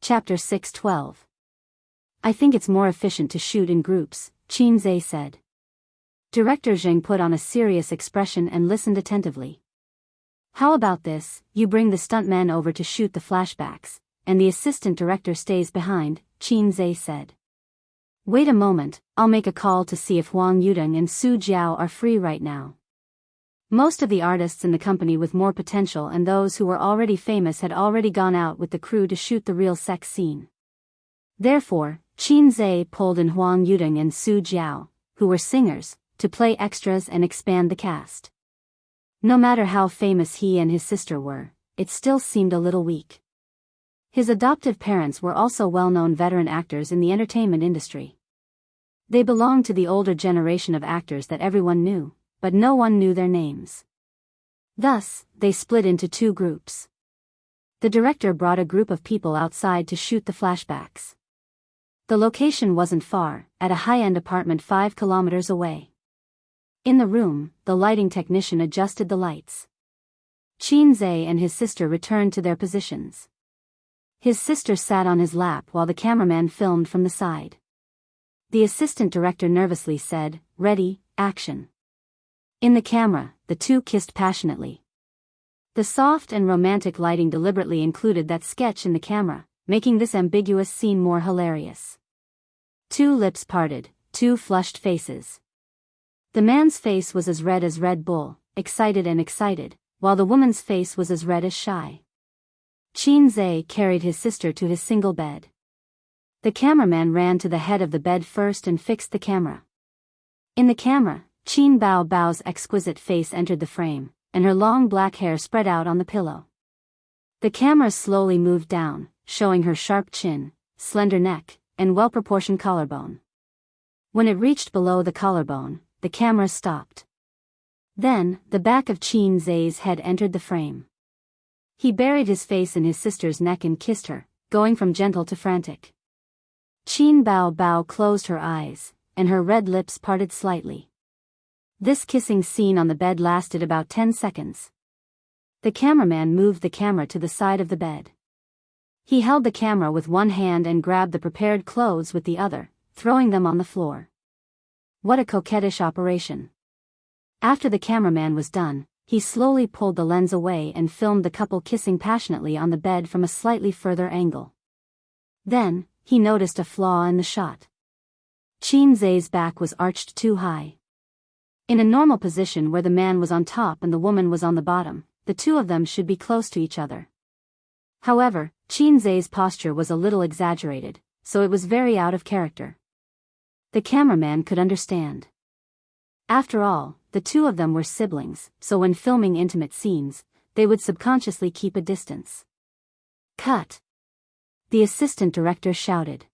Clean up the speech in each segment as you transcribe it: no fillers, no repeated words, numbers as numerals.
Chapter 6:12. I think it's more efficient to shoot in groups, Qin Zhe said. Director Zheng put on a serious expression and listened attentively. How about this, you bring the stuntman over to shoot the flashbacks, and the assistant director stays behind, Qin Zhe said. Wait a moment, I'll make a call to see if Huang Yudong and Su Jiao are free right now. Most of the artists in the company with more potential and those who were already famous had already gone out with the crew to shoot the real sex scene. Therefore, Qin Zhe pulled in Huang Yudong and Su Jiao, who were singers, to play extras and expand the cast. No matter how famous he and his sister were, it still seemed a little weak. His adoptive parents were also well-known veteran actors in the entertainment industry. They belonged to the older generation of actors that everyone knew, but no one knew their names. Thus, they split into two groups. The director brought a group of people outside to shoot the flashbacks. The location wasn't far, at a high-end apartment 5 kilometers away. In the room, the lighting technician adjusted the lights. Qin Zhe and his sister returned to their positions. His sister sat on his lap while the cameraman filmed from the side. The assistant director nervously said, "Ready, action." In the camera, the two kissed passionately. The soft and romantic lighting deliberately included that sketch in the camera, making this ambiguous scene more hilarious. Two lips parted, two flushed faces. The man's face was as Red Bull, excited, while the woman's face was as red as shy. Qin Zhe carried his sister to his single bed. The cameraman ran to the head of the bed first and fixed the camera. In the camera, Qin Bao's exquisite face entered the frame, and her long black hair spread out on the pillow. The camera slowly moved down, showing her sharp chin, slender neck, and well-proportioned collarbone. When it reached below the collarbone, the camera stopped. Then, the back of Qin Zhe's head entered the frame. He buried his face in his sister's neck and kissed her, going from gentle to frantic. Qin Bao closed her eyes, and her red lips parted slightly. This kissing scene on the bed lasted about 10 seconds. The cameraman moved the camera to the side of the bed. He held the camera with one hand and grabbed the prepared clothes with the other, throwing them on the floor. What a coquettish operation. After the cameraman was done, he slowly pulled the lens away and filmed the couple kissing passionately on the bed from a slightly further angle. Then, he noticed a flaw in the shot. Qin Zhe's back was arched too high. In a normal position where the man was on top and the woman was on the bottom, the two of them should be close to each other. However, Qin Zhe's posture was a little exaggerated, so it was very out of character. The cameraman could understand. After all, the two of them were siblings, so when filming intimate scenes, they would subconsciously keep a distance. Cut! The assistant director shouted.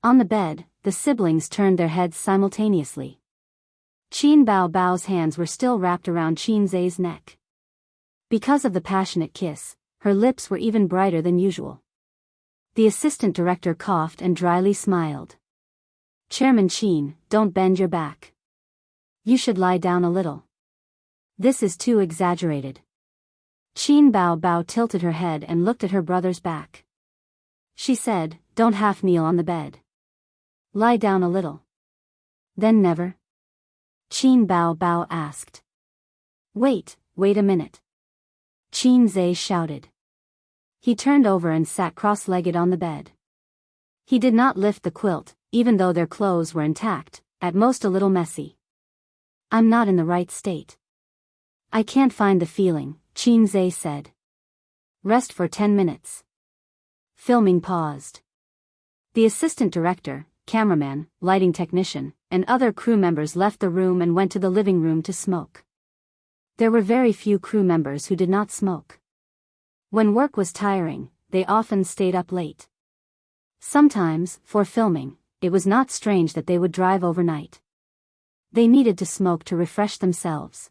On the bed, the siblings turned their heads simultaneously. Qin Bao's hands were still wrapped around Qin Zhe's neck. Because of the passionate kiss, her lips were even brighter than usual. The assistant director coughed and dryly smiled. Chairman Qin, don't bend your back. You should lie down a little. This is too exaggerated. Qin Bao tilted her head and looked at her brother's back. She said, don't half kneel on the bed. Lie down a little. Then never? Qin Bao asked. Wait a minute. Qin Zhe shouted. He turned over and sat cross-legged on the bed. He did not lift the quilt, even though their clothes were intact, at most a little messy. I'm not in the right state. I can't find the feeling, Qin Zhe said. Rest for 10 minutes. Filming paused. The assistant director, cameraman, lighting technician, and other crew members left the room and went to the living room to smoke. There were very few crew members who did not smoke. When work was tiring, they often stayed up late. Sometimes, for filming, it was not strange that they would drive overnight. They needed to smoke to refresh themselves.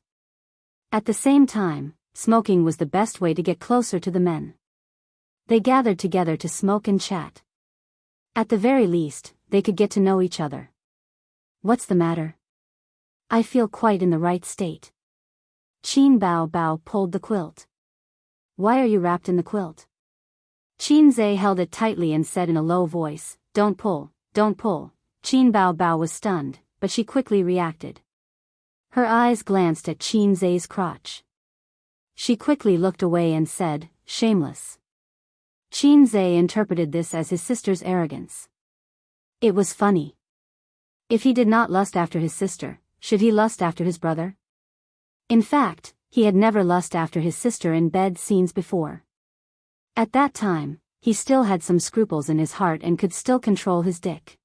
At the same time, smoking was the best way to get closer to the men. They gathered together to smoke and chat. At the very least, they could get to know each other. What's the matter? I feel quite in the right state. Qin Bao pulled the quilt. Why are you wrapped in the quilt? Qin Zhe held it tightly and said in a low voice, "Don't pull, don't pull." Qin Bao Bao was stunned, but she quickly reacted. Her eyes glanced at Qin Zhe's crotch. She quickly looked away and said, "Shameless." Qin Zhe interpreted this as his sister's arrogance. It was funny. If he did not lust after his sister, should he lust after his brother? In fact, he had never lust after his sister in bed scenes before. At that time, he still had some scruples in his heart and could still control his dick.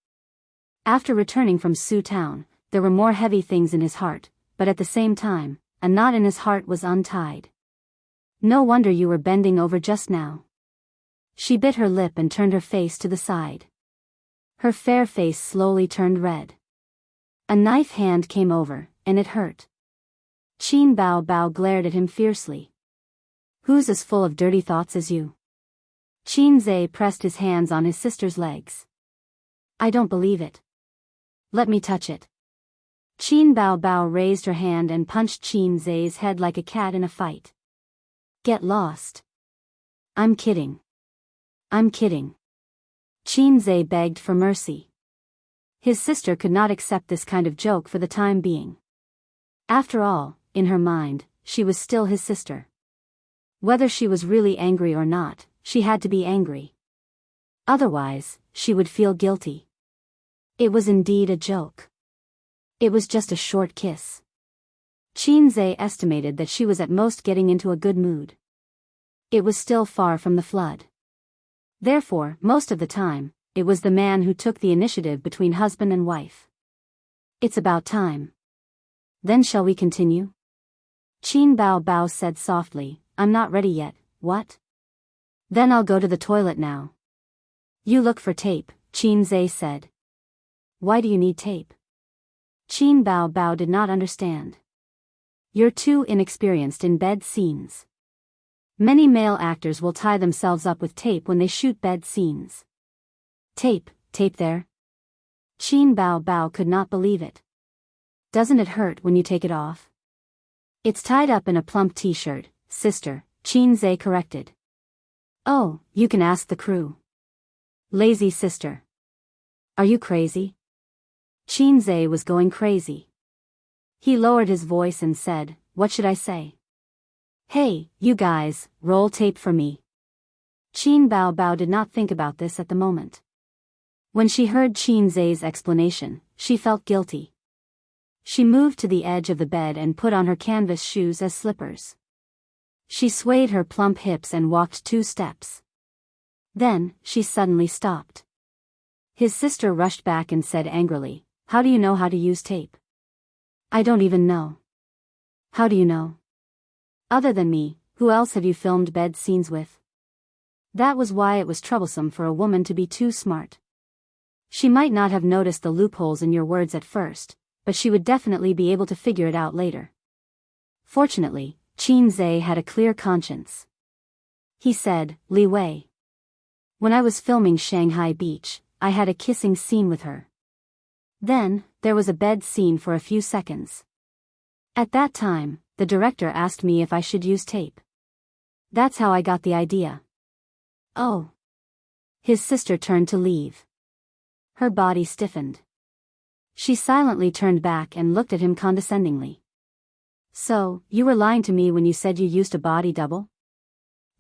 After returning from Su Town, there were more heavy things in his heart, but at the same time, a knot in his heart was untied. "No wonder you were bending over just now." She bit her lip and turned her face to the side. Her fair face slowly turned red. A knife hand came over, and it hurt. Qin Bao Bao glared at him fiercely. "Who's as full of dirty thoughts as you?" Qin Zhe pressed his hands on his sister's legs. "I don't believe it. Let me touch it." Qin Bao Bao raised her hand and punched Qin Zhe's head like a cat in a fight. "Get lost." "I'm kidding. I'm kidding." Qin Zhe begged for mercy. His sister could not accept this kind of joke for the time being. After all, in her mind, she was still his sister. Whether she was really angry or not, she had to be angry. Otherwise, she would feel guilty. It was indeed a joke. It was just a short kiss. Qin Zhe estimated that she was at most getting into a good mood. It was still far from the flood. Therefore, most of the time, it was the man who took the initiative between husband and wife. "It's about time. Then shall we continue?" Qin Bao Bao said softly, "I'm not ready yet." "What?" "Then I'll go to the toilet now." "You look for tape," Qin Zhe said. "Why do you need tape?" Qin Bao Bao did not understand. "You're too inexperienced in bed scenes. Many male actors will tie themselves up with tape when they shoot bed scenes." "Tape there?" Qin Bao Bao could not believe it. "Doesn't it hurt when you take it off?" "It's tied up in a plump t-shirt, sister," Qin Zhe corrected. "Oh, you can ask the crew." "Lazy sister. Are you crazy?" Qin Zhe was going crazy. He lowered his voice and said, "What should I say?" "Hey, you guys, roll tape for me." Qin Bao Bao did not think about this at the moment. When she heard Qin Zhe's explanation, she felt guilty. She moved to the edge of the bed and put on her canvas shoes as slippers. She swayed her plump hips and walked 2 steps. Then, she suddenly stopped. His sister rushed back and said angrily, "How do you know how to use tape?" "I don't even know." "How do you know? Other than me, who else have you filmed bed scenes with?" That was why it was troublesome for a woman to be too smart. She might not have noticed the loopholes in your words at first, but she would definitely be able to figure it out later. Fortunately, Qin Zhe had a clear conscience. He said, "Li Wei. When I was filming Shanghai Beach, I had a kissing scene with her. Then, there was a bed scene for a few seconds. At that time, the director asked me if I should use tape. That's how I got the idea." "Oh." His sister turned to leave. Her body stiffened. She silently turned back and looked at him condescendingly. "So, you were lying to me when you said you used a body double?"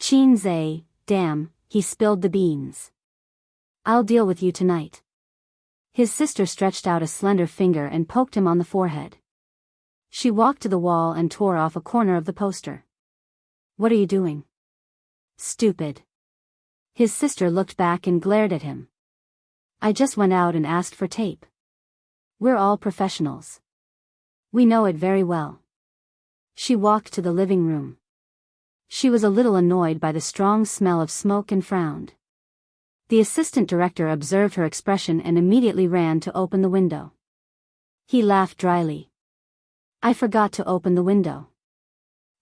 Qin Zhe, damn, he spilled the beans. "I'll deal with you tonight." His sister stretched out a slender finger and poked him on the forehead. She walked to the wall and tore off a corner of the poster. "What are you doing?" "Stupid." His sister looked back and glared at him. "I just went out and asked for tape. We're all professionals. We know it very well." She walked to the living room. She was a little annoyed by the strong smell of smoke and frowned. The assistant director observed her expression and immediately ran to open the window. He laughed dryly. "I forgot to open the window."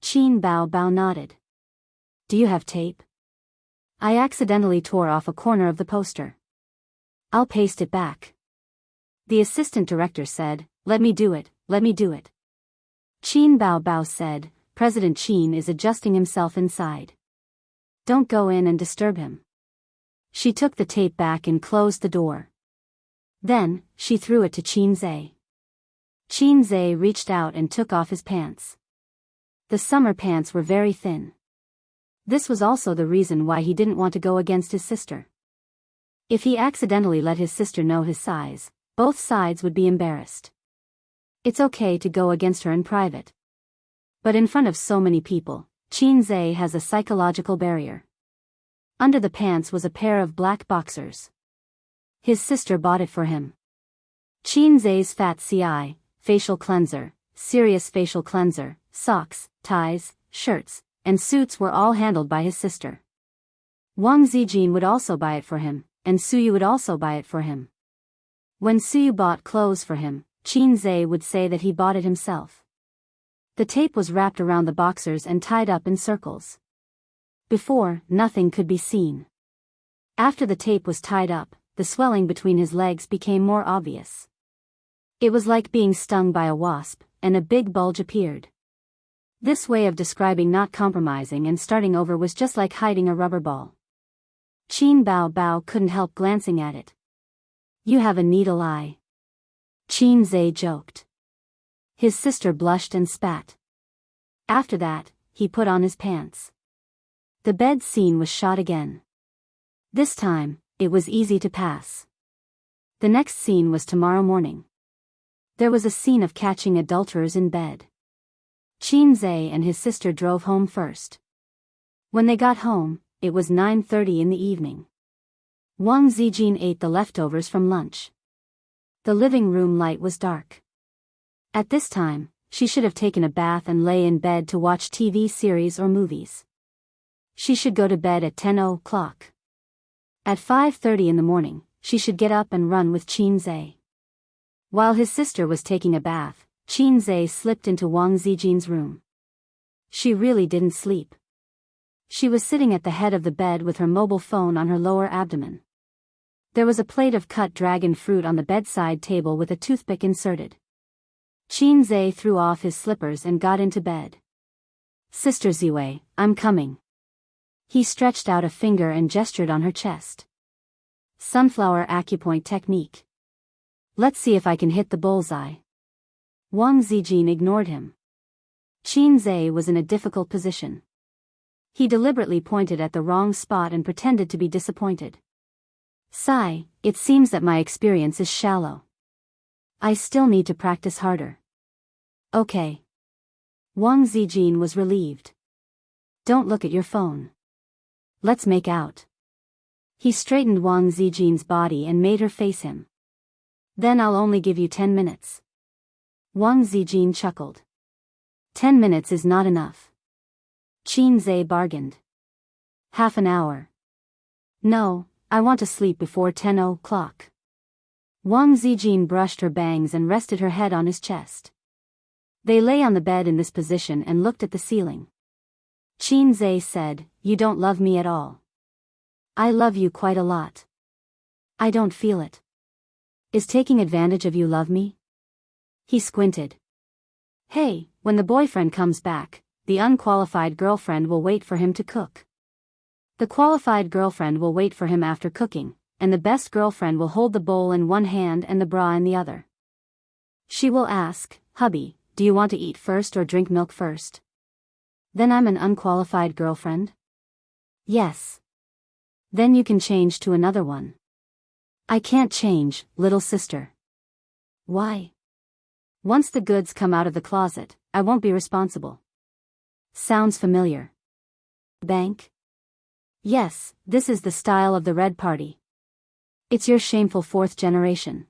Qin Bao Bao nodded. "Do you have tape?" "I accidentally tore off a corner of the poster." "I'll paste it back." The assistant director said, let me do it." Qin Bao Bao said, "President Qin is adjusting himself inside. Don't go in and disturb him." She took the tape back and closed the door. Then, she threw it to Qinze. Qinze reached out and took off his pants. The summer pants were very thin. This was also the reason why he didn't want to go against his sister. If he accidentally let his sister know his size, both sides would be embarrassed. It's okay to go against her in private. But in front of so many people, Qinze has a psychological barrier. Under the pants was a pair of black boxers. His sister bought it for him. Qinze's fat CI, facial cleanser, serious facial cleanser, socks, ties, shirts, and suits were all handled by his sister. Wang Zijin would also buy it for him, and Suyu would also buy it for him. When Suyu bought clothes for him, Qinze would say that he bought it himself. The tape was wrapped around the boxers and tied up in circles. Before, nothing could be seen. After the tape was tied up, the swelling between his legs became more obvious. It was like being stung by a wasp, and a big bulge appeared. This way of describing not compromising and starting over was just like hiding a rubber ball. Qin Bao couldn't help glancing at it. "You have a needle eye," Qinze joked. His sister blushed and spat. After that, he put on his pants. The bed scene was shot again. This time, it was easy to pass. The next scene was tomorrow morning. There was a scene of catching adulterers in bed. Qinze and his sister drove home first. When they got home, it was 9:30 in the evening. Wang Zijin ate the leftovers from lunch. The living room light was dark. At this time, she should have taken a bath and lay in bed to watch TV series or movies. She should go to bed at 10 o'clock. At 5:30 in the morning, she should get up and run with Qinze. While his sister was taking a bath, Qinze slipped into Wang Zijin's room. She really didn't sleep. She was sitting at the head of the bed with her mobile phone on her lower abdomen. There was a plate of cut dragon fruit on the bedside table with a toothpick inserted. Qinze threw off his slippers and got into bed. "Sister Ziwei, I'm coming." He stretched out a finger and gestured on her chest. "Sunflower acupoint technique. Let's see if I can hit the bullseye." Wang Zijin ignored him. Qinze was in a difficult position. He deliberately pointed at the wrong spot and pretended to be disappointed. "Sigh, it seems that my experience is shallow. I still need to practice harder." "Okay." Wang Zijin was relieved. "Don't look at your phone. Let's make out." He straightened Wang Zijin's body and made her face him. "Then I'll only give you 10 minutes. Wang Zijin chuckled. 10 minutes is not enough." Qinze bargained. "Half an hour." "No, I want to sleep before 10 o'clock. Wang Zijin brushed her bangs and rested her head on his chest. They lay on the bed in this position and looked at the ceiling. Qinze said, "You don't love me at all." "I love you quite a lot." "I don't feel it." "Is taking advantage of you love me?" He squinted. "Hey, when the boyfriend comes back, the unqualified girlfriend will wait for him to cook. The qualified girlfriend will wait for him after cooking, and the best girlfriend will hold the bowl in one hand and the bra in the other. She will ask, 'Hubby, do you want to eat first or drink milk first?' Then I'm an unqualified girlfriend?" "Yes." "Then you can change to another one." "I can't change, little sister." "Why?" "Once the goods come out of the closet, I won't be responsible." Sounds familiar. Bank? Yes, this is the style of the Red Party. It's your shameful fourth generation.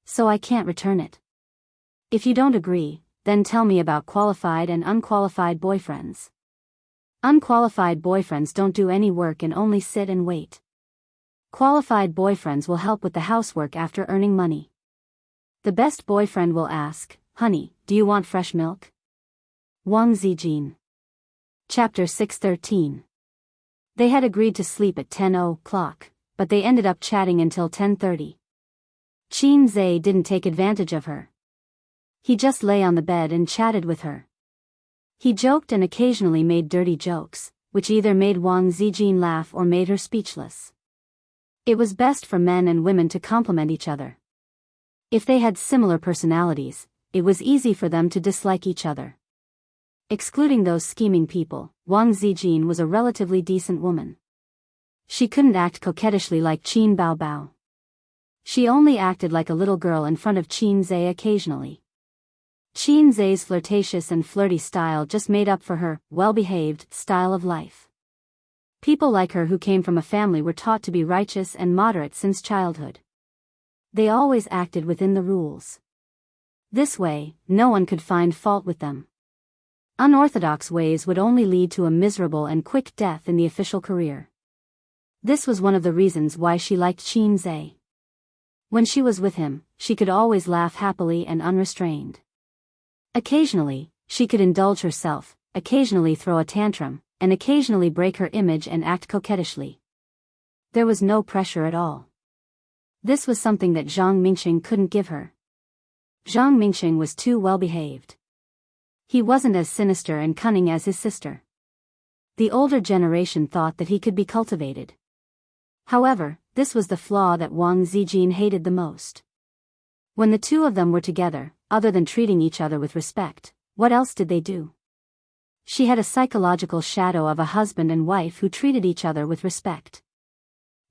So I can't return it. If you don't agree, then tell me about qualified and unqualified boyfriends. Unqualified boyfriends don't do any work and only sit and wait. Qualified boyfriends will help with the housework after earning money. The best boyfriend will ask, 'Honey, do you want fresh milk?'" Wang Zijin. Chapter 613. They had agreed to sleep at 10 o'clock, but they ended up chatting until 10:30. Qinze didn't take advantage of her. He just lay on the bed and chatted with her. He joked and occasionally made dirty jokes, which either made Wang Zijin laugh or made her speechless. It was best for men and women to complement each other. If they had similar personalities, it was easy for them to dislike each other. Excluding those scheming people, Wang Zijin was a relatively decent woman. She couldn't act coquettishly like Qin Baobao. She only acted like a little girl in front of Qin Zhe occasionally. Qin Zhe's flirtatious and flirty style just made up for her well-behaved style of life. People like her who came from a family were taught to be righteous and moderate since childhood. They always acted within the rules. This way, no one could find fault with them. Unorthodox ways would only lead to a miserable and quick death in the official career. This was one of the reasons why she liked Qin Zhe. When she was with him, she could always laugh happily and unrestrained. Occasionally, she could indulge herself, occasionally throw a tantrum, and occasionally break her image and act coquettishly. There was no pressure at all. This was something that Zhang Mingxing couldn't give her. Zhang Mingxing was too well-behaved. He wasn't as sinister and cunning as his sister. The older generation thought that he could be cultivated. However, this was the flaw that Wang Zijin hated the most. When the two of them were together, other than treating each other with respect, what else did they do? She had a psychological shadow of a husband and wife who treated each other with respect.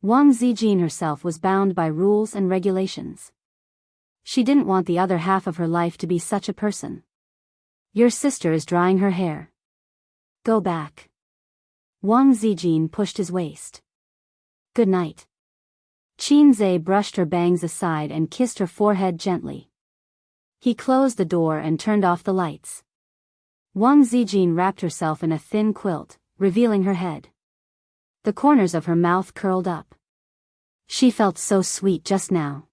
Wang Zijin herself was bound by rules and regulations. She didn't want the other half of her life to be such a person. Your sister is drying her hair. Go back. Wang Zijin pushed his waist. Good night. Qin Zhe brushed her bangs aside and kissed her forehead gently. He closed the door and turned off the lights. Wang Zijin wrapped herself in a thin quilt, revealing her head. The corners of her mouth curled up. She felt so sweet just now.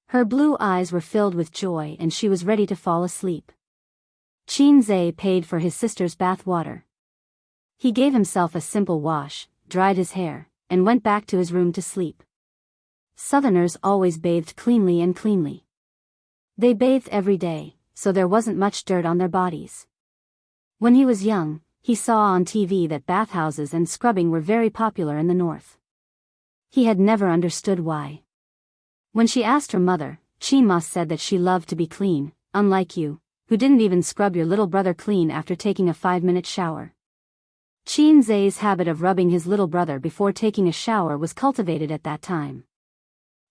Her blue eyes were filled with joy and she was ready to fall asleep. Qin Zhe paid for his sister's bath water. He gave himself a simple wash, dried his hair, and went back to his room to sleep. Southerners always bathed cleanly and cleanly. They bathed every day, so there wasn't much dirt on their bodies. When he was young, he saw on TV that bathhouses and scrubbing were very popular in the north. He had never understood why. When she asked her mother, Qin Ma said that she loved to be clean, unlike you, who didn't even scrub your little brother clean after taking a 5-minute shower. Qin Zhe's habit of rubbing his little brother before taking a shower was cultivated at that time.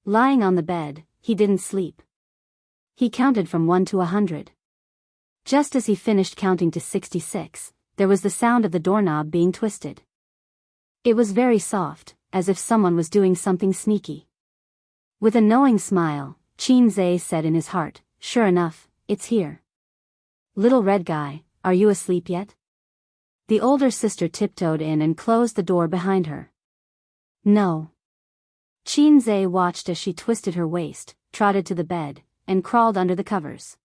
Lying on the bed, he didn't sleep. He counted from 1 to 100. Just as he finished counting to 66, there was the sound of the doorknob being twisted. It was very soft, as if someone was doing something sneaky. With a knowing smile, Qin Zhe said in his heart, "Sure enough, it's here. Little red guy, are you asleep yet?" The older sister tiptoed in and closed the door behind her. No. Qin Zhe watched as she twisted her waist, trotted to the bed, and crawled under the covers.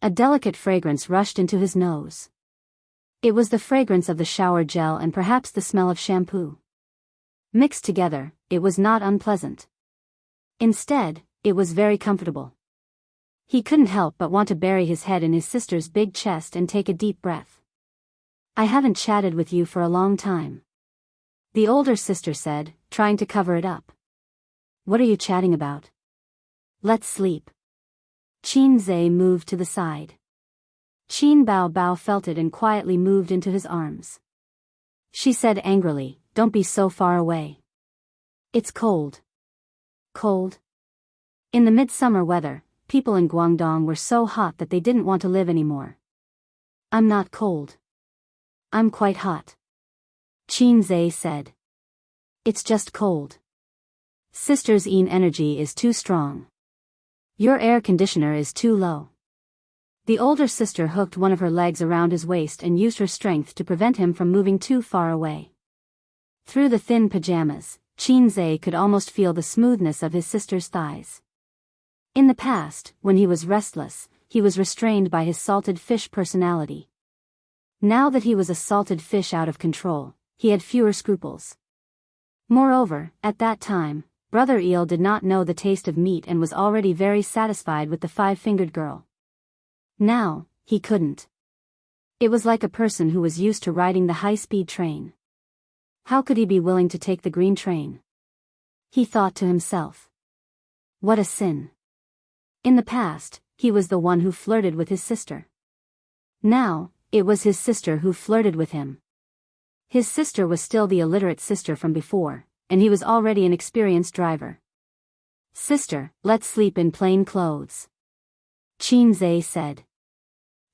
A delicate fragrance rushed into his nose. It was the fragrance of the shower gel and perhaps the smell of shampoo. Mixed together, it was not unpleasant. Instead, it was very comfortable. He couldn't help but want to bury his head in his sister's big chest and take a deep breath. "I haven't chatted with you for a long time," the older sister said, trying to cover it up. "What are you chatting about? Let's sleep." Qin Zhe moved to the side. Qin Baobao felt it and quietly moved into his arms. She said angrily, "Don't be so far away. It's cold." Cold? In the midsummer weather, people in Guangdong were so hot that they didn't want to live anymore. "I'm not cold. I'm quite hot," Qin Zhe said. "It's just cold. Sister's yin energy is too strong. Your air conditioner is too low." The older sister hooked one of her legs around his waist and used her strength to prevent him from moving too far away. Through the thin pajamas, Qin Zhe could almost feel the smoothness of his sister's thighs. In the past, when he was restless, he was restrained by his salted fish personality. Now that he was a salted fish out of control, he had fewer scruples. Moreover, at that time, Brother Eel did not know the taste of meat and was already very satisfied with the 5-fingered girl. Now, he couldn't. It was like a person who was used to riding the high-speed train. How could he be willing to take the green train? He thought to himself. What a sin. In the past, he was the one who flirted with his sister. Now, it was his sister who flirted with him. His sister was still the illiterate sister from before, and he was already an experienced driver. Sister, let's sleep in plain clothes. Qin Zhe said.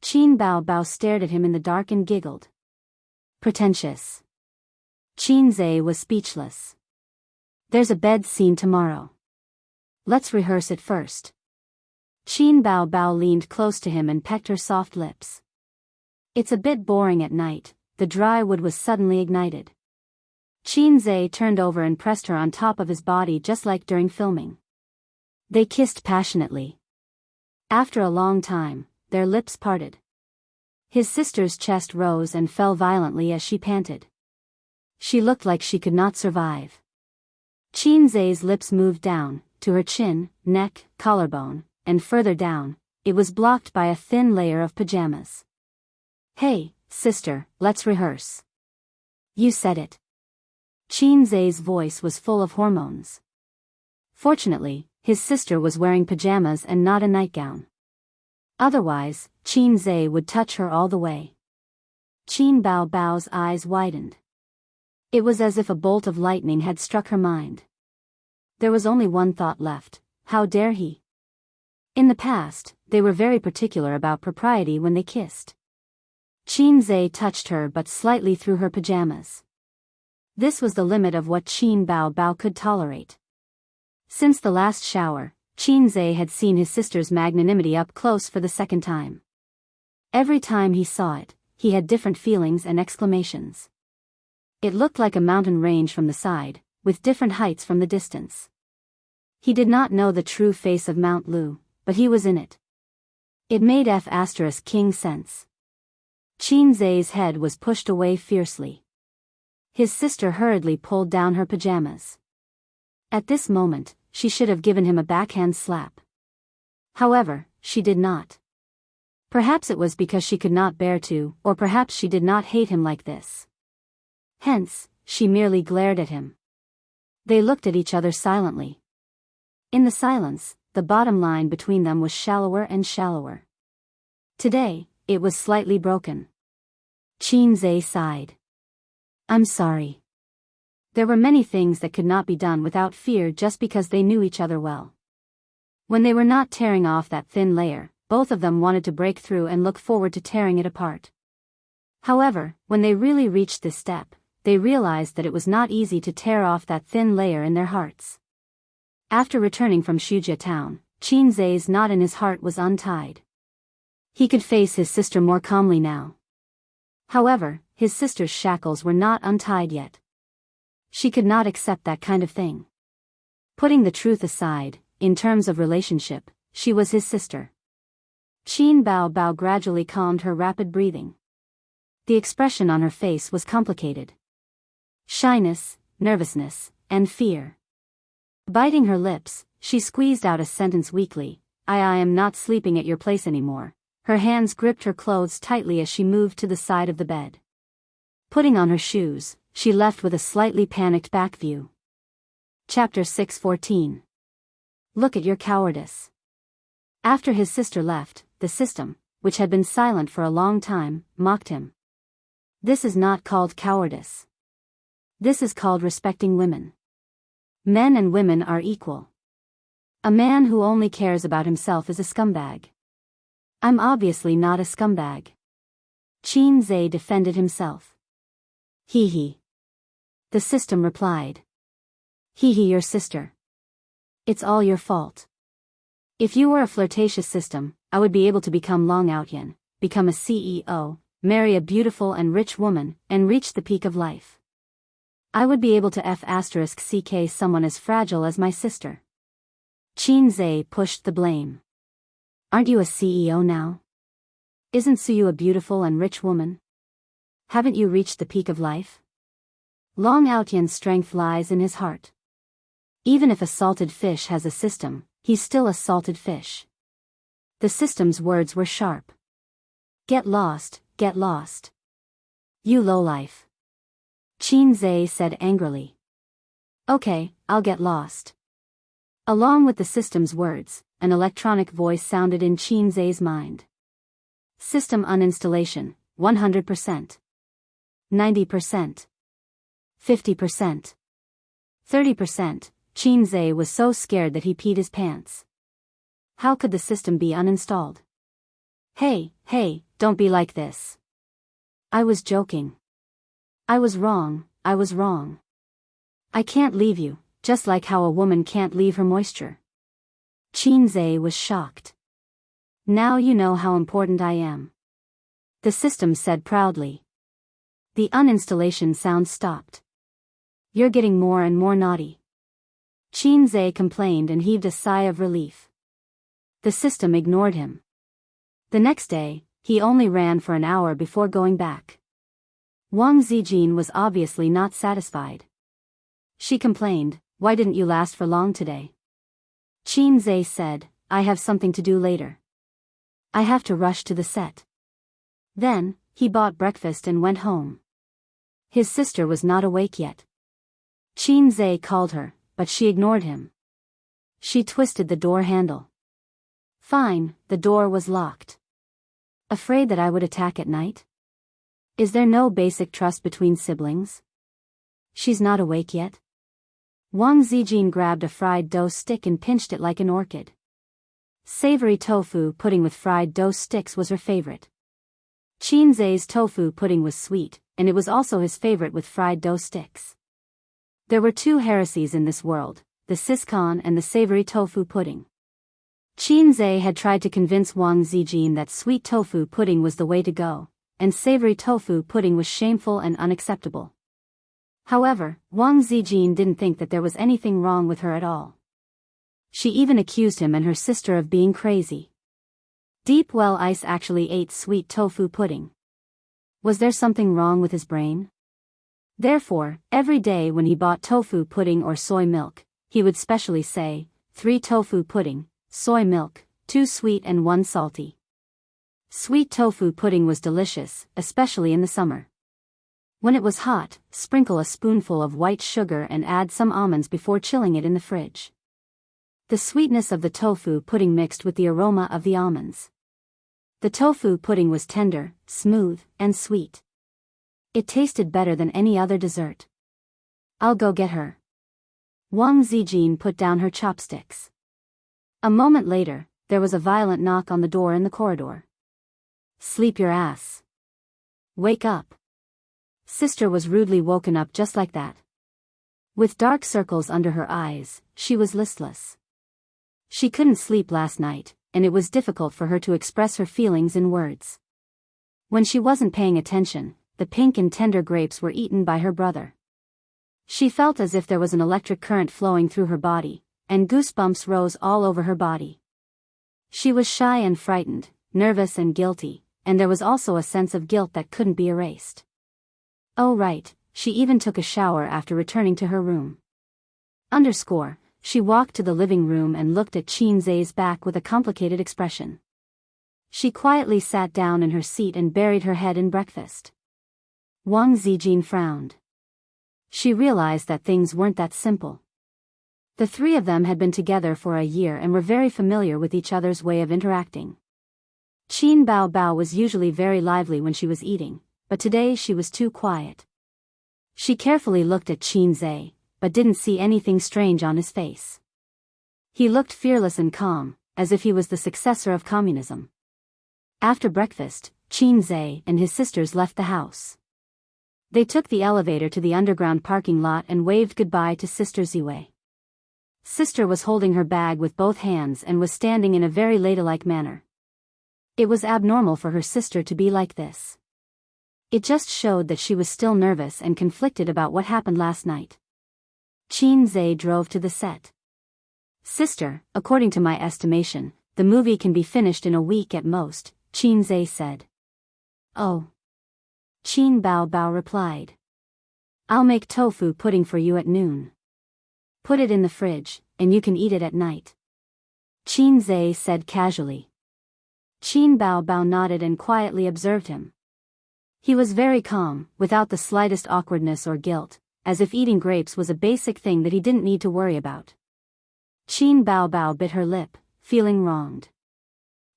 Qin Bao stared at him in the dark and giggled. Pretentious. Qin Zhe was speechless. There's a bed scene tomorrow. Let's rehearse it first. Qin Bao leaned close to him and pecked her soft lips. It's a bit boring at night. The dry wood was suddenly ignited. Qin Zhe turned over and pressed her on top of his body just like during filming. They kissed passionately. After a long time, their lips parted. His sister's chest rose and fell violently as she panted. She looked like she could not survive. Qin Zhe's lips moved down, to her chin, neck, collarbone, and further down, it was blocked by a thin layer of pajamas. Hey, sister, let's rehearse. You said it. Qin Zhe's voice was full of hormones. Fortunately, his sister was wearing pajamas and not a nightgown. Otherwise, Qin Zhe would touch her all the way. Qin Bao's eyes widened. It was as if a bolt of lightning had struck her mind. There was only one thought left: how dare he? In the past, they were very particular about propriety when they kissed. Qin Zhe touched her but slightly through her pajamas. This was the limit of what Qin Bao could tolerate. Since the last shower, Qin Zhe had seen his sister's magnanimity up close for the second time. Every time he saw it, he had different feelings and exclamations. It looked like a mountain range from the side, with different heights from the distance. He did not know the true face of Mount Lu, but he was in it. It made King sense. Qin Zhe's head was pushed away fiercely. His sister hurriedly pulled down her pajamas. At this moment, she should have given him a backhand slap. However, she did not. Perhaps it was because she could not bear to, or perhaps she did not hate him like this. Hence, she merely glared at him. They looked at each other silently. In the silence, the bottom line between them was shallower and shallower. Today, it was slightly broken. Qin Zhe sighed. I'm sorry. There were many things that could not be done without fear just because they knew each other well. When they were not tearing off that thin layer, both of them wanted to break through and look forward to tearing it apart. However, when they really reached this step, they realized that it was not easy to tear off that thin layer in their hearts. After returning from Shujia town, Qin Zhe's knot in his heart was untied. He could face his sister more calmly now. However, his sister's shackles were not untied yet. She could not accept that kind of thing. Putting the truth aside, in terms of relationship, she was his sister. Qin Bao gradually calmed her rapid breathing. The expression on her face was complicated. Shyness, nervousness, and fear. Biting her lips, she squeezed out a sentence weakly. I am not sleeping at your place anymore. Her hands gripped her clothes tightly as she moved to the side of the bed. Putting on her shoes, she left with a slightly panicked back view. Chapter 6:14. Look at your cowardice. After his sister left, the system, which had been silent for a long time, mocked him. This is not called cowardice. This is called respecting women. Men and women are equal. A man who only cares about himself is a scumbag. I'm obviously not a scumbag. Qin Zhe defended himself. Hee hee. The system replied. Hee hee, your sister. It's all your fault. If you were a flirtatious system, I would be able to become Long Outyan, become a CEO, marry a beautiful and rich woman, and reach the peak of life. I would be able to *ck someone as fragile as my sister. Qin Zhe pushed the blame. Aren't you a CEO now? Isn't Suyu a beautiful and rich woman? Haven't you reached the peak of life? Long Outyan's strength lies in his heart. Even if a salted fish has a system, he's still a salted fish. The system's words were sharp. Get lost, get lost. You lowlife. Qin Zhe said angrily. Okay, I'll get lost. Along with the system's words, an electronic voice sounded in Qin Zhe's mind. System uninstallation, 100%. 90%. 50%. 30%. Qin Zhe was so scared that he peed his pants. How could the system be uninstalled? Hey, don't be like this. I was joking. I was wrong. I can't leave you, just like how a woman can't leave her moisture. Qin Zhe was shocked. Now you know how important I am. The system said proudly. The uninstallation sound stopped. You're getting more and more naughty. Qin Zhe complained and heaved a sigh of relief. The system ignored him. The next day, he only ran for an hour before going back. Wang Zijin was obviously not satisfied. She complained, "Why didn't you last for long today?" Qin Zhe said, "I have something to do later. I have to rush to the set." Then, he bought breakfast and went home. His sister was not awake yet. Qin Zhe called her, but she ignored him. She twisted the door handle. Fine, the door was locked. Afraid that I would attack at night? Is there no basic trust between siblings? She's not awake yet? Wang Zijin grabbed a fried dough stick and pinched it like an orchid. Savory tofu pudding with fried dough sticks was her favorite. Qin Zhe's tofu pudding was sweet, and it was also his favorite with fried dough sticks. There were two heresies in this world, the siscon and the savory tofu pudding. Qin Zhe had tried to convince Wang Zijin that sweet tofu pudding was the way to go, and savory tofu pudding was shameful and unacceptable. However, Wang Zijin didn't think that there was anything wrong with her at all. She even accused him and her sister of being crazy. Deep Well Ice actually ate sweet tofu pudding. Was there something wrong with his brain? Therefore, every day when he bought tofu pudding or soy milk, he would specially say, 3 tofu pudding, soy milk, 2 sweet and 1 salty. Sweet tofu pudding was delicious, especially in the summer. When it was hot, sprinkle a spoonful of white sugar and add some almonds before chilling it in the fridge. The sweetness of the tofu pudding mixed with the aroma of the almonds. The tofu pudding was tender, smooth, and sweet. It tasted better than any other dessert. I'll go get her. Wang Zijin put down her chopsticks. A moment later, there was a violent knock on the door in the corridor. Sleep your ass. Wake up. Sister was rudely woken up just like that. With dark circles under her eyes, she was listless. She couldn't sleep last night, and it was difficult for her to express her feelings in words. When she wasn't paying attention, the pink and tender grapes were eaten by her brother. She felt as if there was an electric current flowing through her body, and goosebumps rose all over her body. She was shy and frightened, nervous and guilty, and there was also a sense of guilt that couldn't be erased. Oh right, she even took a shower after returning to her room. She walked to the living room and looked at Qin Zhe's back with a complicated expression. She quietly sat down in her seat and buried her head in breakfast. Wang Zijin frowned. She realized that things weren't that simple. The three of them had been together for a year and were very familiar with each other's way of interacting. Qin Bao was usually very lively when she was eating, but today she was too quiet. She carefully looked at Qin Zhe, but didn't see anything strange on his face. He looked fearless and calm, as if he was the successor of communism. After breakfast, Qin Zhe and his sisters left the house. They took the elevator to the underground parking lot and waved goodbye to Sister Ziwei. Sister was holding her bag with both hands and was standing in a very ladylike manner. It was abnormal for her sister to be like this. It just showed that she was still nervous and conflicted about what happened last night. Qin Zhe drove to the set. Sister, according to my estimation, the movie can be finished in a week at most, Qin Zhe said. Oh. Qin Bao replied. I'll make tofu pudding for you at noon. Put it in the fridge, and you can eat it at night. Qin Zhe said casually. Qin Bao nodded and quietly observed him. He was very calm, without the slightest awkwardness or guilt, as if eating grapes was a basic thing that he didn't need to worry about. Qin Baobao bit her lip, feeling wronged.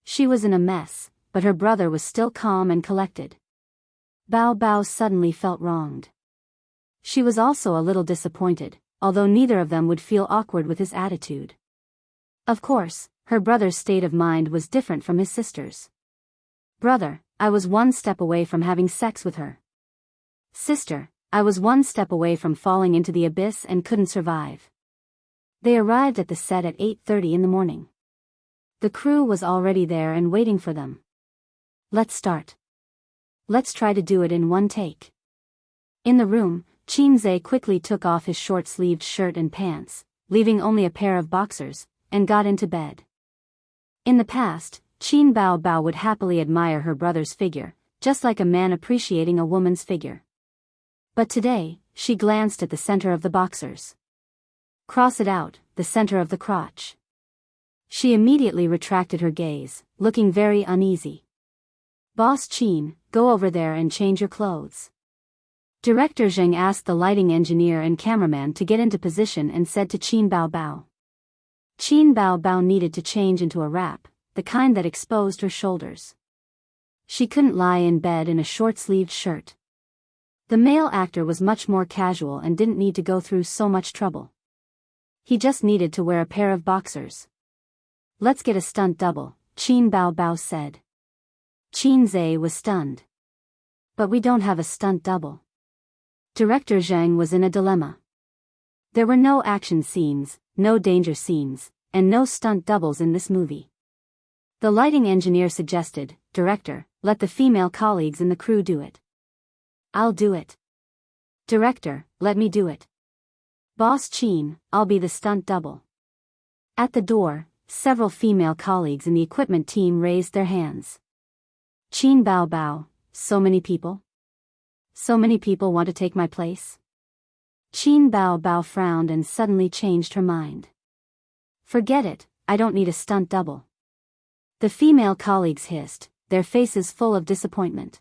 She was in a mess, but her brother was still calm and collected. Baobao suddenly felt wronged. She was also a little disappointed, although neither of them would feel awkward with his attitude. Of course, her brother's state of mind was different from his sister's. Brother, I was one step away from having sex with her. Sister, I was one step away from falling into the abyss and couldn't survive. They arrived at the set at 8:30 in the morning. The crew was already there and waiting for them. Let's start. Let's try to do it in one take. In the room, Qinze quickly took off his short-sleeved shirt and pants, leaving only a pair of boxers, and got into bed. In the past, Qin Baobao would happily admire her brother's figure, just like a man appreciating a woman's figure. But today, she glanced at the center of the boxers. Cross it out, the center of the crotch. She immediately retracted her gaze, looking very uneasy. Boss Qin, go over there and change your clothes. Director Zheng asked the lighting engineer and cameraman to get into position and said to Qin Baobao. Qin Baobao needed to change into a wrap, the kind that exposed her shoulders. She couldn't lie in bed in a short-sleeved shirt. The male actor was much more casual and didn't need to go through so much trouble. He just needed to wear a pair of boxers. Let's get a stunt double, Qin Baobao said. Qinze was stunned. But we don't have a stunt double. Director Zheng was in a dilemma. There were no action scenes, no danger scenes, and no stunt doubles in this movie. The lighting engineer suggested, Director, let the female colleagues in the crew do it. I'll do it. Director, let me do it. Boss Qin, I'll be the stunt double. At the door, several female colleagues in the equipment team raised their hands. Qin Baobao, so many people? So many people want to take my place? Qin Baobao frowned and suddenly changed her mind. Forget it, I don't need a stunt double. The female colleagues hissed, their faces full of disappointment.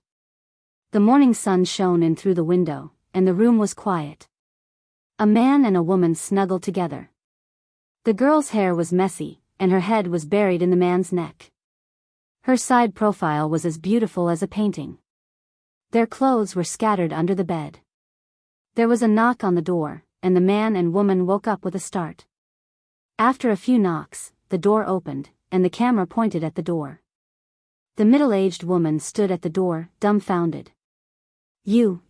The morning sun shone in through the window, and the room was quiet. A man and a woman snuggled together. The girl's hair was messy, and her head was buried in the man's neck. Her side profile was as beautiful as a painting. Their clothes were scattered under the bed. There was a knock on the door, and the man and woman woke up with a start. After a few knocks, the door opened, and the camera pointed at the door. The middle-aged woman stood at the door, dumbfounded. You.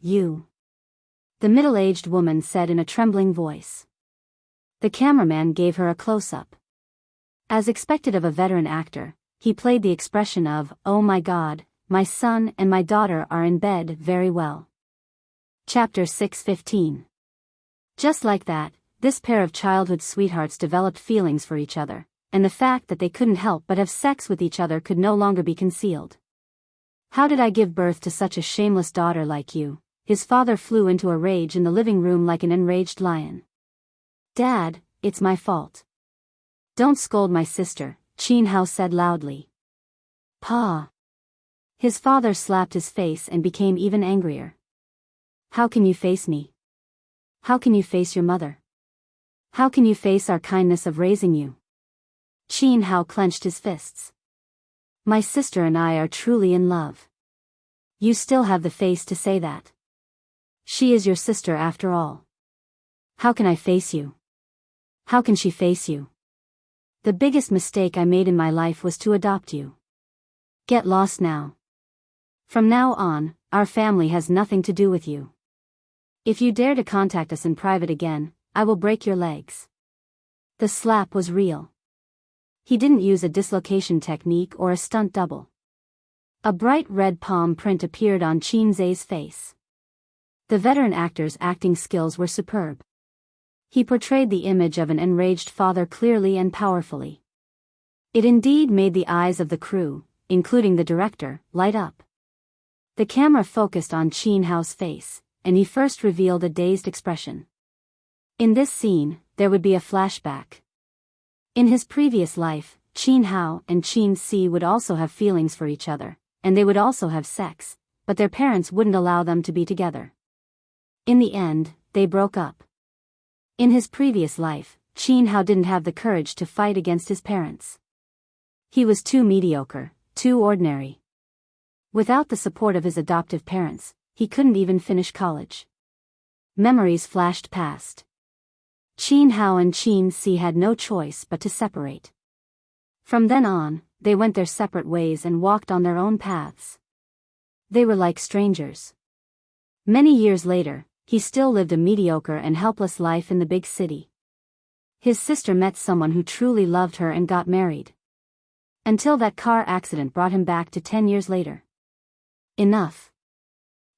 The middle-aged woman said in a trembling voice. The cameraman gave her a close-up. As expected of a veteran actor, he played the expression of, oh my God, my son and my daughter are in bed very well. Chapter 6:15. Just like that, this pair of childhood sweethearts developed feelings for each other, and the fact that they couldn't help but have sex with each other could no longer be concealed. How did I give birth to such a shameless daughter like you? His father flew into a rage in the living room like an enraged lion. Dad, it's my fault. Don't scold my sister, Qin Hao said loudly. Pa. His father slapped his face and became even angrier. How can you face me? How can you face your mother? How can you face our kindness of raising you? Qin Hao clenched his fists. My sister and I are truly in love. You still have the face to say that. She is your sister after all. How can I face you? How can she face you? The biggest mistake I made in my life was to adopt you. Get lost now. From now on, our family has nothing to do with you. If you dare to contact us in private again, I will break your legs. The slap was real. He didn't use a dislocation technique or a stunt double. A bright red palm print appeared on Qinze's face. The veteran actor's acting skills were superb. He portrayed the image of an enraged father clearly and powerfully. It indeed made the eyes of the crew, including the director, light up. The camera focused on Qin Hao's face, and he first revealed a dazed expression. In this scene, there would be a flashback. In his previous life, Qin Hao and Qin Si would also have feelings for each other, and they would also have sex, but their parents wouldn't allow them to be together. In the end, they broke up. In his previous life, Qin Hao didn't have the courage to fight against his parents. He was too mediocre, too ordinary. Without the support of his adoptive parents, he couldn't even finish college. Memories flashed past. Qin Hao and Qin Si had no choice but to separate. From then on, they went their separate ways and walked on their own paths. They were like strangers. Many years later, he still lived a mediocre and helpless life in the big city. His sister met someone who truly loved her and got married. Until that car accident brought him back to 10 years later. Enough.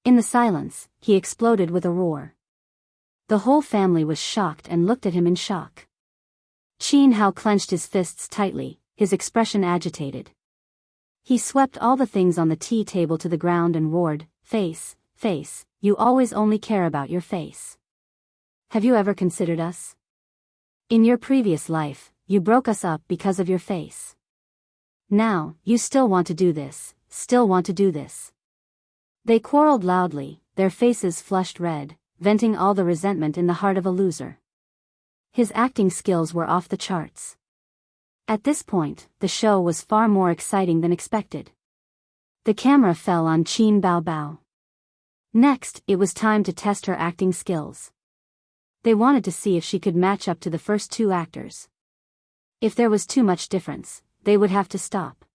In the silence, he exploded with a roar. The whole family was shocked and looked at him in shock. Qin Hao clenched his fists tightly, his expression agitated. He swept all the things on the tea table to the ground and roared, "Face, face, you always only care about your face. Have you ever considered us? In your previous life, you broke us up because of your face. Now, you still want to do this, still want to do this." They quarreled loudly, their faces flushed red, venting all the resentment in the heart of a loser. His acting skills were off the charts. At this point, the show was far more exciting than expected. The camera fell on Qin Bao. Next, it was time to test her acting skills. They wanted to see if she could match up to the first two actors. If there was too much difference, they would have to stop.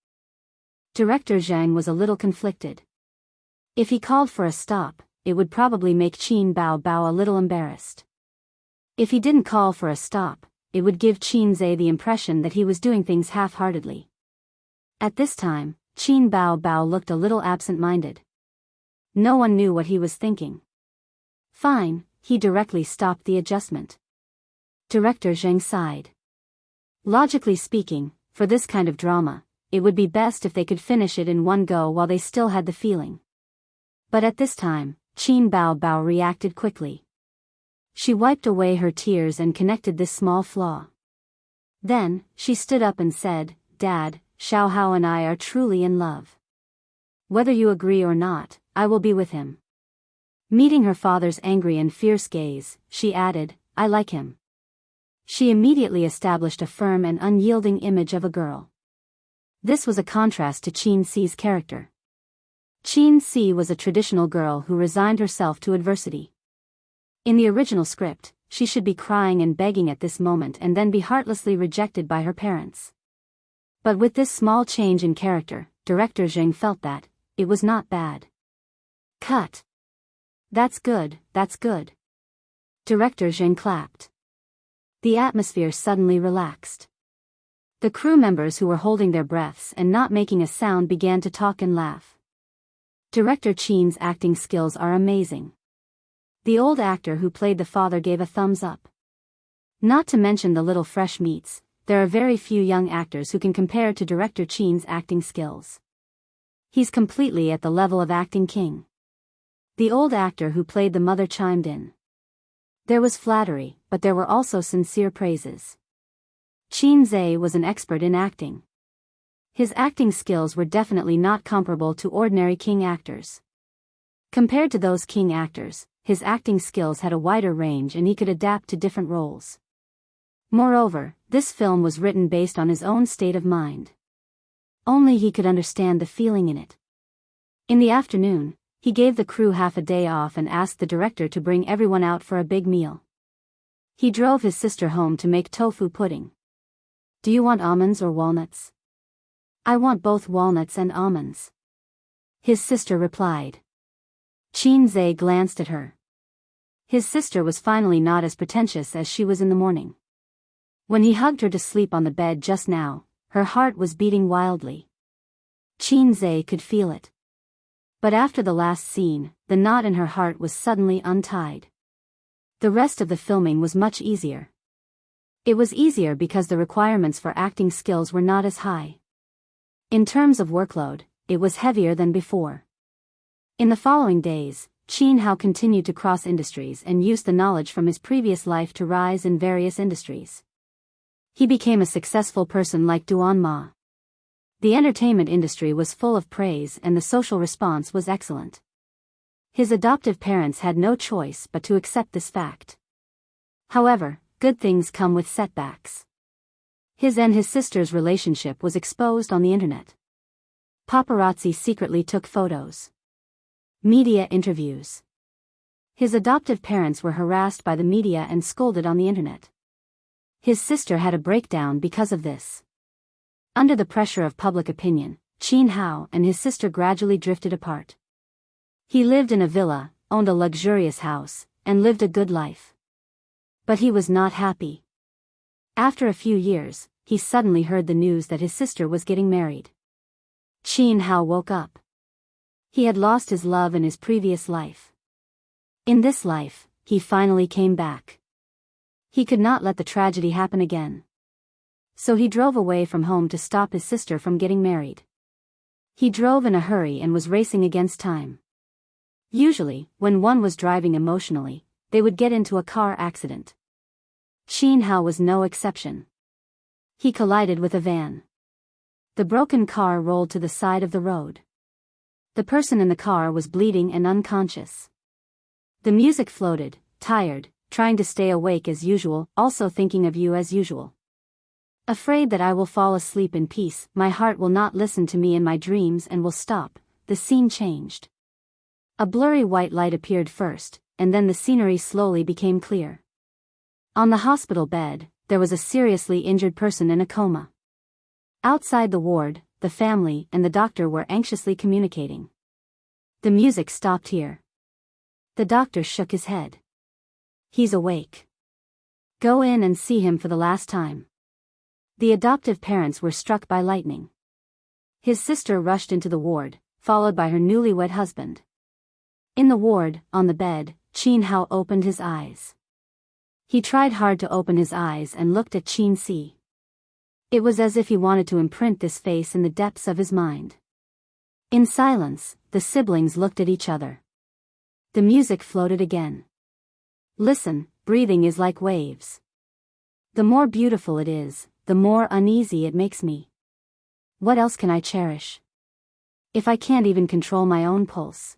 Director Zhang was a little conflicted. If he called for a stop, it would probably make Qin Bao a little embarrassed. If he didn't call for a stop, it would give Qin Zhe the impression that he was doing things half-heartedly. At this time, Qin Bao looked a little absent-minded. No one knew what he was thinking. Fine, he directly stopped the adjustment. Director Zhang sighed. Logically speaking, for this kind of drama, it would be best if they could finish it in one go while they still had the feeling. But at this time, Qin Bao reacted quickly. She wiped away her tears and connected this small flaw. Then, she stood up and said, "Dad, Xiao Hao and I are truly in love. Whether you agree or not, I will be with him." Meeting her father's angry and fierce gaze, she added, "I like him." She immediately established a firm and unyielding image of a girl. This was a contrast to Qin Si's character. Qin Si was a traditional girl who resigned herself to adversity. In the original script, she should be crying and begging at this moment and then be heartlessly rejected by her parents. But with this small change in character, Director Zhang felt that it was not bad. Cut. That's good, that's good. Director Zhang clapped. The atmosphere suddenly relaxed. The crew members who were holding their breaths and not making a sound began to talk and laugh. Director Qin's acting skills are amazing. The old actor who played the father gave a thumbs up. Not to mention the little fresh meats, there are very few young actors who can compare to Director Qin's acting skills. He's completely at the level of acting king. The old actor who played the mother chimed in. There was flattery, but there were also sincere praises. Qin Zhe was an expert in acting. His acting skills were definitely not comparable to ordinary king actors. Compared to those king actors, his acting skills had a wider range and he could adapt to different roles. Moreover, this film was written based on his own state of mind. Only he could understand the feeling in it. In the afternoon, he gave the crew half a day off and asked the director to bring everyone out for a big meal. He drove his sister home to make tofu pudding. "Do you want almonds or walnuts?" "I want both walnuts and almonds," his sister replied. Qin Zhe glanced at her. His sister was finally not as pretentious as she was in the morning. When he hugged her to sleep on the bed just now, her heart was beating wildly. Qin Zhe could feel it. But after the last scene, the knot in her heart was suddenly untied. The rest of the filming was much easier. It was easier because the requirements for acting skills were not as high. In terms of workload, it was heavier than before. In the following days, Qin Hao continued to cross industries and used the knowledge from his previous life to rise in various industries. He became a successful person like Duan Ma. The entertainment industry was full of praise and the social response was excellent. His adoptive parents had no choice but to accept this fact. However, good things come with setbacks. His and his sister's relationship was exposed on the internet. Paparazzi secretly took photos. Media interviews. His adoptive parents were harassed by the media and scolded on the internet. His sister had a breakdown because of this. Under the pressure of public opinion, Jianghu and his sister gradually drifted apart. He lived in a villa, owned a luxurious house, and lived a good life. But he was not happy. After a few years, he suddenly heard the news that his sister was getting married. Jianghu woke up. He had lost his love in his previous life. In this life, he finally came back. He could not let the tragedy happen again. So he drove away from home to stop his sister from getting married. He drove in a hurry and was racing against time. Usually, when one was driving emotionally, they would get into a car accident. Jianghu was no exception. He collided with a van. The broken car rolled to the side of the road. The person in the car was bleeding and unconscious. The music floated, tired, trying to stay awake as usual, also thinking of you as usual. Afraid that I will fall asleep in peace, my heart will not listen to me in my dreams and will stop. The scene changed. A blurry white light appeared first, and then the scenery slowly became clear. On the hospital bed, there was a seriously injured person in a coma. Outside the ward, the family and the doctor were anxiously communicating. The music stopped here. The doctor shook his head. He's awake. Go in and see him for the last time. The adoptive parents were struck by lightning. His sister rushed into the ward, followed by her newlywed husband. In the ward, on the bed, Jianghu opened his eyes. He tried hard to open his eyes and looked at Qin. It was as if he wanted to imprint this face in the depths of his mind. In silence, the siblings looked at each other. The music floated again. Listen, breathing is like waves. The more beautiful it is, the more uneasy it makes me. What else can I cherish? If I can't even control my own pulse.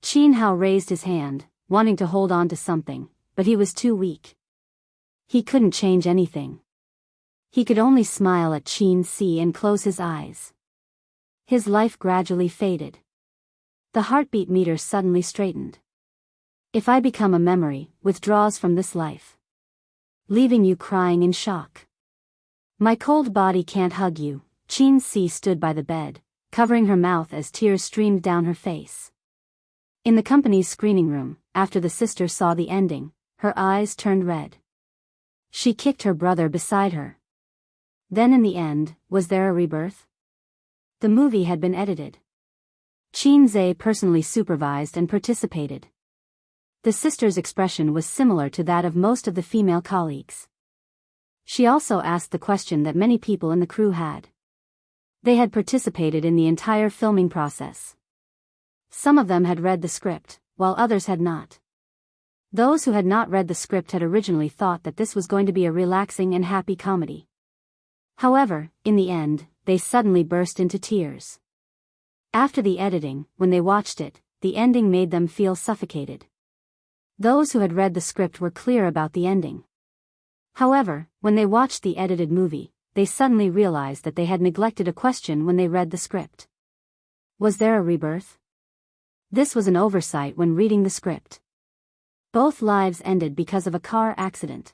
Jianghu raised his hand, wanting to hold on to something, but he was too weak. He couldn't change anything. He could only smile at Qin and close his eyes. His life gradually faded. The heartbeat meter suddenly straightened. If I become a memory, withdraws from this life, leaving you crying in shock. My cold body can't hug you. Qin stood by the bed, covering her mouth as tears streamed down her face. In the company's screening room, after the sister saw the ending, her eyes turned red. She kicked her brother beside her. Then in the end, was there a rebirth? The movie had been edited. Qin personally supervised and participated. The sister's expression was similar to that of most of the female colleagues. She also asked the question that many people in the crew had. They had participated in the entire filming process. Some of them had read the script, while others had not. Those who had not read the script had originally thought that this was going to be a relaxing and happy comedy. However, in the end, they suddenly burst into tears. After the editing, when they watched it, the ending made them feel suffocated. Those who had read the script were clear about the ending. However, when they watched the edited movie, they suddenly realized that they had neglected a question when they read the script. Was there a rebirth? This was an oversight when reading the script. Both lives ended because of a car accident.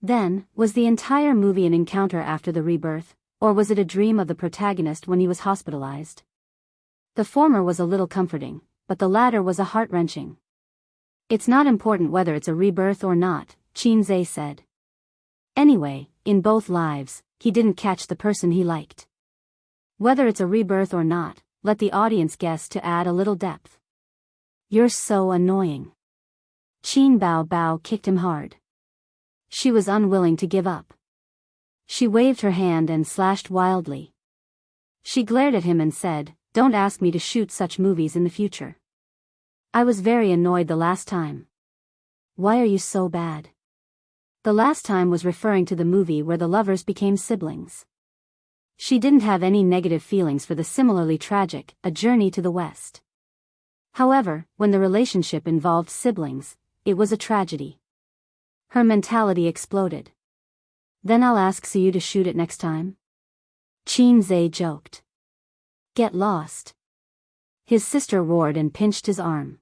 Then, was the entire movie an encounter after the rebirth, or was it a dream of the protagonist when he was hospitalized? The former was a little comforting, but the latter was a heart-wrenching. It's not important whether it's a rebirth or not, Qin said. Anyway, in both lives, he didn't catch the person he liked. Whether it's a rebirth or not, let the audience guess to add a little depth. You're so annoying. Qin Bao kicked him hard. She was unwilling to give up. She waved her hand and slashed wildly. She glared at him and said, "Don't ask me to shoot such movies in the future. I was very annoyed the last time." "Why are you so bad?" The last time was referring to the movie where the lovers became siblings. She didn't have any negative feelings for the similarly tragic A Journey to the West. However, when the relationship involved siblings, it was a tragedy. Her mentality exploded. Then I'll ask Suyu to shoot it next time? Qin Zhe joked. Get lost. His sister roared and pinched his arm.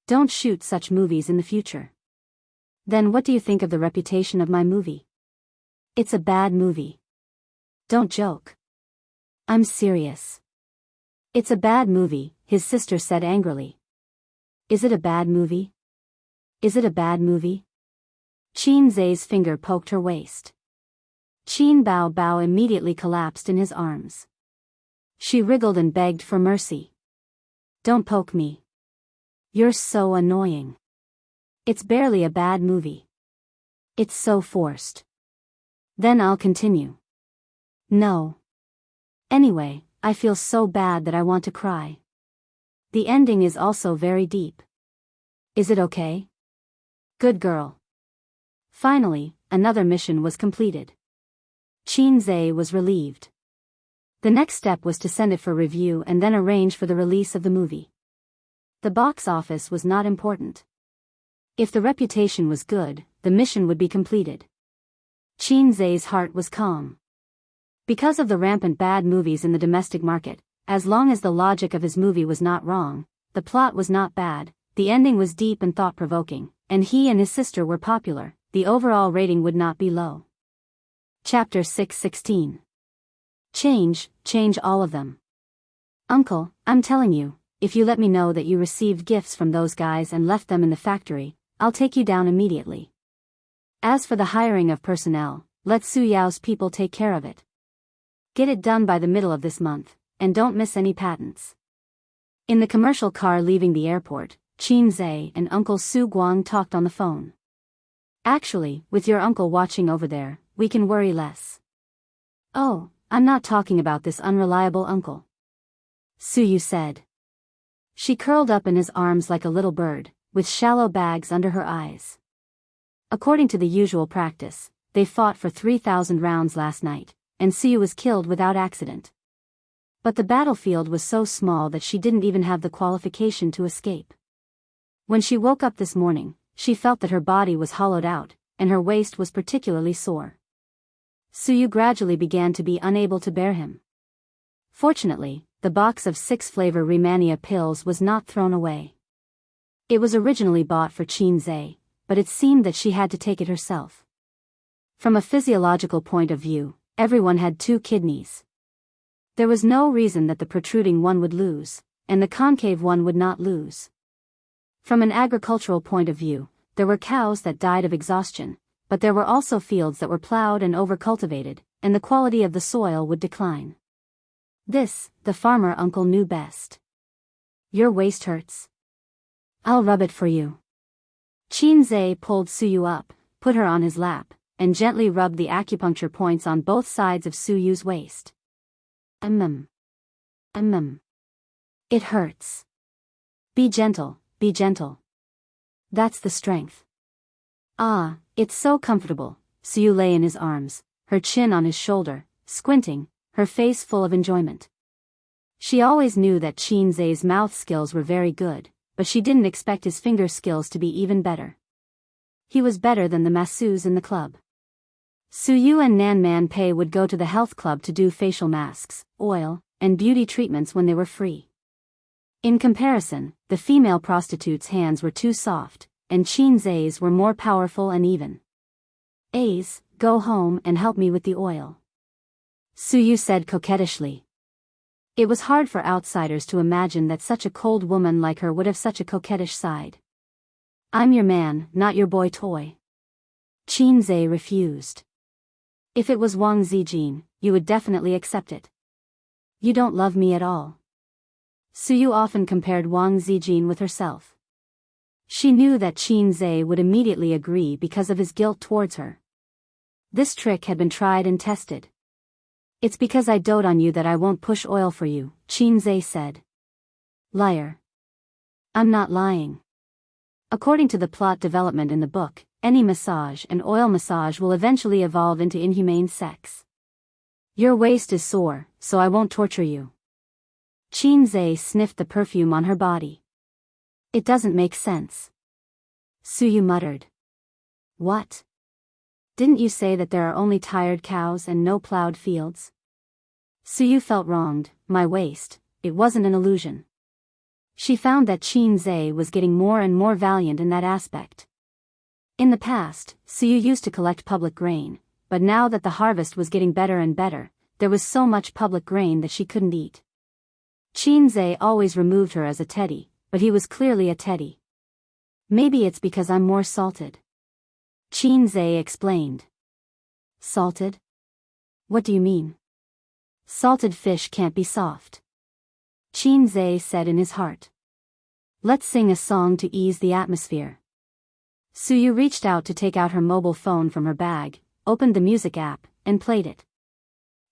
Don't shoot such movies in the future. Then what do you think of the reputation of my movie? It's a bad movie. Don't joke. I'm serious. It's a bad movie, his sister said angrily. Is it a bad movie? Is it a bad movie? Qin Zhe's finger poked her waist. Qin Bao immediately collapsed in his arms. She wriggled and begged for mercy. Don't poke me. You're so annoying. It's barely a bad movie. It's so forced. Then I'll continue. No. Anyway, I feel so bad that I want to cry. The ending is also very deep. Is it okay? Good girl. Finally, another mission was completed. Qin Zhe was relieved. The next step was to send it for review and then arrange for the release of the movie. The box office was not important. If the reputation was good, the mission would be completed. Qin Zhe's heart was calm. Because of the rampant bad movies in the domestic market, as long as the logic of his movie was not wrong, the plot was not bad, the ending was deep and thought-provoking, and he and his sister were popular, the overall rating would not be low. Chapter 6:16. Change all of them. Uncle, I'm telling you, if you let me know that you received gifts from those guys and left them in the factory, I'll take you down immediately. As for the hiring of personnel, let Su Yao's people take care of it. Get it done by the middle of this month, and don't miss any patents. In the commercial car leaving the airport, Qin Zhe and Uncle Su Guang talked on the phone. Actually, with your uncle watching over there, we can worry less. Oh, I'm not talking about this unreliable uncle. Suyu said. She curled up in his arms like a little bird, with shallow bags under her eyes. According to the usual practice, they fought for 3,000 rounds last night, and Suyu was killed without accident. But the battlefield was so small that she didn't even have the qualification to escape. When she woke up this morning, she felt that her body was hollowed out, and her waist was particularly sore. Suyu gradually began to be unable to bear him. Fortunately, the box of 6 flavor Rehmannia pills was not thrown away. It was originally bought for Qin Zhe, but it seemed that she had to take it herself. From a physiological point of view, everyone had 2 kidneys. There was no reason that the protruding one would lose, and the concave one would not lose. From an agricultural point of view, there were cows that died of exhaustion, but there were also fields that were plowed and overcultivated, and the quality of the soil would decline. This, the farmer uncle knew best. Your waist hurts? I'll rub it for you. Qin Zhe pulled Suyu up, put her on his lap, and gently rubbed the acupuncture points on both sides of Suyu's waist. It hurts. Be gentle, be gentle. That's the strength. Ah, it's so comfortable. Suyu lay in his arms, her chin on his shoulder, squinting, her face full of enjoyment. She always knew that Qin Zhe's mouth skills were very good, but she didn't expect his finger skills to be even better. He was better than the masseuses in the club. Suyu and Nan Man Pei would go to the health club to do facial masks, oil, and beauty treatments when they were free. In comparison, the female prostitutes' hands were too soft, and Qin Zhe's were more powerful and even. Ace, go home and help me with the oil. Suyu said coquettishly. It was hard for outsiders to imagine that such a cold woman like her would have such a coquettish side. I'm your man, not your boy toy. Qin Zhe refused. If it was Wang Zijin, you would definitely accept it. You don't love me at all. Suyu often compared Wang Zijin with herself. She knew that Qin Zhe would immediately agree because of his guilt towards her. This trick had been tried and tested. It's because I dote on you that I won't push oil for you, Qin Zhe said. Liar. I'm not lying. According to the plot development in the book, any massage and oil massage will eventually evolve into inhumane sex. Your waist is sore, so I won't torture you. Qin Zhe sniffed the perfume on her body. It doesn't make sense. Suyu muttered. What? Didn't you say that there are only tired cows and no plowed fields? Suyu felt wronged. My waist, it wasn't an illusion. She found that Qin was getting more and more valiant in that aspect. In the past, Suyu used to collect public grain, but now that the harvest was getting better and better, there was so much public grain that she couldn't eat. Qin always removed her as a teddy, but he was clearly a teddy. Maybe it's because I'm more salted. Qin explained. Salted? What do you mean? Salted fish can't be soft. Qin said in his heart. Let's sing a song to ease the atmosphere. Suyu reached out to take out her mobile phone from her bag, opened the music app, and played it.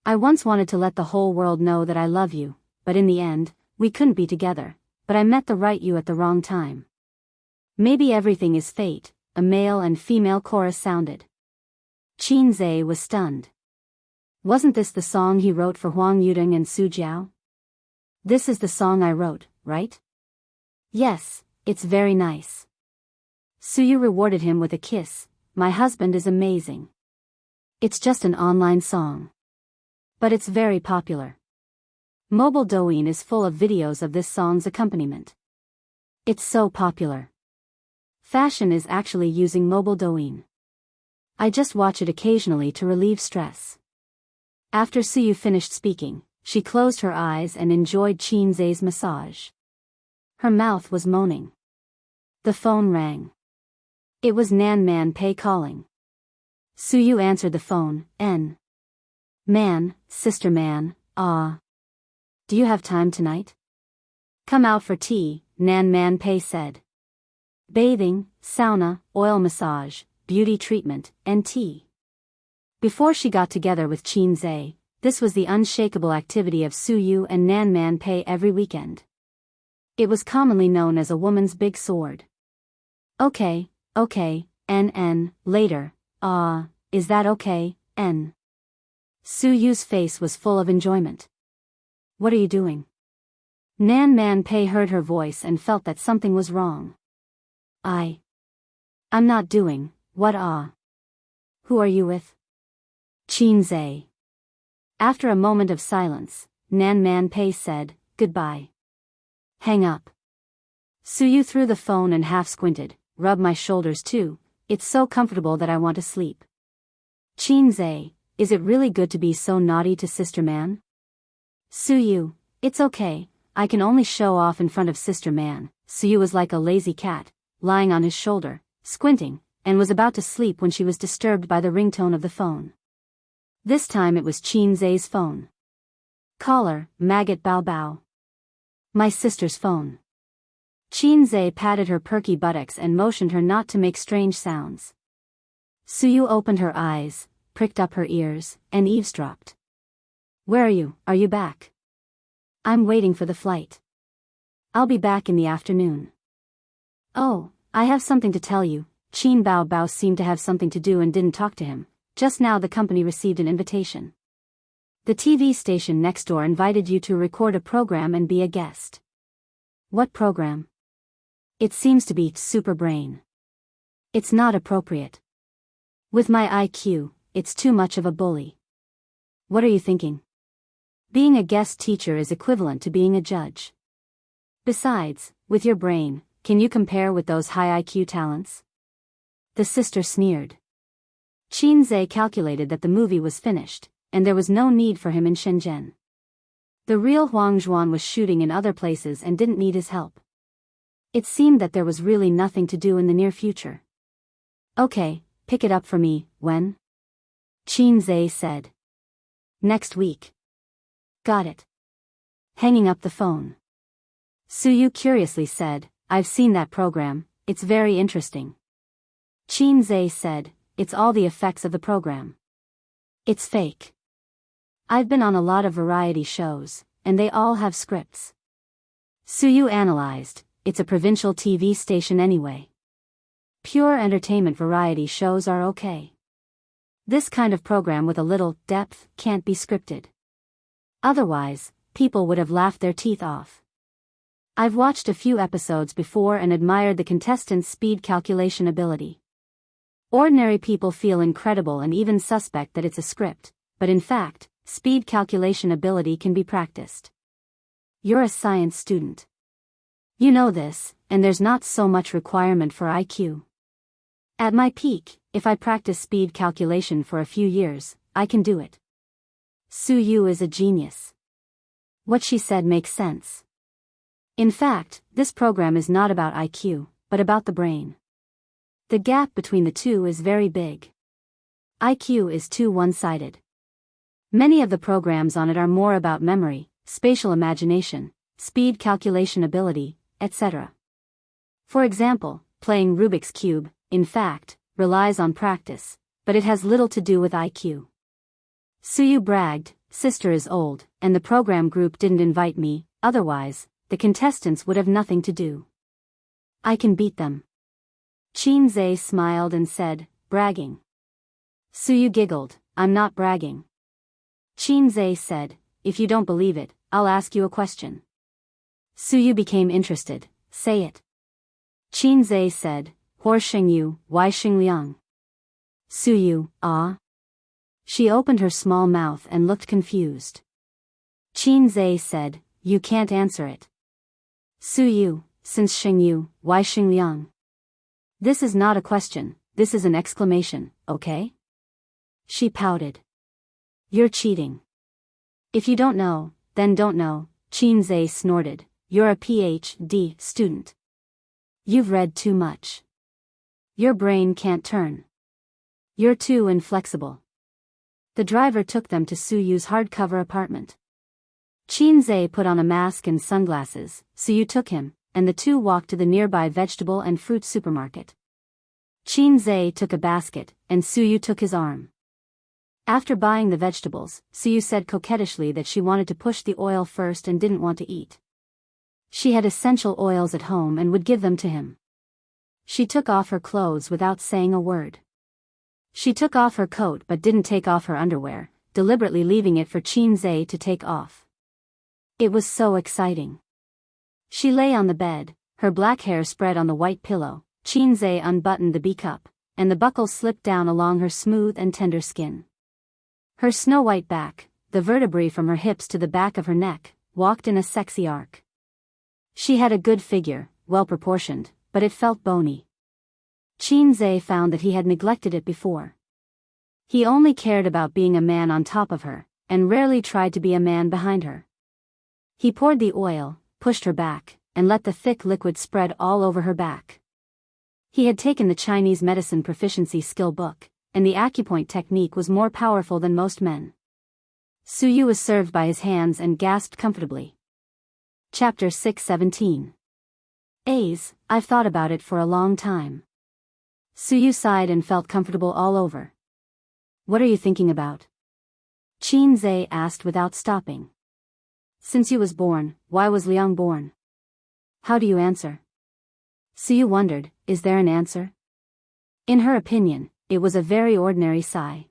I once wanted to let the whole world know that I love you, but in the end, we couldn't be together, but I met the right you at the wrong time. Maybe everything is fate, a male and female chorus sounded. Qin was stunned. Wasn't this the song he wrote for Huang Yudong and Su Jiao? This is the song I wrote, right? Yes, it's very nice. Suyu rewarded him with a kiss. My husband is amazing. It's just an online song. But it's very popular. Mobile Douyin is full of videos of this song's accompaniment. It's so popular. Fashion is actually using Mobile Douyin. I just watch it occasionally to relieve stress. After Suyu finished speaking, she closed her eyes and enjoyed Qin's massage. Her mouth was moaning. The phone rang. It was Nan Man Pei calling. Suyu answered the phone. Man, sister man, ah. Do you have time tonight? Come out for tea, Nan Man Pei said. Bathing, sauna, oil massage, beauty treatment, and tea. Before she got together with Qin, this was the unshakable activity of Suyu and Nan Man Pei every weekend. It was commonly known as a woman's big sword. Okay, later, is that okay, Suyu's face was full of enjoyment. What are you doing? Nan Man Pei heard her voice and felt that something was wrong. I'm not doing, what Who are you with? Qin. After a moment of silence, Nan Man Pei said, goodbye. Hang up. Suyu threw the phone and half squinted. Rub my shoulders too, it's so comfortable that I want to sleep. Qin, is it really good to be so naughty to sister man? Suyu, it's okay, I can only show off in front of sister man. Suyu was like a lazy cat, lying on his shoulder, squinting, and was about to sleep when she was disturbed by the ringtone of the phone. This time it was Qin's phone. Caller, Maggot Bao Bao. My sister's phone. Qin patted her perky buttocks and motioned her not to make strange sounds. Suyu opened her eyes, pricked up her ears, and eavesdropped. Where are you? Are you back? I'm waiting for the flight. I'll be back in the afternoon. Oh, I have something to tell you. Qin Bao Bao seemed to have something to do and didn't talk to him. Just now the company received an invitation. The TV station next door invited you to record a program and be a guest. What program? It seems to be Super Brain. It's not appropriate. With my IQ, it's too much of a bully. What are you thinking? Being a guest teacher is equivalent to being a judge. Besides, with your brain, can you compare with those high IQ talents? The sister sneered. Qin calculated that the movie was finished, and there was no need for him in Shenzhen. The real Huang Zhuan was shooting in other places and didn't need his help. It seemed that there was really nothing to do in the near future. Okay, pick it up for me, when? Qin said. Next week. Got it. Hanging up the phone. Suyu curiously said, I've seen that program, it's very interesting. Qin said, it's all the effects of the program. It's fake. I've been on a lot of variety shows, and they all have scripts. Suyu analyzed, it's a provincial TV station anyway. Pure entertainment variety shows are okay. This kind of program with a little depth can't be scripted. Otherwise, people would have laughed their teeth off. I've watched a few episodes before and admired the contestants' speed calculation ability. Ordinary people feel incredible and even suspect that it's a script, but in fact, speed calculation ability can be practiced. You're a science student. You know this, and there's not so much requirement for IQ. At my peak, if I practice speed calculation for a few years, I can do it. Su Yu is a genius. What she said makes sense. In fact, this program is not about IQ, but about the brain. The gap between the two is very big. IQ is too one-sided. Many of the programs on it are more about memory, spatial imagination, speed calculation ability, etc. For example, playing Rubik's Cube, in fact, relies on practice, but it has little to do with IQ. Su Yu bragged, "Sister is old, and the program group didn't invite me, otherwise, the contestants would have nothing to do. I can beat them." Qin Zhe smiled and said, "Bragging." Su Yu giggled, "I'm not bragging." Qin Zhe said, "If you don't believe it, I'll ask you a question." Su Yu became interested, "Say it." Qin Zhe said, "Hor Sheng Yu, Wai Xing Liang." Su Yu, "Ah?" She opened her small mouth and looked confused. Qin Zhe said, "You can't answer it." Su Yu, "Since Sheng Yu, Wai Xing Liang." "This is not a question, this is an exclamation, okay?" She pouted. "You're cheating. If you don't know, then don't know," Qin Zhe snorted. "You're a PhD student. You've read too much. Your brain can't turn. You're too inflexible." The driver took them to Su Yu's hardcover apartment. Qin Zhe put on a mask and sunglasses, Su Yu took him, and the two walked to the nearby vegetable and fruit supermarket. Qin Zhe took a basket, and Su Yu took his arm. After buying the vegetables, Su Yu said coquettishly that she wanted to push the oil first and didn't want to eat. She had essential oils at home and would give them to him. She took off her clothes without saying a word. She took off her coat but didn't take off her underwear, deliberately leaving it for Qin Zhe to take off. It was so exciting. She lay on the bed, her black hair spread on the white pillow. Qin Zhe unbuttoned the B-cup, and the buckle slipped down along her smooth and tender skin. Her snow-white back, the vertebrae from her hips to the back of her neck, walked in a sexy arc. She had a good figure, well-proportioned, but it felt bony. Qin Zhe found that he had neglected it before. He only cared about being a man on top of her, and rarely tried to be a man behind her. He poured the oil, pushed her back, and let the thick liquid spread all over her back. He had taken the Chinese medicine proficiency skill book, and the acupoint technique was more powerful than most men. Su Yu was served by his hands and gasped comfortably. Chapter 617. I've thought about it for a long time. Su Yu sighed and felt comfortable all over. What are you thinking about? Qin Zhe asked without stopping. Since you was born, why was Liang born? How do you answer? Su Yu wondered, is there an answer? In her opinion, it was a very ordinary sigh.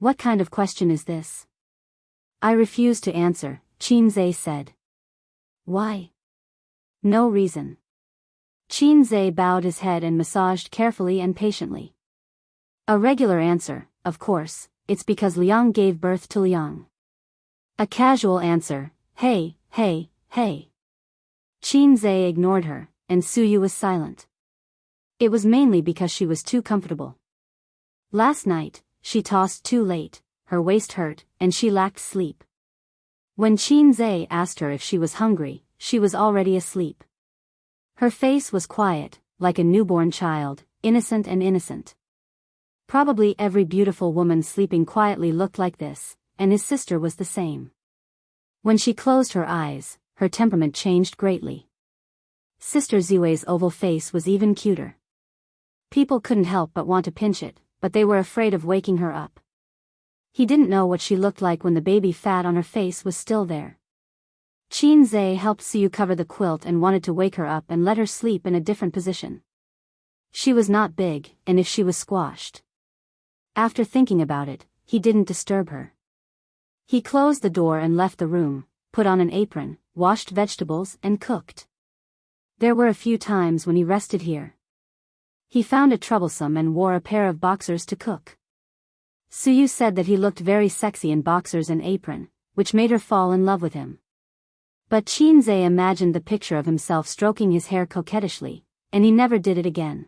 What kind of question is this? I refuse to answer, Qin Zhe said. Why? No reason. Qin Zhe bowed his head and massaged carefully and patiently. A regular answer, of course, it's because Liang gave birth to Liang. A casual answer, hey, hey, hey. Qin Zhe ignored her, and Su Yu was silent. It was mainly because she was too comfortable. Last night, she tossed too late, her waist hurt, and she lacked sleep. When Qin Zhe asked her if she was hungry, she was already asleep. Her face was quiet, like a newborn child, innocent and innocent. Probably every beautiful woman sleeping quietly looked like this, and his sister was the same. When she closed her eyes, her temperament changed greatly. Sister Ziwei's oval face was even cuter. People couldn't help but want to pinch it, but they were afraid of waking her up. He didn't know what she looked like when the baby fat on her face was still there. Qin Zhe helped Su Yu cover the quilt and wanted to wake her up and let her sleep in a different position. She was not big, and if she was squashed. After thinking about it, he didn't disturb her. He closed the door and left the room, put on an apron, washed vegetables and cooked. There were a few times when he rested here. He found it troublesome and wore a pair of boxers to cook. Suyu said that he looked very sexy in boxers and apron, which made her fall in love with him. But Qinze imagined the picture of himself stroking his hair coquettishly, and he never did it again.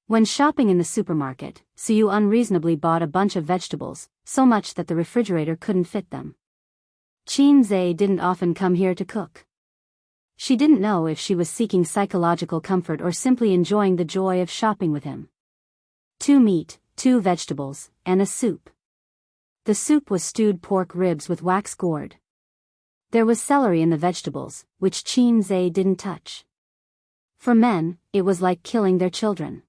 When shopping in the supermarket, Suyu unreasonably bought a bunch of vegetables, so much that the refrigerator couldn't fit them. Qinze didn't often come here to cook. She didn't know if she was seeking psychological comfort or simply enjoying the joy of shopping with him. 2 meat, 2 vegetables, and a soup. The soup was stewed pork ribs with wax gourd. There was celery in the vegetables, which Qinze didn't touch. For men, it was like killing their children.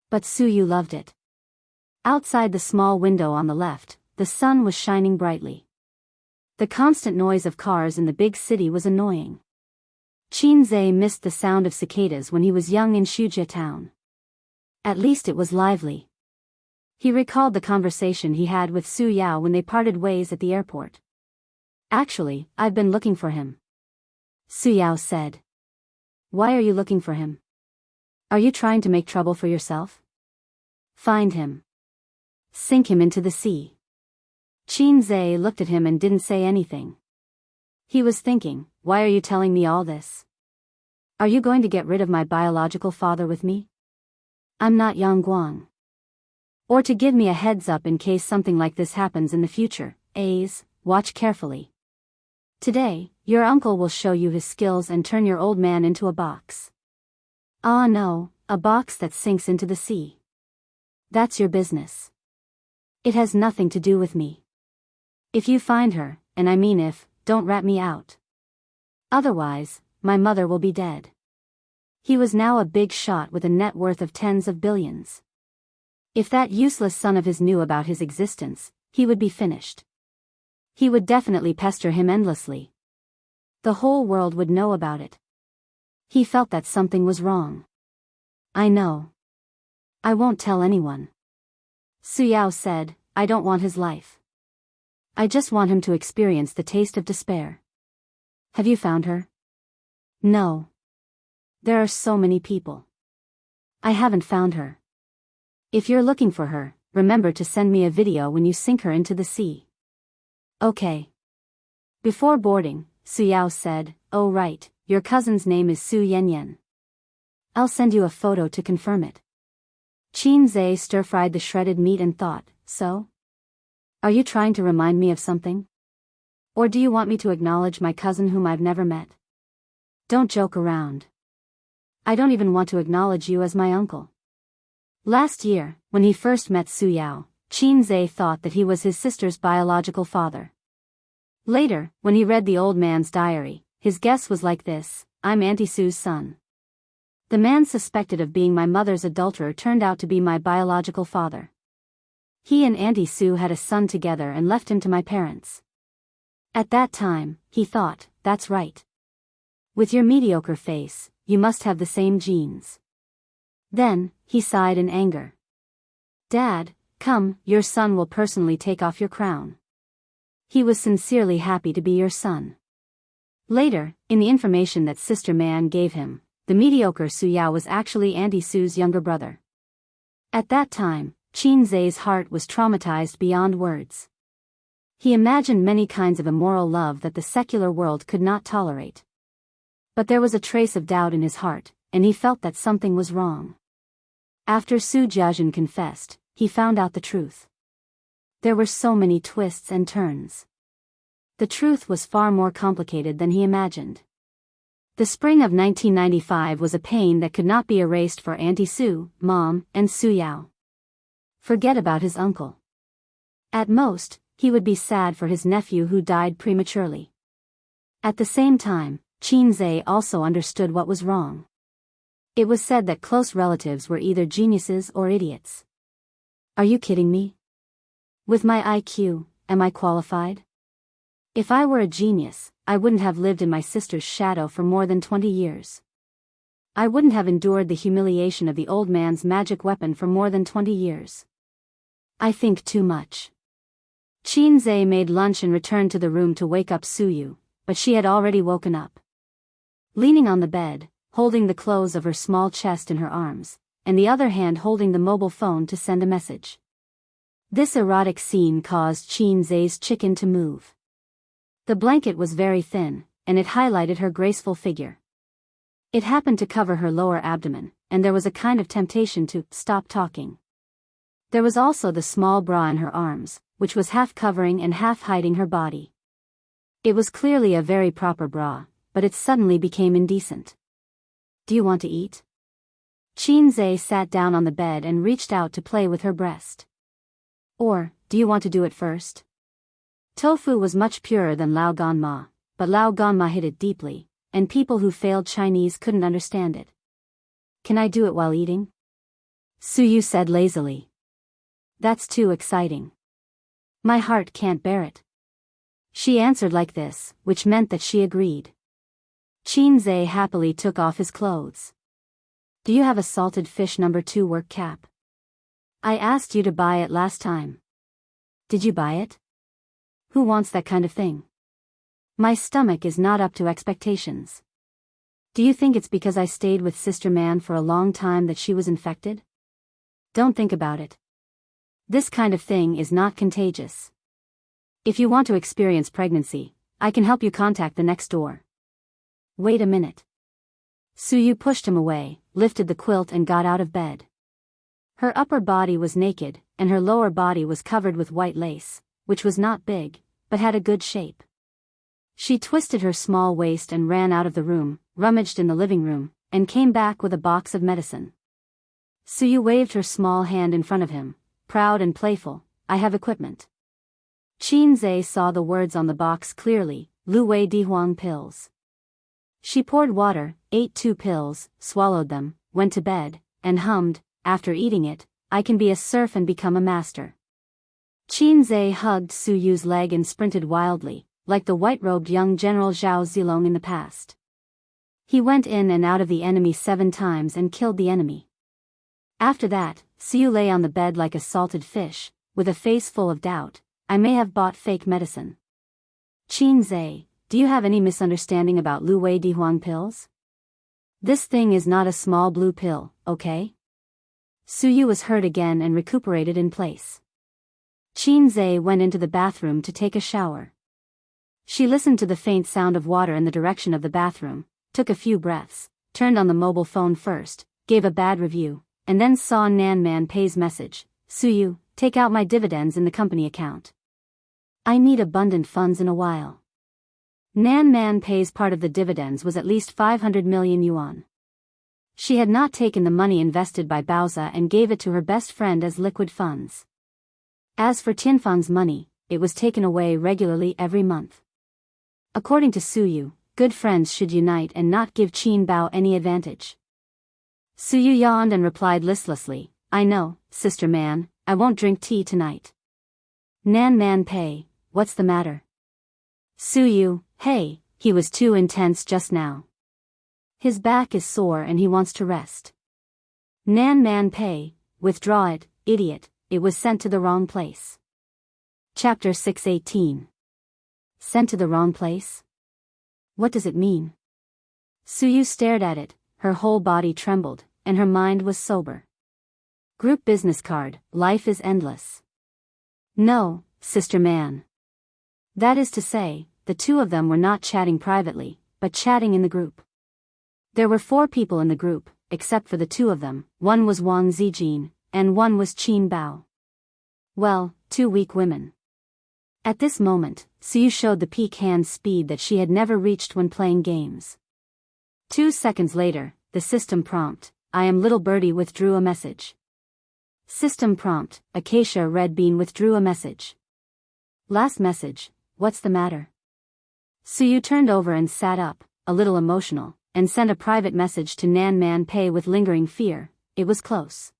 But Suyu loved it. Outside the small window on the left, the sun was shining brightly. The constant noise of cars in the big city was annoying. Qinze missed the sound of cicadas when he was young in Shujia town. At least it was lively. He recalled the conversation he had with Su Yao when they parted ways at the airport. Actually, I've been looking for him. Su Yao said. Why are you looking for him? Are you trying to make trouble for yourself? Find him. Sink him into the sea. Qinze looked at him and didn't say anything. He was thinking, why are you telling me all this? Are you going to get rid of my biological father with me? I'm not Yang Guang. Or to give me a heads up in case something like this happens in the future, watch carefully. Today, your uncle will show you his skills and turn your old man into a box. Ah no, a box that sinks into the sea. That's your business. It has nothing to do with me. If you find her, and I mean if, don't rat me out. Otherwise, my mother will be dead. He was now a big shot with a net worth of tens of billions. If that useless son of his knew about his existence, he would be finished. He would definitely pester him endlessly. The whole world would know about it. He felt that something was wrong. I know. I won't tell anyone. Su Yao said, I don't want his life. I just want him to experience the taste of despair. Have you found her? No. There are so many people. I haven't found her. If you're looking for her, remember to send me a video when you sink her into the sea. Okay. Before boarding, Su Yao said, oh right, your cousin's name is Su Yanyan. I'll send you a photo to confirm it. Qinze stir-fried the shredded meat and thought, so? Are you trying to remind me of something? Or do you want me to acknowledge my cousin whom I've never met? Don't joke around. I don't even want to acknowledge you as my uncle. Last year, when he first met Su Yao, Qinze thought that he was his sister's biological father. Later, when he read the old man's diary, his guess was like this, I'm Auntie Su's son. The man suspected of being my mother's adulterer turned out to be my biological father. He and Auntie Su had a son together and left him to my parents. At that time, he thought, that's right. With your mediocre face, you must have the same genes. Then, he sighed in anger. Dad, come, your son will personally take off your crown. He was sincerely happy to be your son. Later, in the information that Sister Man gave him, the mediocre Su Yao was actually Auntie Su's younger brother. At that time, Qinze's heart was traumatized beyond words. He imagined many kinds of immoral love that the secular world could not tolerate. But there was a trace of doubt in his heart, and he felt that something was wrong. After Su Jiajin confessed, he found out the truth. There were so many twists and turns. The truth was far more complicated than he imagined. The spring of 1995 was a pain that could not be erased for Auntie Su, Mom, and Su Yao. Forget about his uncle. At most, he would be sad for his nephew who died prematurely. At the same time, Qinze also understood what was wrong. It was said that close relatives were either geniuses or idiots. Are you kidding me? With my IQ, am I qualified? If I were a genius, I wouldn't have lived in my sister's shadow for more than 20 years. I wouldn't have endured the humiliation of the old man's magic weapon for more than 20 years. I think too much. Qinze made lunch and returned to the room to wake up Suyu, but she had already woken up. Leaning on the bed, holding the clothes of her small chest in her arms, and the other hand holding the mobile phone to send a message. This erotic scene caused Qin Zai's chicken to move. The blanket was very thin, and it highlighted her graceful figure. It happened to cover her lower abdomen, and there was a kind of temptation to stop talking. There was also the small bra in her arms, which was half covering and half hiding her body. It was clearly a very proper bra, but it suddenly became indecent. Do you want to eat? Qin Zai sat down on the bed and reached out to play with her breast. Or, do you want to do it first? Tofu was much purer than Lao Ganma, but Lao Ganma hid it deeply, and people who failed Chinese couldn't understand it. Can I do it while eating? Suyu said lazily. That's too exciting. My heart can't bear it. She answered like this, which meant that she agreed. Qin Zai happily took off his clothes. Do you have a salted fish No. 2 work cap? I asked you to buy it last time. Did you buy it? Who wants that kind of thing? My stomach is not up to expectations. Do you think it's because I stayed with Sister Man for a long time that she was infected? Don't think about it. This kind of thing is not contagious. If you want to experience pregnancy, I can help you contact the next door. Wait a minute. Suyu pushed him away, lifted the quilt and got out of bed. Her upper body was naked, and her lower body was covered with white lace, which was not big, but had a good shape. She twisted her small waist and ran out of the room, rummaged in the living room, and came back with a box of medicine. Suyu waved her small hand in front of him, proud and playful. I have equipment. Qin Zai saw the words on the box clearly, Lu Wei Di Huang pills. She poured water, ate 2 pills, swallowed them, went to bed, and hummed, after eating it, I can be a serf and become a master. Qin Zai hugged Suyu's leg and sprinted wildly, like the white-robed young General Zhao Zilong in the past. He went in and out of the enemy 7 times and killed the enemy. After that, Suyu lay on the bed like a salted fish, with a face full of doubt. I may have bought fake medicine. Qin Zai, do you have any misunderstanding about Lu Wei Di Huang pills? This thing is not a small blue pill, okay? Suyu was hurt again and recuperated in place. Qin Zai went into the bathroom to take a shower. She listened to the faint sound of water in the direction of the bathroom, took a few breaths, turned on the mobile phone first, gave a bad review, and then saw Nan Man Pei's message. Suyu, take out my dividends in the company account. I need abundant funds in a while. Nan Man Pei's part of the dividends was at least 500 million yuan. She had not taken the money invested by Baoza and gave it to her best friend as liquid funds. As for Tianfang's money, it was taken away regularly every month. According to Suyu, good friends should unite and not give Qin Bao any advantage. Suyu yawned and replied listlessly, I know, Sister Man, I won't drink tea tonight. Nan Man Pei, what's the matter? Suyu, hey, he was too intense just now. His back is sore and he wants to rest. Nan Man Pei, withdraw it, idiot, it was sent to the wrong place. Chapter 618. Sent to the wrong place? What does it mean? Suyu stared at it, her whole body trembled, and her mind was sober. Group business card, life is endless. No, Sister Man. That is to say, the two of them were not chatting privately, but chatting in the group. There were 4 people in the group, except for the 2 of them. One was Wang Zijin, and one was Qin Bao. Well, 2 weak women. At this moment, Suyu showed the peak hand speed that she had never reached when playing games. 2 seconds later, the system prompt, I am little birdie withdrew a message. System prompt, Acacia Red Bean withdrew a message. Last message, what's the matter? Suyu turned over and sat up, a little emotional, and sent a private message to Nan Man Pei with lingering fear. It was close.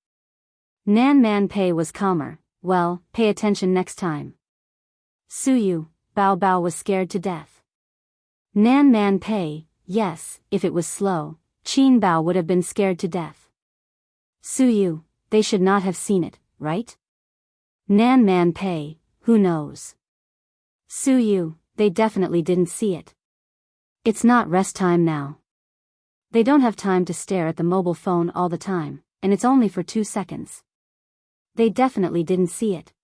Nan Man Pei was calmer. Well, pay attention next time. Suyu, Bao Bao was scared to death. Nan Man Pei, yes, if it was slow, Qin Bao would have been scared to death. Suyu, they should not have seen it, right? Nan Man Pei, who knows? Suyu, they definitely didn't see it. It's not rest time now. They don't have time to stare at the mobile phone all the time, and it's only for 2 seconds. They definitely didn't see it.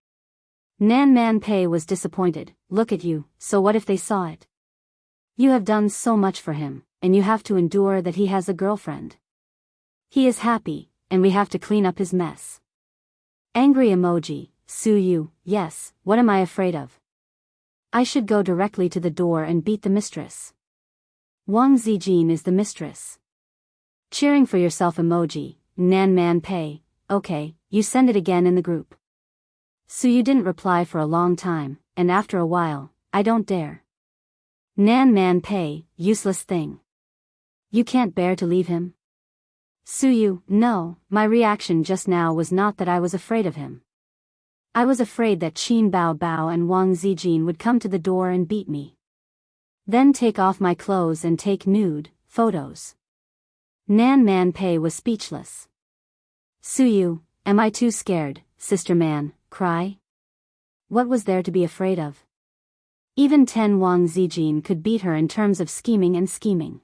Nan Man Pei was disappointed. Look at you, so what if they saw it? You have done so much for him, and you have to endure that he has a girlfriend. He is happy, and we have to clean up his mess. Angry emoji, Sue you, yes, what am I afraid of? I should go directly to the door and beat the mistress. Wang Zijin is the mistress. Cheering for yourself emoji, Nan Man Pei, okay, you send it again in the group. Sue you didn't reply for a long time, and after a while, I don't dare. Nan Man Pei, useless thing. You can't bear to leave him? Sue you, no, my reaction just now was not that I was afraid of him. I was afraid that Qin Bao Bao and Wang Zijin would come to the door and beat me. Then take off my clothes and take nude photos. Nan Man Pei was speechless. Sue you, am I too scared, sister man, cry? What was there to be afraid of? Even 10 Wang Zijin could beat her in terms of scheming and scheming.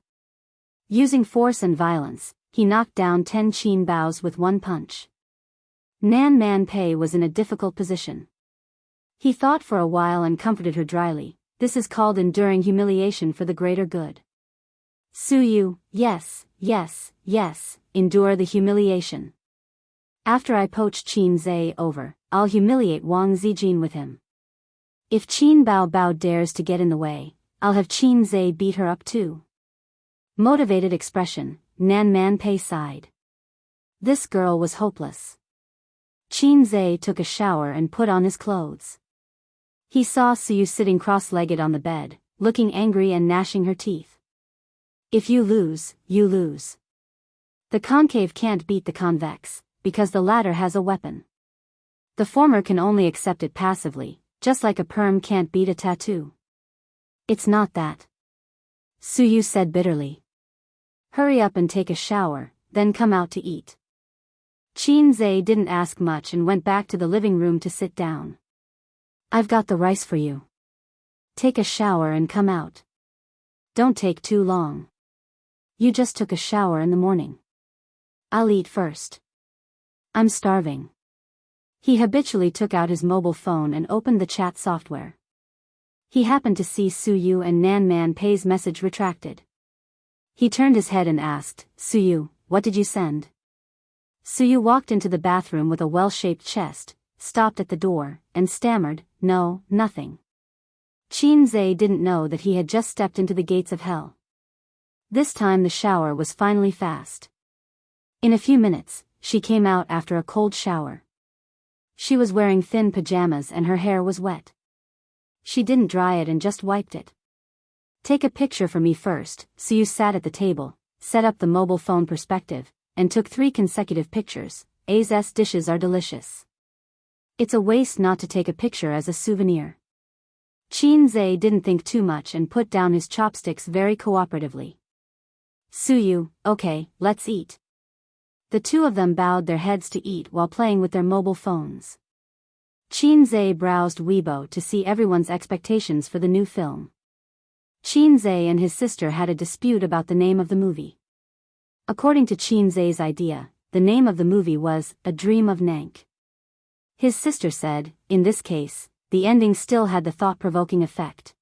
Using force and violence, he knocked down 10 Qin Baos with one punch. Nan Man Pei was in a difficult position. He thought for a while and comforted her dryly. This is called enduring humiliation for the greater good. Sue you, yes, yes, yes, endure the humiliation. After I poach Qin Zhe over, I'll humiliate Wang Zijin with him. If Qin Bao Bao dares to get in the way, I'll have Qin Zhe beat her up too. Motivated expression, Nan Man Pei sighed. This girl was hopeless. Qin Zhe took a shower and put on his clothes. He saw Suyu sitting cross-legged on the bed, looking angry and gnashing her teeth. If you lose, you lose. The concave can't beat the convex, because the latter has a weapon. The former can only accept it passively, just like a perm can't beat a tattoo. It's not that. Suyu said bitterly. Hurry up and take a shower, then come out to eat. Qin Zhe didn't ask much and went back to the living room to sit down. I've got the rice for you. Take a shower and come out. Don't take too long. You just took a shower in the morning. I'll eat first. I'm starving. He habitually took out his mobile phone and opened the chat software. He happened to see Suyu and Nan Man Pei's message retracted. He turned his head and asked, Suyu, what did you send? Suyu walked into the bathroom with a well-shaped chest, stopped at the door, and stammered, no, nothing. Qin Zhe didn't know that he had just stepped into the gates of hell. This time the shower was finally fast. In a few minutes, she came out after a cold shower. She was wearing thin pajamas and her hair was wet. She didn't dry it and just wiped it. Take a picture for me first. Suyu sat at the table, set up the mobile phone perspective, and took 3 consecutive pictures. A's dishes are delicious. It's a waste not to take a picture as a souvenir. Qin Zhe didn't think too much and put down his chopsticks very cooperatively. Suyu, okay, let's eat. The two of them bowed their heads to eat while playing with their mobile phones. Qin Zhe browsed Weibo to see everyone's expectations for the new film. Qin Zhe and his sister had a dispute about the name of the movie. According to Qin Zhe's idea, the name of the movie was A Dream of Nank. His sister said, in this case, the ending still had the thought-provoking effect.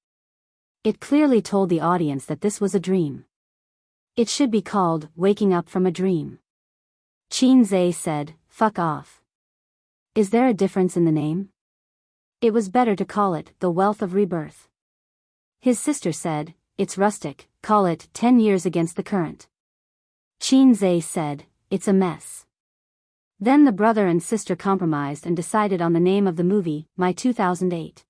It clearly told the audience that this was a dream. It should be called Waking Up from a Dream. Qin Zhe said, fuck off. Is there a difference in the name? It was better to call it The Wealth of Rebirth. His sister said, it's rustic, call it 10 Years Against the Current. Qin Zhe said, it's a mess. Then the brother and sister compromised and decided on the name of the movie, My 2008.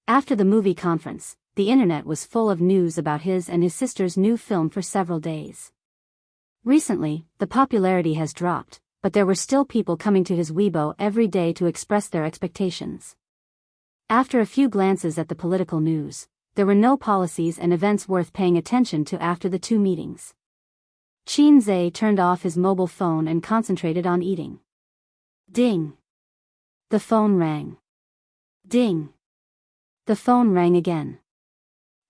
After the movie conference, the internet was full of news about his and his sister's new film for several days. Recently, the popularity has dropped, but there were still people coming to his Weibo every day to express their expectations. After a few glances at the political news, there were no policies and events worth paying attention to after the 2 meetings. Qin Zhe turned off his mobile phone and concentrated on eating. Ding! The phone rang. Ding! The phone rang again.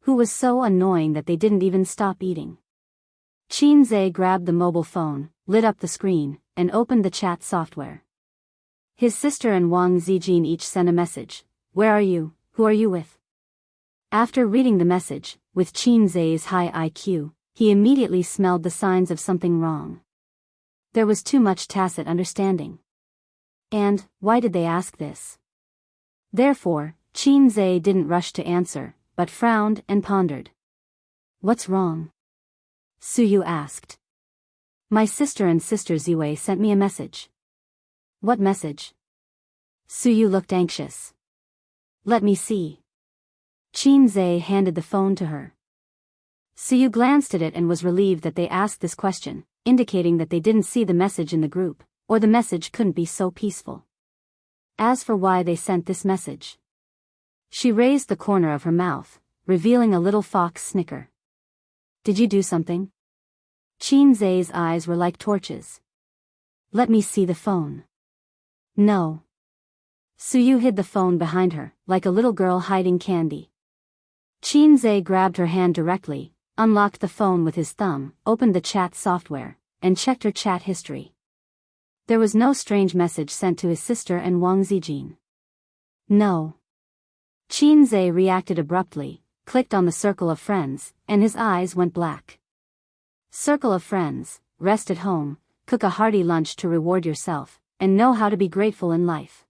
who was so annoying that they didn't even stop eating. Qin Zhe grabbed the mobile phone, lit up the screen, and opened the chat software. His sister and Wang Zijin each sent a message. Where are you? Who are you with? After reading the message, with Qin Zhe's high IQ, he immediately smelled the signs of something wrong. There was too much tacit understanding. And, why did they ask this? Therefore, Qin Zhe didn't rush to answer, but frowned and pondered. What's wrong? Suyu asked. My sister and Sister Ziwei sent me a message. What message? Suyu looked anxious. Let me see. Qin Zhe handed the phone to her. Suyu glanced at it and was relieved that they asked this question, indicating that they didn't see the message in the group, or the message couldn't be so peaceful. As for why they sent this message, she raised the corner of her mouth, revealing a little fox snicker. Did you do something? Qin Zhe's eyes were like torches. Let me see the phone. No. Suyu hid the phone behind her, like a little girl hiding candy. Qin Zhe grabbed her hand directly, unlocked the phone with his thumb, opened the chat software, and checked her chat history. There was no strange message sent to his sister and Wang Zijin. No. Qin Zhe reacted abruptly, clicked on the circle of friends, and his eyes went black. Circle of friends, rest at home, cook a hearty lunch to reward yourself, and know how to be grateful in life.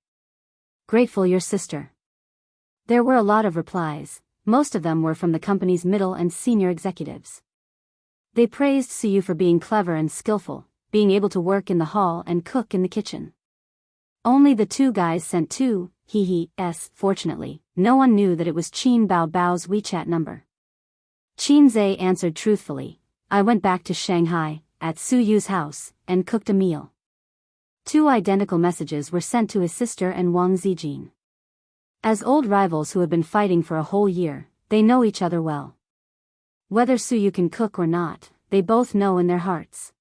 Grateful your sister. There were a lot of replies, most of them were from the company's middle and senior executives. They praised Suyu for being clever and skillful, being able to work in the hall and cook in the kitchen. Only the two guys sent two, fortunately, no one knew that it was Qin Bao's WeChat number. Qin Zhe answered truthfully, I went back to Shanghai, at Suyu's house, and cooked a meal. Two identical messages were sent to his sister and Wang Zijin. As old rivals who have been fighting for a whole year, they know each other well. Whether Suyu can cook or not, they both know in their hearts.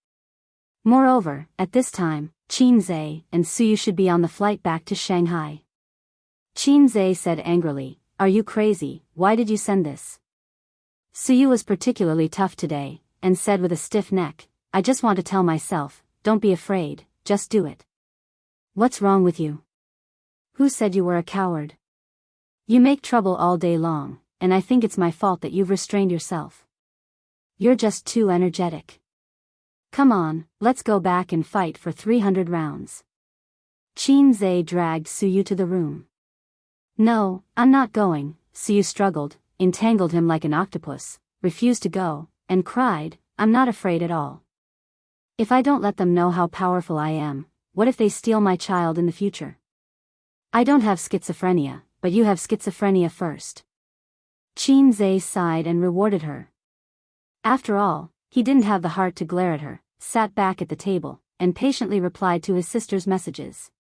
Moreover, at this time, Qin Zhe and Suyu should be on the flight back to Shanghai. Qin Zhe said angrily, Are you crazy? Why did you send this? Suyu was particularly tough today, and said with a stiff neck, I just want to tell myself, don't be afraid, just do it. What's wrong with you? Who said you were a coward? You make trouble all day long, and I think it's my fault that you've restrained yourself. You're just too energetic. Come on, let's go back and fight for 300 rounds. Qin Zhe dragged Suyu to the room. No, I'm not going, Suyu struggled, entangled him like an octopus, refused to go, and cried, I'm not afraid at all. If I don't let them know how powerful I am, what if they steal my child in the future? I don't have schizophrenia, but you have schizophrenia first. Qin Zhe sighed and rewarded her. After all, he didn't have the heart to glare at her, sat back at the table, and patiently replied to his sister's messages.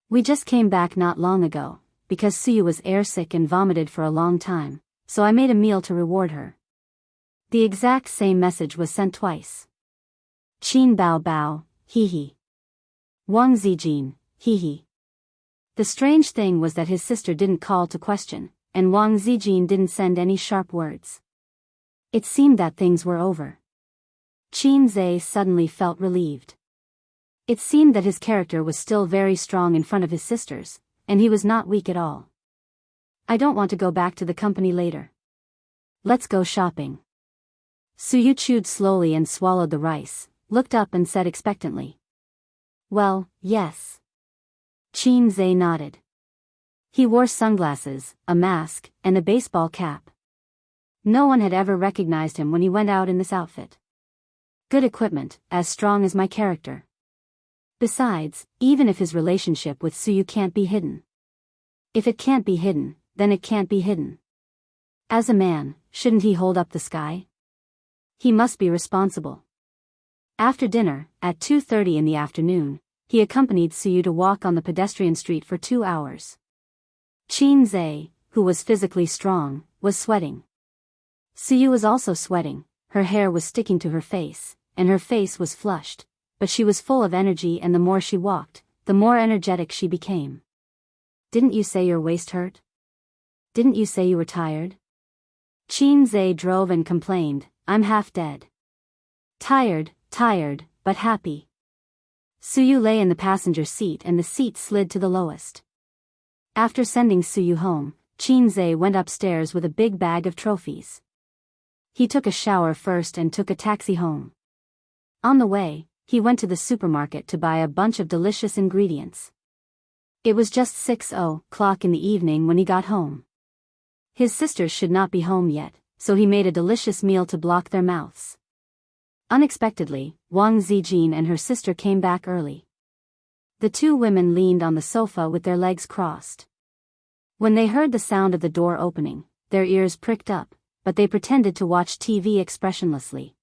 We just came back not long ago, because Suyu was airsick and vomited for a long time, so I made a meal to reward her. The exact same message was sent twice. Qin Bao, Wang Zijin, The strange thing was that his sister didn't call to question, and Wang Zijin didn't send any sharp words. It seemed that things were over. Qin Zhe suddenly felt relieved. It seemed that his character was still very strong in front of his sisters, and he was not weak at all. I don't want to go back to the company later. Let's go shopping. Suyu chewed slowly and swallowed the rice, looked up and said expectantly. Well, yes. Qin Zhe nodded. He wore sunglasses, a mask, and a baseball cap. No one had ever recognized him when he went out in this outfit. Good equipment, as strong as my character. Besides, even if his relationship with Suyu can't be hidden. If it can't be hidden, then it can't be hidden. As a man, shouldn't he hold up the sky? He must be responsible. After dinner, at 2:30 in the afternoon, he accompanied Suyu to walk on the pedestrian street for 2 hours. Qin Zhe, who was physically strong, was sweating. Suyu was also sweating, her hair was sticking to her face, and her face was flushed, but she was full of energy, and the more she walked, the more energetic she became. Didn't you say your waist hurt? Didn't you say you were tired? Qin Zhe drove and complained, I'm half dead. Tired, but happy. Suyu lay in the passenger seat and the seat slid to the lowest. After sending Suyu home, Qin Zhe went upstairs with a big bag of trophies. He took a shower first and took a taxi home. On the way, he went to the supermarket to buy a bunch of delicious ingredients. It was just 6:00 in the evening when he got home. His sisters should not be home yet, so he made a delicious meal to block their mouths. Unexpectedly, Wang Zijin and her sister came back early. The two women leaned on the sofa with their legs crossed. When they heard the sound of the door opening, their ears pricked up, but they pretended to watch TV expressionlessly.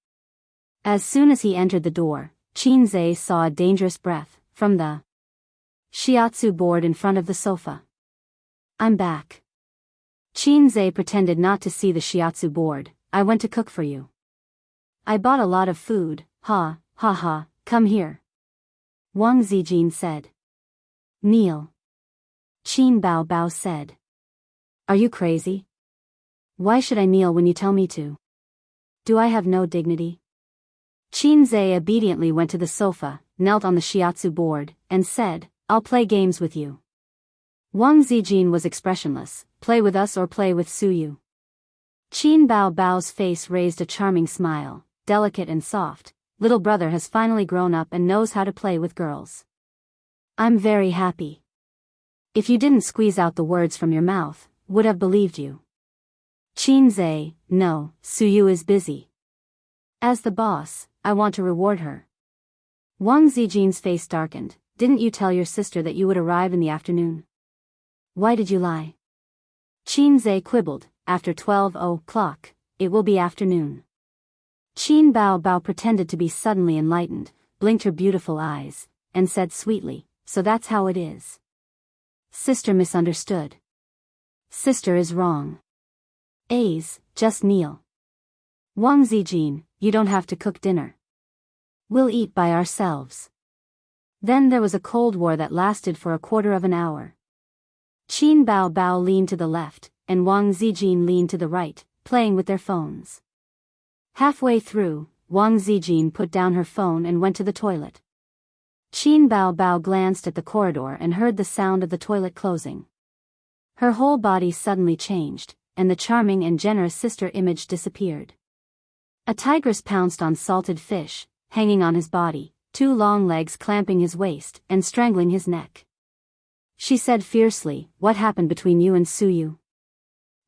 As soon as he entered the door, Qin Zhe saw a dangerous breath from the shiatsu board in front of the sofa. I'm back. Qin Zhe pretended not to see the shiatsu board. I went to cook for you. I bought a lot of food, ha, come here. Wang Zijin said. Kneel. Qin Bao said. Are you crazy? Why should I kneel when you tell me to? Do I have no dignity? Qin Zhe obediently went to the sofa, knelt on the shiatsu board, and said, I'll play games with you. Wang Zijin was expressionless, play with us or play with Suyu. Qin Bao's face raised a charming smile, delicate and soft. Little brother has finally grown up and knows how to play with girls. I'm very happy. If you didn't squeeze out the words from your mouth, would have believed you. Qin Zhe, no, Suyu is busy. As the boss, I want to reward her. Wang Zijin's face darkened. Didn't you tell your sister that you would arrive in the afternoon? Why did you lie? Qin Zhe quibbled, after 12:00, it will be afternoon. Qin Bao pretended to be suddenly enlightened, blinked her beautiful eyes, and said sweetly, so that's how it is. Sister misunderstood. Sister is wrong. A's, just kneel. Wang Zijin, you don't have to cook dinner. We'll eat by ourselves. Then there was a cold war that lasted for a quarter of an hour. Qin Bao leaned to the left, and Wang Zijin leaned to the right, playing with their phones. Halfway through, Wang Zijin put down her phone and went to the toilet. Qin Bao glanced at the corridor and heard the sound of the toilet closing. Her whole body suddenly changed, and the charming and generous sister image disappeared. A tigress pounced on salted fish, hanging on his body, two long legs clamping his waist and strangling his neck. She said fiercely, what happened between you and Suyu?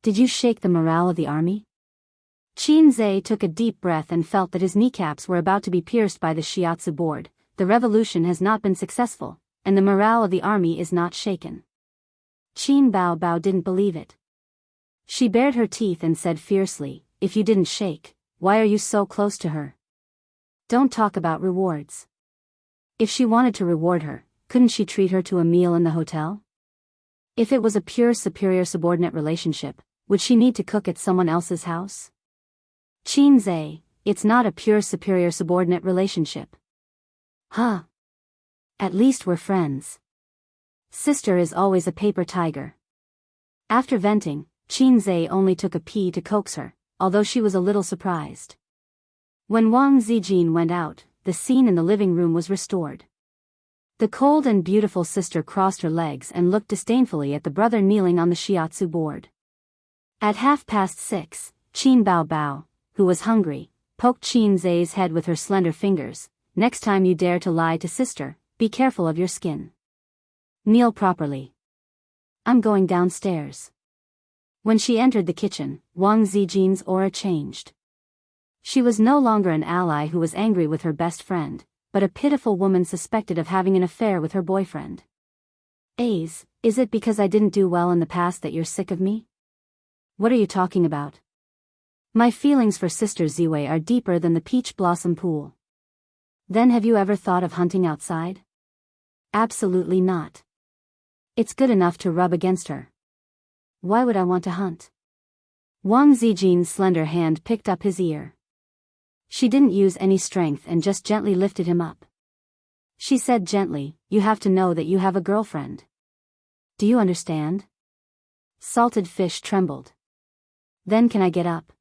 Did you shake the morale of the army? Qin Zhe took a deep breath and felt that his kneecaps were about to be pierced by the shiatsu board. The revolution has not been successful, and the morale of the army is not shaken. Qin Bao didn't believe it. She bared her teeth and said fiercely, if you didn't shake, why are you so close to her? Don't talk about rewards. If she wanted to reward her, couldn't she treat her to a meal in the hotel? If it was a pure superior-subordinate relationship, would she need to cook at someone else's house? Qin Zhe, it's not a pure superior-subordinate relationship. Huh. At least we're friends. Sister is always a paper tiger. After venting, Qin Zhe only took a pee to coax her, although she was a little surprised. When Wang Zijin went out, the scene in the living room was restored. The cold and beautiful sister crossed her legs and looked disdainfully at the brother kneeling on the shiatsu board. At 6:30, Qin Bao, who was hungry, poked Qin Zhe's head with her slender fingers. Next time you dare to lie to sister, be careful of your skin. Kneel properly. I'm going downstairs. When she entered the kitchen, Wang Zijin's aura changed. She was no longer an ally who was angry with her best friend, but a pitiful woman suspected of having an affair with her boyfriend. A's, is it because I didn't do well in the past that you're sick of me? What are you talking about? My feelings for Sister Ziwei are deeper than the peach blossom pool. Then have you ever thought of hunting outside? Absolutely not. It's good enough to rub against her. Why would I want to hunt? Wang Zijin's slender hand picked up his ear. She didn't use any strength and just gently lifted him up. She said gently, you have to know that you have a girlfriend. Do you understand? Salted fish trembled. Then can I get up?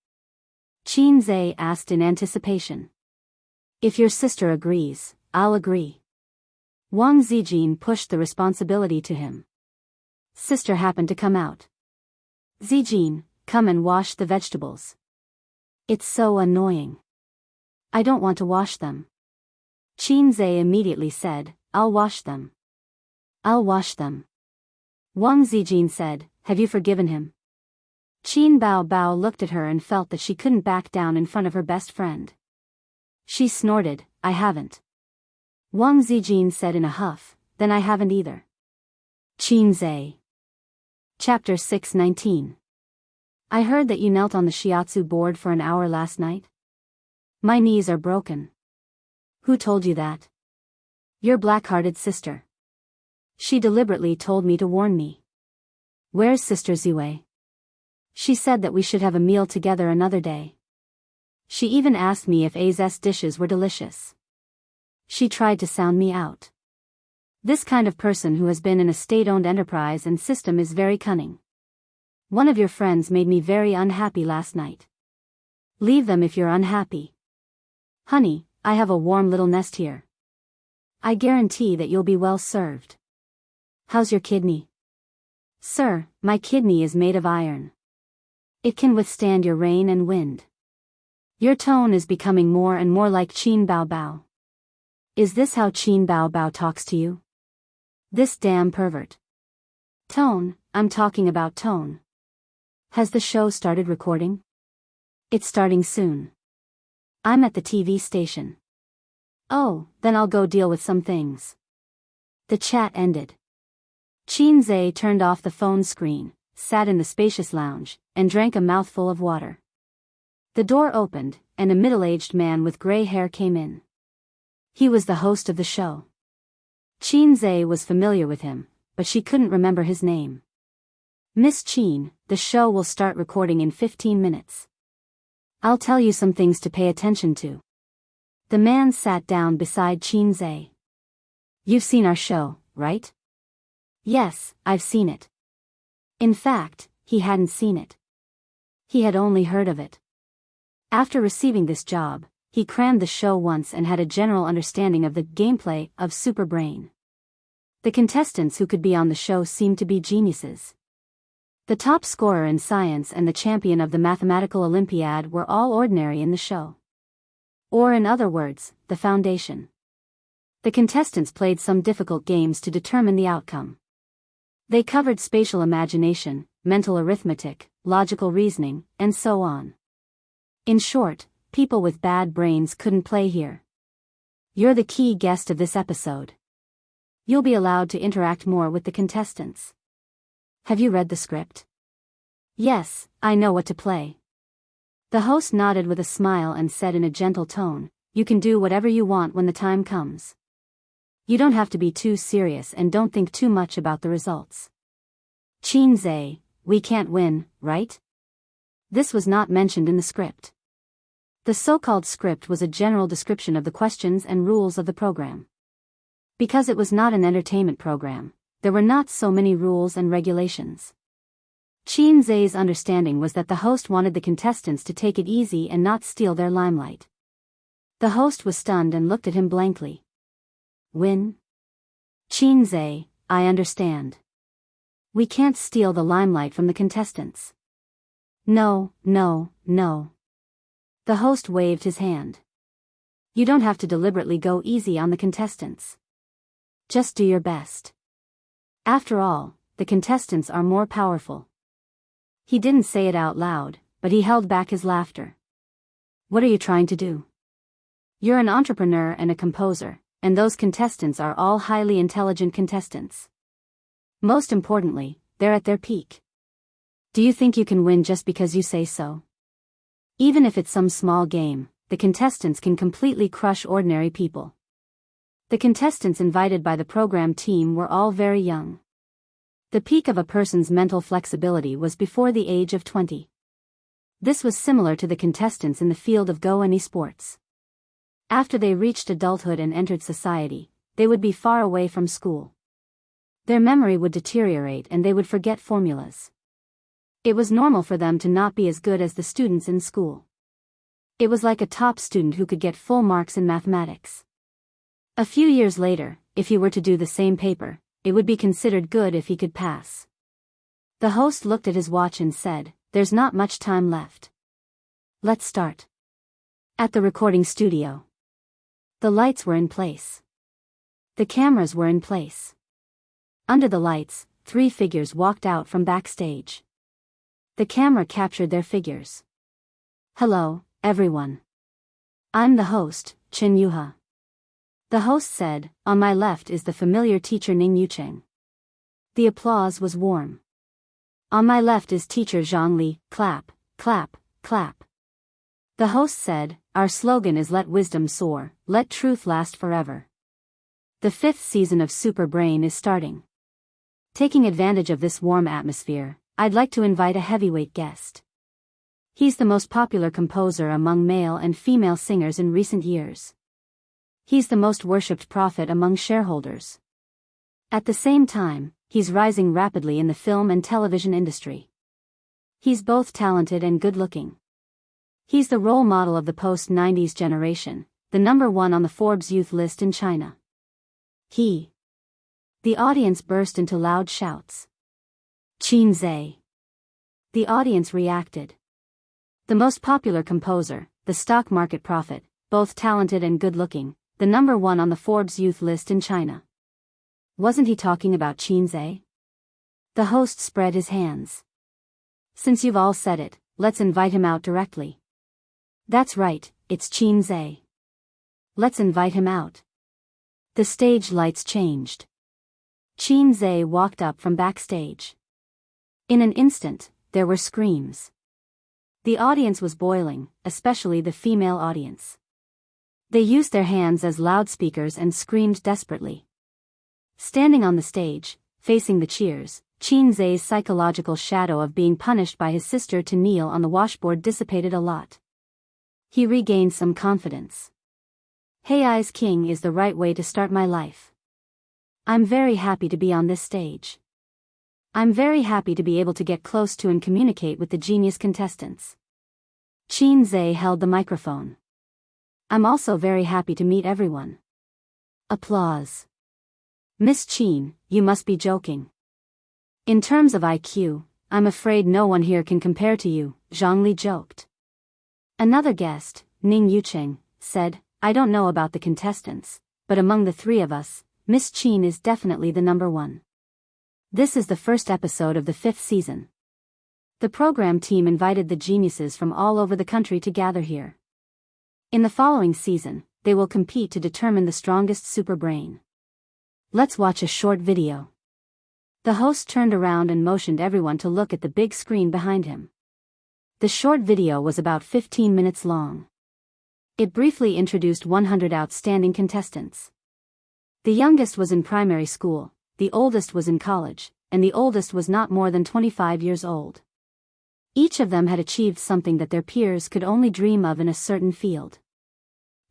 Qin Zhe asked in anticipation. If your sister agrees, I'll agree. Wang Zijin pushed the responsibility to him. Sister happened to come out. Zijin, come and wash the vegetables. It's so annoying. I don't want to wash them. Qin Zhe immediately said, I'll wash them. I'll wash them. Wang Zijin said, have you forgiven him? Qin Bao looked at her and felt that she couldn't back down in front of her best friend. She snorted, I haven't. Wang Zijin said in a huff, then I haven't either. Qin Zhe. Chapter 619. I heard that you knelt on the shiatsu board for an hour last night. My knees are broken. Who told you that? Your black-hearted sister. She deliberately told me to warn me. Where's Sister Zue? She said that we should have a meal together another day. She even asked me if A's dishes were delicious. She tried to sound me out. This kind of person who has been in a state-owned enterprise and system is very cunning. One of your friends made me very unhappy last night. Leave them if you're unhappy. Honey, I have a warm little nest here. I guarantee that you'll be well served. How's your kidney? Sir, my kidney is made of iron. It can withstand your rain and wind. Your tone is becoming more and more like Qin Bao. Is this how Qin Bao talks to you? This damn pervert. Tone, I'm talking about tone. Has the show started recording? It's starting soon. I'm at the TV station. Oh, then I'll go deal with some things. The chat ended. Qin Zhe turned off the phone screen, sat in the spacious lounge, and drank a mouthful of water. The door opened, and a middle-aged man with gray hair came in. He was the host of the show. Qin Zhe was familiar with him, but she couldn't remember his name. Miss Qin, the show will start recording in 15 minutes. I'll tell you some things to pay attention to. The man sat down beside Qin Zhe. You've seen our show, right? Yes, I've seen it. In fact, he hadn't seen it. He had only heard of it. After receiving this job, he crammed the show once and had a general understanding of the gameplay of Super Brain. The contestants who could be on the show seemed to be geniuses. The top scorer in science and the champion of the mathematical Olympiad were all ordinary in the show. Or in other words, the foundation. The contestants played some difficult games to determine the outcome. They covered spatial imagination, mental arithmetic, logical reasoning, and so on. In short, people with bad brains couldn't play here. You're the key guest of this episode. You'll be allowed to interact more with the contestants. Have you read the script? Yes, I know what to play. The host nodded with a smile and said in a gentle tone, you can do whatever you want when the time comes. You don't have to be too serious and don't think too much about the results. Qin Zhe, we can't win, right? This was not mentioned in the script. The so-called script was a general description of the questions and rules of the program. Because it was not an entertainment program, there were not so many rules and regulations. Qin Zhe's understanding was that the host wanted the contestants to take it easy and not steal their limelight. The host was stunned and looked at him blankly. Win? Qin Zhe, I understand. We can't steal the limelight from the contestants. No. The host waved his hand. You don't have to deliberately go easy on the contestants. Just do your best. After all, the contestants are more powerful. He didn't say it out loud, but he held back his laughter. What are you trying to do? You're an entrepreneur and a composer, and those contestants are all highly intelligent contestants. Most importantly, they're at their peak. Do you think you can win just because you say so? Even if it's some small game, the contestants can completely crush ordinary people. The contestants invited by the program team were all very young. The peak of a person's mental flexibility was before the age of 20. This was similar to the contestants in the field of Go and esports. After they reached adulthood and entered society, they would be far away from school. Their memory would deteriorate and they would forget formulas. It was normal for them to not be as good as the students in school. It was like a top student who could get full marks in mathematics. A few years later, if he were to do the same paper, it would be considered good if he could pass. The host looked at his watch and said, "There's not much time left. Let's start." At the recording studio. The lights were in place. The cameras were in place. Under the lights, 3 figures walked out from backstage. The camera captured their figures. "Hello, everyone. I'm the host, Chen Yuha." The host said, "On my left is the familiar teacher Ning Yucheng." The applause was warm. "On my left is teacher Zhang Li, clap, clap, clap." The host said, "Our slogan is let wisdom soar, let truth last forever." The 5th season of Super Brain is starting. Taking advantage of this warm atmosphere, I'd like to invite a heavyweight guest. He's the most popular composer among male and female singers in recent years. He's the most worshipped prophet among shareholders. At the same time, he's rising rapidly in the film and television industry. He's both talented and good-looking. He's the role model of the post-90s generation, the #1 on the Forbes youth list in China. The audience burst into loud shouts. "Qin Zhe!" The audience reacted. The most popular composer, the stock market prophet, both talented and good-looking, the #1 on the Forbes youth list in China. Wasn't he talking about Qin Zhe? The host spread his hands. "Since you've all said it, let's invite him out directly." "That's right, it's Qin Zhe. Let's invite him out." The stage lights changed. Qin Zhe walked up from backstage. In an instant, there were screams. The audience was boiling, especially the female audience. They used their hands as loudspeakers and screamed desperately. Standing on the stage, facing the cheers, Qin Zhe's psychological shadow of being punished by his sister to kneel on the washboard dissipated a lot. He regained some confidence. "Hei's King is the right way to start my life. I'm very happy to be on this stage. I'm very happy to be able to get close to and communicate with the genius contestants." Qin Zhe held the microphone. "I'm also very happy to meet everyone." Applause. "Miss Qin, you must be joking. In terms of IQ, I'm afraid no one here can compare to you," Zhang Li joked. Another guest, Ning Yucheng, said, "I don't know about the contestants, but among the 3 of us, Miss Qin is definitely the #1. This is the first episode of the 5th season. The program team invited the geniuses from all over the country to gather here. In the following season, they will compete to determine the strongest super brain. Let's watch a short video." The host turned around and motioned everyone to look at the big screen behind him. The short video was about 15 minutes long. It briefly introduced 100 outstanding contestants. The youngest was in primary school, the oldest was in college, and the oldest was not more than 25 years old. Each of them had achieved something that their peers could only dream of in a certain field.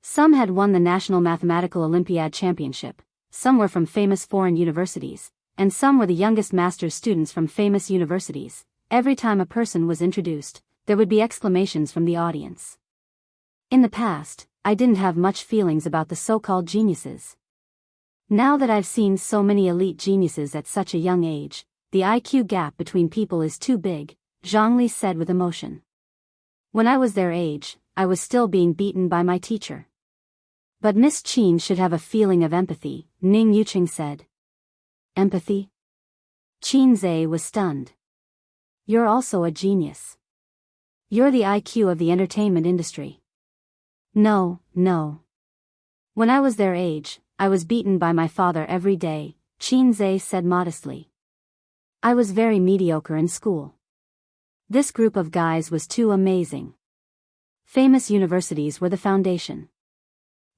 Some had won the National Mathematical Olympiad Championship, some were from famous foreign universities, and some were the youngest master's students from famous universities. Every time a person was introduced, there would be exclamations from the audience. In the past, I didn't have much feelings about the so-called geniuses. Now that I've seen so many elite geniuses at such a young age, the IQ gap between people is too big, Zhang Li said with emotion. When I was their age, I was still being beaten by my teacher. But Miss Qin should have a feeling of empathy, Ning Yucheng said. Empathy? Qin Zhe was stunned. You're also a genius. You're the IQ of the entertainment industry. No. When I was their age, I was beaten by my father every day, Qin Zhe said modestly. I was very mediocre in school. This group of guys was too amazing. Famous universities were the foundation.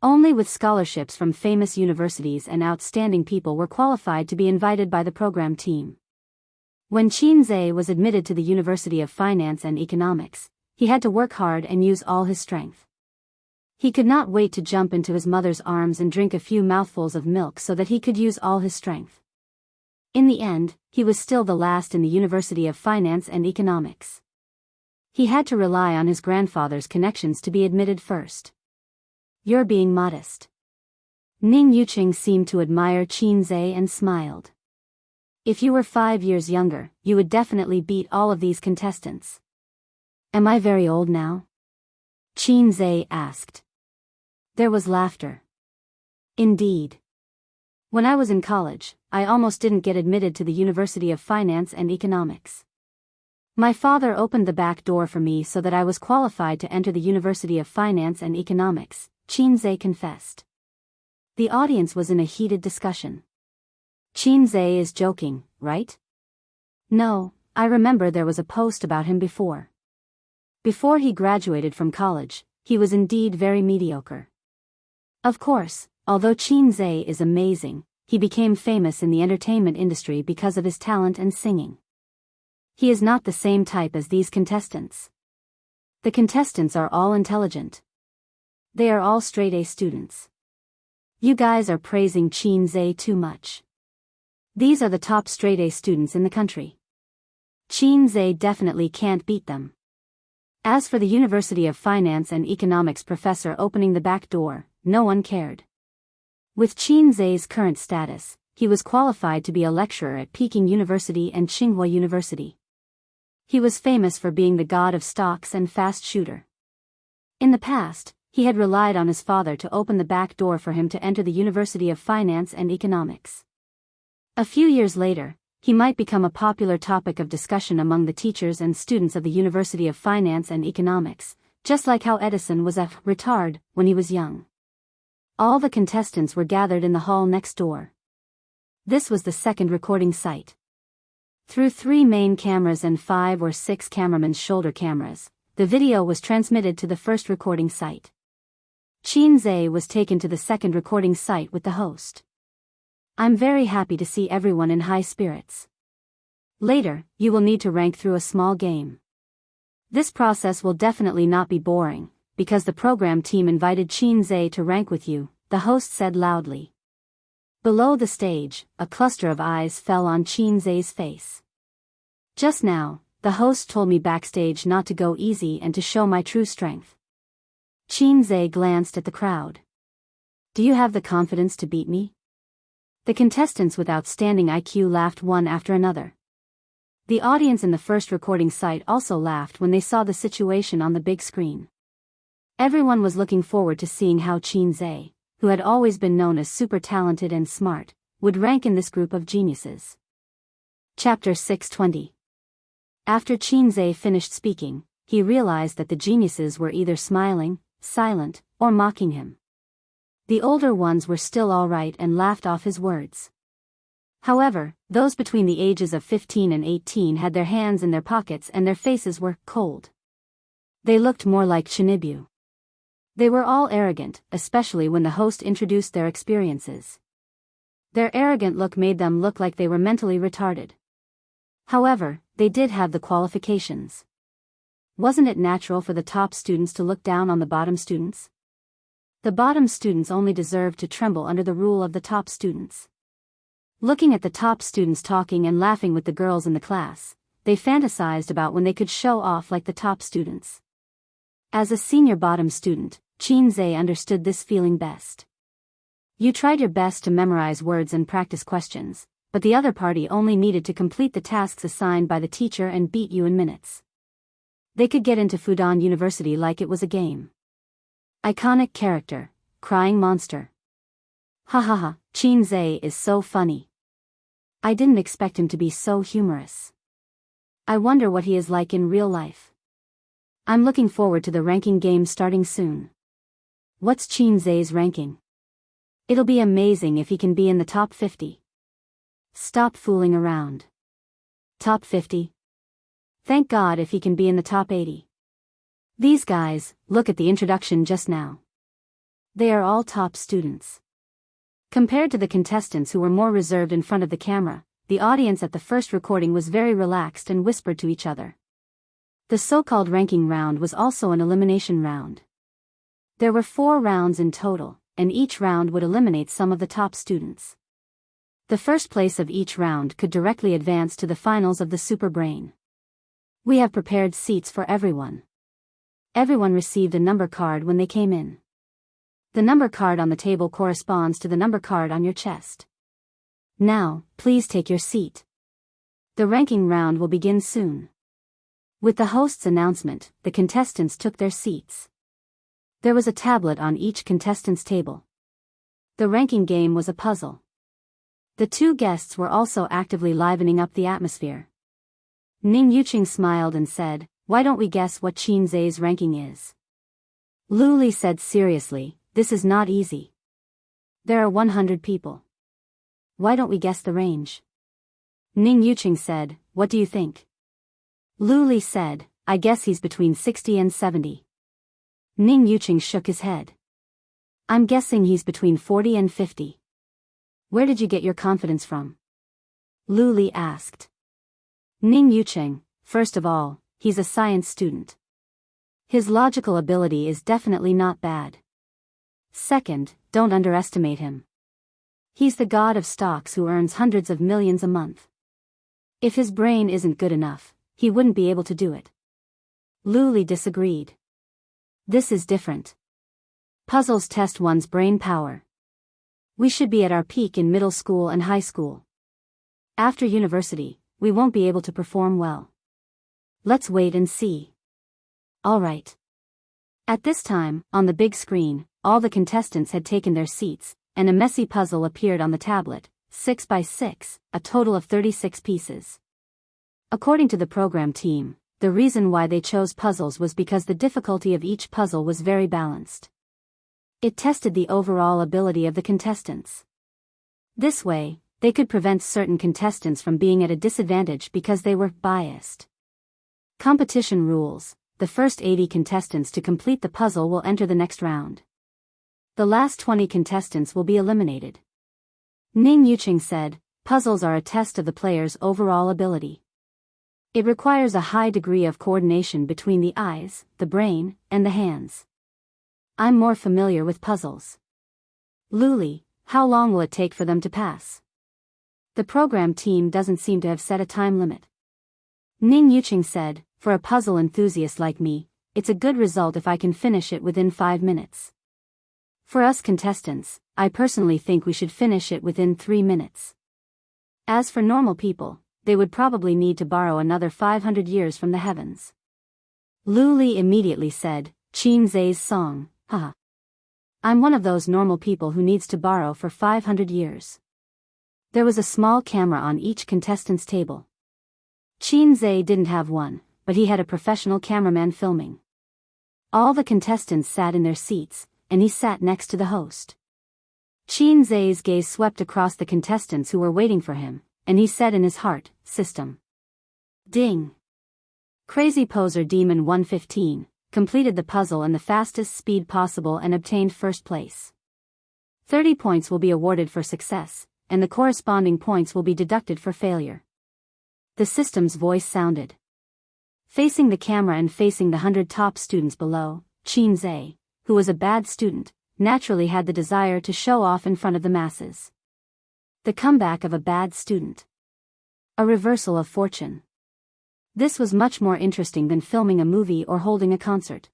Only with scholarships from famous universities and outstanding people were qualified to be invited by the program team. When Qin Zhe was admitted to the University of Finance and Economics, he had to work hard and use all his strength. He could not wait to jump into his mother's arms and drink a few mouthfuls of milk so that he could use all his strength. In the end, he was still the last in the University of Finance and Economics. He had to rely on his grandfather's connections to be admitted first. You're being modest. Ning Yuqing seemed to admire Qin Zhe and smiled. If you were 5 years younger, you would definitely beat all of these contestants. Am I very old now? Qin Zhe asked. There was laughter. Indeed. When I was in college, I almost didn't get admitted to the University of Finance and Economics. My father opened the back door for me so that I was qualified to enter the University of Finance and Economics, Qin Zhe confessed. The audience was in a heated discussion. Qin Zhe is joking, right? No, I remember there was a post about him before. Before he graduated from college, he was indeed very mediocre. Of course, although Qin Zhe is amazing, he became famous in the entertainment industry because of his talent and singing. He is not the same type as these contestants. The contestants are all intelligent. They are all straight-A students. You guys are praising Qin Zhe too much. These are the top straight-A students in the country. Qin Zhe definitely can't beat them. As for the University of Finance and Economics professor opening the back door, no one cared. With Qin Zhe's current status, he was qualified to be a lecturer at Peking University and Tsinghua University. He was famous for being the god of stocks and fast shooter. In the past, he had relied on his father to open the back door for him to enter the University of Finance and Economics. A few years later, he might become a popular topic of discussion among the teachers and students of the University of Finance and Economics, just like how Edison was a retard when he was young. All the contestants were gathered in the hall next door. This was the second recording site. Through 3 main cameras and 5 or 6 cameramen's shoulder cameras, the video was transmitted to the first recording site. Qin Zhe was taken to the second recording site with the host. I'm very happy to see everyone in high spirits. Later, you will need to rank through a small game. This process will definitely not be boring, because the program team invited Qin Zhe to rank with you, the host said loudly. Below the stage, a cluster of eyes fell on Qin Zhe's face. Just now, the host told me backstage not to go easy and to show my true strength. Qin Zhe glanced at the crowd. Do you have the confidence to beat me? The contestants with outstanding IQ laughed one after another. The audience in the first recording site also laughed when they saw the situation on the big screen. Everyone was looking forward to seeing how Qin Zhe, who had always been known as super talented and smart, would rank in this group of geniuses. Chapter 620. After Qin Zhe finished speaking, he realized that the geniuses were either smiling, silent, or mocking him. The older ones were still all right and laughed off his words. However, those between the ages of 15 and 18 had their hands in their pockets and their faces were cold. They looked more like Shinibu. They were all arrogant, especially when the host introduced their experiences. Their arrogant look made them look like they were mentally retarded. However, they did have the qualifications. Wasn't it natural for the top students to look down on the bottom students? The bottom students only deserved to tremble under the rule of the top students. Looking at the top students talking and laughing with the girls in the class, they fantasized about when they could show off like the top students. As a senior bottom student, Qin Zhe understood this feeling best. You tried your best to memorize words and practice questions, but the other party only needed to complete the tasks assigned by the teacher and beat you in minutes. They could get into Fudan University like it was a game. Iconic character, crying monster. Ha ha ha, Qin Zhe is so funny. I didn't expect him to be so humorous. I wonder what he is like in real life. I'm looking forward to the ranking game starting soon. What's Qin Zhe's ranking? It'll be amazing if he can be in the top 50. Stop fooling around. Top 50? Thank God if he can be in the top 80. These guys, look at the introduction just now. They are all top students. Compared to the contestants who were more reserved in front of the camera, the audience at the first recording was very relaxed and whispered to each other. The so-called ranking round was also an elimination round. There were 4 rounds in total, and each round would eliminate some of the top students. The first place of each round could directly advance to the finals of the Super Brain. We have prepared seats for everyone. Everyone received a number card when they came in. The number card on the table corresponds to the number card on your chest. Now, please take your seat. The ranking round will begin soon. With the host's announcement, the contestants took their seats. There was a tablet on each contestant's table. The ranking game was a puzzle. The two guests were also actively livening up the atmosphere. Ning Yuqing smiled and said, "Why don't we guess what Qin Zai's ranking is?" Lu Li said seriously, "This is not easy. There are 100 people. Why don't we guess the range?" Ning Yuqing said, "What do you think?" Lu Li said, "I guess he's between 60 and 70. Ning Yuqing shook his head. "I'm guessing he's between 40 and 50. Where did you get your confidence from?" Lu Li asked. Ning Yuqing, "First of all, he's a science student. His logical ability is definitely not bad. Second, don't underestimate him. He's the god of stocks who earns hundreds of millions a month. If his brain isn't good enough, he wouldn't be able to do it." Lu Li disagreed. "This is different. Puzzles test one's brain power. We should be at our peak in middle school and high school. After university, we won't be able to perform well. Let's wait and see." "All right." At this time, on the big screen, all the contestants had taken their seats, and a messy puzzle appeared on the tablet, 6 by 6, a total of 36 pieces. According to the program team, the reason why they chose puzzles was because the difficulty of each puzzle was very balanced. It tested the overall ability of the contestants. This way, they could prevent certain contestants from being at a disadvantage because they were biased. Competition rules: the first 80 contestants to complete the puzzle will enter the next round. The last 20 contestants will be eliminated. Ning Yuqing said, "Puzzles are a test of the player's overall ability. It requires a high degree of coordination between the eyes, the brain, and the hands. I'm more familiar with puzzles." Lu Li, "How long will it take for them to pass?" The program team doesn't seem to have set a time limit. Ning Yuqing said, "For a puzzle enthusiast like me, it's a good result if I can finish it within 5 minutes. For us contestants, I personally think we should finish it within 3 minutes. As for normal people, they would probably need to borrow another 500 years from the heavens." Lu Li immediately said, "Qin Zai's song, haha. I'm one of those normal people who needs to borrow for 500 years. There was a small camera on each contestant's table. Qin Zai didn't have one, but he had a professional cameraman filming. All the contestants sat in their seats, and he sat next to the host. Qin Zai's gaze swept across the contestants who were waiting for him, and he said in his heart, "System." Ding! Crazy Poser Demon 115 completed the puzzle in the fastest speed possible and obtained first place. 30 points will be awarded for success, and the corresponding points will be deducted for failure. The system's voice sounded. Facing the camera and facing the 100 top students below, Qin Zai, who was a bad student, naturally had the desire to show off in front of the masses. The comeback of a bad student. A reversal of fortune. This was much more interesting than filming a movie or holding a concert.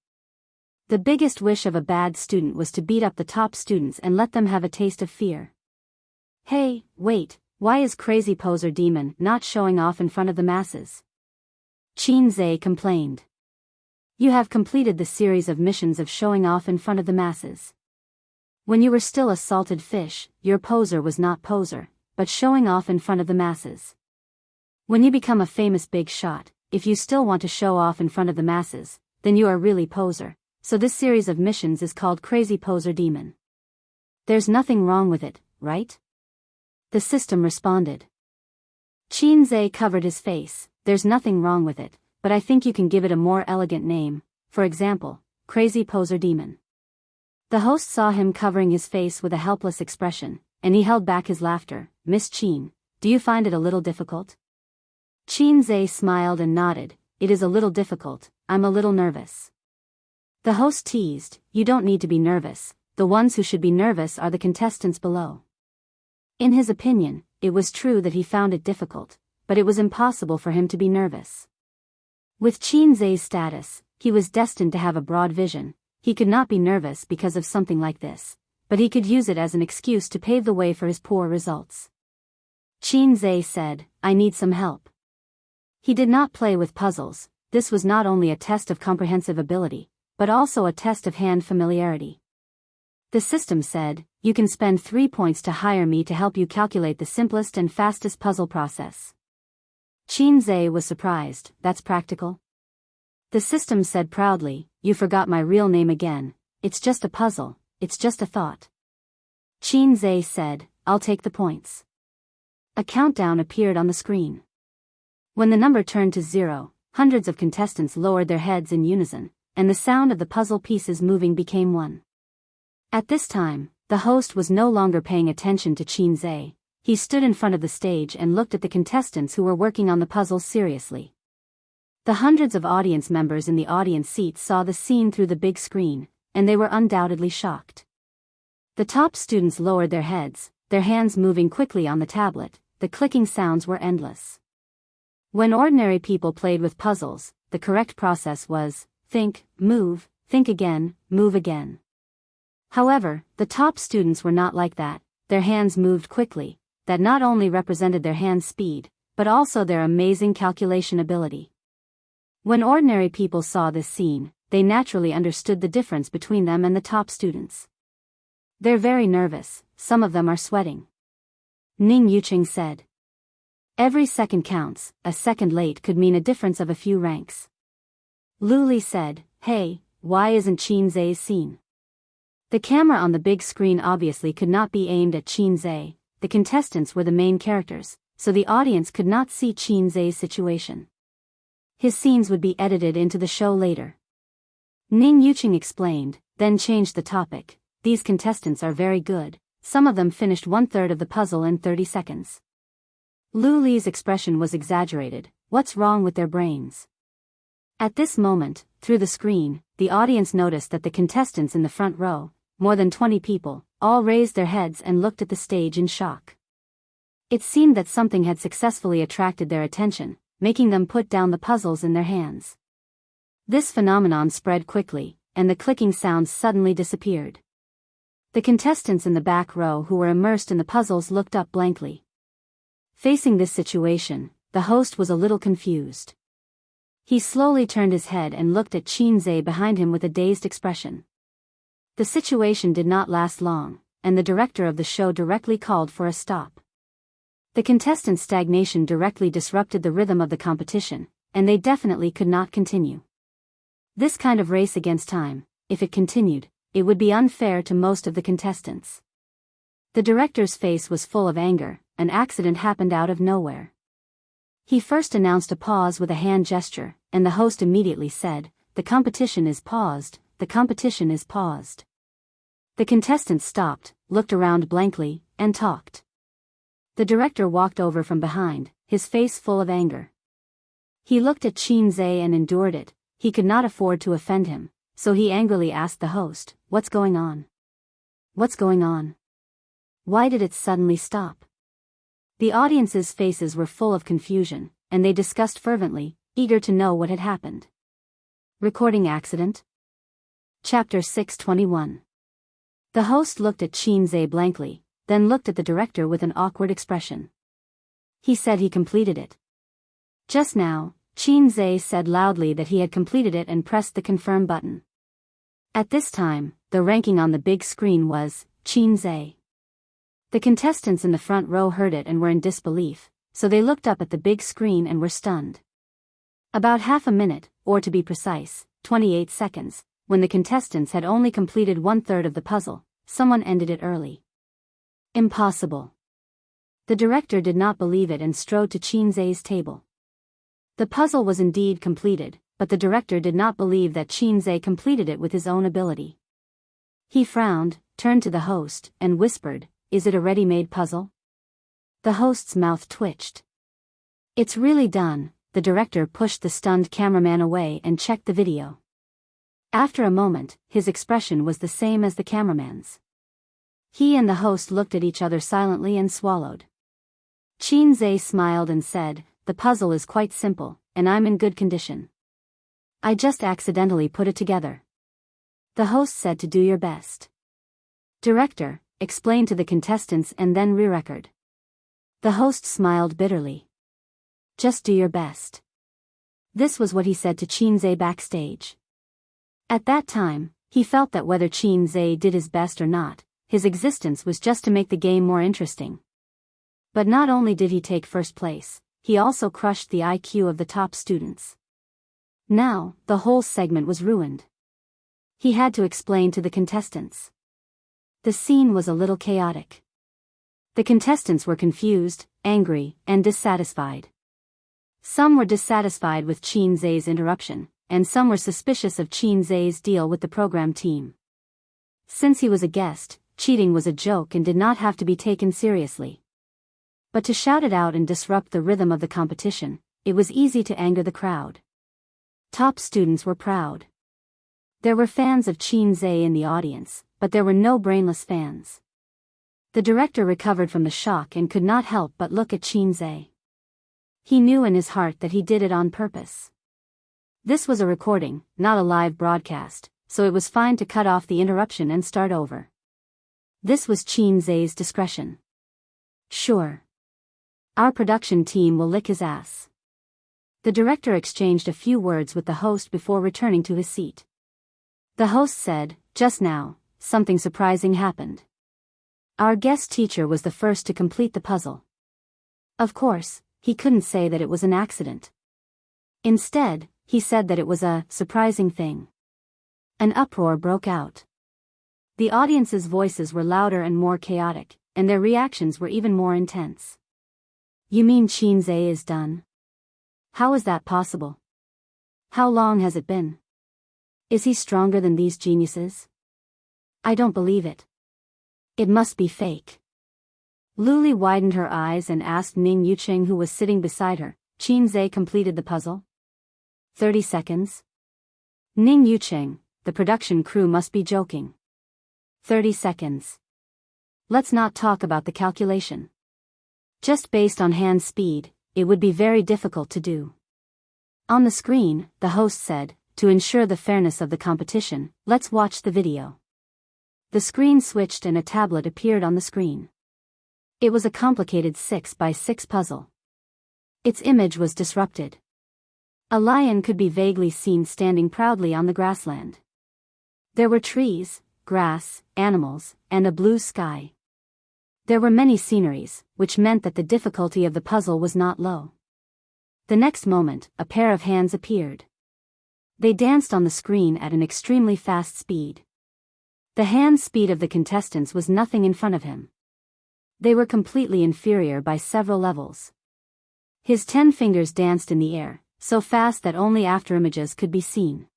The biggest wish of a bad student was to beat up the top students and let them have a taste of fear. "Hey, wait, why is Crazy Poser Demon not showing off in front of the masses?" Qin Zai complained. "You have completed the series of missions of showing off in front of the masses. When you were still a salted fish, your poser was not poser, but showing off in front of the masses. When you become a famous big shot, if you still want to show off in front of the masses, then you are really poser, so this series of missions is called Crazy Poser Demon. There's nothing wrong with it, right?" The system responded. Qin Zai covered his face. "There's nothing wrong with it, but I think you can give it a more elegant name, for example, Crazy Poser Demon." The host saw him covering his face with a helpless expression, and he held back his laughter. "Miss Qin, do you find it a little difficult?" Qin Zai smiled and nodded. "It is a little difficult, I'm a little nervous." The host teased, "You don't need to be nervous, the ones who should be nervous are the contestants below." In his opinion, it was true that he found it difficult, but it was impossible for him to be nervous. With Qin Zhe's status, he was destined to have a broad vision. He could not be nervous because of something like this, but he could use it as an excuse to pave the way for his poor results. Qin Zhe said, "I need some help." He did not play with puzzles. This was not only a test of comprehensive ability, but also a test of hand familiarity. The system said, "You can spend 3 points to hire me to help you calculate the simplest and fastest puzzle process." Qin Zhe was surprised. "That's practical?" The system said proudly, "You forgot my real name again. It's just a puzzle, it's just a thought." Qin Zhe said, "I'll take the points." A countdown appeared on the screen. When the number turned to 0, hundreds of contestants lowered their heads in unison, and the sound of the puzzle pieces moving became one. At this time, the host was no longer paying attention to Qin Zhe. He stood in front of the stage and looked at the contestants who were working on the puzzles seriously. The hundreds of audience members in the audience seats saw the scene through the big screen, and they were undoubtedly shocked. The top students lowered their heads, their hands moving quickly on the tablet. The clicking sounds were endless. When ordinary people played with puzzles, the correct process was, think, move, think again, move again. However, the top students were not like that. Their hands moved quickly. That not only represented their hand speed, but also their amazing calculation ability. When ordinary people saw this scene, they naturally understood the difference between them and the top students. "They're very nervous, some of them are sweating," Ning Yuqing said. "Every second counts, a second late could mean a difference of a few ranks." Lu Li said, "Hey, why isn't Qin Zhe's scene?" The camera on the big screen obviously could not be aimed at Qin Zhe. The contestants were the main characters, so the audience could not see Qin Zhe's situation. His scenes would be edited into the show later. Ning Yuqing explained, then changed the topic. "These contestants are very good. Some of them finished 1/3 of the puzzle in 30 seconds. Lu Li's expression was exaggerated. What's wrong with their brains? At this moment, through the screen, the audience noticed that the contestants in the front row, more than 20 people, all raised their heads and looked at the stage in shock. It seemed that something had successfully attracted their attention, making them put down the puzzles in their hands. This phenomenon spread quickly, and the clicking sounds suddenly disappeared. The contestants in the back row who were immersed in the puzzles looked up blankly. Facing this situation, the host was a little confused. He slowly turned his head and looked at Qin Zhe behind him with a dazed expression. The situation did not last long, and the director of the show directly called for a stop. The contestants' stagnation directly disrupted the rhythm of the competition, and they definitely could not continue. This kind of race against time, if it continued, it would be unfair to most of the contestants. The director's face was full of anger. An accident happened out of nowhere. He first announced a pause with a hand gesture, and the host immediately said, "The competition is paused, the competition is paused." The contestants stopped, looked around blankly, and talked. The director walked over from behind, his face full of anger. He looked at Qin Zhe and endured it. He could not afford to offend him, so he angrily asked the host, "What's going on? What's going on? Why did it suddenly stop?" The audience's faces were full of confusion, and they discussed fervently, eager to know what had happened. Recording accident? Chapter 621. The host looked at Qin Zhe blankly, then looked at the director with an awkward expression. He said he completed it. Just now, Qin Zhe said loudly that he had completed it and pressed the confirm button. At this time, the ranking on the big screen was, Qin Zhe. The contestants in the front row heard it and were in disbelief, so they looked up at the big screen and were stunned. About half a minute, or to be precise, 28 seconds, when the contestants had only completed 1/3 of the puzzle, someone ended it early. Impossible. The director did not believe it and strode to Qin Zhe's table. The puzzle was indeed completed, but the director did not believe that Qin Zhe completed it with his own ability. He frowned, turned to the host, and whispered, "Is it a ready-made puzzle?" The host's mouth twitched. "It's really done." The director pushed the stunned cameraman away and checked the video. After a moment, his expression was the same as the cameraman's. He and the host looked at each other silently and swallowed. Qin Zhe smiled and said, "The puzzle is quite simple, and I'm in good condition. I just accidentally put it together." The host said to do your best. Director, explain to the contestants and then re-record. The host smiled bitterly. Just do your best. This was what he said to Qin Zhe backstage. At that time, he felt that whether Qin Zhe did his best or not, his existence was just to make the game more interesting. But not only did he take first place, he also crushed the IQ of the top students. Now, the whole segment was ruined. He had to explain to the contestants. The scene was a little chaotic. The contestants were confused, angry, and dissatisfied. Some were dissatisfied with Qin Zhe's interruption, and some were suspicious of Qin Zhe's deal with the program team. Since he was a guest, cheating was a joke and did not have to be taken seriously. But to shout it out and disrupt the rhythm of the competition, it was easy to anger the crowd. Top students were proud. There were fans of Qin Zhe in the audience, but there were no brainless fans. The director recovered from the shock and could not help but look at Qin Zhe. He knew in his heart that he did it on purpose. This was a recording, not a live broadcast, so it was fine to cut off the interruption and start over. This was Qin Zhe's discretion. Sure. Our production team will lick his ass. The director exchanged a few words with the host before returning to his seat. The host said, "Just now, something surprising happened. Our guest teacher was the first to complete the puzzle." Of course, he couldn't say that it was an accident. Instead, he said that it was a surprising thing. An uproar broke out. The audience's voices were louder and more chaotic, and their reactions were even more intense. "You mean Qin Zhe is done? How is that possible? How long has it been? Is he stronger than these geniuses? I don't believe it. It must be fake." Luli widened her eyes and asked Ning Yucheng, who was sitting beside her, "Qin Zhe completed the puzzle? 30 seconds? Ning Yucheng, the production crew must be joking. 30 seconds. Let's not talk about the calculation. Just based on hand speed, it would be very difficult to do." On the screen, the host said, "To ensure the fairness of the competition, let's watch the video." The screen switched and a tablet appeared on the screen. It was a complicated 6x6 puzzle. Its image was disrupted. A lion could be vaguely seen standing proudly on the grassland. There were trees, grass, animals, and a blue sky. There were many sceneries, which meant that the difficulty of the puzzle was not low. The next moment, a pair of hands appeared. They danced on the screen at an extremely fast speed. The hand speed of the contestants was nothing in front of him. They were completely inferior by several levels. His 10 fingers danced in the air, so fast that only afterimages could be seen.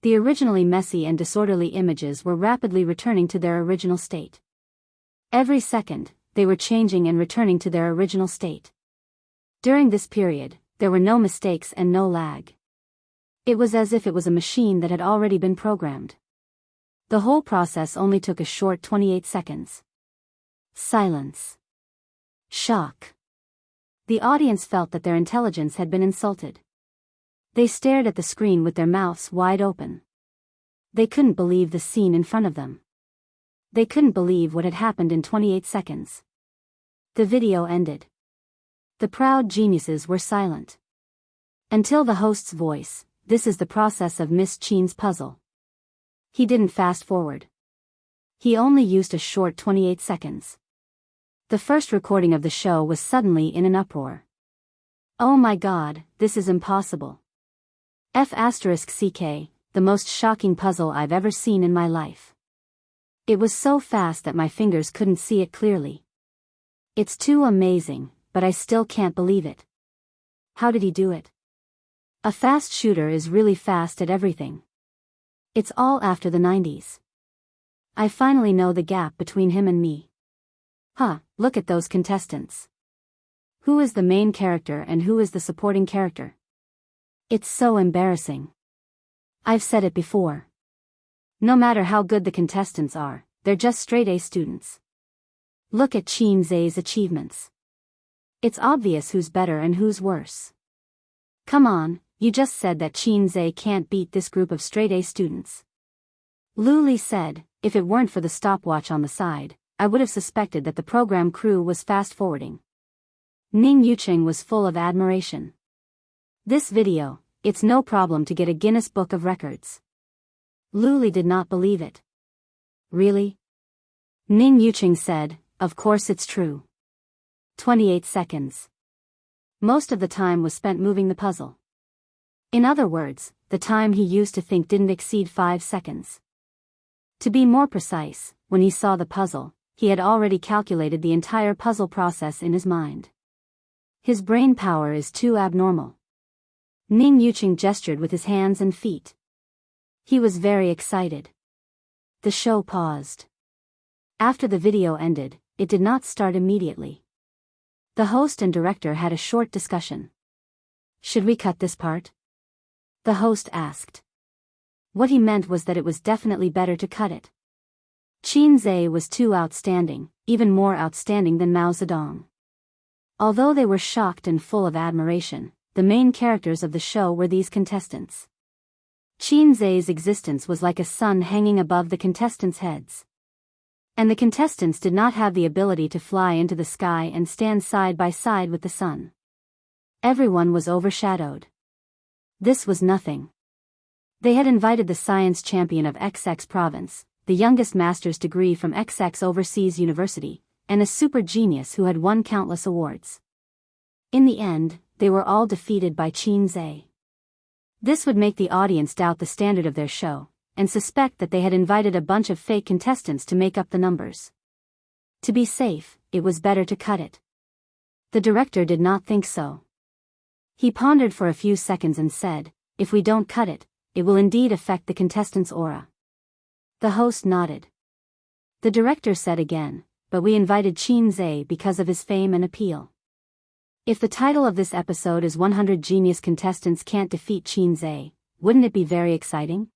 The originally messy and disorderly images were rapidly returning to their original state. Every second, they were changing and returning to their original state. During this period, there were no mistakes and no lag. It was as if it was a machine that had already been programmed. The whole process only took a short 28 seconds. Silence. Shock. The audience felt that their intelligence had been insulted. They stared at the screen with their mouths wide open. They couldn't believe the scene in front of them. They couldn't believe what had happened in 28 seconds. The video ended. The proud geniuses were silent. Until the host's voice, "This is the process of Miss Qin's puzzle." He didn't fast forward. He only used a short 28 seconds. The first recording of the show was suddenly in an uproar. "Oh my God, this is impossible. F***CK, the most shocking puzzle I've ever seen in my life. It was so fast that my fingers couldn't see it clearly. It's too amazing, but I still can't believe it. How did he do it? A fast shooter is really fast at everything. It's all after the 90s. I finally know the gap between him and me. Huh, look at those contestants. Who is the main character and who is the supporting character? It's so embarrassing. I've said it before. No matter how good the contestants are, they're just straight A students. Look at Qin Zhe's achievements. It's obvious who's better and who's worse. Come on, you just said that Qin Zhe can't beat this group of straight-A students. Lu Li said, if it weren't for the stopwatch on the side, I would have suspected that the program crew was fast-forwarding. Ning Yuqing was full of admiration. This video, it's no problem to get a Guinness Book of Records. Lu Li did not believe it. Really? Ning Yuqing said, of course it's true. 28 seconds. Most of the time was spent moving the puzzle. In other words, the time he used to think didn't exceed 5 seconds. To be more precise, when he saw the puzzle, he had already calculated the entire puzzle process in his mind. His brain power is too abnormal. Ning Yuqing gestured with his hands and feet. He was very excited. The show paused. After the video ended, it did not start immediately. The host and director had a short discussion. Should we cut this part? The host asked. What he meant was that it was definitely better to cut it. Qin Zhe was too outstanding, even more outstanding than Mao Zedong. Although they were shocked and full of admiration, the main characters of the show were these contestants. Qin Zhe's existence was like a sun hanging above the contestants' heads. And the contestants did not have the ability to fly into the sky and stand side by side with the sun. Everyone was overshadowed. This was nothing. They had invited the science champion of XX province, the youngest master's degree from XX overseas university, and a super genius who had won countless awards. In the end, they were all defeated by Qin Zhe. This would make the audience doubt the standard of their show, and suspect that they had invited a bunch of fake contestants to make up the numbers. To be safe, it was better to cut it. The director did not think so. He pondered for a few seconds and said, if we don't cut it, it will indeed affect the contestants' aura. The host nodded. The director said again, but we invited Qin Zhe because of his fame and appeal. If the title of this episode is 100 Genius Contestants Can't Defeat Qin Zhe, wouldn't it be very exciting?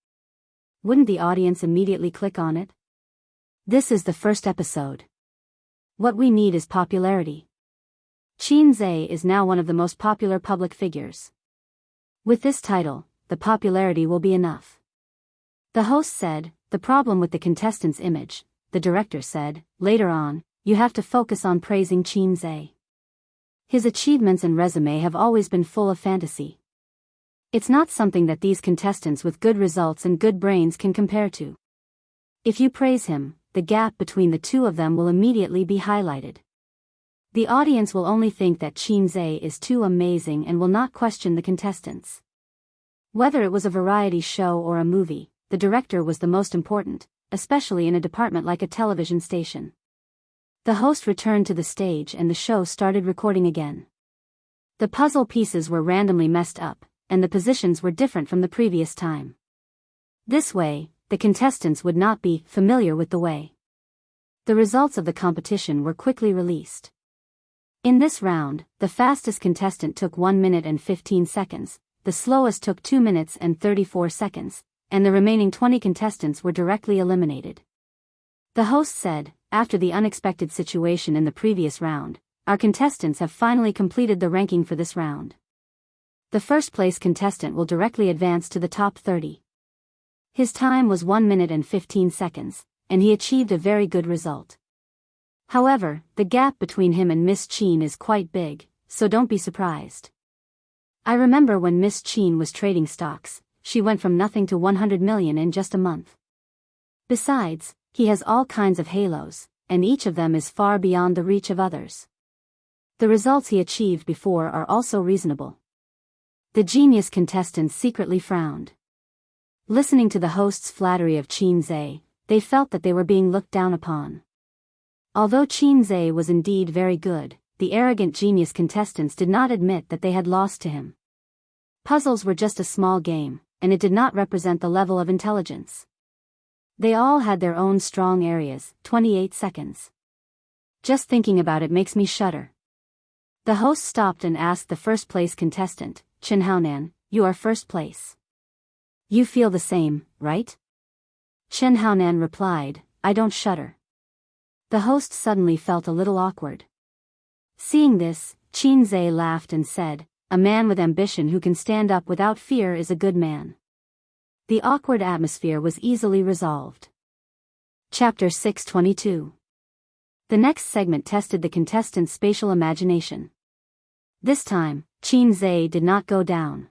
Wouldn't the audience immediately click on it? This is the first episode. What we need is popularity. Qin Zhe is now one of the most popular public figures. With this title, the popularity will be enough. The host said, the problem with the contestant's image, the director said, later on, you have to focus on praising Qin Zhe. His achievements and resume have always been full of fantasy. It's not something that these contestants with good results and good brains can compare to. If you praise him, the gap between the two of them will immediately be highlighted. The audience will only think that Qin Zhe is too amazing and will not question the contestants. Whether it was a variety show or a movie, the director was the most important, especially in a department like a television station. The host returned to the stage and the show started recording again. The puzzle pieces were randomly messed up, and the positions were different from the previous time. This way, the contestants would not be familiar with the way. The results of the competition were quickly released. In this round, the fastest contestant took 1 minute and 15 seconds, the slowest took 2 minutes and 34 seconds, and the remaining 20 contestants were directly eliminated. The host said, after the unexpected situation in the previous round, our contestants have finally completed the ranking for this round. The first place contestant will directly advance to the top 30. His time was 1 minute and 15 seconds, and he achieved a very good result. However, the gap between him and Miss Qin is quite big, so don't be surprised. I remember when Miss Qin was trading stocks, she went from nothing to 100 million in just a month. Besides, he has all kinds of halos, and each of them is far beyond the reach of others. The results he achieved before are also reasonable. The genius contestants secretly frowned. Listening to the host's flattery of Qin Zhe, they felt that they were being looked down upon. Although Qin Zhe was indeed very good, the arrogant genius contestants did not admit that they had lost to him. Puzzles were just a small game, and it did not represent the level of intelligence. They all had their own strong areas. 28 seconds. Just thinking about it makes me shudder. The host stopped and asked the first place contestant, Chen Haonan, you are first place. You feel the same, right? Chen Haonan replied, I don't shudder. The host suddenly felt a little awkward. Seeing this, Qin Zhe laughed and said, "A man with ambition who can stand up without fear is a good man." The awkward atmosphere was easily resolved. Chapter 622. The next segment tested the contestants' spatial imagination. This time, Qin Zhe did not go down.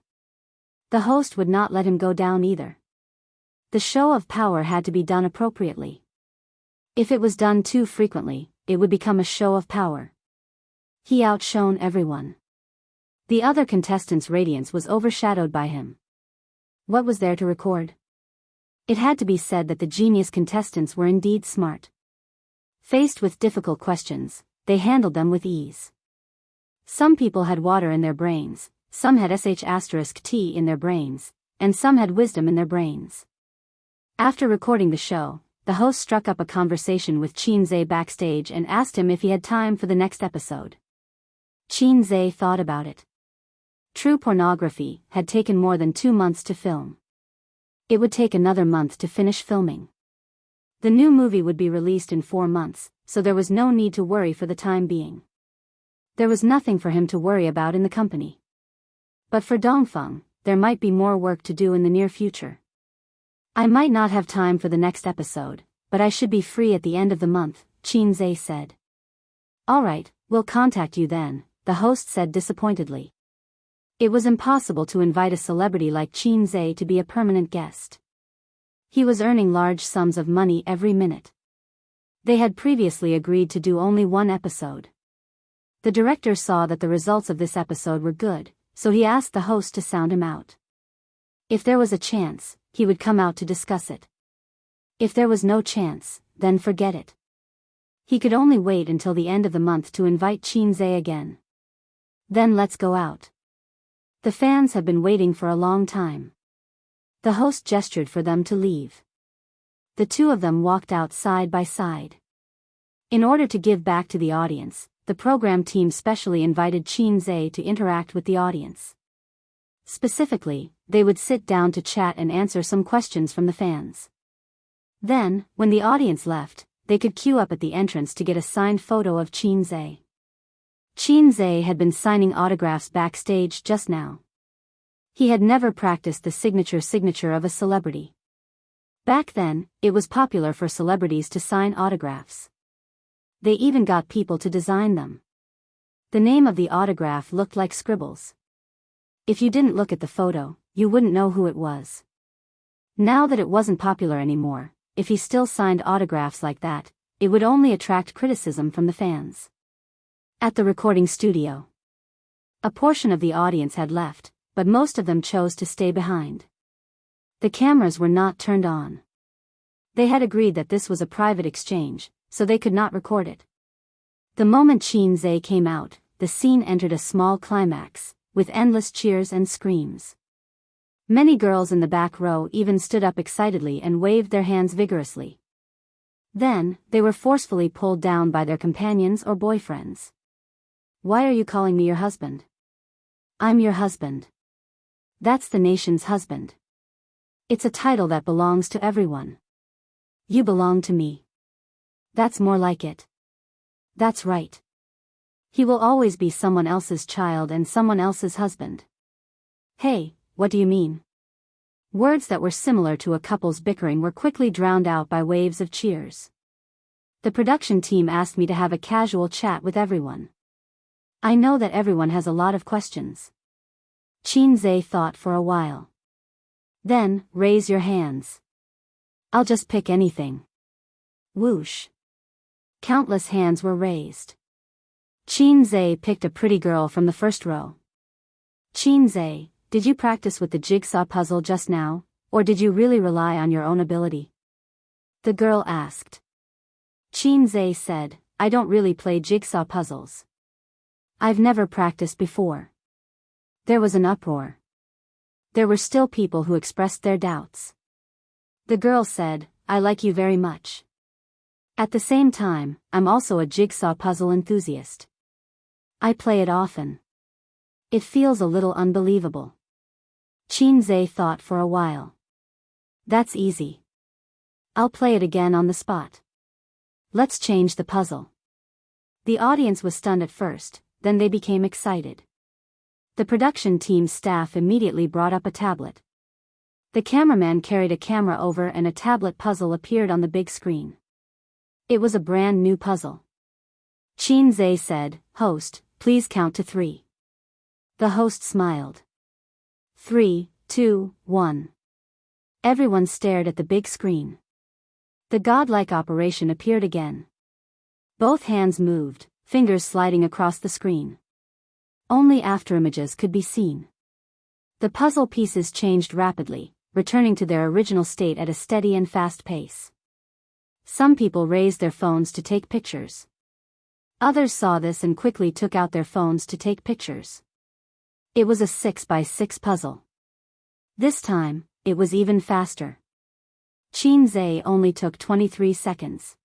The host would not let him go down either. The show of power had to be done appropriately. If it was done too frequently, it would become a show of power. He outshone everyone. The other contestants' radiance was overshadowed by him. What was there to record? It had to be said that the genius contestants were indeed smart. Faced with difficult questions, they handled them with ease. Some people had water in their brains, some had sh*t in their brains, and some had wisdom in their brains. After recording the show, the host struck up a conversation with Qin Zhe backstage and asked him if he had time for the next episode. Qin Zhe thought about it. True Pornography had taken more than 2 months to film. It would take another month to finish filming. The new movie would be released in 4 months, so there was no need to worry for the time being. There was nothing for him to worry about in the company. But for Dongfeng, there might be more work to do in the near future. "I might not have time for the next episode, but I should be free at the end of the month," Qin Zhe said. "All right, we'll contact you then," the host said disappointedly. It was impossible to invite a celebrity like Qin Zhe to be a permanent guest. He was earning large sums of money every minute. They had previously agreed to do only 1 episode. The director saw that the results of this episode were good, so he asked the host to sound him out. If there was a chance, he would come out to discuss it. If there was no chance, then forget it. He could only wait until the end of the month to invite Qin Zhe again. Then let's go out. The fans have been waiting for a long time. The host gestured for them to leave. The two of them walked out side by side. In order to give back to the audience, the program team specially invited Qin Zhe to interact with the audience. Specifically, they would sit down to chat and answer some questions from the fans. Then, when the audience left, they could queue up at the entrance to get a signed photo of Qin Zhe. Qin Zhe had been signing autographs backstage just now. He had never practiced the signature of a celebrity. Back then, it was popular for celebrities to sign autographs. They even got people to design them. The name of the autograph looked like scribbles. If you didn't look at the photo, you wouldn't know who it was. Now that it wasn't popular anymore, if he still signed autographs like that, it would only attract criticism from the fans. At the recording studio, a portion of the audience had left, but most of them chose to stay behind. The cameras were not turned on. They had agreed that this was a private exchange, so they could not record it. The moment Qin Zhe came out, the scene entered a small climax, with endless cheers and screams. Many girls in the back row even stood up excitedly and waved their hands vigorously. Then, they were forcefully pulled down by their companions or boyfriends. "Why are you calling me your husband?" "I'm your husband." "That's the nation's husband. It's a title that belongs to everyone." "You belong to me." "That's more like it." "That's right. He will always be someone else's child and someone else's husband." "Hey, what do you mean?" Words that were similar to a couple's bickering were quickly drowned out by waves of cheers. The production team asked me to have a casual chat with everyone. I know that everyone has a lot of questions. Qin Zhe thought for a while. Then, raise your hands. I'll just pick anything. Whoosh. Countless hands were raised. Qin Zhe picked a pretty girl from the first row. Qin Zhe, did you practice with the jigsaw puzzle just now, or did you really rely on your own ability? The girl asked. Qin Zhe said, I don't really play jigsaw puzzles. I've never practiced before. There was an uproar. There were still people who expressed their doubts. The girl said, I like you very much. At the same time, I'm also a jigsaw puzzle enthusiast. I play it often. It feels a little unbelievable. Qin Zhe thought for a while. That's easy. I'll play it again on the spot. Let's change the puzzle. The audience was stunned at first, then they became excited. The production team's staff immediately brought up a tablet. The cameraman carried a camera over and a tablet puzzle appeared on the big screen. It was a brand new puzzle. Qin Zhe said, "Host, please count to 3. The host smiled. 3, 2, 1. Everyone stared at the big screen. The godlike operation appeared again. Both hands moved, fingers sliding across the screen. Only afterimages could be seen. The puzzle pieces changed rapidly, returning to their original state at a steady and fast pace. Some people raised their phones to take pictures. Others saw this and quickly took out their phones to take pictures. It was a 6x6 puzzle. This time, it was even faster. Qin Zhe only took 23 seconds.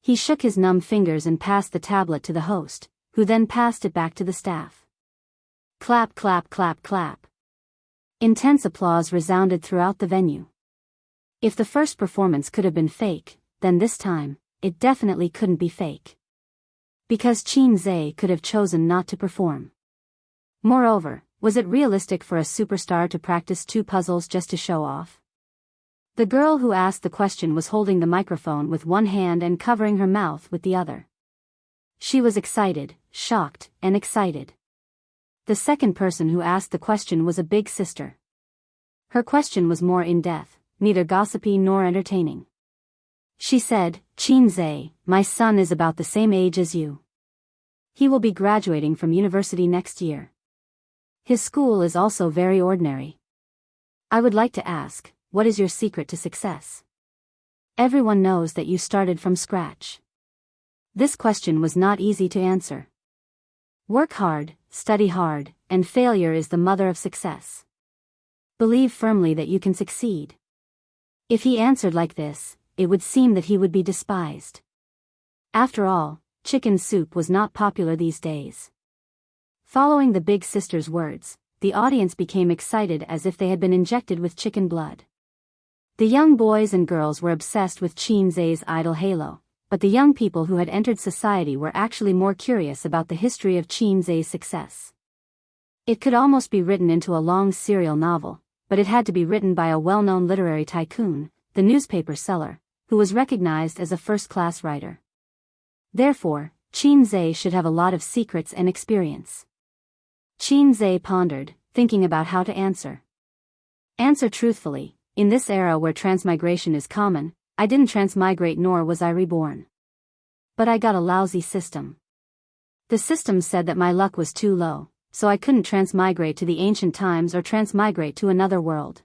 He shook his numb fingers and passed the tablet to the host, who then passed it back to the staff. Clap, clap, clap, clap. Intense applause resounded throughout the venue. If the first performance could have been fake, then this time, it definitely couldn't be fake. Because Qin Zhe could have chosen not to perform. Moreover, was it realistic for a superstar to practice 2 puzzles just to show off? The girl who asked the question was holding the microphone with one hand and covering her mouth with the other. She was excited, shocked, and excited. The second person who asked the question was a big sister. Her question was more in-depth, neither gossipy nor entertaining. She said, "Qin Zhe, my son is about the same age as you. He will be graduating from university next year. His school is also very ordinary. I would like to ask, what is your secret to success? Everyone knows that you started from scratch." This question was not easy to answer. Work hard, study hard, and failure is the mother of success. Believe firmly that you can succeed. If he answered like this, it would seem that he would be despised. After all, chicken soup was not popular these days. Following the big sister's words, the audience became excited as if they had been injected with chicken blood. The young boys and girls were obsessed with Qin Zhe's idol halo, but the young people who had entered society were actually more curious about the history of Qin Zhe's success. It could almost be written into a long serial novel, but it had to be written by a well-known literary tycoon, the newspaper seller, who was recognized as a first-class writer. Therefore, Qin Zhe should have a lot of secrets and experience. Qin Zhe pondered, thinking about how to answer. Answer truthfully. In this era where transmigration is common, I didn't transmigrate nor was I reborn. But I got a lousy system. The system said that my luck was too low, so I couldn't transmigrate to the ancient times or transmigrate to another world.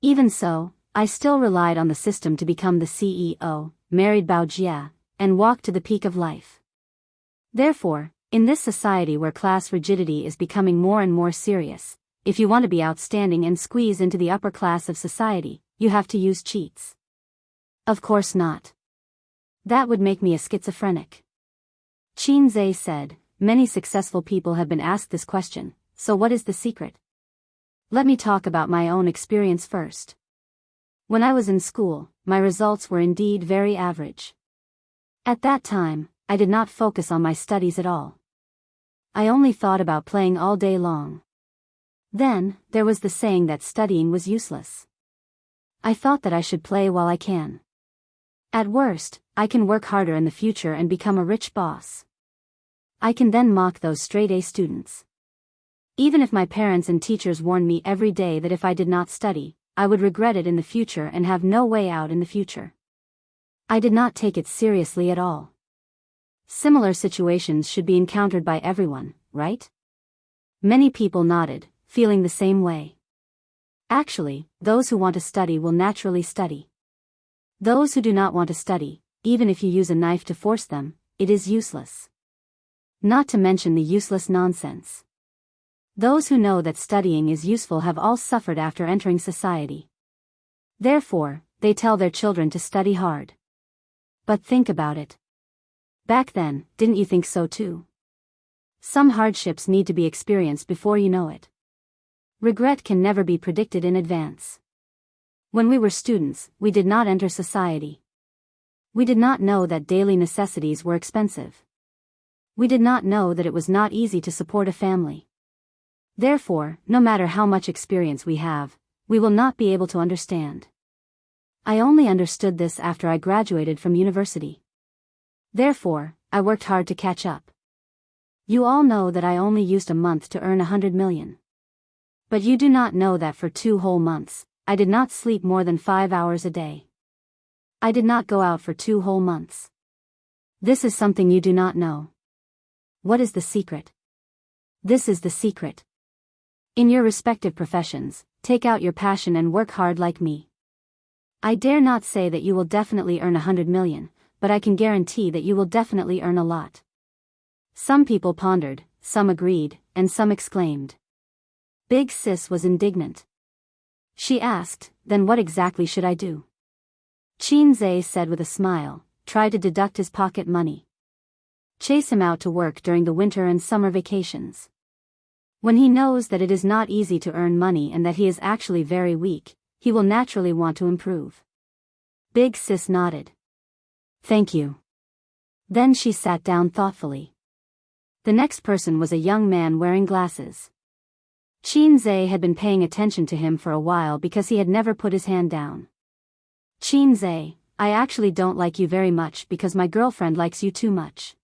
Even so, I still relied on the system to become the CEO, married Bao Jia, and walk to the peak of life. Therefore, in this society where class rigidity is becoming more and more serious, if you want to be outstanding and squeeze into the upper class of society, you have to use cheats. Of course not. That would make me a schizophrenic. Qin Zhe said, "Many successful people have been asked this question, so what is the secret? Let me talk about my own experience first. When I was in school, my results were indeed very average. At that time, I did not focus on my studies at all. I only thought about playing all day long. Then, there was the saying that studying was useless. I thought that I should play while I can. At worst, I can work harder in the future and become a rich boss. I can then mock those straight-A students. Even if my parents and teachers warned me every day that if I did not study, I would regret it in the future and have no way out in the future. I did not take it seriously at all. Similar situations should be encountered by everyone, right?" Many people nodded, feeling the same way. Actually, those who want to study will naturally study. Those who do not want to study, even if you use a knife to force them, it is useless. Not to mention the useless nonsense. Those who know that studying is useful have all suffered after entering society. Therefore, they tell their children to study hard. But think about it. Back then, didn't you think so too? Some hardships need to be experienced before you know it. Regret can never be predicted in advance. When we were students, we did not enter society. We did not know that daily necessities were expensive. We did not know that it was not easy to support a family. Therefore, no matter how much experience we have, we will not be able to understand. I only understood this after I graduated from university. Therefore, I worked hard to catch up. You all know that I only used a month to earn 100 million. But you do not know that for 2 whole months, I did not sleep more than 5 hours a day. I did not go out for 2 whole months. This is something you do not know. What is the secret? This is the secret. In your respective professions, take out your passion and work hard like me. I dare not say that you will definitely earn 100 million, but I can guarantee that you will definitely earn a lot. Some people pondered, some agreed, and some exclaimed. Big Sis was indignant. She asked, then what exactly should I do? Qin said with a smile, try to deduct his pocket money. Chase him out to work during the winter and summer vacations. When he knows that it is not easy to earn money and that he is actually very weak, he will naturally want to improve. Big Sis nodded. Thank you. Then she sat down thoughtfully. The next person was a young man wearing glasses. Qin had been paying attention to him for a while because he had never put his hand down. Qin, I actually don't like you very much because my girlfriend likes you too much.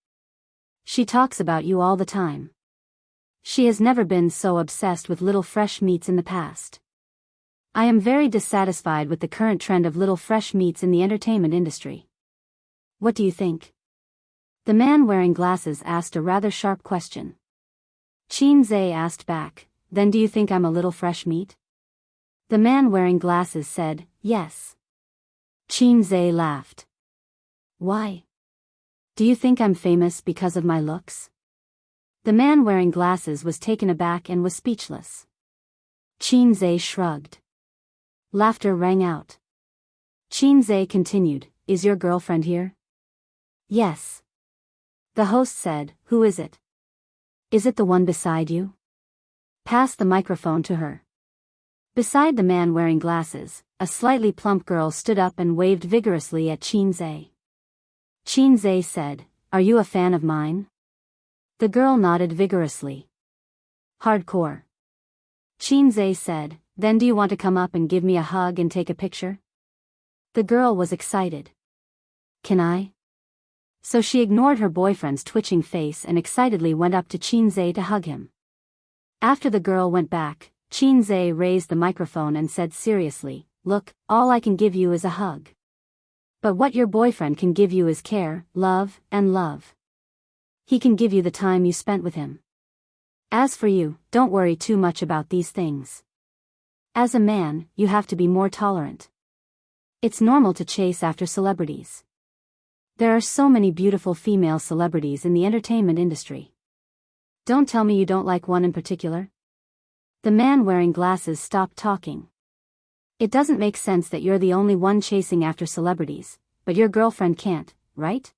She talks about you all the time. She has never been so obsessed with little fresh meats in the past. I am very dissatisfied with the current trend of little fresh meats in the entertainment industry. What do you think? The man wearing glasses asked a rather sharp question. Qin asked back, then do you think I'm a little fresh meat? The man wearing glasses said, yes. Qin laughed. Why? Do you think I'm famous because of my looks? The man wearing glasses was taken aback and was speechless. Qin shrugged. Laughter rang out. Qin continued, is your girlfriend here? Yes. The host said, who is it? Is it the one beside you? Pass the microphone to her. Beside the man wearing glasses, a slightly plump girl stood up and waved vigorously at Qin. Qin said, are you a fan of mine? The girl nodded vigorously. Hardcore. Qin said, then do you want to come up and give me a hug and take a picture? The girl was excited. Can I? So she ignored her boyfriend's twitching face and excitedly went up to Qin to hug him. After the girl went back, Qin raised the microphone and said seriously, look, all I can give you is a hug. But what your boyfriend can give you is care, love, and love. He can give you the time you spent with him. As for you, don't worry too much about these things. As a man, you have to be more tolerant. It's normal to chase after celebrities. There are so many beautiful female celebrities in the entertainment industry. Don't tell me you don't like one in particular. The man wearing glasses stopped talking. It doesn't make sense that you're the only one chasing after celebrities, but your girlfriend can't, right?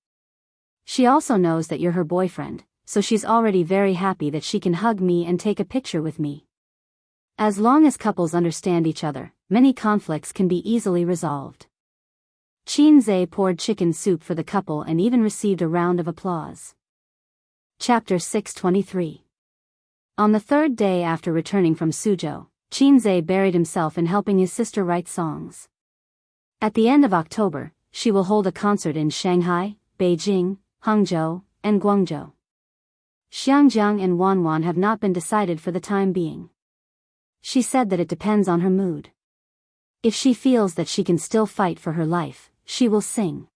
She also knows that you're her boyfriend, so she's already very happy that she can hug me and take a picture with me. As long as couples understand each other, many conflicts can be easily resolved. Qin poured chicken soup for the couple and even received a round of applause. Chapter 623. On the 3rd day after returning from Suzhou, Qin buried himself in helping his sister write songs. At the end of October, she will hold a concert in Shanghai, Beijing, Hangzhou, and Guangzhou. Xiangjiang and Wanwan have not been decided for the time being. She said that it depends on her mood. If she feels that she can still fight for her life, she will sing.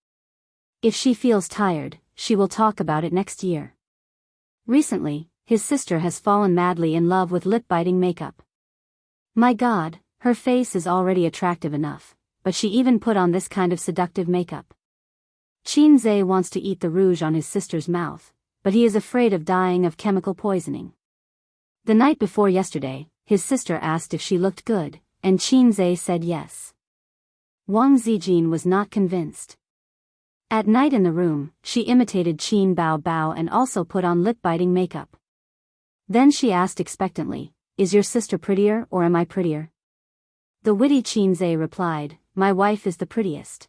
If she feels tired, she will talk about it next year. Recently, his sister has fallen madly in love with lip-biting makeup. My God, her face is already attractive enough, but she even put on this kind of seductive makeup. Qin wants to eat the rouge on his sister's mouth, but he is afraid of dying of chemical poisoning. The night before yesterday, his sister asked if she looked good, and Qin said yes. Wang Zijin was not convinced. At night in the room, she imitated Qin Bao and also put on lip-biting makeup. Then she asked expectantly, is your sister prettier or am I prettier? The witty Qin replied, my wife is the prettiest.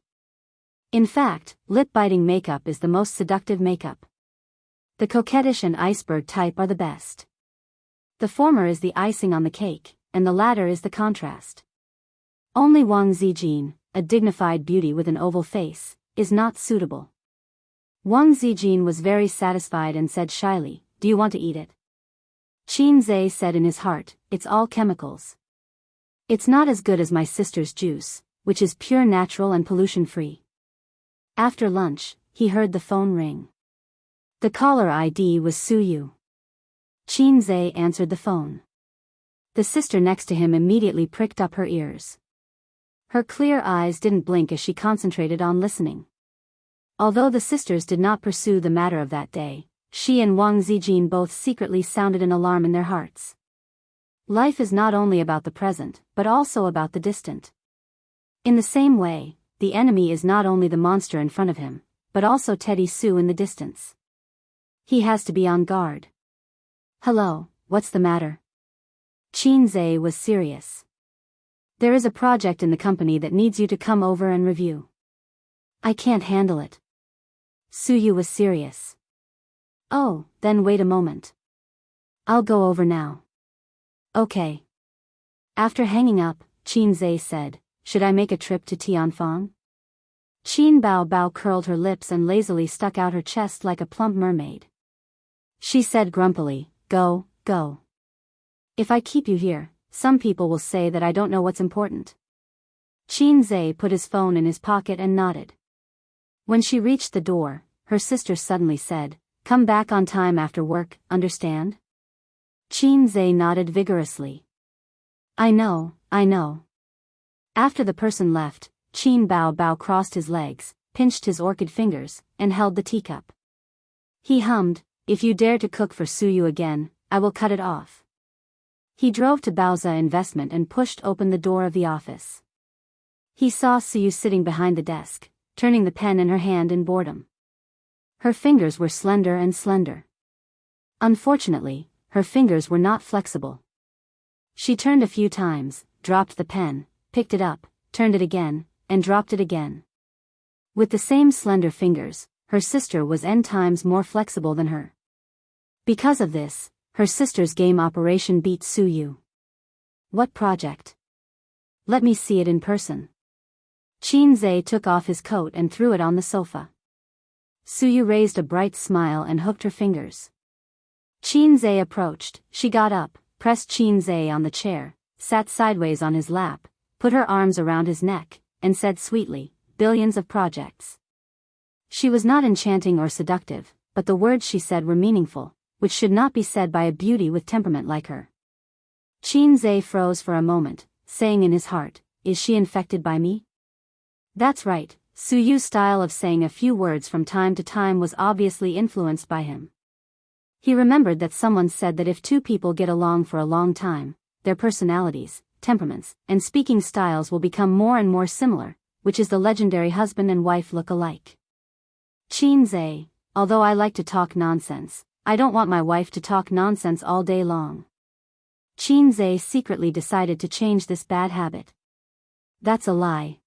In fact, lip-biting makeup is the most seductive makeup. The coquettish and iceberg type are the best. The former is the icing on the cake, and the latter is the contrast. Only Wang Zijin, a dignified beauty with an oval face, is not suitable. Wang Zijin was very satisfied and said shyly, "Do you want to eat it?" Qin Zhe said in his heart, "It's all chemicals. It's not as good as my sister's juice, which is pure natural and pollution-free." After lunch, he heard the phone ring. The caller ID was Su Yu. Qin Zhe answered the phone. The sister next to him immediately pricked up her ears. Her clear eyes didn't blink as she concentrated on listening. Although the sisters did not pursue the matter of that day, she and Wang Zijin both secretly sounded an alarm in their hearts. Life is not only about the present, but also about the distant. In the same way, the enemy is not only the monster in front of him, but also Teddy Sue in the distance. He has to be on guard. "Hello, what's the matter?" Qin Zhe was serious. "There is a project in the company that needs you to come over and review." "I can't handle it." Su Yu was serious. "Oh, then wait a moment. I'll go over now." "Okay." After hanging up, Qin Zhe said, "Should I make a trip to Tianfang?" Qin Bao curled her lips and lazily stuck out her chest like a plump mermaid. She said grumpily, "Go, go. If I keep you here, some people will say that I don't know what's important." Qin Zhe put his phone in his pocket and nodded. When she reached the door, her sister suddenly said, "Come back on time after work, understand?" Qin Zhe nodded vigorously. I know." After the person left, Qin Bao crossed his legs, pinched his orchid fingers, and held the teacup. He hummed, "If you dare to cook for Su Yu again, I will cut it off." He drove to Baoza Investment and pushed open the door of the office. He saw Su Yu sitting behind the desk, turning the pen in her hand in boredom. Her fingers were slender. Unfortunately, her fingers were not flexible. She turned a few times, dropped the pen, picked it up, turned it again, and dropped it again. With the same slender fingers, her sister was n times more flexible than her. Because of this, her sister's game operation beat Su Yu. "What project? Let me see it in person." Qin Zhe took off his coat and threw it on the sofa. Su Yu raised a bright smile and hooked her fingers. Qin Zhe approached, she got up, pressed Qin Zhe on the chair, sat sideways on his lap, put her arms around his neck, and said sweetly, "Billions of projects." She was not enchanting or seductive, but the words she said were meaningful, which should not be said by a beauty with temperament like her. Qin Zhe froze for a moment, saying in his heart, "Is she infected by me?" That's right, Su Yu's style of saying a few words from time to time was obviously influenced by him. He remembered that someone said that if two people get along for a long time, their personalities, temperaments, and speaking styles will become more and more similar, which is the legendary husband and wife look alike. Qin Zhe, although I like to talk nonsense, I don't want my wife to talk nonsense all day long. Qin Zhe secretly decided to change this bad habit. That's a lie.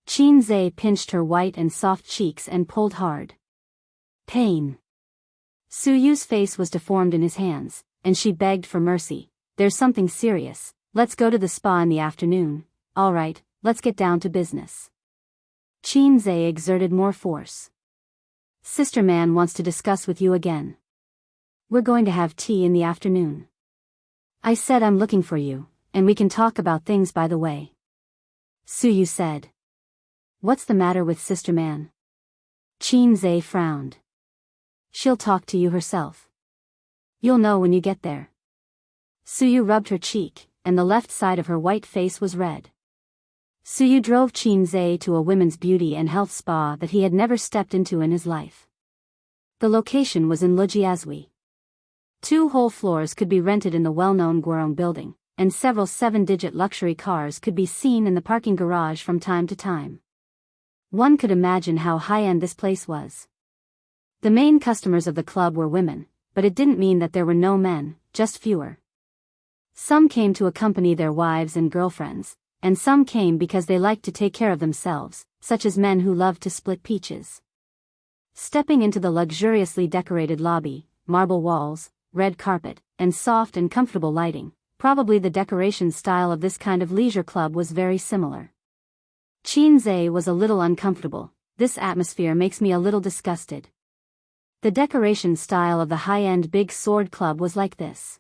Qin Zhe pinched her white and soft cheeks and pulled hard. Pain. Su Yu's face was deformed in his hands, and she begged for mercy. "There's something serious, let's go to the spa in the afternoon." "All right, let's get down to business." Qin Zhe exerted more force. "Sister Man wants to discuss with you again. We're going to have tea in the afternoon. I said I'm looking for you, and we can talk about things by the way." Su Yu said. "What's the matter with Sister Man?" Qin Zhe frowned. "She'll talk to you herself. You'll know when you get there." Su Yu rubbed her cheek, and the left side of her white face was red. Su Yu drove Qin Zhe to a women's beauty and health spa that he had never stepped into in his life. The location was in Lujiazui. 2 whole floors could be rented in the well-known Guorong building, and several 7-digit luxury cars could be seen in the parking garage from time to time. One could imagine how high-end this place was. The main customers of the club were women, but it didn't mean that there were no men, just fewer. Some came to accompany their wives and girlfriends, and some came because they liked to take care of themselves, such as men who loved to split peaches. Stepping into the luxuriously decorated lobby, marble walls, red carpet, and soft and comfortable lighting, probably the decoration style of this kind of leisure club was very similar. Qinze was a little uncomfortable. This atmosphere makes me a little disgusted. The decoration style of the high-end Big Sword Club was like this.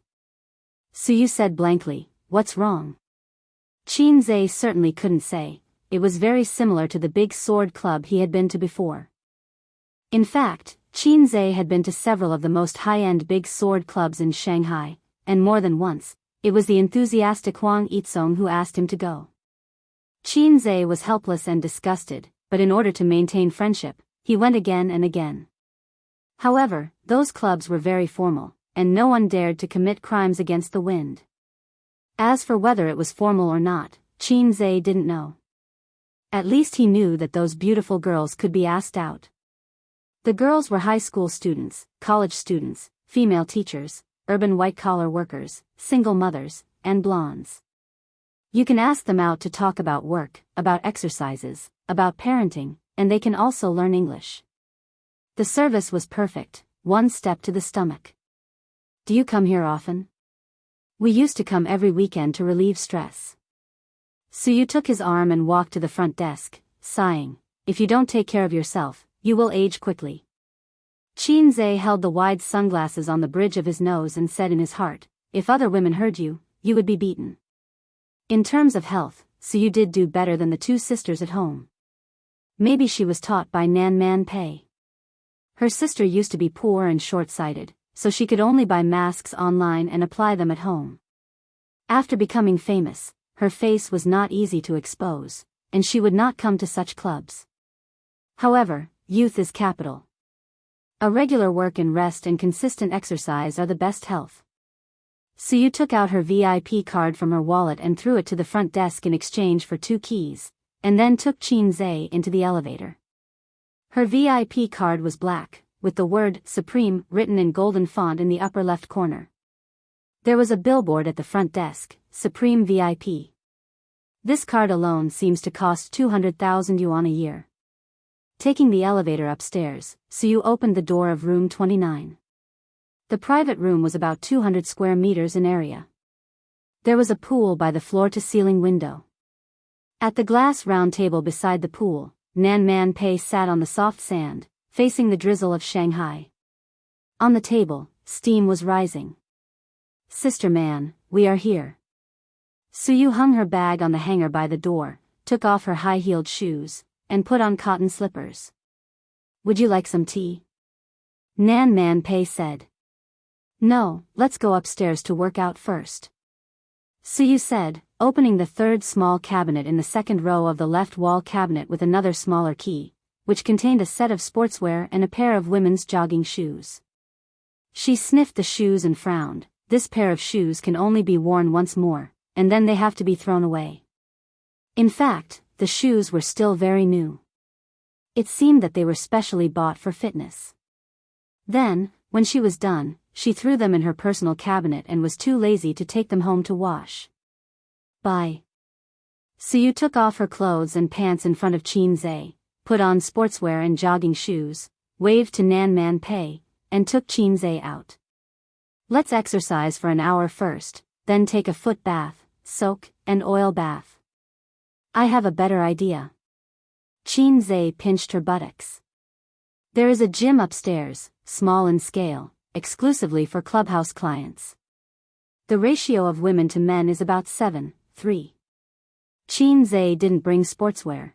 Suyu said blankly, "What's wrong?" Qinze certainly couldn't say. It was very similar to the Big Sword Club he had been to before. In fact, Qinze had been to several of the most high-end Big Sword Clubs in Shanghai, and more than once, it was the enthusiastic Huang Yizong who asked him to go. Qinze was helpless and disgusted, but in order to maintain friendship, he went again and again. However, those clubs were very formal, and no one dared to commit crimes against the wind. As for whether it was formal or not, Qinze didn't know. At least he knew that those beautiful girls could be asked out. The girls were high school students, college students, female teachers, urban white-collar workers, single mothers, and blondes. You can ask them out to talk about work, about exercises, about parenting, and they can also learn English. The service was perfect, one step to the stomach. "Do you come here often?" "We used to come every weekend to relieve stress." Suyu took his arm and walked to the front desk, sighing, "If you don't take care of yourself, you will age quickly." Qinze held the wide sunglasses on the bridge of his nose and said in his heart, "If other women heard you, you would be beaten." In terms of health, Suyu did do better than the two sisters at home. Maybe she was taught by Nan Man Pei. Her sister used to be poor and short-sighted, so she could only buy masks online and apply them at home. After becoming famous, her face was not easy to expose, and she would not come to such clubs. However, youth is capital. A regular work and rest and consistent exercise are the best health. Suyu took out her VIP card from her wallet and threw it to the front desk in exchange for 2 keys, and then took Qinze into the elevator. Her VIP card was black, with the word Supreme written in golden font in the upper left corner. There was a billboard at the front desk, Supreme VIP. This card alone seems to cost 200,000 yuan a year. Taking the elevator upstairs, Suyu opened the door of room 29. The private room was about 200 square meters in area. There was a pool by the floor-to-ceiling window. At the glass round table beside the pool, Nan Man Pei sat on the soft sand, facing the drizzle of Shanghai. On the table, steam was rising. "Sister Man, we are here." Suyu hung her bag on the hanger by the door, took off her high-heeled shoes, and put on cotton slippers. "Would you like some tea?" Nan Man Pei said. "No, let's go upstairs to work out first," Suyu said, opening the third small cabinet in the second row of the left wall cabinet with another smaller key, which contained a set of sportswear and a pair of women's jogging shoes. She sniffed the shoes and frowned. This pair of shoes can only be worn once more, and then they have to be thrown away. In fact, the shoes were still very new. It seemed that they were specially bought for fitness. Then, when she was done, she threw them in her personal cabinet and was too lazy to take them home to wash. "Bye." Suyu took off her clothes and pants in front of Qinze, put on sportswear and jogging shoes, waved to Nan Man Pei, and took Qinze out. "Let's exercise for an hour first, then take a foot bath, soak, and oil bath." "I have a better idea." Qinze pinched her buttocks. "There is a gym upstairs, small in scale, exclusively for clubhouse clients. The ratio of women to men is about 7:3. Qinze didn't bring sportswear.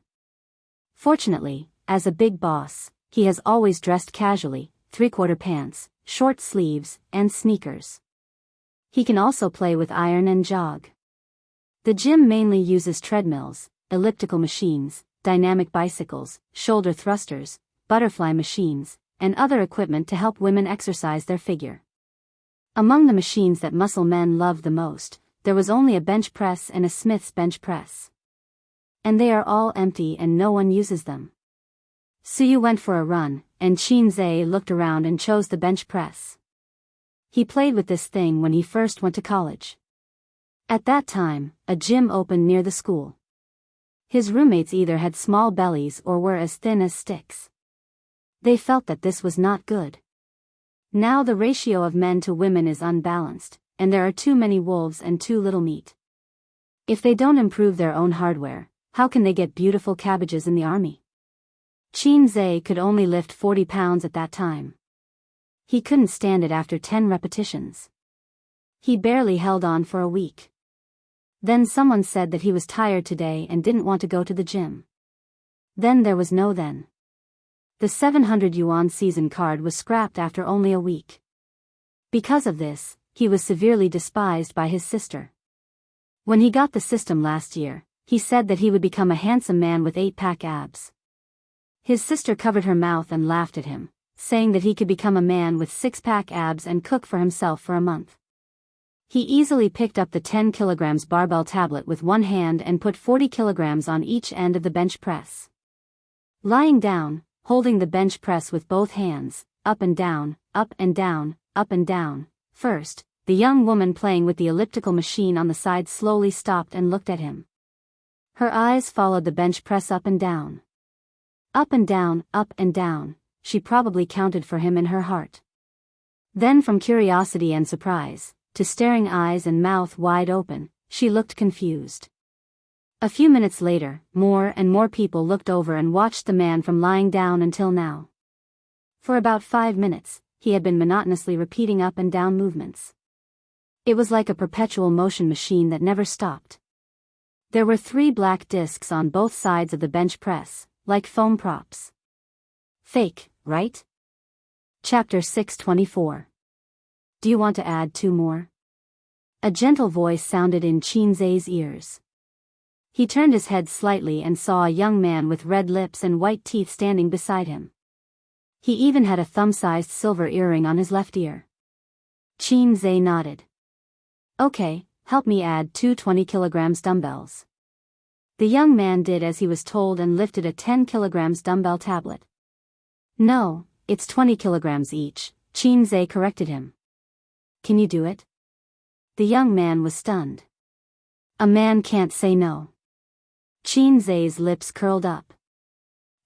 Fortunately, as a big boss, he has always dressed casually, 3/4 pants, short sleeves, and sneakers. He can also play with iron and jog. The gym mainly uses treadmills, elliptical machines, dynamic bicycles, shoulder thrusters, butterfly machines, and other equipment to help women exercise their figure. Among the machines that muscle men love the most, there was only a bench press and a Smith's bench press. And they are all empty and no one uses them. Suyu went for a run, and Qinze looked around and chose the bench press. He played with this thing when he first went to college. At that time, a gym opened near the school. His roommates either had small bellies or were as thin as sticks. They felt that this was not good. Now the ratio of men to women is unbalanced, and there are too many wolves and too little meat. If they don't improve their own hardware, how can they get beautiful cabbages in the army? Qin Zhe could only lift 40 pounds at that time. He couldn't stand it after 10 repetitions. He barely held on for a week. Then someone said that he was tired today and didn't want to go to the gym. Then there was no then. The 700 yuan season card was scrapped after only a week. Because of this, he was severely despised by his sister. When he got the system last year, he said that he would become a handsome man with 8-pack abs. His sister covered her mouth and laughed at him, saying that he could become a man with 6-pack abs and cook for himself for a month. He easily picked up the 10 kilograms barbell tablet with one hand and put 40 kilograms on each end of the bench press. Lying down, holding the bench press with both hands, up and down, up and down, up and down. First, the young woman playing with the elliptical machine on the side slowly stopped and looked at him. Her eyes followed the bench press up and down. Up and down, up and down, she probably counted for him in her heart. Then from curiosity and surprise, to staring eyes and mouth wide open, she looked confused. A few minutes later, more and more people looked over and watched the man from lying down until now. For about 5 minutes, he had been monotonously repeating up and down movements. It was like a perpetual motion machine that never stopped. There were 3 black discs on both sides of the bench press, like foam props. Fake, right? Chapter 624. Do you want to add 2 more? A gentle voice sounded in Qin Zhe's ears. He turned his head slightly and saw a young man with red lips and white teeth standing beside him. He even had a thumb-sized silver earring on his left ear. Qin Zhe nodded. Okay, help me add 2 20 kilograms dumbbells. The young man did as he was told and lifted a 10 kilograms dumbbell tablet. No, it's 20 kilograms each, Qin Zhe corrected him. Can you do it? The young man was stunned. A man can't say no. Qin Zhe's lips curled up.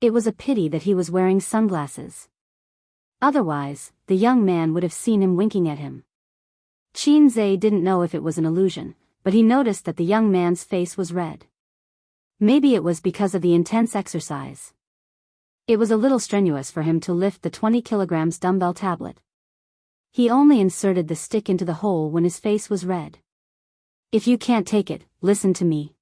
It was a pity that he was wearing sunglasses. Otherwise, the young man would have seen him winking at him. Qin Zhe didn't know if it was an illusion, but he noticed that the young man's face was red. Maybe it was because of the intense exercise. It was a little strenuous for him to lift the 20 kilograms dumbbell tablet. He only inserted the stick into the hole when his face was red. If you can't take it, listen to me.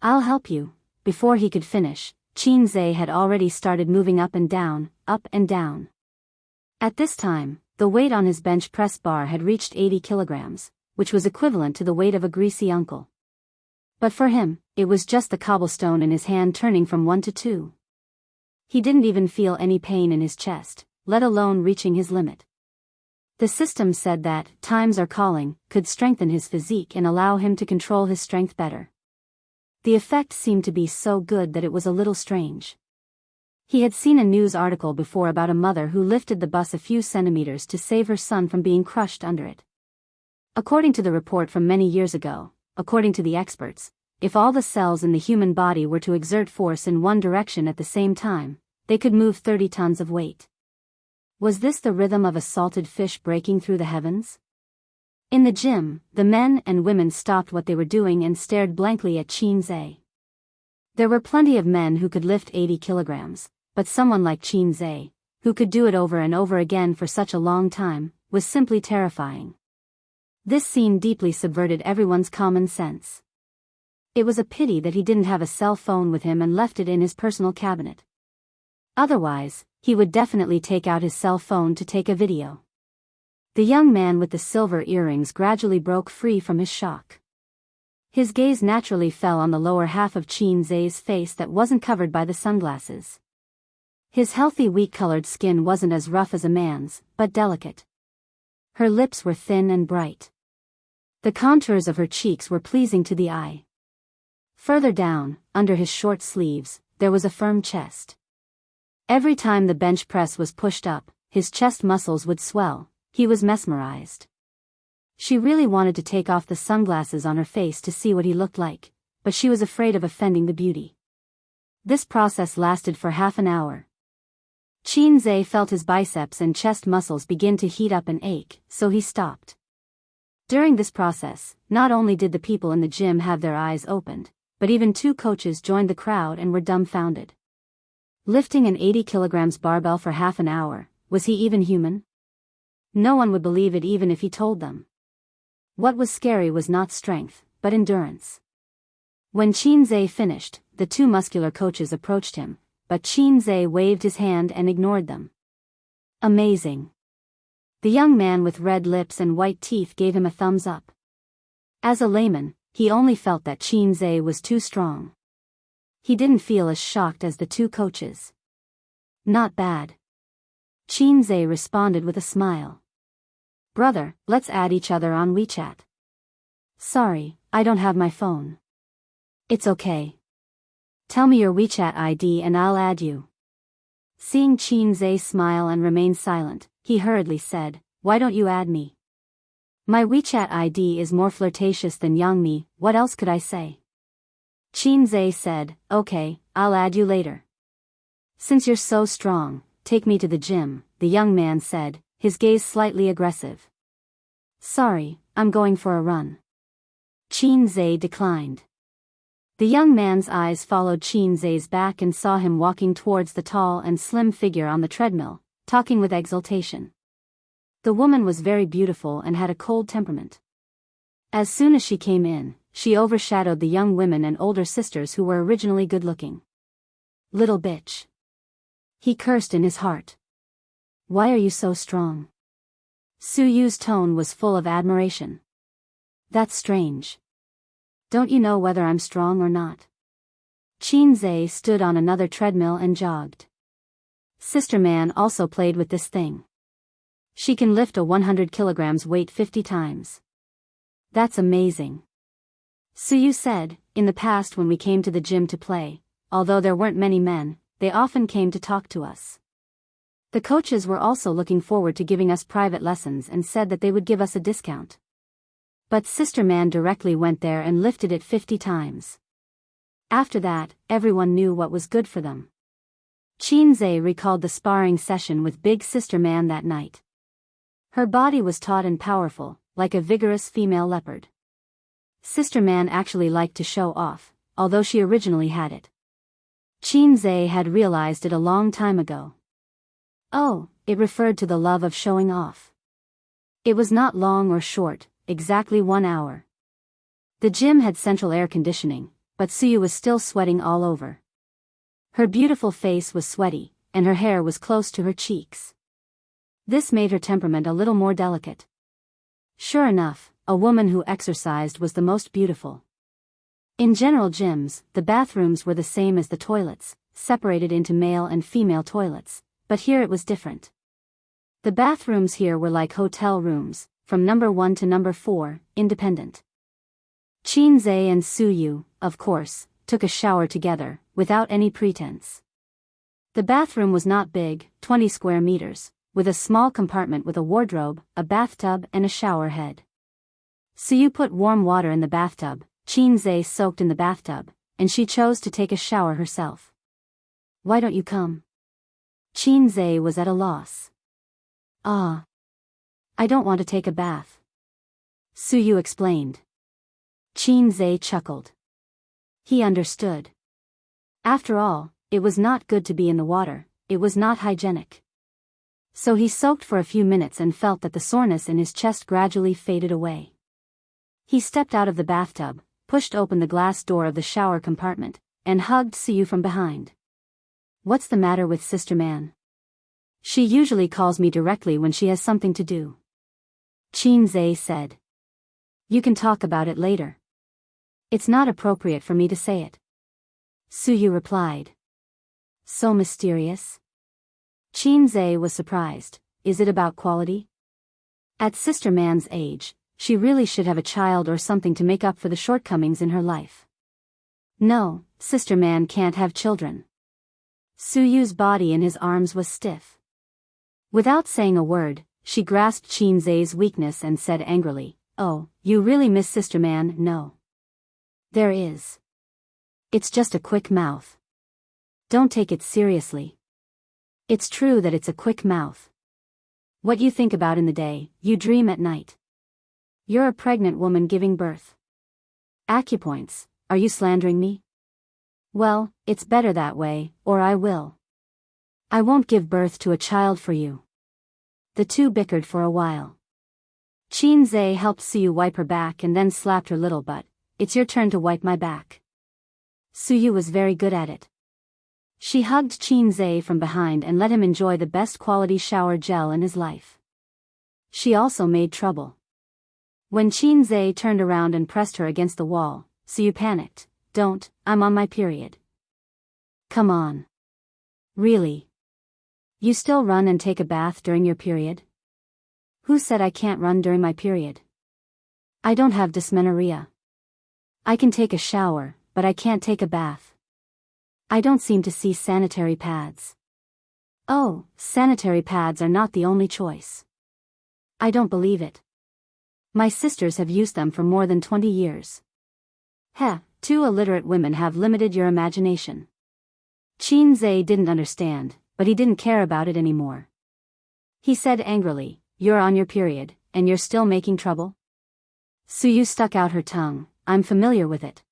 I'll help you. Before he could finish, Qin Zhe had already started moving up and down, up and down. At this time, the weight on his bench press bar had reached 80 kilograms, which was equivalent to the weight of a greasy uncle. But for him, it was just the cobblestone in his hand turning from 1 to 2. He didn't even feel any pain in his chest, let alone reaching his limit. The system said that times are calling could strengthen his physique and allow him to control his strength better. The effect seemed to be so good that it was a little strange. He had seen a news article before about a mother who lifted the bus a few centimeters to save her son from being crushed under it. According to the report from many years ago, according to the experts, if all the cells in the human body were to exert force in one direction at the same time, they could move 30 tons of weight. Was this the rhythm of a salted fish breaking through the heavens? In the gym, the men and women stopped what they were doing and stared blankly at Qin Zhe. There were plenty of men who could lift 80 kilograms, but someone like Qin Zhe, who could do it over and over again for such a long time, was simply terrifying. This scene deeply subverted everyone's common sense. It was a pity that he didn't have a cell phone with him and left it in his personal cabinet. Otherwise, he would definitely take out his cell phone to take a video. The young man with the silver earrings gradually broke free from his shock. His gaze naturally fell on the lower half of Qin Zhe's face that wasn't covered by the sunglasses. His healthy wheat-colored skin wasn't as rough as a man's, but delicate. Her lips were thin and bright. The contours of her cheeks were pleasing to the eye. Further down, under his short sleeves, there was a firm chest. Every time the bench press was pushed up, his chest muscles would swell. He was mesmerized. She really wanted to take off the sunglasses on her face to see what he looked like, but she was afraid of offending the beauty. This process lasted for half an hour. Qin Zhe felt his biceps and chest muscles begin to heat up and ache, so he stopped. During this process, not only did the people in the gym have their eyes opened, but even 2 coaches joined the crowd and were dumbfounded. Lifting an 80 kilograms barbell for half an hour, was he even human? No one would believe it even if he told them. What was scary was not strength, but endurance. When Qin Zhe finished, the 2 muscular coaches approached him, but Qin Zhe waved his hand and ignored them. Amazing. The young man with red lips and white teeth gave him a thumbs up. As a layman, he only felt that Qin Zhe was too strong. He didn't feel as shocked as the 2 coaches. Not bad. Qin Zhe responded with a smile. Brother, let's add each other on WeChat. Sorry, I don't have my phone. It's okay. Tell me your WeChat ID and I'll add you. Seeing Qin Zhe smile and remain silent, he hurriedly said, Why don't you add me? My WeChat ID is more flirtatious than Yangmi, what else could I say? Qin Zhe said, Okay, I'll add you later. Since you're so strong, take me to the gym, the young man said, his gaze slightly aggressive. Sorry, I'm going for a run. Qin Zhe declined. The young man's eyes followed Qin Zhe's back and saw him walking towards the tall and slim figure on the treadmill, talking with exultation. The woman was very beautiful and had a cold temperament. As soon as she came in, she overshadowed the young women and older sisters who were originally good-looking. Little bitch. He cursed in his heart. Why are you so strong? Su Yu's tone was full of admiration. That's strange. Don't you know whether I'm strong or not? Qin Zhe stood on another treadmill and jogged. Sister Man also played with this thing. She can lift a 100 kilograms weight 50 times. That's amazing. Su Yu said, in the past when we came to the gym to play, although there weren't many men, they often came to talk to us. The coaches were also looking forward to giving us private lessons and said that they would give us a discount. But Sister Man directly went there and lifted it 50 times. After that, everyone knew what was good for them. Qin Zhe recalled the sparring session with Big Sister Man that night. Her body was taut and powerful, like a vigorous female leopard. Sister Man actually liked to show off, although she originally had it. Qin Zhe had realized it a long time ago. Oh, it referred to the love of showing off. It was not long or short, exactly 1 hour. The gym had central air conditioning, but Suyu was still sweating all over. Her beautiful face was sweaty, and her hair was close to her cheeks. This made her temperament a little more delicate. Sure enough, a woman who exercised was the most beautiful. In general gyms, the bathrooms were the same as the toilets, separated into male and female toilets, but here it was different. The bathrooms here were like hotel rooms, from number 1 to number 4, independent. Qin Zhe and Su Yu, of course, took a shower together, without any pretense. The bathroom was not big, 20 square meters, with a small compartment with a wardrobe, a bathtub and a shower head. Su Yu put warm water in the bathtub, Qin Zhe soaked in the bathtub, and she chose to take a shower herself. Why don't you come? Qin Zhe was at a loss. Ah. I don't want to take a bath. Su Yu explained. Qin Zhe chuckled. He understood. After all, it was not good to be in the water, it was not hygienic. So he soaked for a few minutes and felt that the soreness in his chest gradually faded away. He stepped out of the bathtub, pushed open the glass door of the shower compartment, and hugged Su Yu from behind. What's the matter with Sister Man? She usually calls me directly when she has something to do. Qin Zhe said. You can talk about it later. It's not appropriate for me to say it. Su Yu replied. So mysterious? Qin Zhe was surprised. Is it about quality? At Sister Man's age, she really should have a child or something to make up for the shortcomings in her life. No, Sister Man can't have children. Su Yu's body in his arms was stiff. Without saying a word, she grasped Qin Zhe's weakness and said angrily, Oh, you really miss Sister Man? No. There is. It's just a quick mouth. Don't take it seriously. It's true that it's a quick mouth. What you think about in the day, you dream at night. You're a pregnant woman giving birth. Acupoints, are you slandering me? Well, it's better that way, or I will. I won't give birth to a child for you. The two bickered for a while. Qin Zhe helped Suyu wipe her back and then slapped her little butt. It's your turn to wipe my back. Suyu was very good at it. She hugged Qin Zhe from behind and let him enjoy the best quality shower gel in his life. She also made trouble. When Qin Zhe turned around and pressed her against the wall, Suyu panicked. Don't, I'm on my period. Come on. Really? You still run and take a bath during your period? Who said I can't run during my period? I don't have dysmenorrhea. I can take a shower, but I can't take a bath. I don't seem to see sanitary pads. Oh, sanitary pads are not the only choice. I don't believe it. My sisters have used them for more than 20 years. Heh, two illiterate women have limited your imagination. Qin Zhe didn't understand, but he didn't care about it anymore. He said angrily, you're on your period, and you're still making trouble? Suyu stuck out her tongue, I'm familiar with it.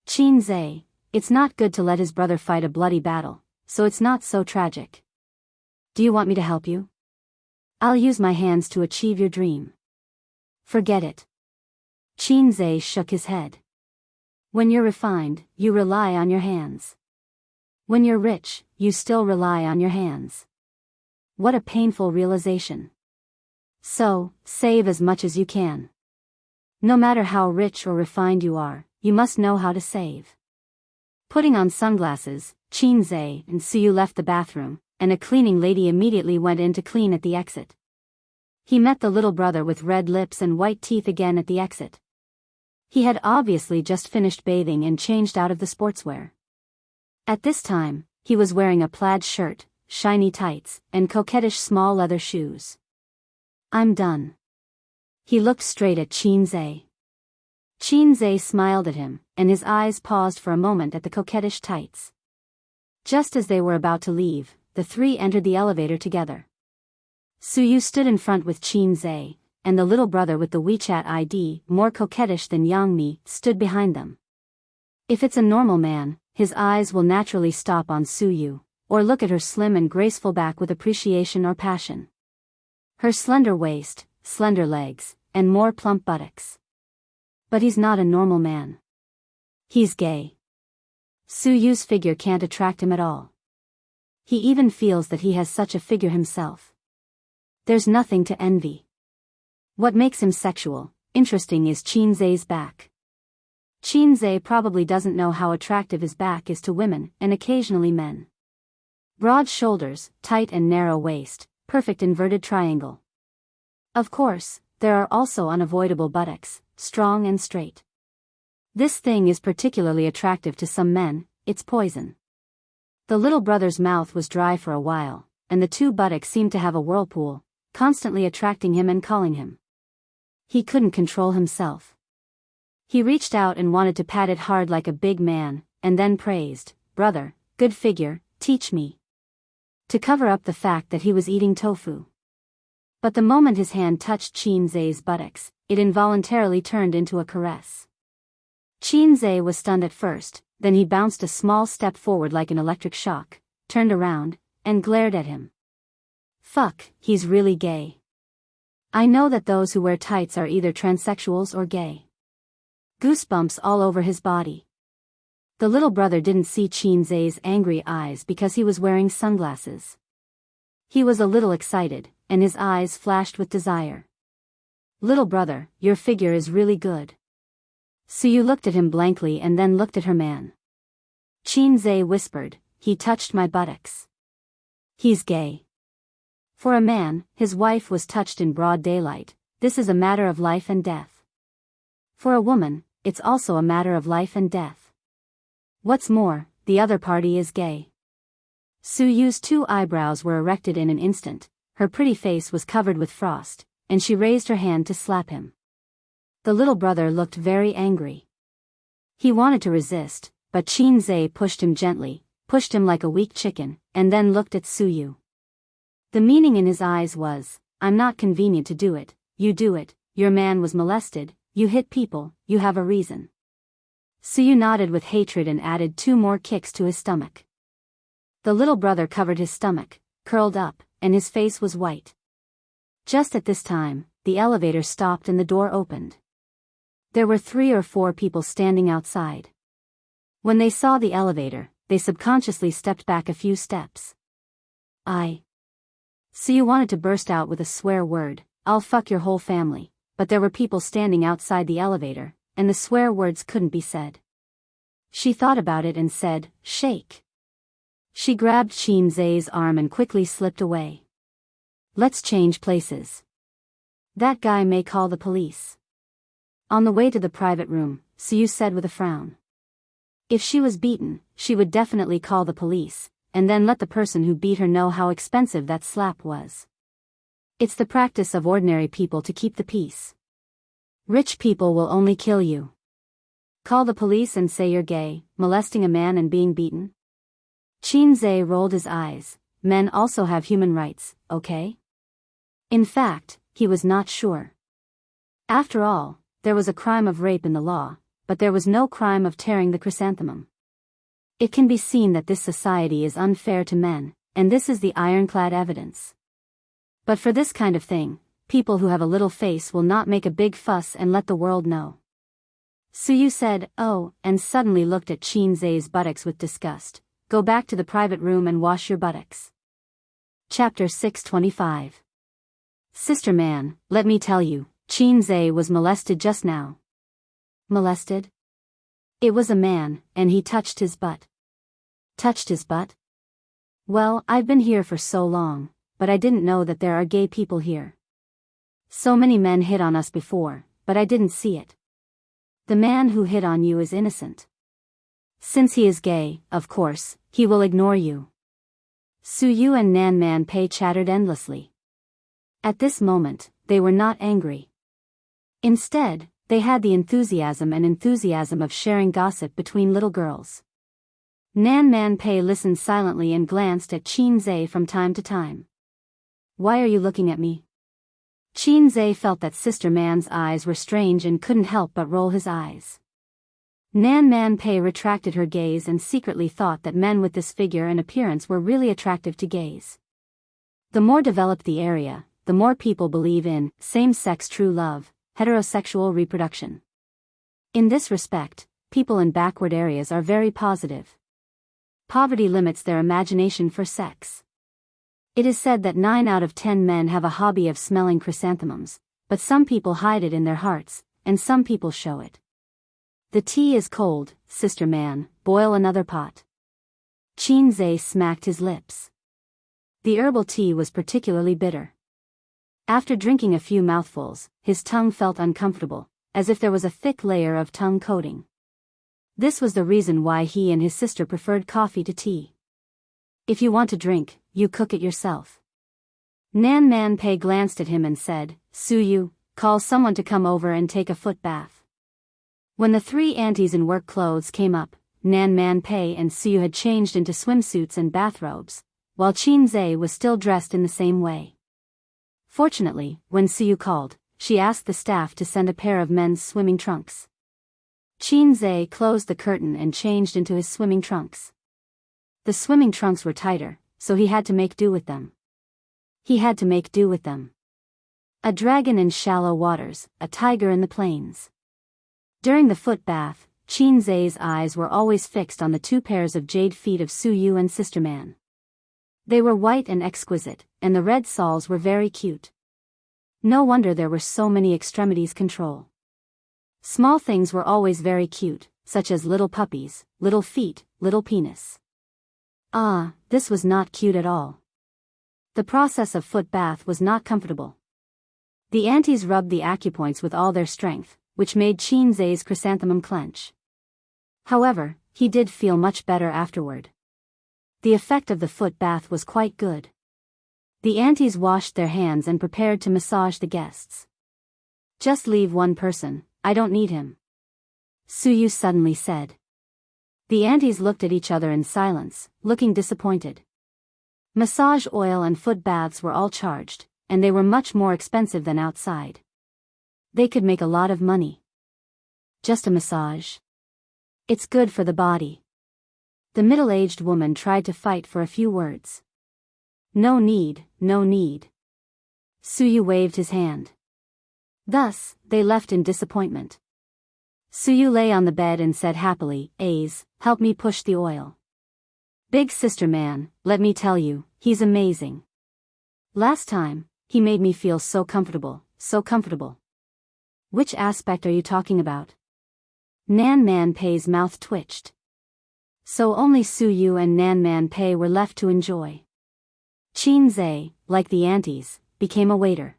Qin Zhe, it's not good to let his brother fight a bloody battle, so it's not so tragic. Do you want me to help you? I'll use my hands to achieve your dream. Forget it. Qin Zhe shook his head. When you're refined, you rely on your hands. When you're rich, you still rely on your hands. What a painful realization. So, save as much as you can. No matter how rich or refined you are, you must know how to save. Putting on sunglasses, Qin Zhe and Suyu left the bathroom, and a cleaning lady immediately went in to clean at the exit. He met the little brother with red lips and white teeth again at the exit. He had obviously just finished bathing and changed out of the sportswear. At this time, he was wearing a plaid shirt, shiny tights, and coquettish small leather shoes. I'm done. He looked straight at Qin Zhe. Qin Zhe smiled at him, and his eyes paused for a moment at the coquettish tights. Just as they were about to leave, the three entered the elevator together. Suyu stood in front with Qin Zhe, and the little brother with the WeChat ID, more coquettish than Yang Mi, stood behind them. If it's a normal man, his eyes will naturally stop on Suyu, or look at her slim and graceful back with appreciation or passion. Her slender waist, slender legs, and more plump buttocks. But he's not a normal man. He's gay. Suyu's figure can't attract him at all. He even feels that he has such a figure himself. There's nothing to envy. What makes him sexual, interesting is Qin Zhe's back. Qin Zhe probably doesn't know how attractive his back is to women, and occasionally men. Broad shoulders, tight and narrow waist, perfect inverted triangle. Of course, there are also unavoidable buttocks, strong and straight. This thing is particularly attractive to some men, it's poison. The little brother's mouth was dry for a while, and the two buttocks seemed to have a whirlpool, constantly attracting him and calling him. He couldn't control himself. He reached out and wanted to pat it hard like a big man, and then praised, brother, good figure, teach me. To cover up the fact that he was eating tofu. But the moment his hand touched Qin Zhe's buttocks, it involuntarily turned into a caress. Qin Zhe was stunned at first, then he bounced a small step forward like an electric shock, turned around, and glared at him. Fuck, he's really gay. I know that those who wear tights are either transsexuals or gay. Goosebumps all over his body. The little brother didn't see Qin Zhe's angry eyes because he was wearing sunglasses. He was a little excited, and his eyes flashed with desire. Little brother, your figure is really good. Suyu looked at him blankly and then looked at her man. Qin Zhe whispered, he touched my buttocks. He's gay. For a man, his wife was touched in broad daylight, this is a matter of life and death. For a woman, it's also a matter of life and death. What's more, the other party is gay. Suyu's two eyebrows were erected in an instant, her pretty face was covered with frost, and she raised her hand to slap him. The little brother looked very angry. He wanted to resist, but Qin Zhe pushed him gently, pushed him like a weak chicken, and then looked at Suyu. The meaning in his eyes was, I'm not convenient to do it, you do it, your man was molested, you hit people, you have a reason. Suyu nodded with hatred and added 2 more kicks to his stomach. The little brother covered his stomach, curled up, and his face was white. Just at this time, the elevator stopped and the door opened. There were 3 or 4 people standing outside. When they saw the elevator, they subconsciously stepped back a few steps. Suyu wanted to burst out with a swear word, I'll fuck your whole family, but there were people standing outside the elevator, and the swear words couldn't be said. She thought about it and said, shake. She grabbed Qin Zhe's arm and quickly slipped away. Let's change places. That guy may call the police. On the way to the private room, Suyu said with a frown. If she was beaten, she would definitely call the police, and then let the person who beat her know how expensive that slap was. It's the practice of ordinary people to keep the peace. Rich people will only kill you. Call the police and say you're gay, molesting a man and being beaten? Qin Zhe rolled his eyes. Men also have human rights, okay? In fact, he was not sure. After all, there was a crime of rape in the law, but there was no crime of tearing the chrysanthemum. It can be seen that this society is unfair to men, and this is the ironclad evidence. But for this kind of thing, people who have a little face will not make a big fuss and let the world know. Suyu said, oh, and suddenly looked at Qin Zhe's buttocks with disgust. Go back to the private room and wash your buttocks. Chapter 625. Sister man, let me tell you, Qin Zhe was molested just now. Molested? It was a man, and he touched his butt. Touched his butt? Well, I've been here for so long, but I didn't know that there are gay people here. So many men hit on us before, but I didn't see it. The man who hit on you is innocent. Since he is gay, of course, he will ignore you. Suyu and Nan Man Pei chattered endlessly. At this moment, they were not angry. Instead, they had the enthusiasm of sharing gossip between little girls. Nan Man Pei listened silently and glanced at Qin Zhe from time to time. Why are you looking at me? Qin Zhe felt that Sister Man's eyes were strange and couldn't help but roll his eyes. Nan Man Pei retracted her gaze and secretly thought that men with this figure and appearance were really attractive to gays. The more developed the area, the more people believe in same-sex true love, heterosexual reproduction. In this respect, people in backward areas are very positive. Poverty limits their imagination for sex. It is said that 9 out of 10 men have a hobby of smelling chrysanthemums, but some people hide it in their hearts, and some people show it. The tea is cold, sister man, boil another pot. Qin Zhe smacked his lips. The herbal tea was particularly bitter. After drinking a few mouthfuls, his tongue felt uncomfortable, as if there was a thick layer of tongue coating. This was the reason why he and his sister preferred coffee to tea. If you want to drink, you cook it yourself. Nan Man Pei glanced at him and said, Suyu, call someone to come over and take a foot bath. When the 3 aunties in work clothes came up, Nan Man Pei and Suyu had changed into swimsuits and bathrobes, while Qin Zhe was still dressed in the same way. Fortunately, when Suyu called, she asked the staff to send a pair of men's swimming trunks. Qin Zhe closed the curtain and changed into his swimming trunks. The swimming trunks were tighter, so he had to make do with them. A dragon in shallow waters, a tiger in the plains. During the foot bath, Qin Zhe's eyes were always fixed on the 2 pairs of jade feet of Suyu and Sister Man. They were white and exquisite, and the red soles were very cute. No wonder there were so many extremities control. Small things were always very cute, such as little puppies, little feet, little penis. Ah, this was not cute at all. The process of foot bath was not comfortable. The aunties rubbed the acupoints with all their strength, which made Qin Zhe's chrysanthemum clench. However, he did feel much better afterward. The effect of the foot bath was quite good. The aunties washed their hands and prepared to massage the guests. Just leave one person, I don't need him. Suyu suddenly said. The aunties looked at each other in silence, looking disappointed. Massage oil and foot baths were all charged, and they were much more expensive than outside. They could make a lot of money. Just a massage. It's good for the body. The middle-aged woman tried to fight for a few words. No need, no need. Suyu waved his hand. Thus, they left in disappointment. Suyu lay on the bed and said happily, "Aze, help me push the oil. Big sister man, let me tell you, he's amazing. Last time, he made me feel so comfortable, so comfortable." Which aspect are you talking about? Nan Man Pei's mouth twitched. So only Suyu and Nan Man Pei were left to enjoy. Qin Zhe, like the aunties, became a waiter.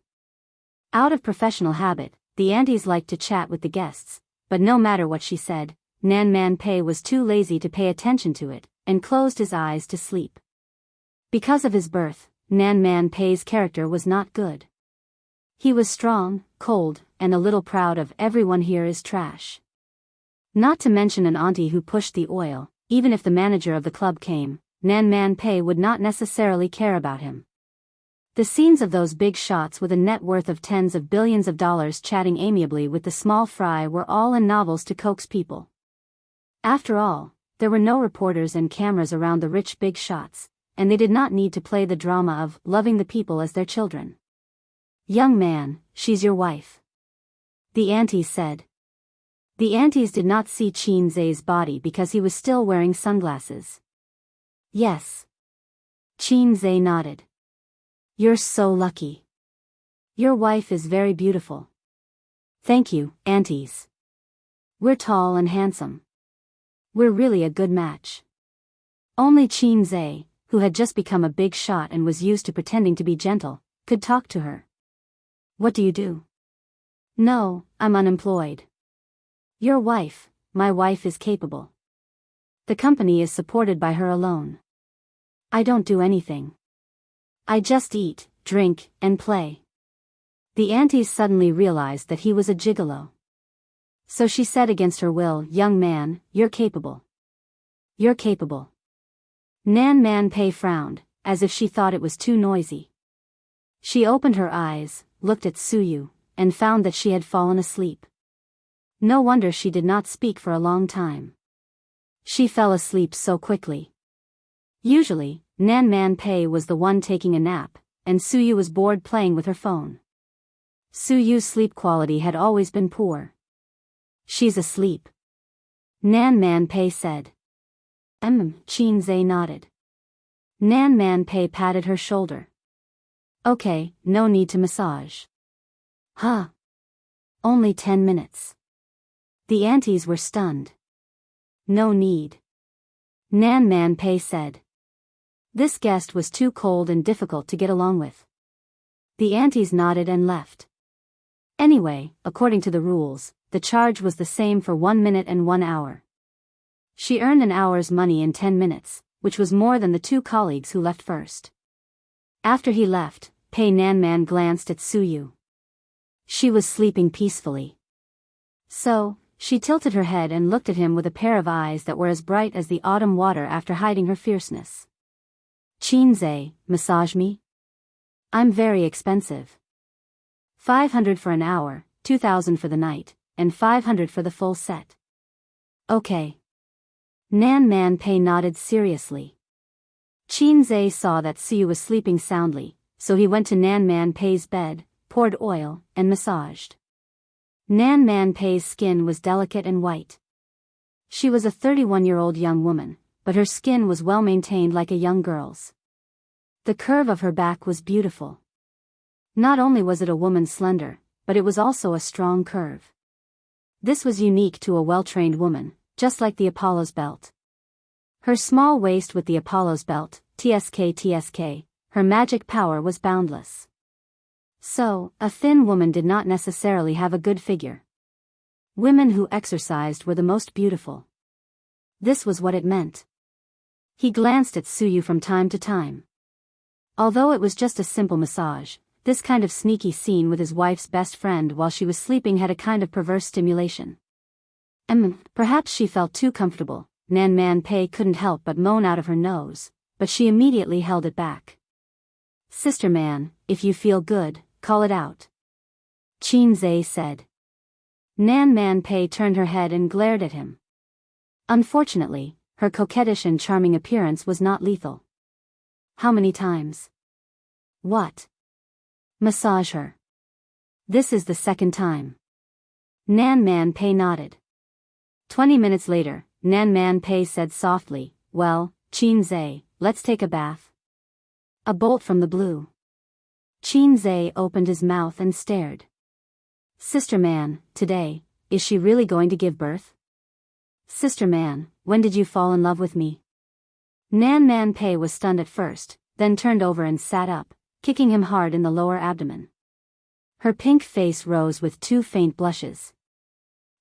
Out of professional habit, the aunties liked to chat with the guests, but no matter what she said, Nan Man Pei was too lazy to pay attention to it, and closed his eyes to sleep. Because of his birth, Nan Man Pei's character was not good. He was strong, cold, and a little proud of "everyone here is trash." Not to mention an auntie who pushed the oil. Even if the manager of the club came, Nan Man Pei would not necessarily care about him. The scenes of those big shots with a net worth of tens of billions of dollars chatting amiably with the small fry were all in novels to coax people. After all, there were no reporters and cameras around the rich big shots, and they did not need to play the drama of loving the people as their children. "Young man, she's your wife," the aunties said. The aunties did not see Qin Zhe's body because he was still wearing sunglasses. "Yes." Qin Zhe nodded. "You're so lucky. Your wife is very beautiful." "Thank you, aunties. We're tall and handsome. We're really a good match." Only Qin Zhe, who had just become a big shot and was used to pretending to be gentle, could talk to her. "What do you do?" "No, I'm unemployed." "Your wife, my wife is capable. The company is supported by her alone. I don't do anything. I just eat, drink, and play." The aunties suddenly realized that he was a gigolo. So she said against her will, "Young man, you're capable. You're capable." Nan Man Pei frowned, as if she thought it was too noisy. She opened her eyes, looked at Suyu, and found that she had fallen asleep. No wonder she did not speak for a long time. She fell asleep so quickly. Usually, Nan Man Pei was the one taking a nap, and Suyu was bored playing with her phone. Suyu's sleep quality had always been poor. "She's asleep," Nan Man Pei said. Qin Zhe nodded. Nan Man Pei patted her shoulder. "Okay, no need to massage." "Huh. Only 10 minutes. The aunties were stunned. "No need," Nan Man Pei said. This guest was too cold and difficult to get along with. The aunties nodded and left. Anyway, according to the rules, the charge was the same for 1 minute and 1 hour. She earned an hour's money in 10 minutes, which was more than the 2 colleagues who left first. After he left, Pei Nanman glanced at Suyu. She was sleeping peacefully. So, she tilted her head and looked at him with a pair of eyes that were as bright as the autumn water after hiding her fierceness. "Qin Zhe, massage me? I'm very expensive. 500 for an hour, 2,000 for the night, and 500 for the full set." "Okay." Nan Man Pei nodded seriously. Qin Zhe saw that Suyu was sleeping soundly, so he went to Nan Man Pei's bed, poured oil, and massaged. Nan Man Pei's skin was delicate and white. She was a 31-year-old young woman, but her skin was well maintained like a young girl's. The curve of her back was beautiful. Not only was it a woman slender, but it was also a strong curve. This was unique to a well-trained woman, just like the Apollo's belt. Her small waist with the Apollo's belt, TSK, her magic power was boundless. So, a thin woman did not necessarily have a good figure. Women who exercised were the most beautiful. This was what it meant. He glanced at Suyu from time to time. Although it was just a simple massage, this kind of sneaky scene with his wife's best friend while she was sleeping had a kind of perverse stimulation. Perhaps she felt too comfortable, Nan Man Pei couldn't help but moan out of her nose, but she immediately held it back. Sister Man, if you feel good, call it out. Qin Zhe said. Nan Man Pei turned her head and glared at him. Unfortunately, her coquettish and charming appearance was not lethal. How many times? What? Massage her. This is the second time. Nan Man Pei nodded. 20 minutes later, Nan Man Pei said softly, well, Qin Zhe, let's take a bath. A bolt from the blue. Qin Zhe opened his mouth and stared. Sister Man, today, is she really going to give birth? Sister Man, when did you fall in love with me? Nan Man Pei was stunned at first, then turned over and sat up, kicking him hard in the lower abdomen. Her pink face rose with 2 faint blushes.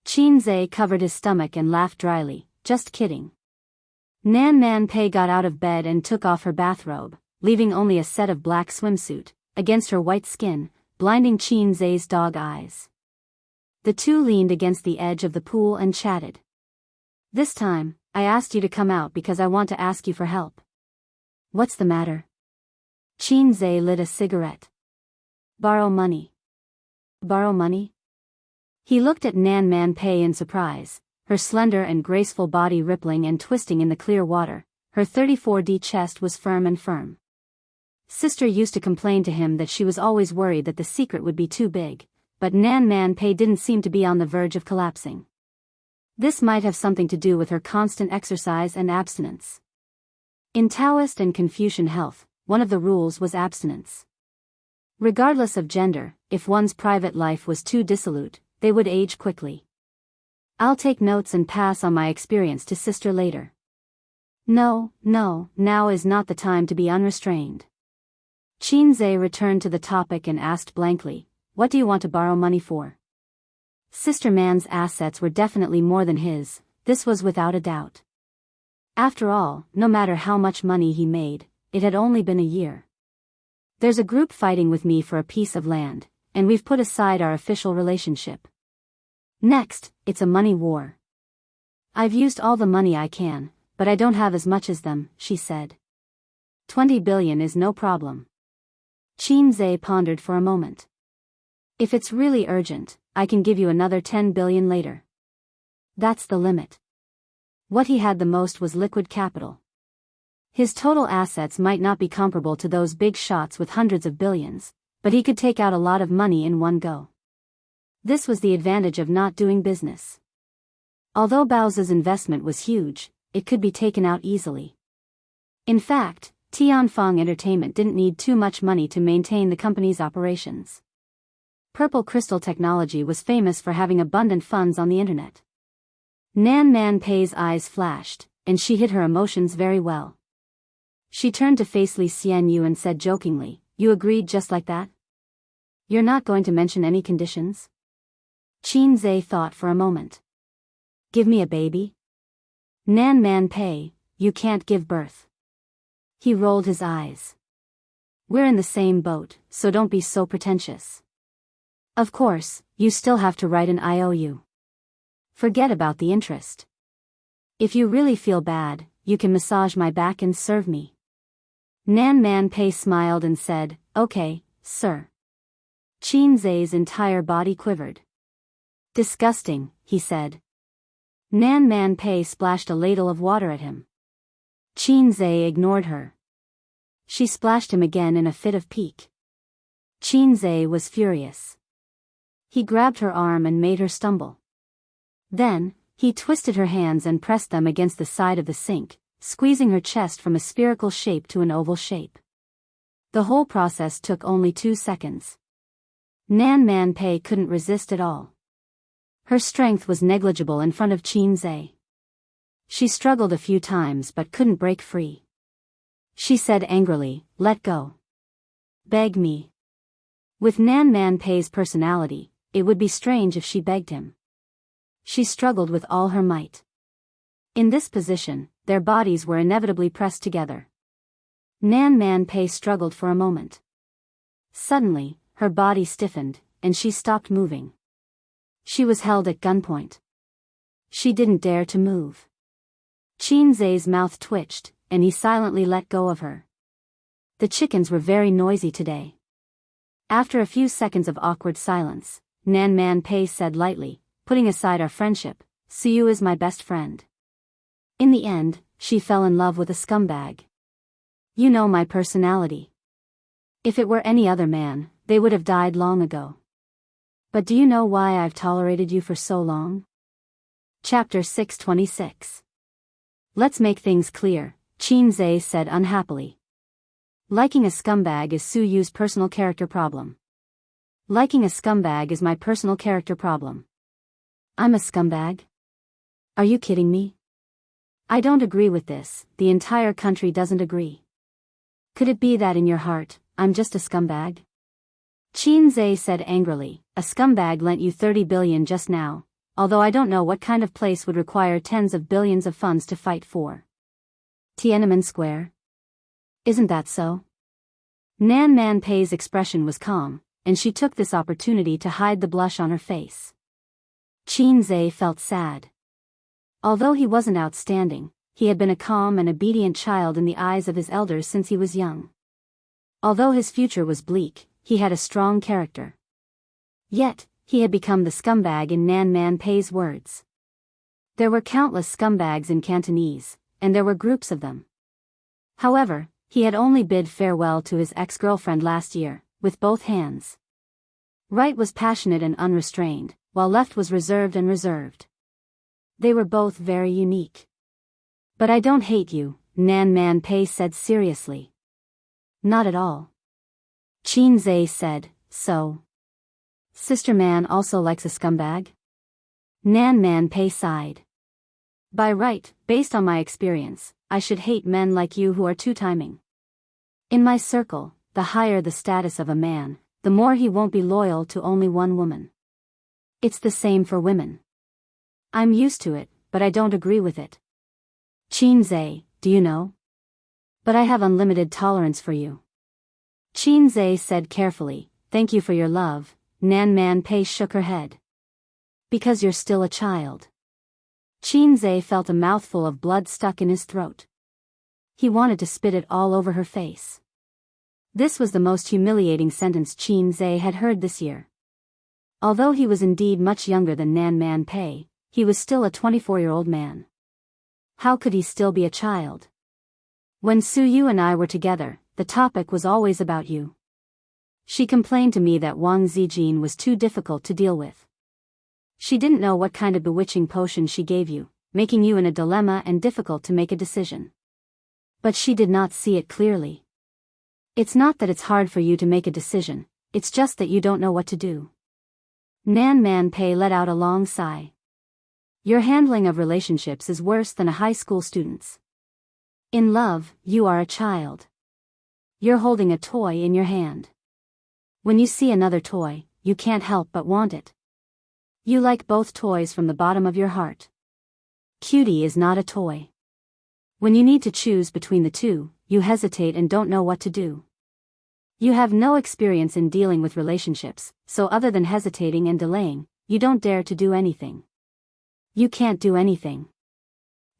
Qin Zhe covered his stomach and laughed dryly, just kidding. Nan Man Pei got out of bed and took off her bathrobe, leaving only a set of black swimsuit, against her white skin, blinding Qin Zhe's dog eyes. The two leaned against the edge of the pool and chatted. This time, I asked you to come out because I want to ask you for help. What's the matter? Qin Zhe lit a cigarette. Borrow money. Borrow money? He looked at Nan Man Pei in surprise, her slender and graceful body rippling and twisting in the clear water. Her 34D chest was firm and firm. Sister used to complain to him that she was always worried that the secret would be too big, but Nan Man Pei didn't seem to be on the verge of collapsing. This might have something to do with her constant exercise and abstinence. In Taoist and Confucian health, one of the rules was abstinence. Regardless of gender, if one's private life was too dissolute, they would age quickly. I'll take notes and pass on my experience to Sister later. No, now is not the time to be unrestrained. Qin Zhe returned to the topic and asked blankly, what do you want to borrow money for? Sister Man's assets were definitely more than his, this was without a doubt. After all, no matter how much money he made, it had only been a year. There's a group fighting with me for a piece of land, and we've put aside our official relationship. Next, it's a money war. I've used all the money I can, but I don't have as much as them, she said. 20 billion is no problem. Qin Zhe pondered for a moment. If it's really urgent, I can give you another 10 billion later. That's the limit. What he had the most was liquid capital. His total assets might not be comparable to those big shots with hundreds of billions, but he could take out a lot of money in one go. This was the advantage of not doing business. Although Bao's investment was huge, it could be taken out easily. In fact, Tianfeng Entertainment didn't need too much money to maintain the company's operations. Purple Crystal Technology was famous for having abundant funds on the internet. Nan Man Pei's eyes flashed, and she hid her emotions very well. She turned to face Li Xianyu and said jokingly, you agreed just like that? You're not going to mention any conditions? Qin Zhe thought for a moment. Give me a baby? Nan Man Pei, you can't give birth. He rolled his eyes. We're in the same boat, so don't be so pretentious. Of course, you still have to write an IOU. Forget about the interest. If you really feel bad, you can massage my back and serve me. Nan Man Pei smiled and said, okay, sir. Qin Zhe's entire body quivered. Disgusting, he said. Nan Man Pei splashed a ladle of water at him. Qin Zhe ignored her. She splashed him again in a fit of pique. Qin Zhe was furious. He grabbed her arm and made her stumble. Then, he twisted her hands and pressed them against the side of the sink, squeezing her chest from a spherical shape to an oval shape. The whole process took only 2 seconds. Nan Man Pei couldn't resist at all. Her strength was negligible in front of Qin Zhe. She struggled a few times but couldn't break free. She said angrily, let go. Beg me. With Nan Man Pei's personality, it would be strange if she begged him. She struggled with all her might. In this position, their bodies were inevitably pressed together. Nan Man Pei struggled for a moment. Suddenly, her body stiffened, and she stopped moving. She was held at gunpoint. She didn't dare to move. Qinzai's mouth twitched, and he silently let go of her. The chickens were very noisy today. After a few seconds of awkward silence, Nan Man Pei said lightly, putting aside our friendship, Suyu is my best friend. In the end, she fell in love with a scumbag. You know my personality. If it were any other man, they would have died long ago. But do you know why I've tolerated you for so long? Chapter 626. Let's make things clear, Qinzai said unhappily. Liking a scumbag is Suyu's personal character problem. Liking a scumbag is my personal character problem. I'm a scumbag? Are you kidding me? I don't agree with this, the entire country doesn't agree. Could it be that in your heart, I'm just a scumbag? Qinzai said angrily, a scumbag lent you 30 billion just now, although I don't know what kind of place would require tens of billions of funds to fight for. Tiananmen Square? Isn't that so? Nan Man Pei's expression was calm, and she took this opportunity to hide the blush on her face. Qinzai felt sad. Although he wasn't outstanding, he had been a calm and obedient child in the eyes of his elders since he was young. Although his future was bleak, he had a strong character. Yet, he had become the scumbag in Nan Man Pei's words. There were countless scumbags in Cantonese, and there were groups of them. However, he had only bid farewell to his ex-girlfriend last year, with both hands. Right was passionate and unrestrained, while left was reserved and reserved. They were both very unique. But I don't hate you, Nan Man Pei said seriously. Not at all. Qinzai said, so. Sister Man also likes a scumbag? Nan Man Pei sighed. By right, based on my experience, I should hate men like you who are two-timing. In my circle, the higher the status of a man, the more he won't be loyal to only one woman. It's the same for women. I'm used to it, but I don't agree with it. Qinzai, do you know? But I have unlimited tolerance for you. Qinzai said carefully, thank you for your love. Nan Man Pei shook her head. Because you're still a child. Qinzai felt a mouthful of blood stuck in his throat. He wanted to spit it all over her face. This was the most humiliating sentence Qinzai had heard this year. Although he was indeed much younger than Nan Man Pei, he was still a 24-year-old man. How could he still be a child? When Suyu and I were together, the topic was always about you. She complained to me that Wang Zijin was too difficult to deal with. She didn't know what kind of bewitching potion she gave you, making you in a dilemma and difficult to make a decision. But she did not see it clearly. It's not that it's hard for you to make a decision, it's just that you don't know what to do. Nan Man Pei let out a long sigh. Your handling of relationships is worse than a high school student's. In love, you are a child. You're holding a toy in your hand. When you see another toy, you can't help but want it. You like both toys from the bottom of your heart. Cutie is not a toy. When you need to choose between the two, you hesitate and don't know what to do. You have no experience in dealing with relationships, so other than hesitating and delaying, you don't dare to do anything. You can't do anything.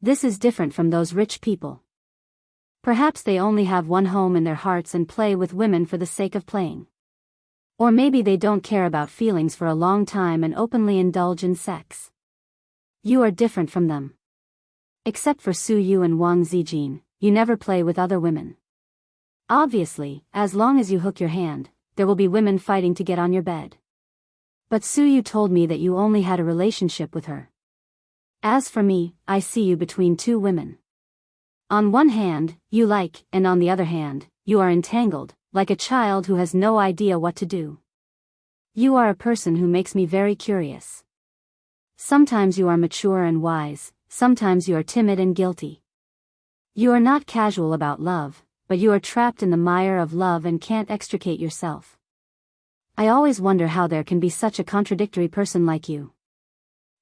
This is different from those rich people. Perhaps they only have one home in their hearts and play with women for the sake of playing. Or maybe they don't care about feelings for a long time and openly indulge in sex. You are different from them. Except for Suyu and Wang Zijin, you never play with other women. Obviously, as long as you hook your hand, there will be women fighting to get on your bed. But Suyu told me that you only had a relationship with her. As for me, I see you between two women. On one hand, you like, and on the other hand, you are entangled, like a child who has no idea what to do. You are a person who makes me very curious. Sometimes you are mature and wise, sometimes you are timid and guilty. You are not casual about love, but you are trapped in the mire of love and can't extricate yourself. I always wonder how there can be such a contradictory person like you.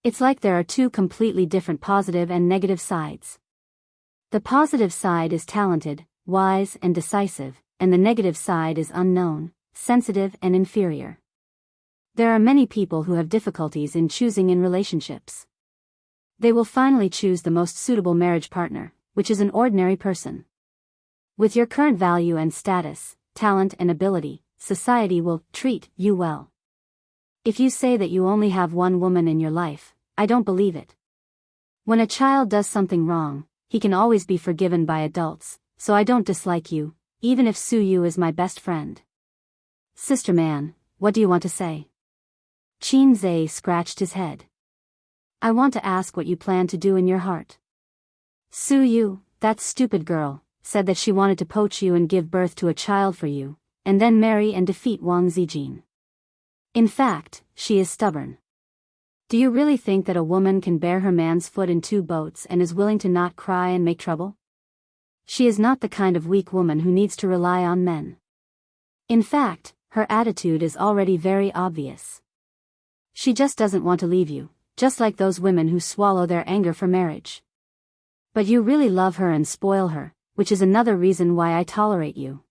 It's like there are two completely different positive and negative sides. The positive side is talented, wise and decisive, and the negative side is unknown, sensitive and inferior. There are many people who have difficulties in choosing in relationships. They will finally choose the most suitable marriage partner, which is an ordinary person. With your current value and status, talent and ability, society will treat you well. If you say that you only have one woman in your life, I don't believe it. When a child does something wrong, he can always be forgiven by adults, so I don't dislike you, even if Suyu is my best friend. Sister man, what do you want to say? Qinzhe scratched his head. I want to ask what you plan to do in your heart. Suyu, that stupid girl, said that she wanted to poach you and give birth to a child for you, and then marry and defeat Wang Zijin. In fact, she is stubborn. Do you really think that a woman can bear her man's foot in 2 boats and is willing to not cry and make trouble? She is not the kind of weak woman who needs to rely on men. In fact, her attitude is already very obvious. She just doesn't want to leave you, just like those women who swallow their anger for marriage. But you really love her and spoil her, which is another reason why I tolerate you.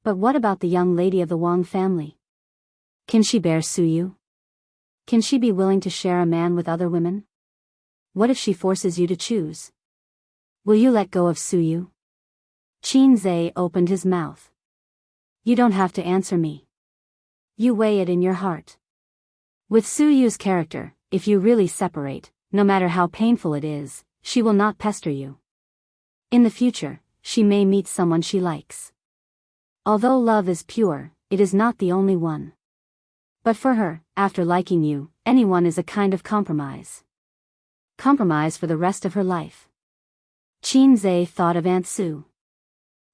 But what about the young lady of the Wang family? Can she bear Suyu? Can she be willing to share a man with other women? What if she forces you to choose? Will you let go of Suyu? Qinzhe opened his mouth. You don't have to answer me. You weigh it in your heart. With Suyu's character, if you really separate, no matter how painful it is, she will not pester you. In the future, she may meet someone she likes. Although love is pure, it is not the only one. But for her, after liking you, anyone is a kind of compromise. Compromise for the rest of her life. Qinzhe thought of Aunt Su.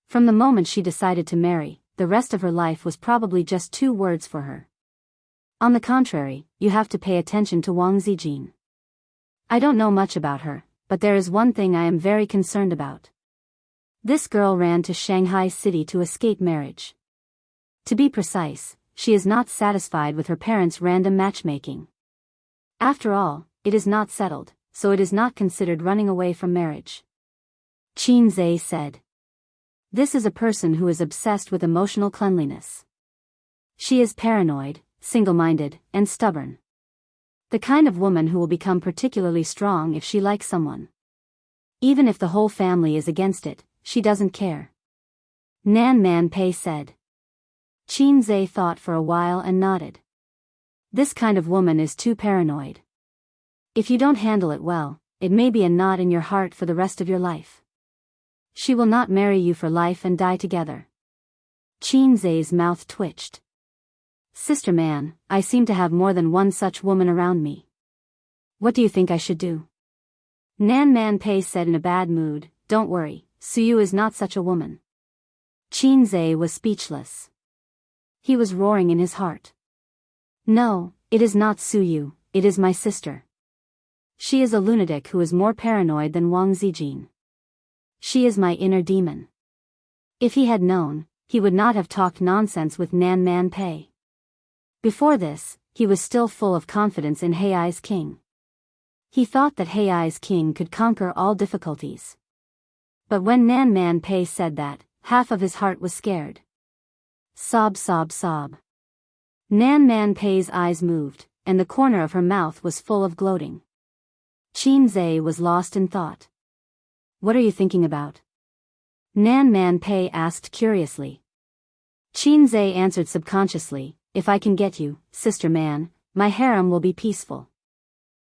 From the moment she decided to marry, the rest of her life was probably just 2 words for her. On the contrary, you have to pay attention to Wang Zijin. I don't know much about her, but there is one thing I am very concerned about. This girl ran to Shanghai City to escape marriage. To be precise, she is not satisfied with her parents' random matchmaking. After all, it is not settled, so it is not considered running away from marriage. Qinzhe said. This is a person who is obsessed with emotional cleanliness. She is paranoid, single-minded, and stubborn. The kind of woman who will become particularly strong if she likes someone. Even if the whole family is against it, she doesn't care. Nan Man Pei said. Qinzhe thought for a while and nodded. This kind of woman is too paranoid. If you don't handle it well, it may be a knot in your heart for the rest of your life. She will not marry you for life and die together. Qinzhe's mouth twitched. Sister man, I seem to have more than one such woman around me. What do you think I should do? Nan Man Pei said in a bad mood, don't worry, Suyu is not such a woman. Qinzhe was speechless. He was roaring in his heart. No, it is not Suyu, it is my sister. She is a lunatic who is more paranoid than Wang Zijin. She is my inner demon. If he had known, he would not have talked nonsense with Nan Man Pei. Before this, he was still full of confidence in Hei's king. He thought that Hei's king could conquer all difficulties. But when Nan Man Pei said that, half of his heart was scared. Sob sob sob. Nan Man Pei's eyes moved, and the corner of her mouth was full of gloating. Qinzhe was lost in thought. What are you thinking about? Nan Man Pei asked curiously. Qinzhe answered subconsciously, if I can get you, sister man, my harem will be peaceful.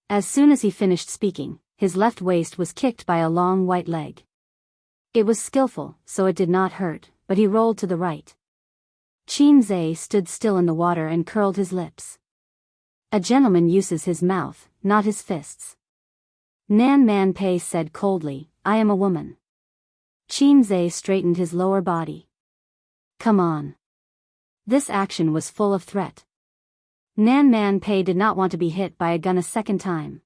As soon as he finished speaking, his left waist was kicked by a long white leg. It was skillful, so it did not hurt, but he rolled to the right. Qinzhe stood still in the water and curled his lips. A gentleman uses his mouth, not his fists. Nan Man Pei said coldly, I am a woman. Qinzhe straightened his lower body. Come on. This action was full of threat. Nan Man Pei did not want to be hit by a gun a second time.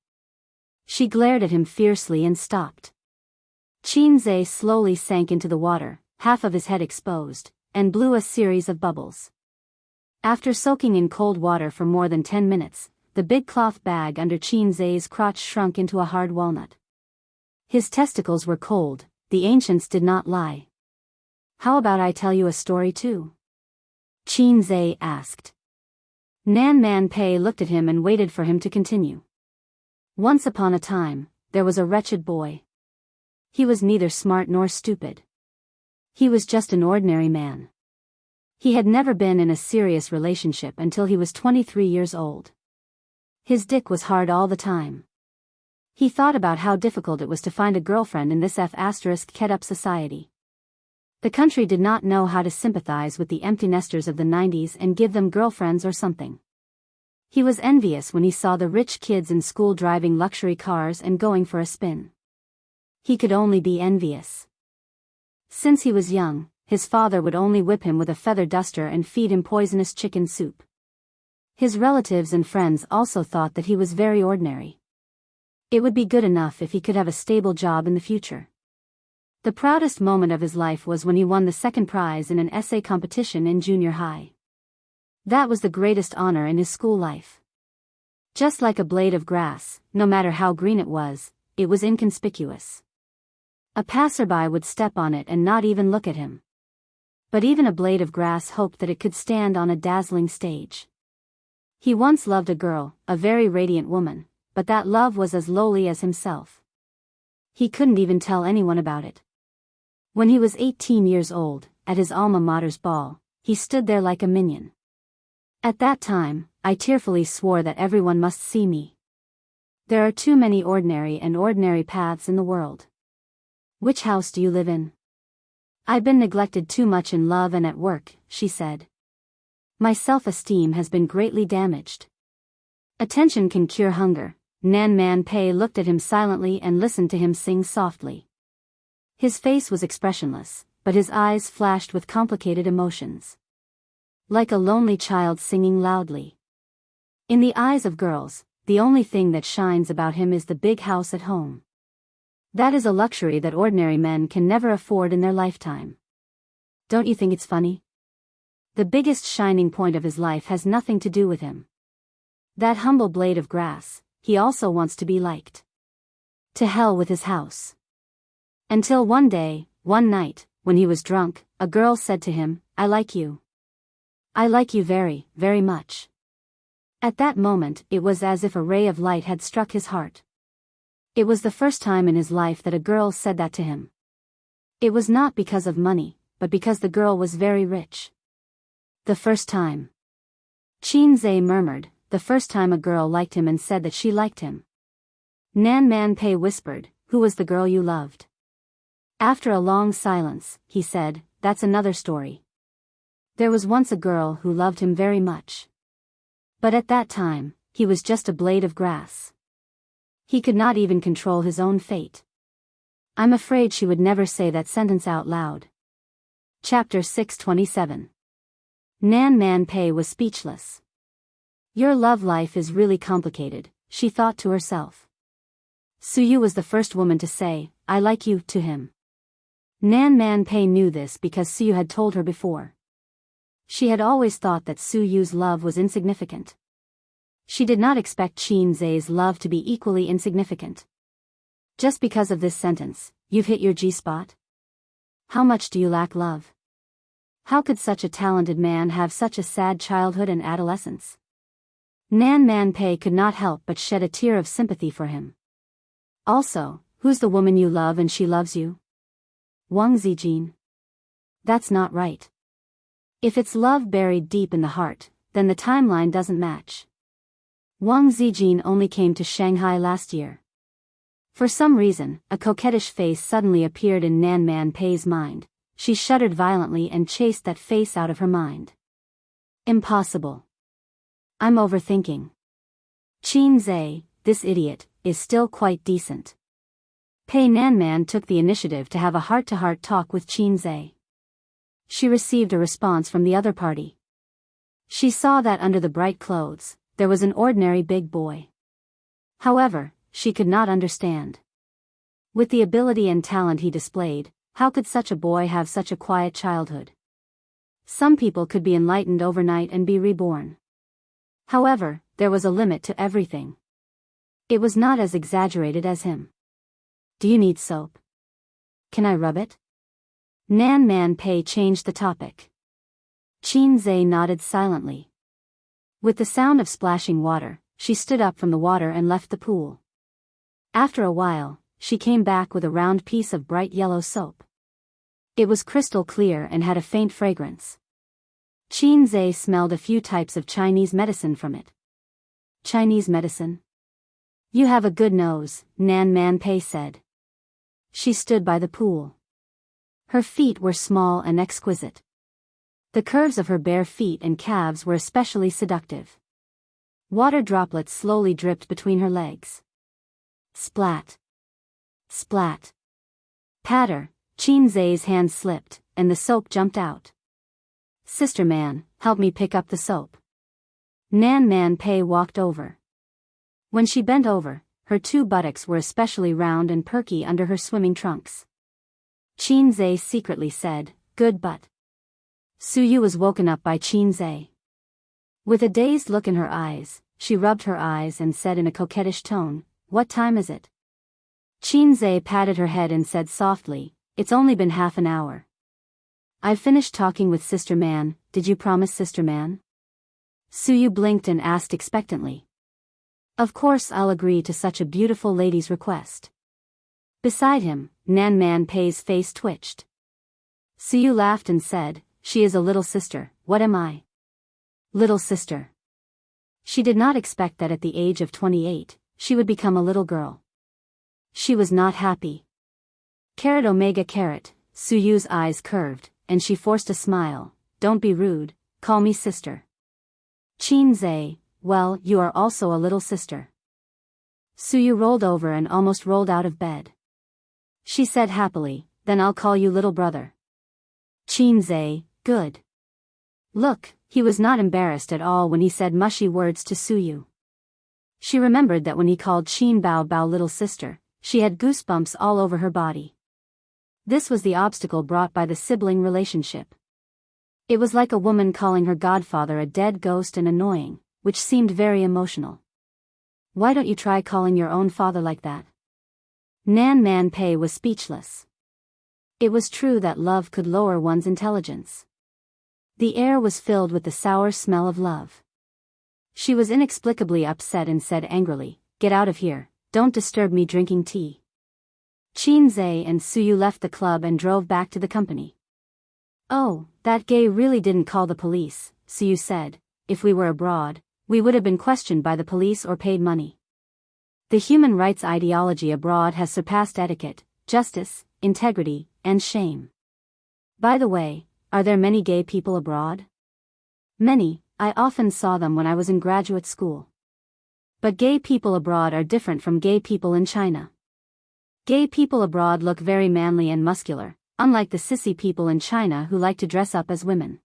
She glared at him fiercely and stopped. Qinzhe slowly sank into the water, half of his head exposed, and blew a series of bubbles. After soaking in cold water for more than 10 minutes, the big cloth bag under Qinzhe's crotch shrunk into a hard walnut. His testicles were cold, the ancients did not lie. How about I tell you a story too? Qinzhe asked. Nan Man Pei looked at him and waited for him to continue. Once upon a time, there was a wretched boy. He was neither smart nor stupid. He was just an ordinary man. He had never been in a serious relationship until he was 23 years old. His dick was hard all the time. He thought about how difficult it was to find a girlfriend in this F***ed-up society. The country did not know how to sympathize with the empty nesters of the 90s and give them girlfriends or something. He was envious when he saw the rich kids in school driving luxury cars and going for a spin. He could only be envious. Since he was young, his father would only whip him with a feather duster and feed him poisonous chicken soup. His relatives and friends also thought that he was very ordinary. It would be good enough if he could have a stable job in the future. The proudest moment of his life was when he won the second prize in an essay competition in junior high. That was the greatest honor in his school life. Just like a blade of grass, no matter how green it was inconspicuous. A passerby would step on it and not even look at him. But even a blade of grass hoped that it could stand on a dazzling stage. He once loved a girl, a very radiant woman, but that love was as lowly as himself. He couldn't even tell anyone about it. When he was 18 years old, at his alma mater's ball, he stood there like a minion. At that time, I tearfully swore that everyone must see me. There are too many ordinary paths in the world. Which house do you live in? I've been neglected too much in love and at work, she said. My self-esteem has been greatly damaged. Attention can cure hunger. Nan Man Pei looked at him silently and listened to him sing softly. His face was expressionless, but his eyes flashed with complicated emotions. Like a lonely child singing loudly. In the eyes of girls, the only thing that shines about him is the big house at home. That is a luxury that ordinary men can never afford in their lifetime. Don't you think it's funny? The biggest shining point of his life has nothing to do with him. That humble blade of grass, he also wants to be liked. To hell with his house. Until one night, when he was drunk, a girl said to him, "I like you. I like you very, very much." At that moment, it was as if a ray of light had struck his heart. It was the first time in his life that a girl said that to him. It was not because of money, but because the girl was very rich. The first time. Qin Zhe murmured, the first time a girl liked him and said that she liked him. Nan Man Pei whispered, "Who was the girl you loved?" After a long silence, he said, "That's another story. There was once a girl who loved him very much. But at that time, he was just a blade of grass. He could not even control his own fate." I'm afraid she would never say that sentence out loud. Chapter 627. Nan Man Pei was speechless. Your love life is really complicated, she thought to herself. Suyu was the first woman to say, "I like you," to him. Nan Man Pei knew this because Suyu had told her before. She had always thought that Suyu's love was insignificant. She did not expect Qin Zhe's love to be equally insignificant. Just because of this sentence, you've hit your G-spot? How much do you lack love? How could such a talented man have such a sad childhood and adolescence? Nan Man Pei could not help but shed a tear of sympathy for him. Also, who's the woman you love and she loves you? Wang Zijin. That's not right. If it's love buried deep in the heart, then the timeline doesn't match. Wang Zijin only came to Shanghai last year. For some reason, a coquettish face suddenly appeared in Nan Man Pei's mind. She shuddered violently and chased that face out of her mind. Impossible. I'm overthinking. Qin Zhe, this idiot, is still quite decent. Pei Nanman took the initiative to have a heart-to-heart talk with Qin Zhe. She received a response from the other party. She saw that under the bright clothes, there was an ordinary big boy. However, she could not understand. With the ability and talent he displayed, how could such a boy have such a quiet childhood? Some people could be enlightened overnight and be reborn. However, there was a limit to everything. It was not as exaggerated as him. Do you need soap? Can I rub it? Nan Man Pei changed the topic. Qin Zhe nodded silently. With the sound of splashing water, she stood up from the water and left the pool. After a while, she came back with a round piece of bright yellow soap. It was crystal clear and had a faint fragrance. Qin Zhe smelled a few types of Chinese medicine from it. Chinese medicine? You have a good nose, Nan Man Pei said. She stood by the pool. Her feet were small and exquisite. The curves of her bare feet and calves were especially seductive. Water droplets slowly dripped between her legs. Splat. Splat. Patter, Qin Zhe's hand slipped, and the soap jumped out. Sister Man, help me pick up the soap. Nan Man Pei walked over. When she bent over, her two buttocks were especially round and perky under her swimming trunks. Qin Zhe secretly said, "Good butt." Suyu was woken up by Qin Zhe. With a dazed look in her eyes, she rubbed her eyes and said in a coquettish tone, "What time is it?" Qin Zhe patted her head and said softly, "It's only been half an hour. I've finished talking with Sister Man. Did you promise, Sister Man?" Suyu blinked and asked expectantly. "Of course I'll agree to such a beautiful lady's request." Beside him, Nan Man Pei's face twitched. Suyu laughed and said, "She is a little sister, what am I?" Little sister. She did not expect that at the age of 28, she would become a little girl. She was not happy. Carat Omega Carat, Suyu's eyes curved, and she forced a smile. "Don't be rude, call me sister." Qin Zhe, "Well, you are also a little sister." Suyu rolled over and almost rolled out of bed. She said happily, "Then I'll call you little brother." Qin Zhe, "Good." Look, he was not embarrassed at all when he said mushy words to Suyu. She remembered that when he called Qin Bao Bao little sister, she had goosebumps all over her body. This was the obstacle brought by the sibling relationship. It was like a woman calling her godfather a dead ghost and annoying, which seemed very emotional. Why don't you try calling your own father like that? Nan Man Pei was speechless. It was true that love could lower one's intelligence. The air was filled with the sour smell of love. She was inexplicably upset and said angrily, "Get out of here, don't disturb me drinking tea." Qin Zhe and Suyu left the club and drove back to the company. "Oh, that gay really didn't call the police," Suyu said. "If we were abroad, we would have been questioned by the police or paid money. The human rights ideology abroad has surpassed etiquette, justice, integrity, and shame. By the way, are there many gay people abroad?" "Many, I often saw them when I was in graduate school. But gay people abroad are different from gay people in China. Gay people abroad look very manly and muscular, unlike the sissy people in China who like to dress up as women."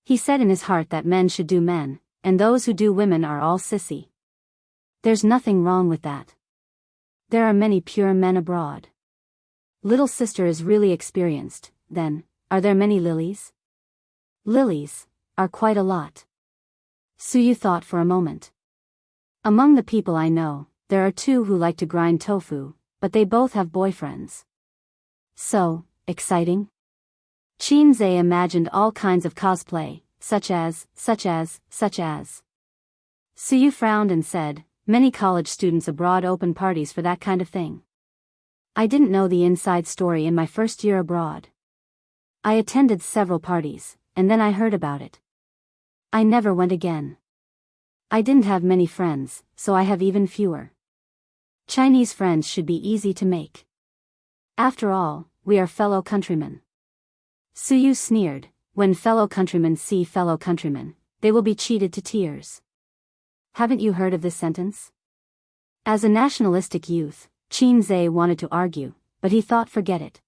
He said in his heart that men should do men, and those who do women are all sissy. There's nothing wrong with that. There are many pure men abroad. Little sister is really experienced, then, are there many lilies? Lilies are quite a lot. Suyu thought for a moment. Among the people I know, there are two who like to grind tofu, but they both have boyfriends. So, exciting? Qin Zhe imagined all kinds of cosplay, such as. Suyu frowned and said, "Many college students abroad open parties for that kind of thing. I didn't know the inside story in my first year abroad. I attended several parties, and then I heard about it. I never went again. I didn't have many friends, so I have even fewer. Chinese friends should be easy to make. After all, we are fellow countrymen." Suyu sneered, "When fellow countrymen see fellow countrymen, they will be cheated to tears." Haven't you heard of this sentence? As a nationalistic youth, Qin Zhe wanted to argue, but he thought forget it.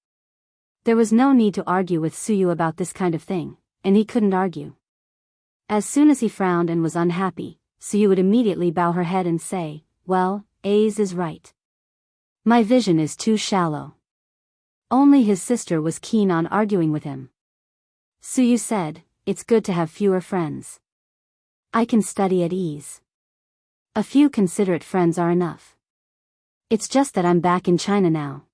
There was no need to argue with Suyu about this kind of thing, and he couldn't argue. As soon as he frowned and was unhappy, Suyu would immediately bow her head and say, "Well, A's is right. My vision is too shallow." Only his sister was keen on arguing with him. Suyu said, "It's good to have fewer friends. I can study at ease. A few considerate friends are enough. It's just that I'm back in China now.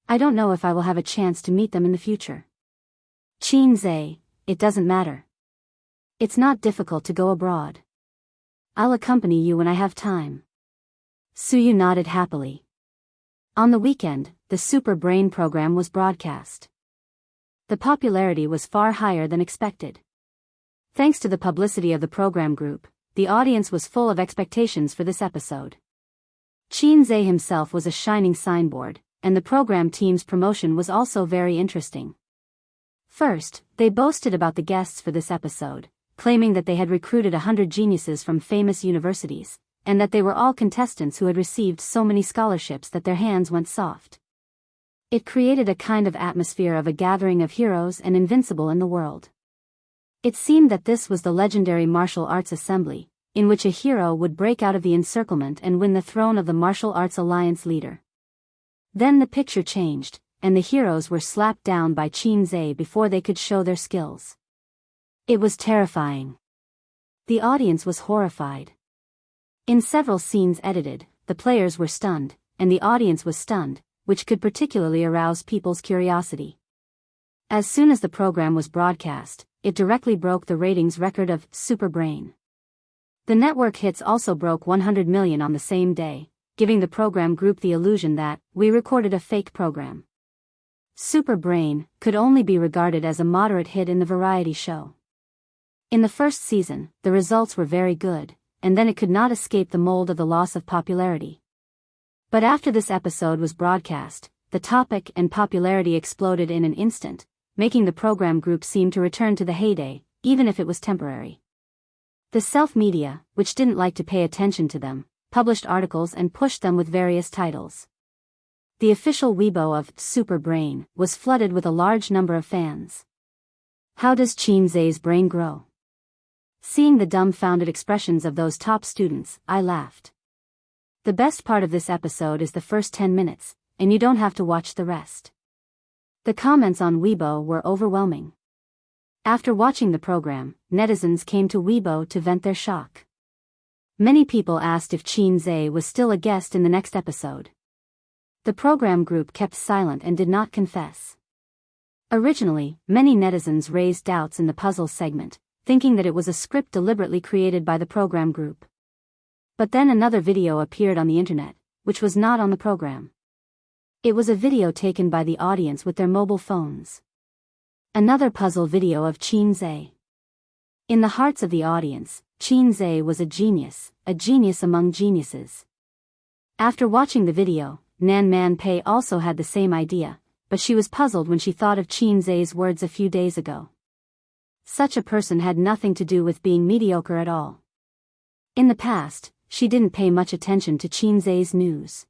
I don't know if I will have a chance to meet them in the future." Qin Zhe, "It doesn't matter. It's not difficult to go abroad. I'll accompany you when I have time." Suyu nodded happily. On the weekend, the Super Brain program was broadcast. The popularity was far higher than expected. Thanks to the publicity of the program group, the audience was full of expectations for this episode. Qinze himself was a shining signboard, and the program team's promotion was also very interesting. First, they boasted about the guests for this episode, claiming that they had recruited 100 geniuses from famous universities, and that they were all contestants who had received so many scholarships that their hands went soft. It created a kind of atmosphere of a gathering of heroes and invincible in the world. It seemed that this was the legendary martial arts assembly, in which a hero would break out of the encirclement and win the throne of the Martial Arts Alliance leader. Then the picture changed, and the heroes were slapped down by Qinze before they could show their skills. It was terrifying. The audience was horrified. In several scenes edited, the players were stunned, and the audience was stunned, which could particularly arouse people's curiosity. As soon as the program was broadcast, it directly broke the ratings record of Super Brain. The network hits also broke 100 million on the same day, giving the program group the illusion that we recorded a fake program. Super Brain could only be regarded as a moderate hit in the variety show. In the first season, the results were very good, and then it could not escape the mold of the loss of popularity. But after this episode was broadcast, the topic and popularity exploded in an instant, making the program group seem to return to the heyday, even if it was temporary. The self-media, which didn't like to pay attention to them, published articles and pushed them with various titles. The official Weibo of Super Brain was flooded with a large number of fans. How does Qinze's brain grow? Seeing the dumbfounded expressions of those top students, I laughed. The best part of this episode is the first 10 minutes, and you don't have to watch the rest. The comments on Weibo were overwhelming. After watching the program, netizens came to Weibo to vent their shock. Many people asked if Qinze was still a guest in the next episode. The program group kept silent and did not confess. Originally, many netizens raised doubts in the puzzle segment, thinking that it was a script deliberately created by the program group. But then another video appeared on the internet, which was not on the program. It was a video taken by the audience with their mobile phones. Another puzzle video of Qinze. In the hearts of the audience, Qinze was a genius among geniuses. After watching the video, Nan Man Pei also had the same idea, but she was puzzled when she thought of Qinze's words a few days ago. Such a person had nothing to do with being mediocre at all. In the past, she didn't pay much attention to Qinze's news.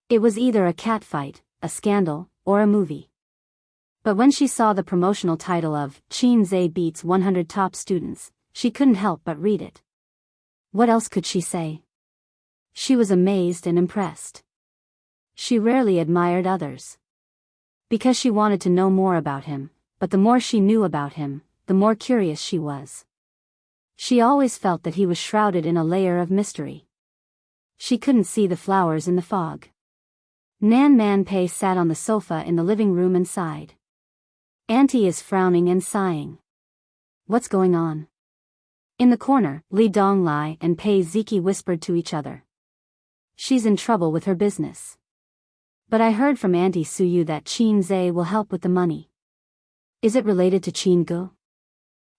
It was either a catfight, a scandal, or a movie. But when she saw the promotional title of Qinze beats 100 top students, she couldn't help but read it. What else could she say? She was amazed and impressed. She rarely admired others. Because she wanted to know more about him, but the more she knew about him, the more curious she was. She always felt that he was shrouded in a layer of mystery. She couldn't see the flowers in the fog. Nan Man Pei sat on the sofa in the living room and sighed. Auntie is frowning and sighing. What's going on? In the corner, Li Donglai and Pei Ziki whispered to each other. She's in trouble with her business. But I heard from Auntie Suyu that Qinze will help with the money. Is it related to Jianghu?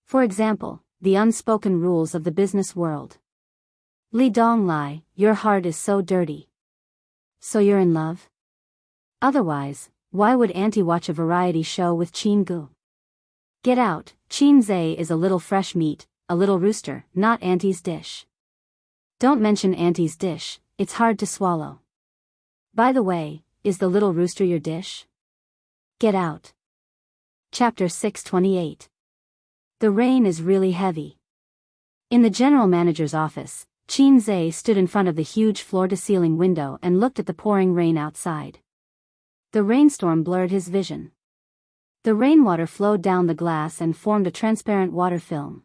For example, the unspoken rules of the business world. Li Donglai, your heart is so dirty. So you're in love? Otherwise, why would Auntie watch a variety show with Jianghu? Get out, Qinze is a little fresh meat, a little rooster, not Auntie's dish. Don't mention Auntie's dish, it's hard to swallow. By the way, is the little rooster your dish? Get out. Chapter 628. The rain is really heavy. In the general manager's office, Qinze stood in front of the huge floor-to-ceiling window and looked at the pouring rain outside. The rainstorm blurred his vision. The rainwater flowed down the glass and formed a transparent water film.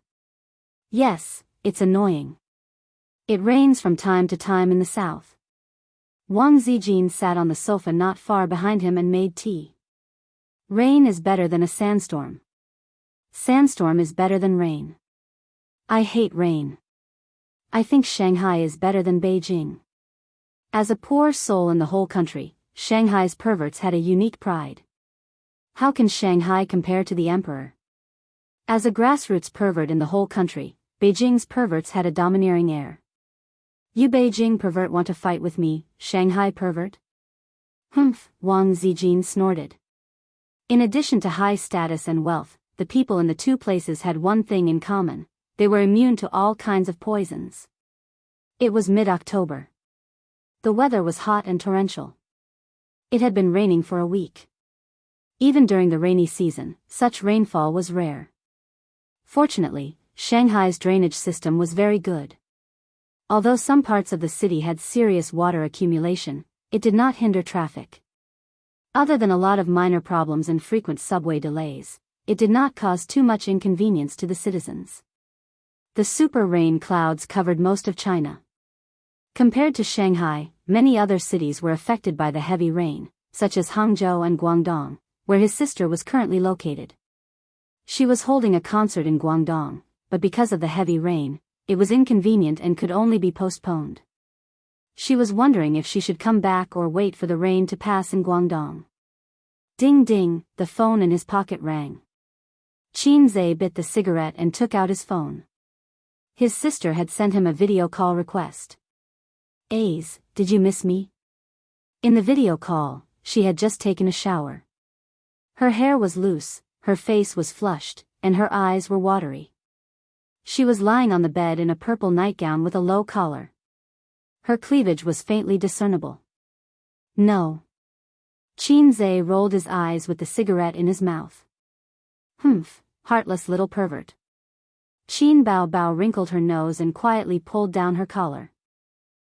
Yes, it's annoying. It rains from time to time in the south. Wang Zijin sat on the sofa not far behind him and made tea. Rain is better than a sandstorm. Sandstorm is better than rain. I hate rain. I think Shanghai is better than Beijing. As a poor soul in the whole country, Shanghai's perverts had a unique pride. How can Shanghai compare to the emperor? As a grassroots pervert in the whole country, Beijing's perverts had a domineering air. You Beijing pervert want to fight with me, Shanghai pervert? Humph, Wang Zijin snorted. In addition to high status and wealth, the people in the two places had one thing in common: they were immune to all kinds of poisons. It was mid-October. The weather was hot and torrential. It had been raining for a week. Even during the rainy season, such rainfall was rare. Fortunately, Shanghai's drainage system was very good. Although some parts of the city had serious water accumulation, it did not hinder traffic. Other than a lot of minor problems and frequent subway delays, it did not cause too much inconvenience to the citizens. The super rain clouds covered most of China. Compared to Shanghai, many other cities were affected by the heavy rain, such as Hangzhou and Guangdong, where his sister was currently located. She was holding a concert in Guangdong, but because of the heavy rain, it was inconvenient and could only be postponed. She was wondering if she should come back or wait for the rain to pass in Guangdong. Ding ding, the phone in his pocket rang. Qin Zhe bit the cigarette and took out his phone. His sister had sent him a video call request. "Aze, did you miss me?" In the video call, she had just taken a shower. Her hair was loose, her face was flushed, and her eyes were watery. She was lying on the bed in a purple nightgown with a low collar. Her cleavage was faintly discernible. No. Qin Zhe rolled his eyes with the cigarette in his mouth. Humph, heartless little pervert. Qin Bao wrinkled her nose and quietly pulled down her collar.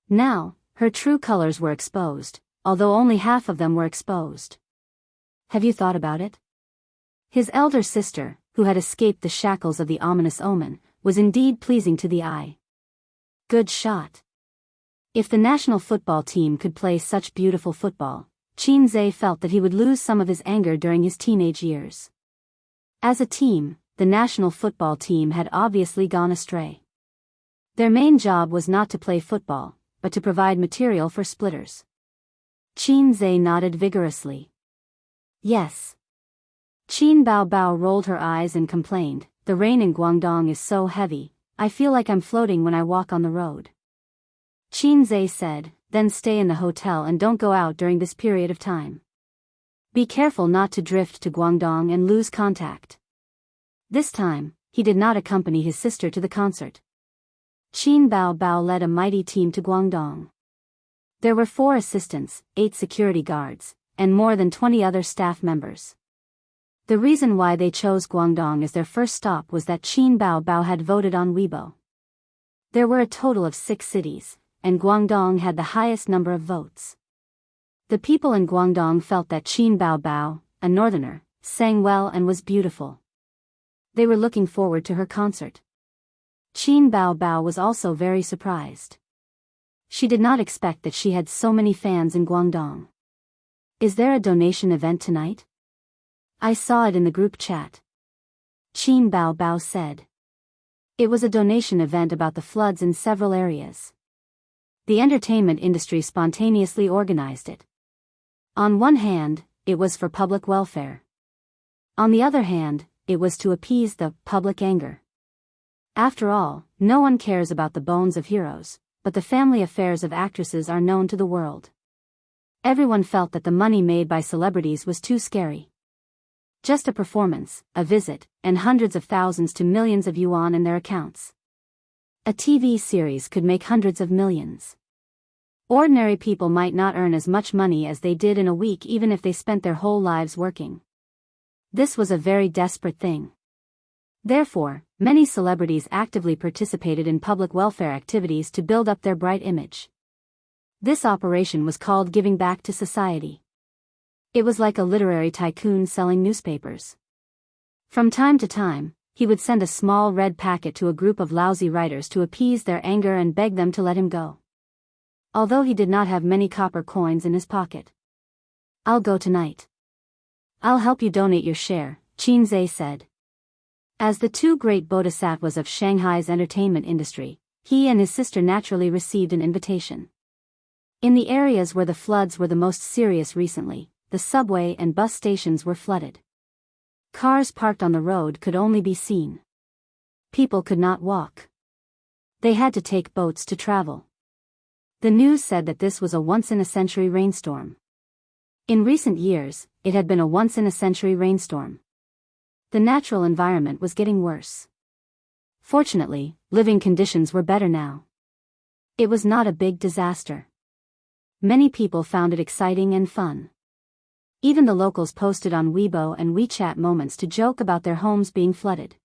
Now, her true colors were exposed, although only half of them were exposed. Have you thought about it? His elder sister, who had escaped the shackles of the ominous omen, was indeed pleasing to the eye. Good shot. If the national football team could play such beautiful football, Qin Zhe felt that he would lose some of his anger during his teenage years. As a team, the national football team had obviously gone astray. Their main job was not to play football, but to provide material for splitters. Qin Zhe nodded vigorously. Yes. Qin Bao rolled her eyes and complained, "The rain in Guangdong is so heavy, I feel like I'm floating when I walk on the road." Qin Zhe said, "Then stay in the hotel and don't go out during this period of time. Be careful not to drift to Guangdong and lose contact." This time, he did not accompany his sister to the concert. Qin Bao led a mighty team to Guangdong. There were 4 assistants, 8 security guards, and more than 20 other staff members. The reason why they chose Guangdong as their first stop was that Qin Bao had voted on Weibo. There were a total of 6 cities, and Guangdong had the highest number of votes. The people in Guangdong felt that Qin Bao, a northerner, sang well and was beautiful. They were looking forward to her concert. Qin Bao was also very surprised. She did not expect that she had so many fans in Guangdong. "Is there a donation event tonight?" "I saw it in the group chat," Qin Bao said. It was a donation event about the floods in several areas. The entertainment industry spontaneously organized it. On one hand, it was for public welfare. On the other hand, it was to appease the public anger. After all, no one cares about the bones of heroes, but the family affairs of actresses are known to the world. Everyone felt that the money made by celebrities was too scary. Just a performance, a visit, and hundreds of thousands to millions of yuan in their accounts. A TV series could make hundreds of millions. Ordinary people might not earn as much money as they did in a week even if they spent their whole lives working. This was a very desperate thing. Therefore, many celebrities actively participated in public welfare activities to build up their bright image. This operation was called giving back to society. It was like a literary tycoon selling newspapers. From time to time, he would send a small red packet to a group of lousy writers to appease their anger and beg them to let him go. Although he did not have many copper coins in his pocket. "I'll go tonight. I'll help you donate your share," Qin Zhe said. As the 2 great bodhisattvas of Shanghai's entertainment industry, he and his sister naturally received an invitation. In the areas where the floods were the most serious recently, the subway and bus stations were flooded. Cars parked on the road could only be seen. People could not walk. They had to take boats to travel. The news said that this was a once-in-a-century rainstorm. In recent years, it had been a once-in-a-century rainstorm. The natural environment was getting worse. Fortunately, living conditions were better now. It was not a big disaster. Many people found it exciting and fun. Even the locals posted on Weibo and WeChat moments to joke about their homes being flooded.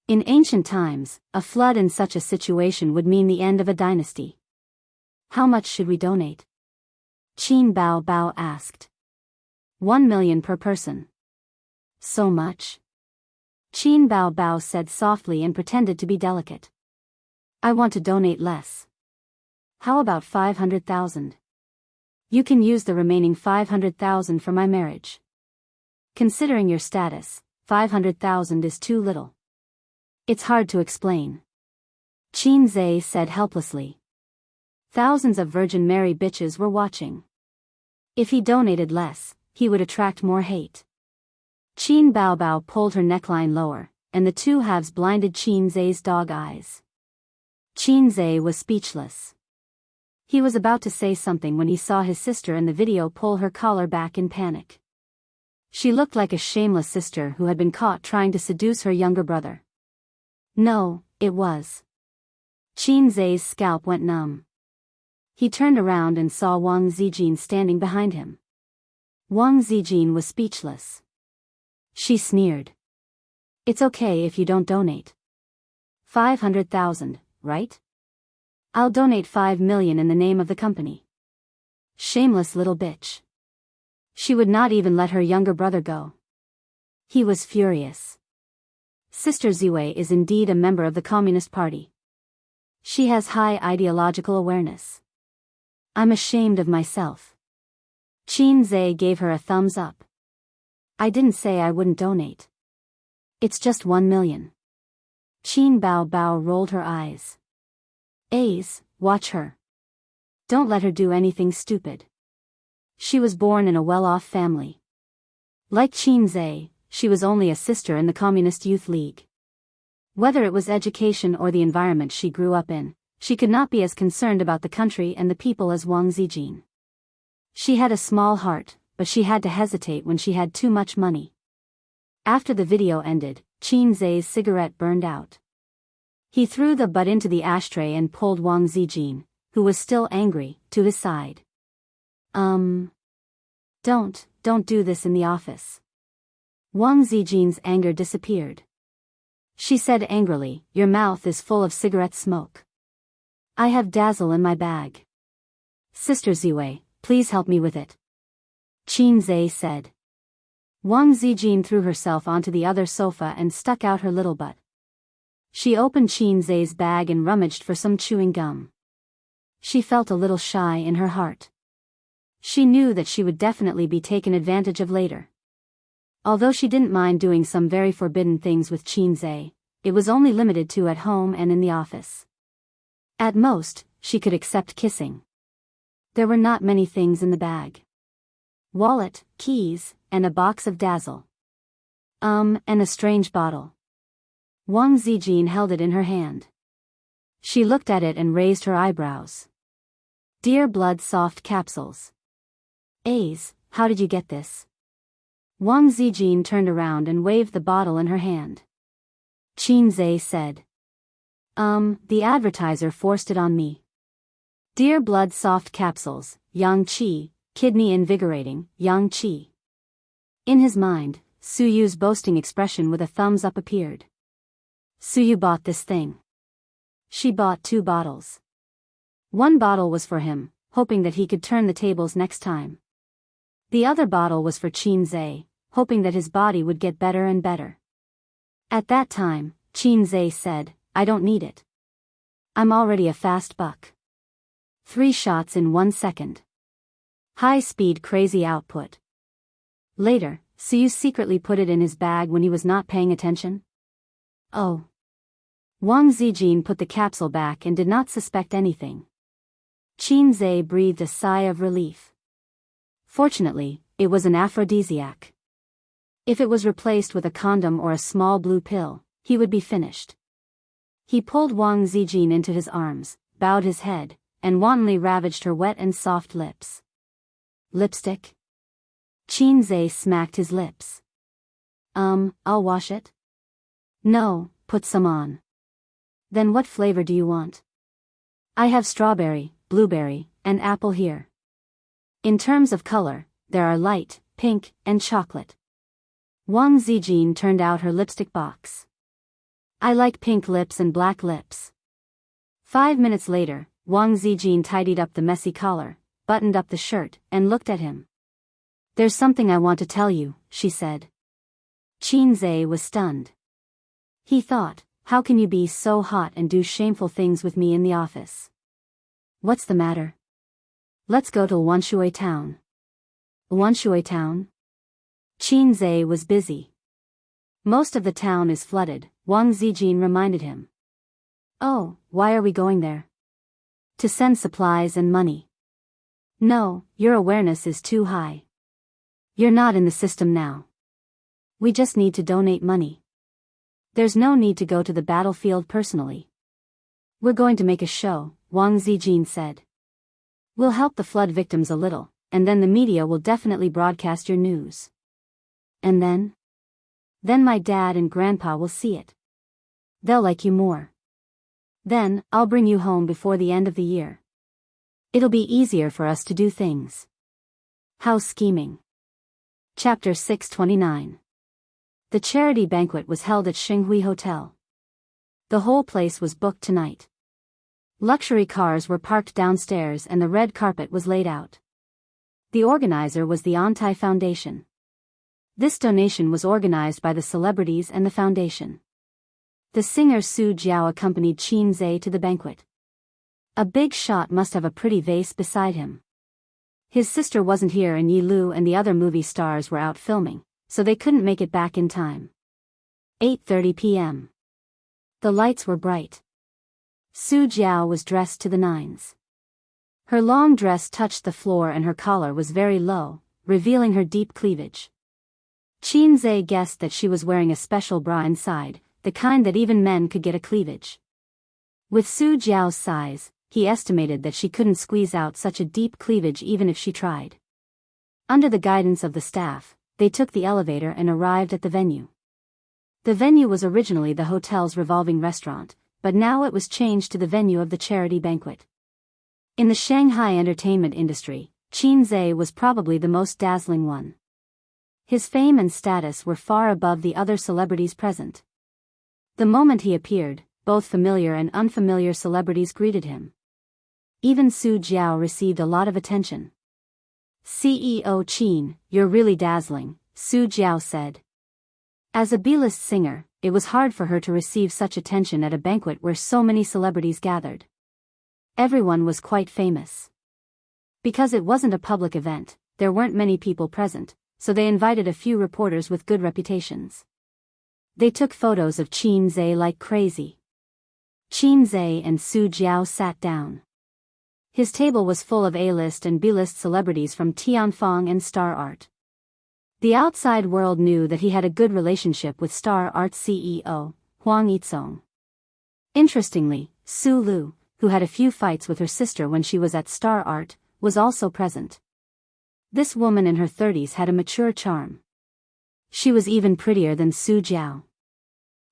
In ancient times, a flood in such a situation would mean the end of a dynasty. How much should we donate? Qin Bao Bao asked. 1 million per person. So much? Qin Bao Bao said softly and pretended to be delicate. I want to donate less. How about 500,000? You can use the remaining 500,000 for my marriage. Considering your status, 500,000 is too little. It's hard to explain. Qin Zhe said helplessly. Thousands of Virgin Mary bitches were watching. If he donated less, he would attract more hate. Qin Bao Bao pulled her neckline lower, and the two halves blinded Qin Zhe's dog eyes. Qin Zhe was speechless. He was about to say something when he saw his sister in the video pull her collar back in panic. She looked like a shameless sister who had been caught trying to seduce her younger brother. No, it was. Qin Zhe's scalp went numb. He turned around and saw Wang Zijin standing behind him. Wang Zijin was speechless. She sneered. It's okay if you don't donate. 500,000, right? I'll donate 5 million in the name of the company. Shameless little bitch. She would not even let her younger brother go. He was furious. Sister Ziwei is indeed a member of the Communist Party. She has high ideological awareness. I'm ashamed of myself. Qin Zhe gave her a thumbs up. I didn't say I wouldn't donate. It's just 1 million. Qin Bao Bao rolled her eyes. Ace, watch her. Don't let her do anything stupid. She was born in a well-off family. Like Qin Zhe, she was only a sister in the Communist Youth League. Whether it was education or the environment she grew up in, she could not be as concerned about the country and the people as Wang Zijin. She had a small heart, but she had to hesitate when she had too much money. After the video ended, Qin Zhe's cigarette burned out. He threw the butt into the ashtray and pulled Wang Zijin, who was still angry, to his side. Don't do this in the office. Wang Zijin's anger disappeared. She said angrily, your mouth is full of cigarette smoke. I have Dazzle in my bag. Sister Ziwei, please help me with it. Qin Zhe said. Wang Zijin threw herself onto the other sofa and stuck out her little butt. She opened Qin Zhe's bag and rummaged for some chewing gum. She felt a little shy in her heart. She knew that she would definitely be taken advantage of later. Although she didn't mind doing some very forbidden things with Qin Zhe, it was only limited to at home and in the office. At most, she could accept kissing. There were not many things in the bag. Wallet, keys, and a box of Dazzle. And a strange bottle. Wang Zijin held it in her hand. She looked at it and raised her eyebrows. Dear Blood Soft Capsules. Ace, how did you get this? Wang Zijin turned around and waved the bottle in her hand. Qin Zhe said. The advertiser forced it on me. Dear Blood Soft Capsules, Yang Qi, kidney invigorating, Yang Qi. In his mind, Suyu's boasting expression with a thumbs up appeared. Suyu bought this thing. She bought 2 bottles. One bottle was for him, hoping that he could turn the tables next time. The other bottle was for Qin Zhe, hoping that his body would get better and better. At that time, Qin Zhe said, I don't need it. I'm already a fast buck. 3 shots in 1 second. High-speed crazy output. Later, Suyu secretly put it in his bag when he was not paying attention. Oh. Wang Zijin put the capsule back and did not suspect anything. Qin Zhe breathed a sigh of relief. Fortunately, it was an aphrodisiac. If it was replaced with a condom or a small blue pill, he would be finished. He pulled Wang Zijin into his arms, bowed his head, and wantonly ravaged her wet and soft lips. Lipstick? Qin Zhe smacked his lips. I'll wash it? No, put some on. Then what flavor do you want? I have strawberry, blueberry, and apple here. In terms of color, there are light, pink, and chocolate. Wang Zijin turned out her lipstick box. I like pink lips and black lips. 5 minutes later, Wang Zijin tidied up the messy collar, buttoned up the shirt, and looked at him. There's something I want to tell you, she said. Qin Zhe was stunned. He thought, how can you be so hot and do shameful things with me in the office? What's the matter? Let's go to Wanshui town. Wanshui town? Qin Zhe was busy. Most of the town is flooded, Wang Zijin reminded him. Oh, why are we going there? To send supplies and money. No, your awareness is too high. You're not in the system now. We just need to donate money. There's no need to go to the battlefield personally. We're going to make a show, Wang Zijin said. We'll help the flood victims a little, and then the media will definitely broadcast your news. And then? Then my dad and grandpa will see it. They'll like you more. Then, I'll bring you home before the end of the year. It'll be easier for us to do things. How scheming. Chapter 629. The charity banquet was held at Jianghu Hotel. The whole place was booked tonight. Luxury cars were parked downstairs and the red carpet was laid out. The organizer was the Antai Foundation. This donation was organized by the celebrities and the foundation. The singer Su Jiao accompanied Qin Zhe to the banquet. A big shot must have a pretty vase beside him. His sister wasn't here and Yi Lu and the other movie stars were out filming, so they couldn't make it back in time. 8:30 p.m. The lights were bright. Su Jiao was dressed to the nines. Her long dress touched the floor and her collar was very low, revealing her deep cleavage. Qin Zhe guessed that she was wearing a special bra inside, the kind that even men could get a cleavage. With Su Jiao's size, he estimated that she couldn't squeeze out such a deep cleavage even if she tried. Under the guidance of the staff, they took the elevator and arrived at the venue. The venue was originally the hotel's revolving restaurant, but now it was changed to the venue of the charity banquet. In the Shanghai entertainment industry, Qin Zhe was probably the most dazzling one. His fame and status were far above the other celebrities present. The moment he appeared, both familiar and unfamiliar celebrities greeted him. Even Su Jiao received a lot of attention. CEO Qin, you're really dazzling, Su Jiao said. As a B-list singer, it was hard for her to receive such attention at a banquet where so many celebrities gathered. Everyone was quite famous. Because it wasn't a public event, there weren't many people present, so they invited a few reporters with good reputations. They took photos of Qin Zhe like crazy. Qin Zhe and Su Jiao sat down. His table was full of A-list and B-list celebrities from Tianfang and Star Art. The outside world knew that he had a good relationship with Star Art CEO, Huang Yizong. Interestingly, Su Lu, who had a few fights with her sister when she was at Star Art, was also present. This woman in her 30s had a mature charm. She was even prettier than Su Jiao.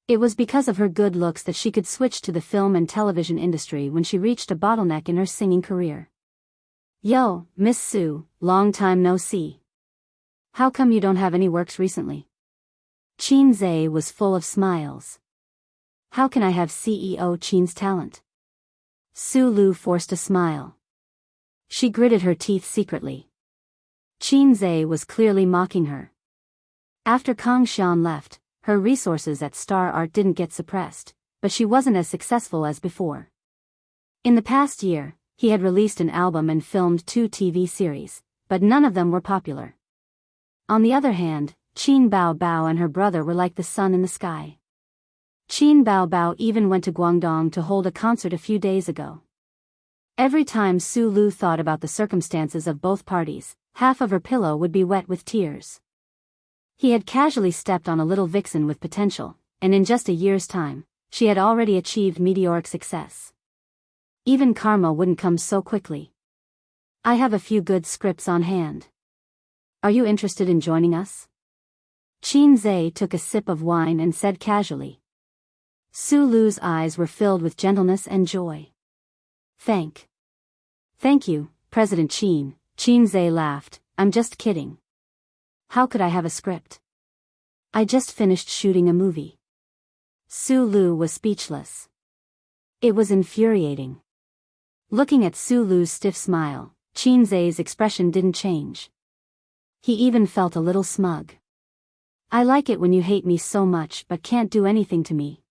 It was because of her good looks that she could switch to the film and television industry when she reached a bottleneck in her singing career. Yo, Miss Su, long time no see. How come you don't have any works recently? Qin Zhe was full of smiles. How can I have CEO Qin's talent? Su Lu forced a smile. She gritted her teeth secretly. Qin Zhe was clearly mocking her. After Kang Xian left, her resources at Star Art didn't get suppressed, but she wasn't as successful as before. In the past year, he had released an album and filmed 2 TV series, but none of them were popular. On the other hand, Qin Baobao and her brother were like the sun in the sky. Qin Baobao even went to Guangdong to hold a concert a few days ago. Every time Su Lu thought about the circumstances of both parties, half of her pillow would be wet with tears. He had casually stepped on a little vixen with potential, and in just a year's time, she had already achieved meteoric success. Even karma wouldn't come so quickly. I have a few good scripts on hand. Are you interested in joining us? Qin Zhe took a sip of wine and said casually. Su Lu's eyes were filled with gentleness and joy. Thank you, President Qin. Qin Zhe laughed. I'm just kidding. How could I have a script? I just finished shooting a movie. Su Lu was speechless. It was infuriating. Looking at Su Lu's stiff smile, Qin Zhe's expression didn't change. He even felt a little smug. I like it when you hate me so much but can't do anything to me.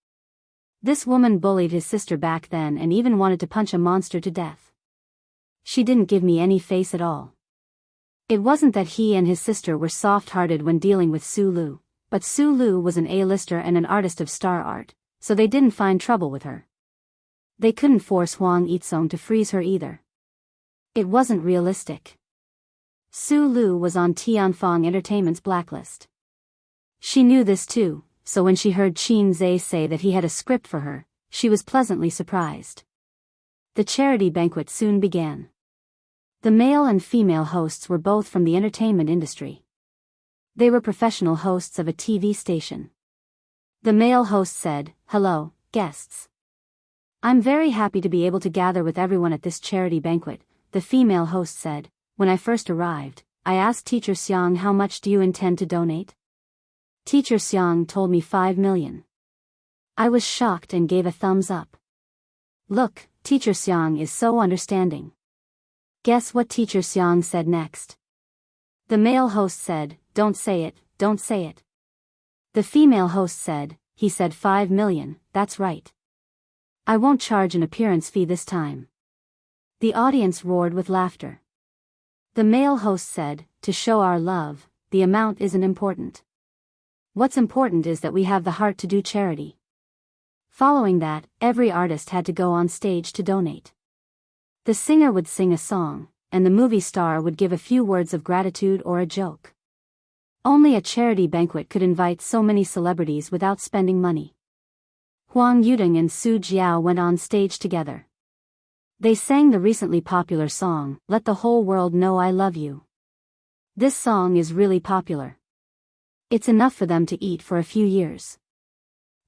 This woman bullied his sister back then and even wanted to punch a monster to death. She didn't give me any face at all. It wasn't that he and his sister were soft-hearted when dealing with Su Lu, but Su Lu was an A-lister and an artist of star art, so they didn't find trouble with her. They couldn't force Huang Yizong to freeze her either. It wasn't realistic. Su Lu was on Tianfang Entertainment's blacklist. She knew this too, so when she heard Qin Zhe say that he had a script for her, she was pleasantly surprised. The charity banquet soon began. The male and female hosts were both from the entertainment industry. They were professional hosts of a TV station. The male host said, "Hello, guests. I'm very happy to be able to gather with everyone at this charity banquet." The female host said, "When I first arrived, I asked Teacher Xiang how much do you intend to donate? Teacher Xiang told me 5 million. I was shocked and gave a thumbs up. Look, Teacher Xiang is so understanding." Guess what Teacher Xiang said next? The male host said, "Don't say it, don't say it." The female host said, "He said 5 million, that's right. I won't charge an appearance fee this time." The audience roared with laughter. The male host said, "To show our love, the amount isn't important. What's important is that we have the heart to do charity." Following that, every artist had to go on stage to donate. The singer would sing a song, and the movie star would give a few words of gratitude or a joke. Only a charity banquet could invite so many celebrities without spending money. Huang Yudong and Su Jiao went on stage together. They sang the recently popular song, "Let the Whole World Know I Love You." This song is really popular. It's enough for them to eat for a few years.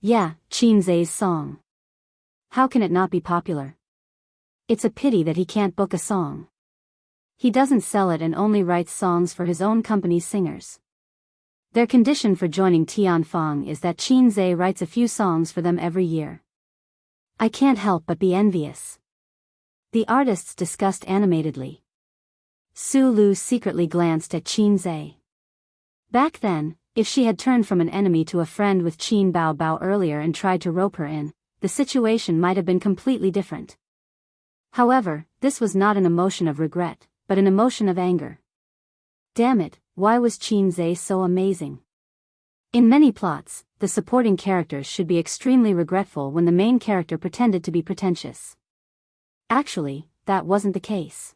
Yeah, Qin Zhe's song. How can it not be popular? It's a pity that he can't book a song. He doesn't sell it and only writes songs for his own company's singers. Their condition for joining Tianfang is that Qin Zhe writes a few songs for them every year. I can't help but be envious. The artists discussed animatedly. Su Lu secretly glanced at Qin Zhe. Back then, if she had turned from an enemy to a friend with Qin Bao earlier and tried to rope her in, the situation might have been completely different. However, this was not an emotion of regret, but an emotion of anger. Damn it, why was Qin Zhe so amazing? In many plots, the supporting characters should be extremely regretful when the main character pretended to be pretentious. Actually, that wasn't the case.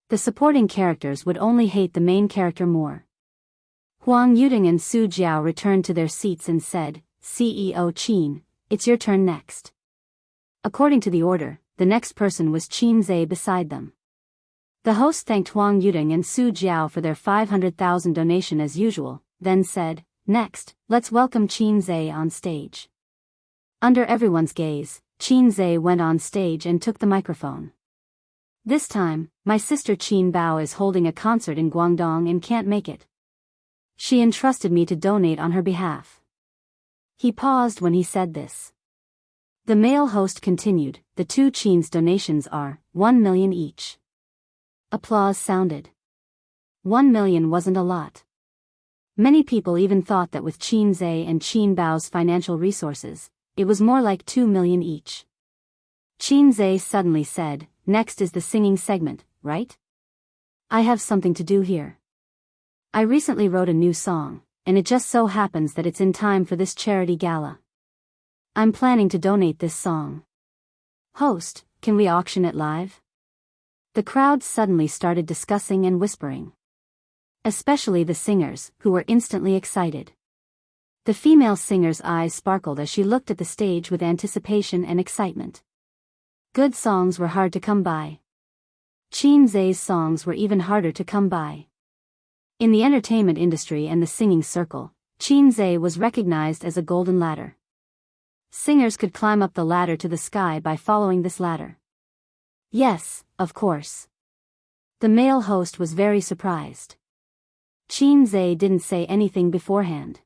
The supporting characters would only hate the main character more. Huang Yudong and Su Jiao returned to their seats and said, "CEO Qin, it's your turn next." According to the order, the next person was Qin Zhe beside them. The host thanked Huang Yudong and Su Jiao for their 500,000 donation as usual, then said, "Next, let's welcome Qin Zhe on stage." Under everyone's gaze, Qin Zhe went on stage and took the microphone. "This time, my sister Qin Bao is holding a concert in Guangdong and can't make it. She entrusted me to donate on her behalf." He paused when he said this. The male host continued, "The two Qin's donations are 1 million each." Applause sounded. 1 million wasn't a lot. Many people even thought that with Qin Zhe and Qin Bao's financial resources, it was more like 2 million each. Qin Zhe suddenly said, "Next is the singing segment, right? I have something to do here. I recently wrote a new song, and it just so happens that it's in time for this charity gala. I'm planning to donate this song. Host, can we auction it live?" The crowd suddenly started discussing and whispering. Especially the singers, who were instantly excited. The female singer's eyes sparkled as she looked at the stage with anticipation and excitement. Good songs were hard to come by. Qin Zhe's songs were even harder to come by. In the entertainment industry and the singing circle, Qin Zhe was recognized as a golden ladder. Singers could climb up the ladder to the sky by following this ladder. Yes, of course. The male host was very surprised. Qin Zhe didn't say anything beforehand.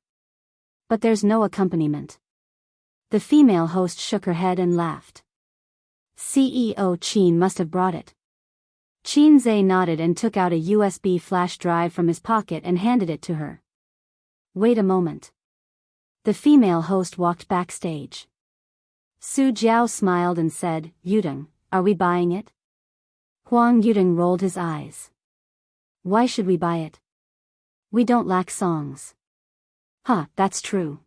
But there's no accompaniment. The female host shook her head and laughed. CEO Qin must have brought it. Qin Zhe nodded and took out a USB flash drive from his pocket and handed it to her. Wait a moment. The female host walked backstage. Su Jiao smiled and said, Yudong, are we buying it? Huang Yudong rolled his eyes. Why should we buy it? We don't lack songs. Huh, that's true.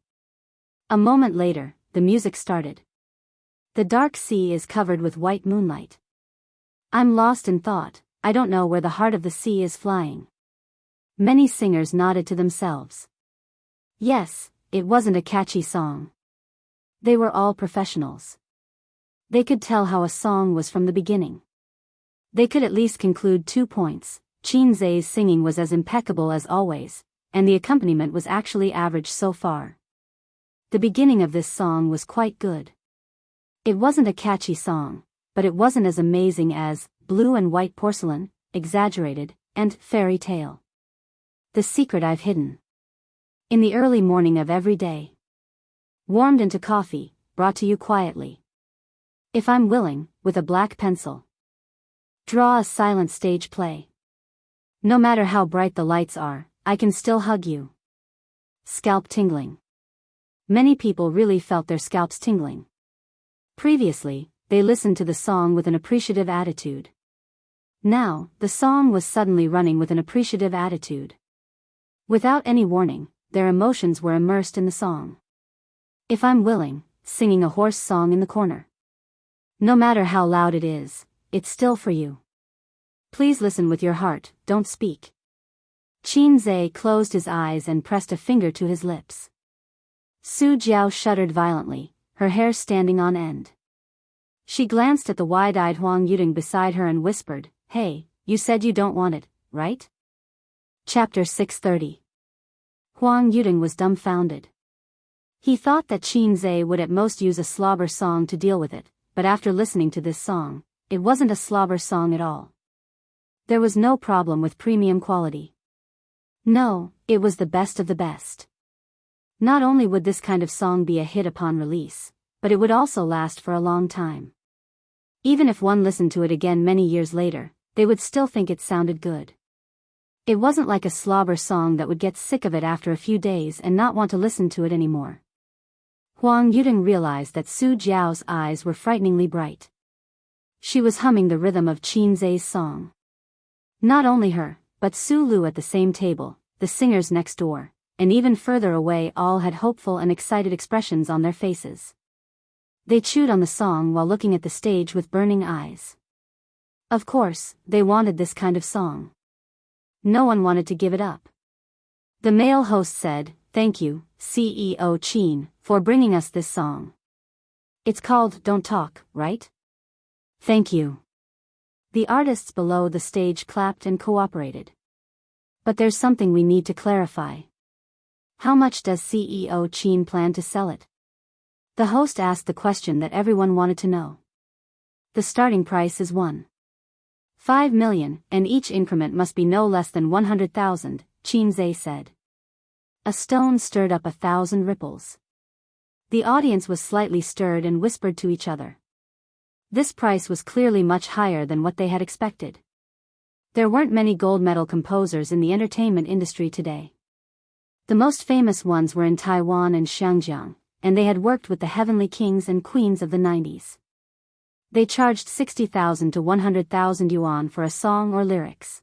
A moment later, the music started. The dark sea is covered with white moonlight. I'm lost in thought, I don't know where the heart of the sea is flying. Many singers nodded to themselves. Yes, it wasn't a catchy song. They were all professionals. They could tell how a song was from the beginning. They could at least conclude 2 points. Qin Zhe's singing was as impeccable as always, and the accompaniment was actually average so far. The beginning of this song was quite good. It wasn't a catchy song, but it wasn't as amazing as Blue and White Porcelain, Exaggerated, and Fairy Tale. The Secret I've Hidden. In the early morning of every day. Warmed into coffee, brought to you quietly. If I'm willing, with a black pencil. Draw a silent stage play. No matter how bright the lights are, I can still hug you. Scalp tingling. Many people really felt their scalps tingling. Previously, they listened to the song with an appreciative attitude. Now, the song was suddenly running with an appreciative attitude. Without any warning, their emotions were immersed in the song. If I'm willing, singing a hoarse song in the corner. No matter how loud it is, it's still for you. Please listen with your heart, don't speak. Qin Zhe closed his eyes and pressed a finger to his lips. Su Jiao shuddered violently, her hair standing on end. She glanced at the wide-eyed Huang Yudong beside her and whispered, Hey, you said you don't want it, right? Chapter 630. Huang Yudong was dumbfounded. He thought that Qin Zhe would at most use a slobber song to deal with it, but after listening to this song, it wasn't a slobber song at all. There was no problem with premium quality. No, it was the best of the best. Not only would this kind of song be a hit upon release, but it would also last for a long time. Even if one listened to it again many years later, they would still think it sounded good. It wasn't like a slobber song that would get sick of it after a few days and not want to listen to it anymore. Huang Yudong realized that Su Jiao's eyes were frighteningly bright. She was humming the rhythm of Qin Zhe's song. Not only her, but Su Lu at the same table, the singers next door, and even further away all had hopeful and excited expressions on their faces. They chewed on the song while looking at the stage with burning eyes. Of course, they wanted this kind of song. No one wanted to give it up. The male host said, Thank you, CEO Qin, for bringing us this song. It's called Don't Talk, right? Thank you. The artists below the stage clapped and cooperated. But there's something we need to clarify. How much does CEO Qin plan to sell it? The host asked the question that everyone wanted to know. The starting price is 1.5 million, and each increment must be no less than 100,000, Qin Zhe said. A stone stirred up 1,000 ripples. The audience was slightly stirred and whispered to each other. This price was clearly much higher than what they had expected. There weren't many gold medal composers in the entertainment industry today. The most famous ones were in Taiwan and Xinjiang, and they had worked with the heavenly kings and queens of the 90s. They charged 60,000 to 100,000 yuan for a song or lyrics.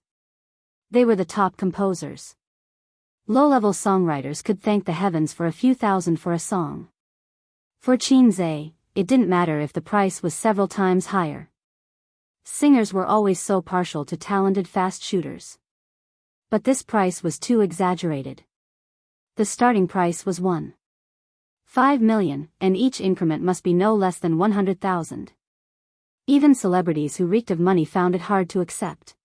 They were the top composers. Low-level songwriters could thank the heavens for a few thousand for a song. For Qin Zhe, it didn't matter if the price was several times higher. Singers were always so partial to talented fast shooters. But this price was too exaggerated. The starting price was 1.5 million, and each increment must be no less than 100,000. Even celebrities who reeked of money found it hard to accept.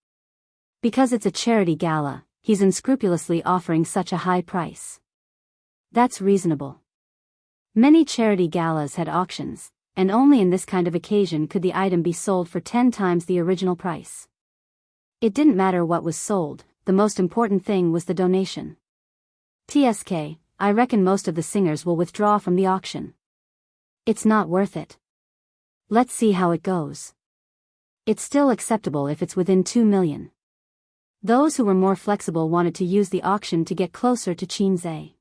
Because it's a charity gala, he's unscrupulously offering such a high price. That's reasonable. Many charity galas had auctions, and only in this kind of occasion could the item be sold for 10 times the original price. It didn't matter what was sold, the most important thing was the donation. TSK, I reckon most of the singers will withdraw from the auction. It's not worth it. Let's see how it goes. It's still acceptable if it's within 2 million. Those who were more flexible wanted to use the auction to get closer to Qinzhe.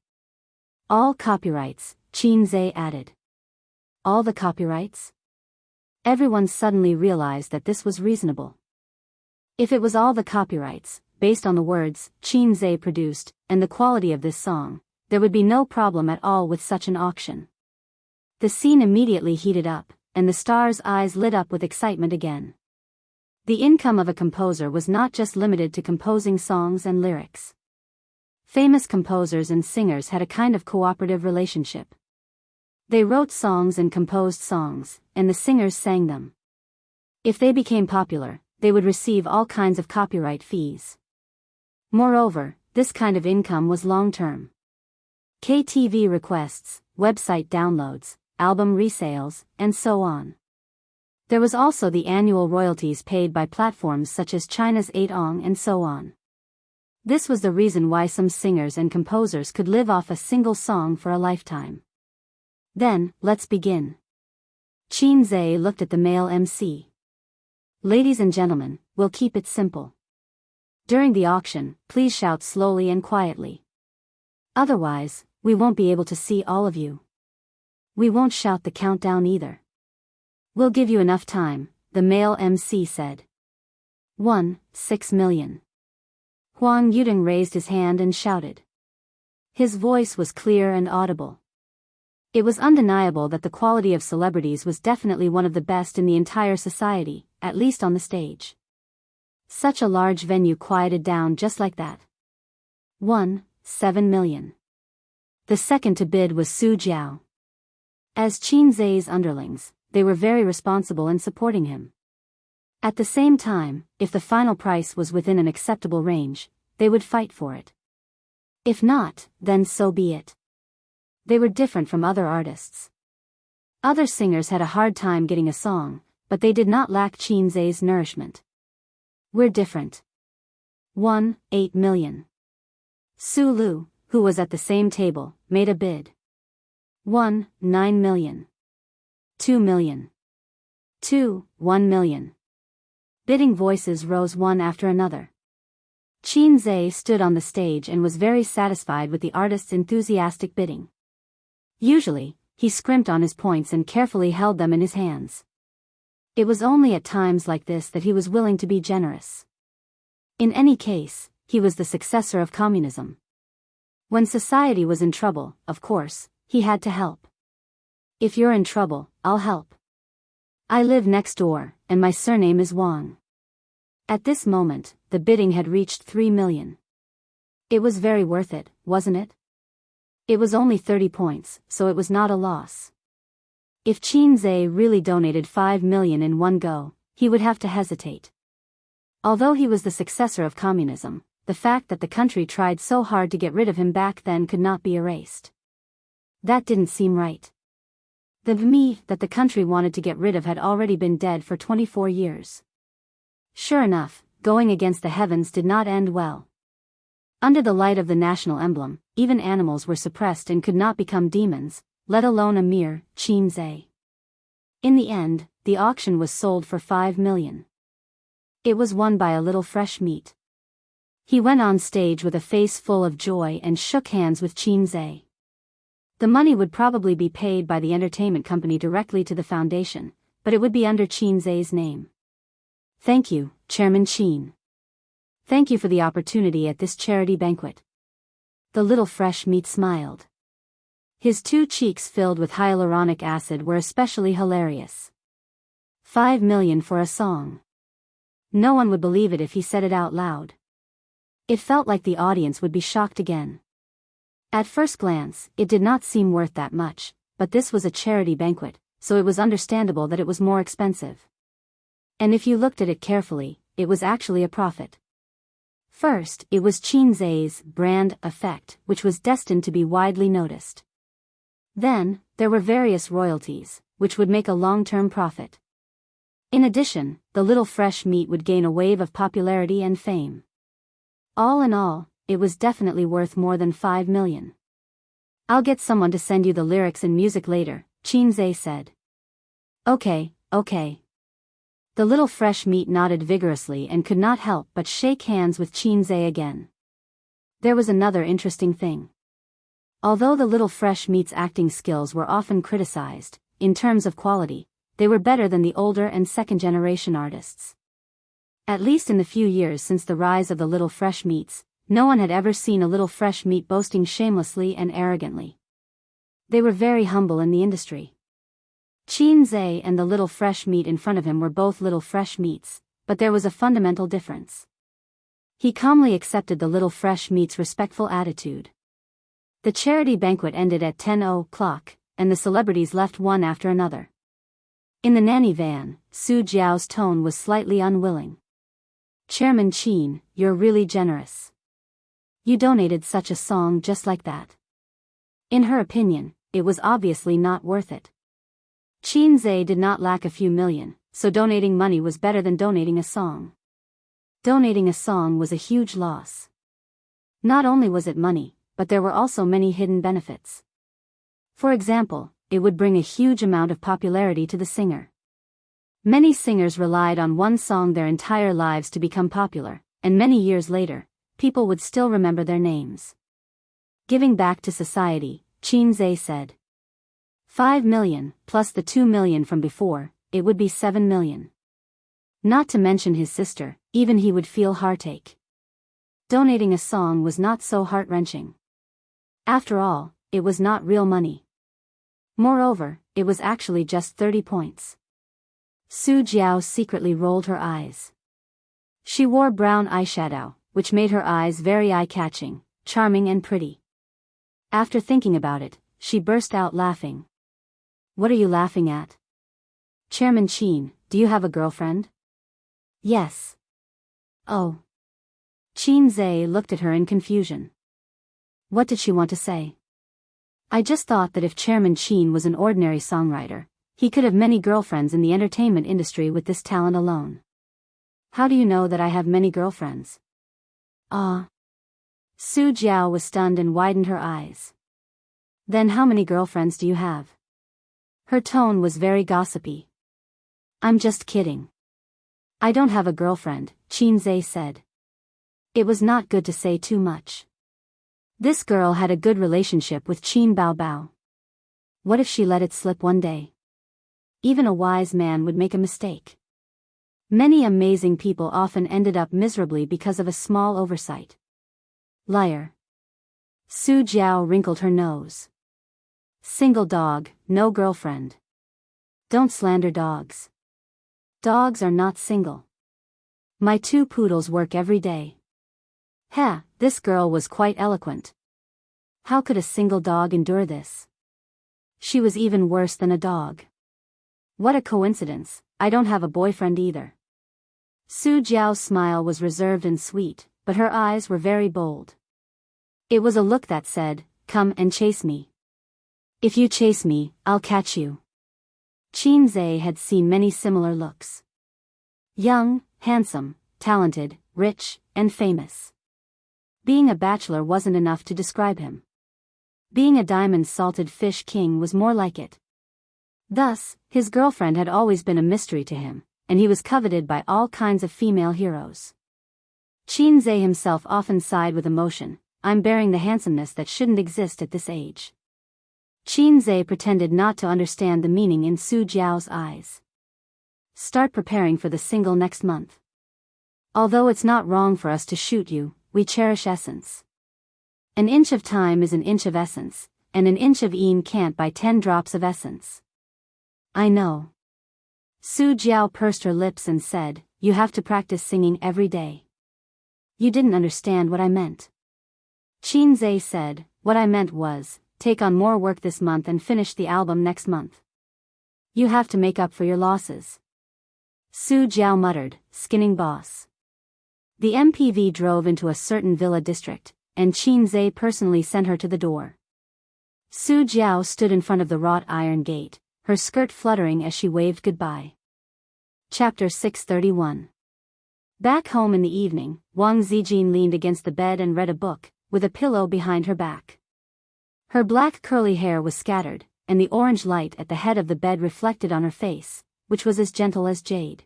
All copyrights, Qinzhe added. All the copyrights? Everyone suddenly realized that this was reasonable. If it was all the copyrights, based on the words Qinzhe produced, and the quality of this song, there would be no problem at all with such an auction. The scene immediately heated up, and the stars' eyes lit up with excitement again. The income of a composer was not just limited to composing songs and lyrics. Famous composers and singers had a kind of cooperative relationship. They wrote songs and composed songs, and the singers sang them. If they became popular, they would receive all kinds of copyright fees. Moreover, this kind of income was long-term. KTV requests, website downloads, album resales, and so on. There was also the annual royalties paid by platforms such as China's 8ong and so on. This was the reason why some singers and composers could live off a single song for a lifetime. Then, let's begin. Qinzhe looked at the male MC. Ladies and gentlemen, we'll keep it simple. During the auction, please shout slowly and quietly. Otherwise, we won't be able to see all of you. We won't shout the countdown either. We'll give you enough time, the male MC said. 1.6 million. Huang Yudong raised his hand and shouted. His voice was clear and audible. It was undeniable that the quality of celebrities was definitely one of the best in the entire society, at least on the stage. Such a large venue quieted down just like that. 1.7 million. The second to bid was Su Jiao. As Qinzhe's underlings, they were very responsible in supporting him. At the same time, if the final price was within an acceptable range, they would fight for it. If not, then so be it. They were different from other artists. Other singers had a hard time getting a song, but they did not lack Qinzhe's nourishment. We're different. 1.8 million. Su Lu, who was at the same table, made a bid. 1.9 million. 2 million. 1 million. Bidding voices rose one after another. Qinzhe stood on the stage and was very satisfied with the artist's enthusiastic bidding. Usually, he scrimped on his points and carefully held them in his hands. It was only at times like this that he was willing to be generous. In any case, he was the successor of communism. When society was in trouble, of course, he had to help. If you're in trouble, I'll help. I live next door, and my surname is Wang. At this moment, the bidding had reached 3 million. It was very worth it, wasn't it? It was only 30 points, so it was not a loss. If Qinzhe really donated 5 million in one go, he would have to hesitate. Although he was the successor of communism, the fact that the country tried so hard to get rid of him back then could not be erased. That didn't seem right. The me that the country wanted to get rid of had already been dead for 24 years. Sure enough, going against the heavens did not end well. Under the light of the national emblem, even animals were suppressed and could not become demons, let alone a mere Qinzhe. In the end, the auction was sold for 5 million. It was won by a little fresh meat. He went on stage with a face full of joy and shook hands with Qinzhe. The money would probably be paid by the entertainment company directly to the foundation, but it would be under Qinzhe's name. Thank you, Chairman Qin. Thank you for the opportunity at this charity banquet. The little fresh meat smiled. His 2 cheeks filled with hyaluronic acid were especially hilarious. 5 million for a song. No one would believe it if he said it out loud. It felt like the audience would be shocked again. At first glance, it did not seem worth that much, but this was a charity banquet, so it was understandable that it was more expensive. And if you looked at it carefully, it was actually a profit. First, it was Qinzai's brand effect, which was destined to be widely noticed. Then, there were various royalties, which would make a long-term profit. In addition, the little fresh meat would gain a wave of popularity and fame. All in all, it was definitely worth more than 5 million. I'll get someone to send you the lyrics and music later, Qinzai said. Okay. The little fresh meat nodded vigorously and could not help but shake hands with Qinzai again. There was another interesting thing. Although the little fresh meat's acting skills were often criticized, in terms of quality, they were better than the older and second-generation artists. At least in the few years since the rise of the little fresh meats, no one had ever seen a little fresh meat boasting shamelessly and arrogantly. They were very humble in the industry. Qinzai and the little fresh meat in front of him were both little fresh meats, but there was a fundamental difference. He calmly accepted the little fresh meat's respectful attitude. The charity banquet ended at 10 o'clock, and the celebrities left one after another. In the nanny van, Su Jiao's tone was slightly unwilling. Chairman Qin, you're really generous. You donated such a song just like that. In her opinion, it was obviously not worth it. Qinzai did not lack a few million, so donating money was better than donating a song. Donating a song was a huge loss. Not only was it money, but there were also many hidden benefits. For example, it would bring a huge amount of popularity to the singer. Many singers relied on one song their entire lives to become popular, and many years later, people would still remember their names. Giving back to society, Qinzai said. 5 million, plus the 2 million from before, it would be 7 million. Not to mention his sister, even he would feel heartache. Donating a song was not so heart-wrenching. After all, it was not real money. Moreover, it was actually just 30 points. Su Jiao secretly rolled her eyes. She wore brown eyeshadow, which made her eyes very eye-catching, charming and pretty. After thinking about it, she burst out laughing. What are you laughing at? Chairman Qin, do you have a girlfriend? Yes. Oh. Qinzai looked at her in confusion. What did she want to say? I just thought that if Chairman Qin was an ordinary songwriter, he could have many girlfriends in the entertainment industry with this talent alone. How do you know that I have many girlfriends? Ah. Su Jiao was stunned and widened her eyes. Then how many girlfriends do you have? Her tone was very gossipy. I'm just kidding. I don't have a girlfriend, Qinzai said. It was not good to say too much. This girl had a good relationship with Qin Baobao. What if she let it slip one day? Even a wise man would make a mistake. Many amazing people often ended up miserably because of a small oversight. Liar. Su Jiao wrinkled her nose. Single dog, no girlfriend. Don't slander dogs. Dogs are not single. My 2 poodles work every day. This girl was quite eloquent. How could a single dog endure this? She was even worse than a dog. What a coincidence, I don't have a boyfriend either. Su Jiao's smile was reserved and sweet, but her eyes were very bold. It was a look that said, come and chase me. If you chase me, I'll catch you. Qinzai had seen many similar looks. Young, handsome, talented, rich, and famous. Being a bachelor wasn't enough to describe him. Being a diamond-salted fish king was more like it. Thus, his girlfriend had always been a mystery to him, and he was coveted by all kinds of female heroes. Qinzai himself often sighed with emotion, I'm bearing the handsomeness that shouldn't exist at this age. Qinzai pretended not to understand the meaning in Su Jiao's eyes. Start preparing for the single next month. Although it's not wrong for us to shoot you, we cherish essence. An inch of time is an inch of essence, and an inch of een can't buy 10 drops of essence. I know. Su Jiao pursed her lips and said, you have to practice singing every day. You didn't understand what I meant. Qin Zhe said, what I meant was, take on more work this month and finish the album next month. You have to make up for your losses. Su Jiao muttered, skinning boss. The MPV drove into a certain villa district, and Qin Zhe personally sent her to the door. Su Jiao stood in front of the wrought iron gate, her skirt fluttering as she waved goodbye. Chapter 631. Back home in the evening, Wang Zijin leaned against the bed and read a book, with a pillow behind her back. Her black curly hair was scattered, and the orange light at the head of the bed reflected on her face, which was as gentle as jade.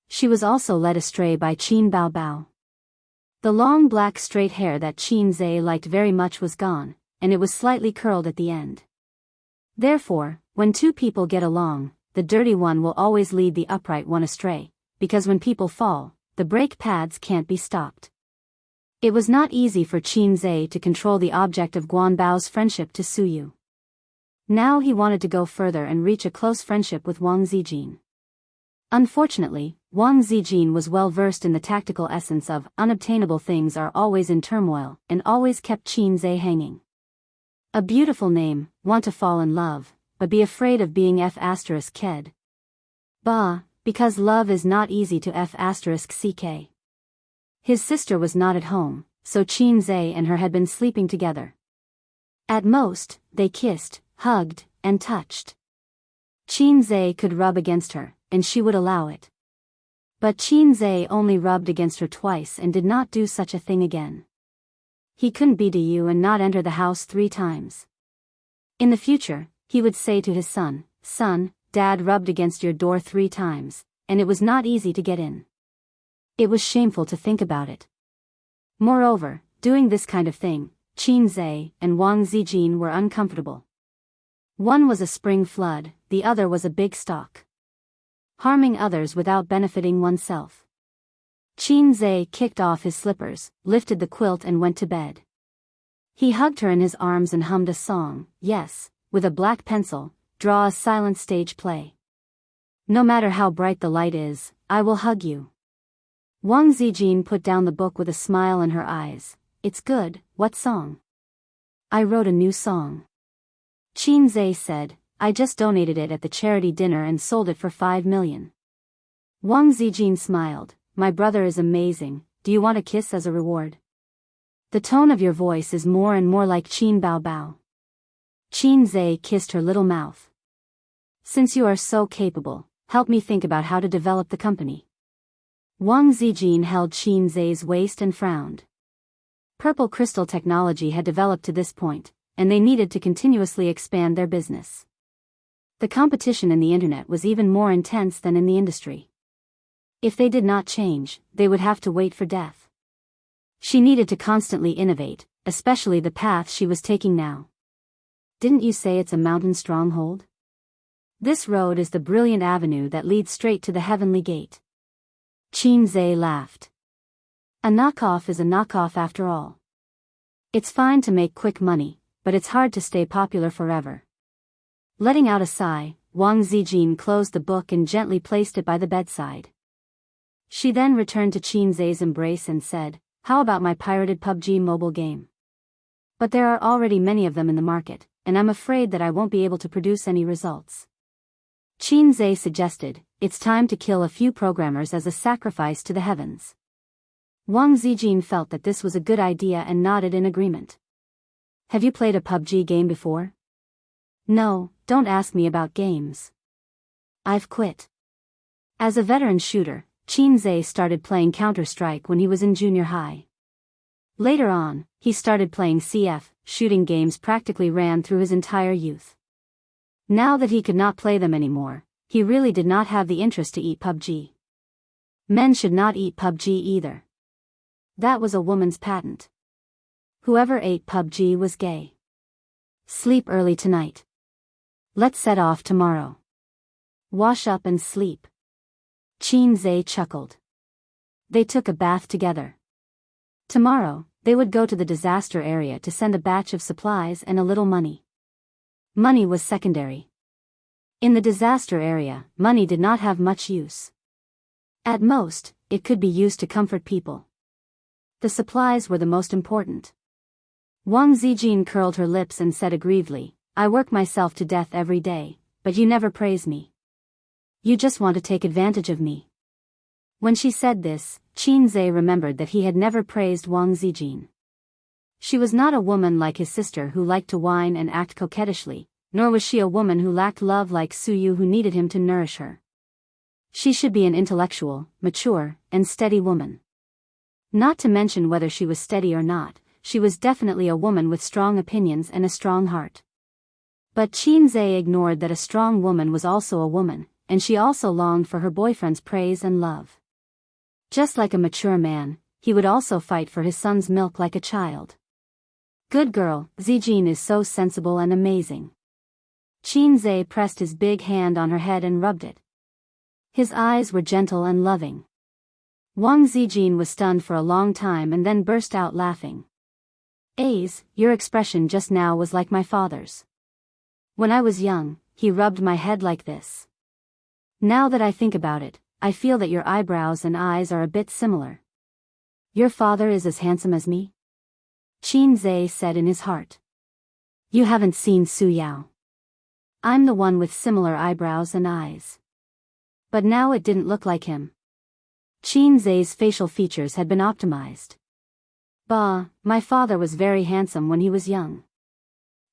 She was also led astray by Qin Baobao. The long black straight hair that Qin Zhe liked very much was gone, and it was slightly curled at the end. Therefore, when two people get along, the dirty one will always lead the upright one astray, because when people fall, the brake pads can't be stopped. It was not easy for Qin Zhe to control the object of Guanbao's friendship to Su Yu. Now he wanted to go further and reach a close friendship with Wang Zijin. Unfortunately, Wang Zijin was well versed in the tactical essence of unobtainable things are always in turmoil and always kept Qin Zhe hanging. A beautiful name, want to fall in love, but be afraid of being F***ked. Bah, because love is not easy to F***ck. His sister was not at home, so Qin Zhe and her had been sleeping together. At most, they kissed, hugged, and touched. Qin Zhe could rub against her, and she would allow it. But Qin Zhe only rubbed against her twice and did not do such a thing again. He couldn't be to you and not enter the house 3 times. In the future, he would say to his son, son, Dad rubbed against your door 3 times, and it was not easy to get in. It was shameful to think about it. Moreover, doing this kind of thing, Qin Zhe and Wang Zijin were uncomfortable. One was a spring flood, the other was a big stalk. Harming others without benefiting oneself. Qin Zhe kicked off his slippers, lifted the quilt and went to bed. He hugged her in his arms and hummed a song, yes, with a black pencil, draw a silent stage play. No matter how bright the light is, I will hug you. Wang Zijin put down the book with a smile in her eyes. It's good, what song? I wrote a new song. Qin Zhe said, I just donated it at the charity dinner and sold it for 5 million. Wang Zijin smiled, my brother is amazing, do you want a kiss as a reward? The tone of your voice is more and more like Qin Baobao. Qin Zhe kissed her little mouth. Since you are so capable, help me think about how to develop the company. Wang Zijin held Qin Zhe's waist and frowned. Purple crystal technology had developed to this point, and they needed to continuously expand their business. The competition in the internet was even more intense than in the industry. If they did not change, they would have to wait for death. She needed to constantly innovate, especially the path she was taking now. Didn't you say it's a mountain stronghold? This road is the brilliant avenue that leads straight to the heavenly gate. Qin Zhe laughed. A knockoff is a knockoff after all. It's fine to make quick money, but it's hard to stay popular forever. Letting out a sigh, Wang Zijin closed the book and gently placed it by the bedside. She then returned to Qin Zhe's embrace and said, how about my pirated PUBG mobile game? But there are already many of them in the market, and I'm afraid that I won't be able to produce any results. Qin Zhe suggested, it's time to kill a few programmers as a sacrifice to the heavens. Wang Zijin felt that this was a good idea and nodded in agreement. Have you played a PUBG game before? No, don't ask me about games. I've quit. As a veteran shooter, Qin Zhe started playing Counter-Strike when he was in junior high. Later on, he started playing CF, shooting games practically ran through his entire youth. Now that he could not play them anymore, he really did not have the interest to eat PUBG. Men should not eat PUBG either. That was a woman's patent. Whoever ate PUBG was gay. Sleep early tonight. Let's set off tomorrow. Wash up and sleep. Qin Zhe chuckled. They took a bath together. Tomorrow, they would go to the disaster area to send a batch of supplies and a little money. Money was secondary. In the disaster area, money did not have much use. At most, it could be used to comfort people. The supplies were the most important. Wang Zijin curled her lips and said aggrievedly, I work myself to death every day, but you never praise me. You just want to take advantage of me. When she said this, Qinzhe remembered that he had never praised Wang Zijin. She was not a woman like his sister who liked to whine and act coquettishly, nor was she a woman who lacked love like Suyu who needed him to nourish her. She should be an intellectual, mature, and steady woman. Not to mention whether she was steady or not, she was definitely a woman with strong opinions and a strong heart. But Qinzhe ignored that a strong woman was also a woman, and she also longed for her boyfriend's praise and love. Just like a mature man, he would also fight for his son's milk like a child. Good girl, Zijin is so sensible and amazing. Qinzhe pressed his big hand on her head and rubbed it. His eyes were gentle and loving. Wang Zijin was stunned for a long time and then burst out laughing. Ace, your expression just now was like my father's. When I was young, he rubbed my head like this. Now that I think about it, I feel that your eyebrows and eyes are a bit similar. Your father is as handsome as me? Qinzhe said in his heart. You haven't seen Su Yao. I'm the one with similar eyebrows and eyes. But now it didn't look like him. Qinzhe's facial features had been optimized. Bah, my father was very handsome when he was young.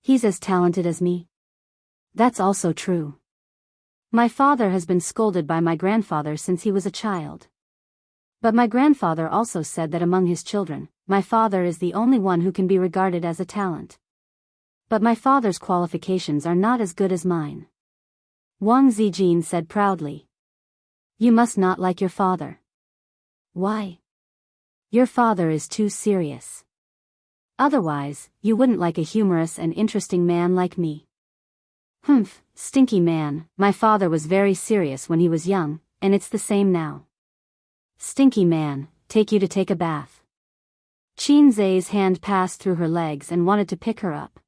He's as talented as me. That's also true. My father has been scolded by my grandfather since he was a child. But my grandfather also said that among his children, my father is the only one who can be regarded as a talent. But my father's qualifications are not as good as mine. Wang Zijin said proudly. You must not like your father. Why? Your father is too serious. Otherwise, you wouldn't like a humorous and interesting man like me. Humph, stinky man, my father was very serious when he was young, and it's the same now. Stinky man, take you to take a bath. Qinzhe's hand passed through her legs and wanted to pick her up.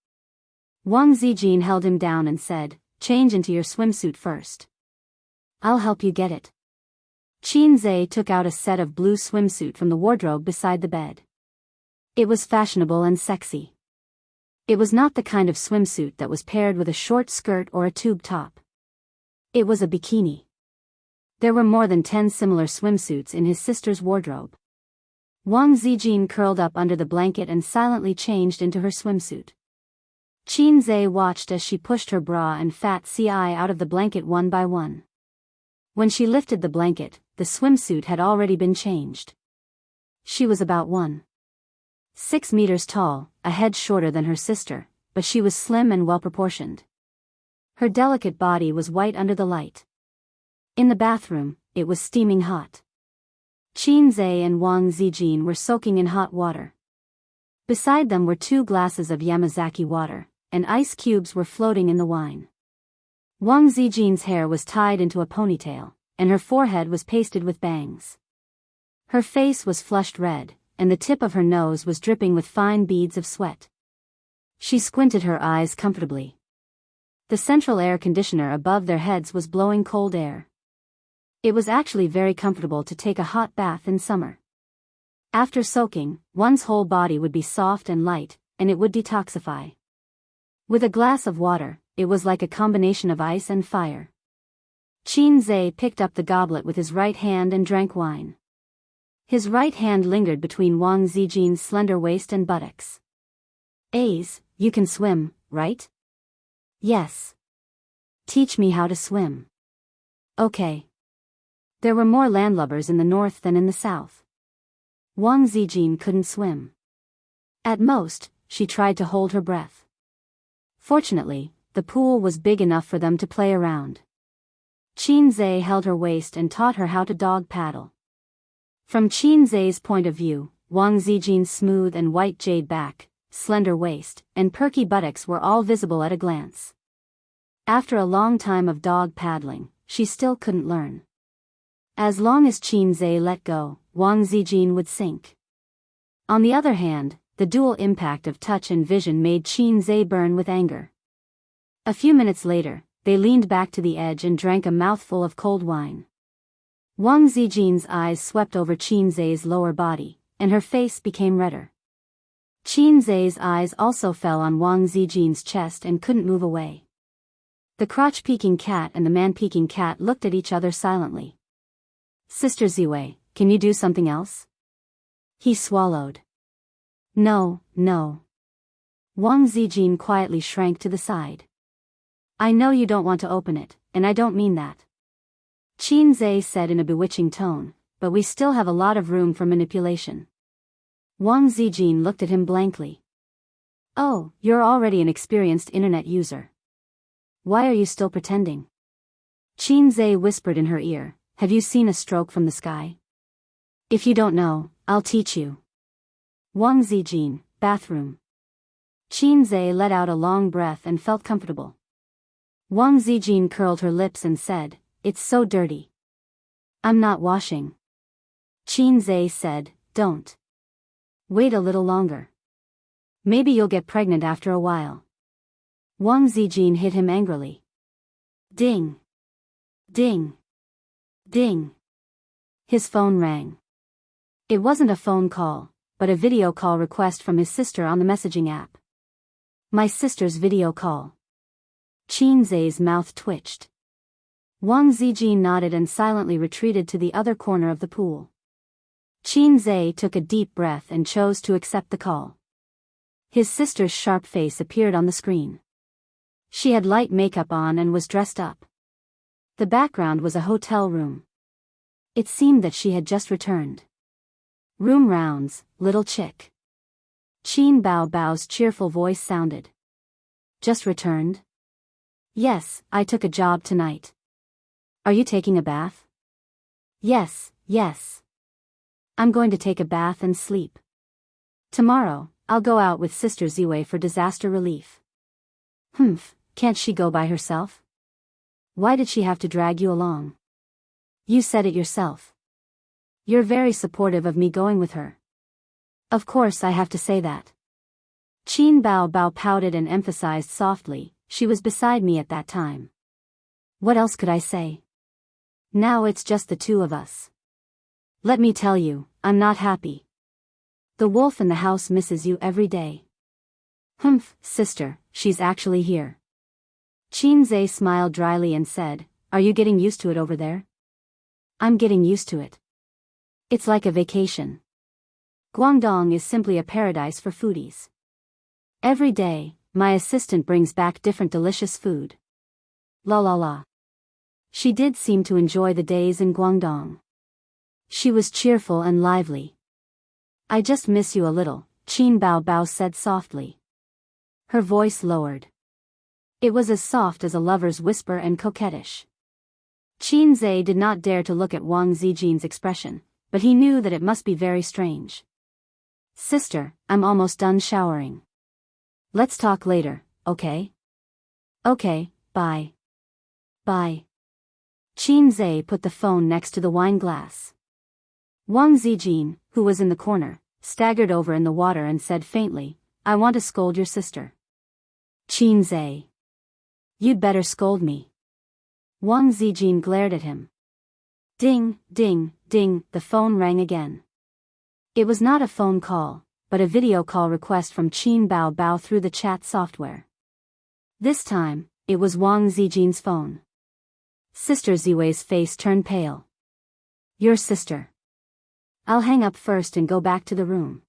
Wang Zijin held him down and said, change into your swimsuit first. I'll help you get it. Qinzhe took out a set of blue swimsuit from the wardrobe beside the bed. It was fashionable and sexy. It was not the kind of swimsuit that was paired with a short skirt or a tube top. It was a bikini. There were more than 10 similar swimsuits in his sister's wardrobe. Wang Zijin curled up under the blanket and silently changed into her swimsuit. Qinzhe watched as she pushed her bra and fat CI out of the blanket one by one. When she lifted the blanket, the swimsuit had already been changed. She was about 1.6 meters tall, a head shorter than her sister, but she was slim and well-proportioned. Her delicate body was white under the light. In the bathroom, it was steaming hot. Qinzhe and Wang Zijin were soaking in hot water. Beside them were 2 glasses of Yamazaki water, and ice cubes were floating in the wine. Wang Zijin's hair was tied into a ponytail, and her forehead was pasted with bangs. Her face was flushed red, and the tip of her nose was dripping with fine beads of sweat. She squinted her eyes comfortably. The central air conditioner above their heads was blowing cold air. It was actually very comfortable to take a hot bath in summer. After soaking, one's whole body would be soft and light, and it would detoxify. With a glass of water, it was like a combination of ice and fire. Qinzhe picked up the goblet with his right hand and drank wine. His right hand lingered between Wang Zijin's slender waist and buttocks. Ace, you can swim, right? Yes. Teach me how to swim. Okay. There were more landlubbers in the north than in the south. Wang Zijin couldn't swim. At most, she tried to hold her breath. Fortunately, the pool was big enough for them to play around. Qinzhe held her waist and taught her how to dog paddle. From Qinzhe's point of view, Wang Zijin's smooth and white jade back, slender waist, and perky buttocks were all visible at a glance. After a long time of dog paddling, she still couldn't learn. As long as Qinzhe let go, Wang Zijin would sink. On the other hand, the dual impact of touch and vision made Qinzhe burn with anger. A few minutes later, they leaned back to the edge and drank a mouthful of cold wine. Wang Zijin's eyes swept over Qin Zai's lower body, and her face became redder. Qin Zai's eyes also fell on Wang Zijin's chest and couldn't move away. The crotch-peeking cat and the man-peeking cat looked at each other silently. Sister Ziwei, can you do something else? He swallowed. No, no. Wang Zijin quietly shrank to the side. I know you don't want to open it, and I don't mean that. Qin Zai said in a bewitching tone, but we still have a lot of room for manipulation. Wang Zijin looked at him blankly. Oh, you're already an experienced internet user. Why are you still pretending? Qin Zai whispered in her ear, have you seen a stroke from the sky? If you don't know, I'll teach you. Wang Zijin, bathroom. Qin Zai let out a long breath and felt comfortable. Wang Zijin curled her lips and said, it's so dirty. I'm not washing. Qin Zai said, don't. Wait a little longer. Maybe you'll get pregnant after a while. Wang Zijin hit him angrily. Ding. Ding. Ding. His phone rang. It wasn't a phone call, but a video call request from his sister on the messaging app. My sister's video call. Qin Zai's mouth twitched. Wang Zijin nodded and silently retreated to the other corner of the pool. Qin Zai took a deep breath and chose to accept the call. His sister's sharp face appeared on the screen. She had light makeup on and was dressed up. The background was a hotel room. It seemed that she had just returned. Room rounds, little chick. Qin Bao Bao's cheerful voice sounded. Just returned? Yes, I took a job tonight. Are you taking a bath? Yes, yes. I'm going to take a bath and sleep. Tomorrow, I'll go out with Sister Ziwei for disaster relief. Can't she go by herself? Why did she have to drag you along? You said it yourself. You're very supportive of me going with her. Of course I have to say that. Qin Bao Bao pouted and emphasized softly, she was beside me at that time. What else could I say? Now it's just the two of us. Let me tell you, I'm not happy. The wolf in the house misses you every day. Sister, she's actually here. Qin Zai smiled dryly and said, are you getting used to it over there? I'm getting used to it. It's like a vacation. Guangdong is simply a paradise for foodies. Every day, my assistant brings back different delicious food. La la la. She did seem to enjoy the days in Guangdong. She was cheerful and lively. I just miss you a little, Qin Bao Bao said softly. Her voice lowered. It was as soft as a lover's whisper and coquettish. Qin Zai did not dare to look at Wang Zijin's expression, but he knew that it must be very strange. Sister, I'm almost done showering. Let's talk later, okay? Okay, bye. Bye. Qin Zai put the phone next to the wine glass. Wang Zijin, who was in the corner, staggered over in the water and said faintly, I want to scold your sister. Qin Zai. You'd better scold me. Wang Zijin glared at him. Ding, ding, ding, the phone rang again. It was not a phone call, but a video call request from Qin Bao Bao through the chat software. This time, it was Wang Zijin's phone. Sister Ziwei's face turned pale. Your sister. I'll hang up first and go back to the room.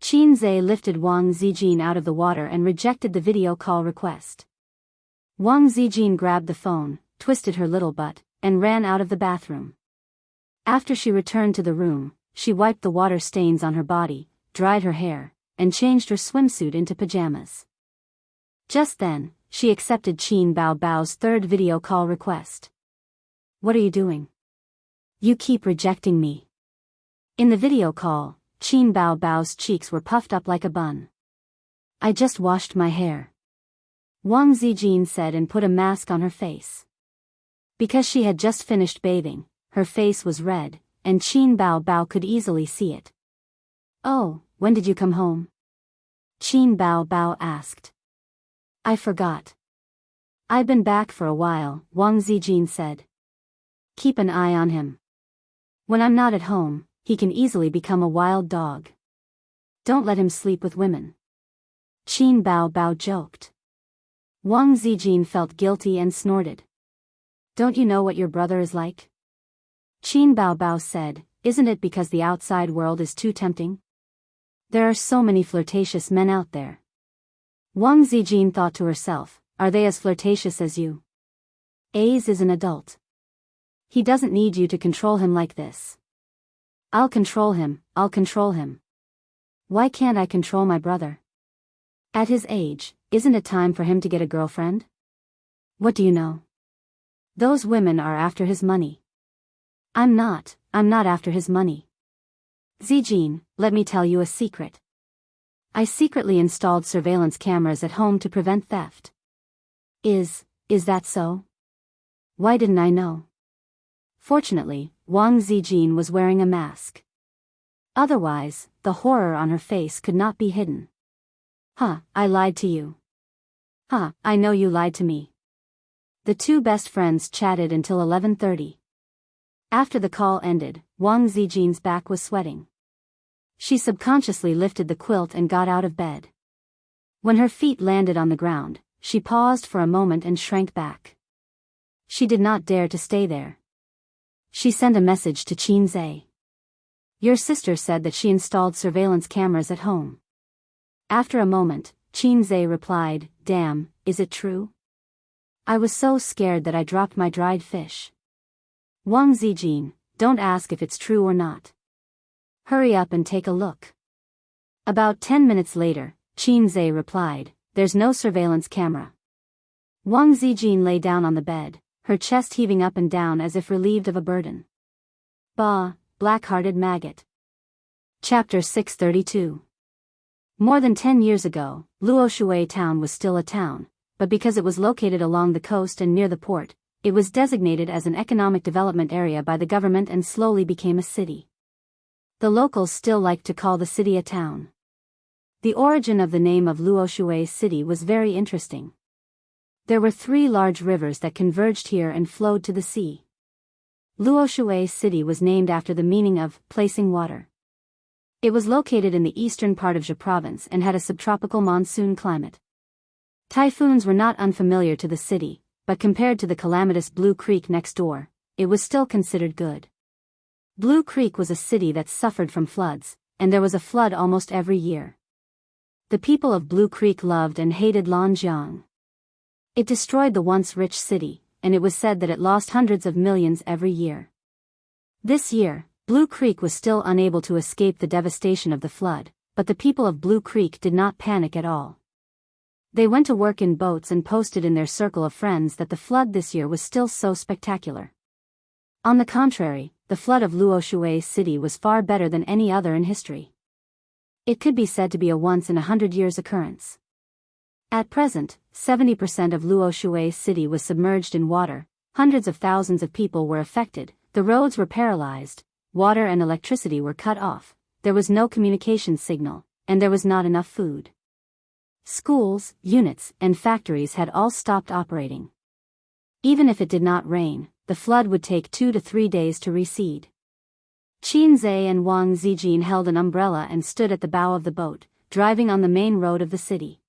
Qin Zai lifted Wang Zijin out of the water and rejected the video call request. Wang Zijin grabbed the phone, twisted her little butt, and ran out of the bathroom. After she returned to the room, she wiped the water stains on her body, dried her hair, and changed her swimsuit into pajamas. Just then, she accepted Qin Bao Bao's third video call request. What are you doing? You keep rejecting me. In the video call, Qin Bao Bao's cheeks were puffed up like a bun. I just washed my hair. Wang Zijin said and put a mask on her face. Because she had just finished bathing, her face was red, and Qin Bao Bao could easily see it. Oh, when did you come home? Qin Bao Bao asked. I forgot. I've been back for a while, Wang Zijin said. Keep an eye on him. When I'm not at home, he can easily become a wild dog. Don't let him sleep with women. Qin Bao Bao joked. Wang Zijin felt guilty and snorted. Don't you know what your brother is like? Qin Bao Bao said, isn't it because the outside world is too tempting? There are so many flirtatious men out there. Wang Zijin thought to herself, are they as flirtatious as you? Ace is an adult. He doesn't need you to control him like this. I'll control him. Why can't I control my brother? At his age, isn't it time for him to get a girlfriend? What do you know? Those women are after his money. I'm not after his money. Zijin, let me tell you a secret. I secretly installed surveillance cameras at home to prevent theft. Is that so? Why didn't I know? Fortunately, Wang Zijin was wearing a mask. Otherwise, the horror on her face could not be hidden. I lied to you. I know you lied to me. The two best friends chatted until 11:30. After the call ended, Wang Zijin's back was sweating. She subconsciously lifted the quilt and got out of bed. When her feet landed on the ground, she paused for a moment and shrank back. She did not dare to stay there. She sent a message to Qin Zhe. Your sister said that she installed surveillance cameras at home. After a moment, Qin Zhe replied, damn, is it true? I was so scared that I dropped my dried fish. Wang Zijin, don't ask if it's true or not. Hurry up and take a look. About 10 minutes later, Qin Zhe replied, there's no surveillance camera. Wang Zijin lay down on the bed, her chest heaving up and down as if relieved of a burden. Bah, black-hearted maggot. Chapter 632. More than 10 years ago, Luoshui town was still a town, but because it was located along the coast and near the port, it was designated as an economic development area by the government and slowly became a city. The locals still liked to call the city a town. The origin of the name of Luoshui city was very interesting. There were 3 large rivers that converged here and flowed to the sea. Luoshui city was named after the meaning of placing water. It was located in the eastern part of Zhe province and had a subtropical monsoon climate. Typhoons were not unfamiliar to the city, but compared to the calamitous Blue Creek next door, it was still considered good. Blue Creek was a city that suffered from floods, and there was a flood almost every year. The people of Blue Creek loved and hated Lanjiang. It destroyed the once rich city, and it was said that it lost hundreds of millions every year. This year, Blue Creek was still unable to escape the devastation of the flood, but the people of Blue Creek did not panic at all. They went to work in boats and posted in their circle of friends that the flood this year was still so spectacular. On the contrary, the flood of Luoshui city was far better than any other in history. It could be said to be a once-in-100 years occurrence. At present, 70% of Luoshui city was submerged in water, hundreds of thousands of people were affected, the roads were paralyzed, water and electricity were cut off, there was no communication signal, and there was not enough food. Schools, units, and factories had all stopped operating. Even if it did not rain, the flood would take 2 to 3 days to recede. Qin Zhe and Wang Zijin held an umbrella and stood at the bow of the boat, driving on the main road of the city.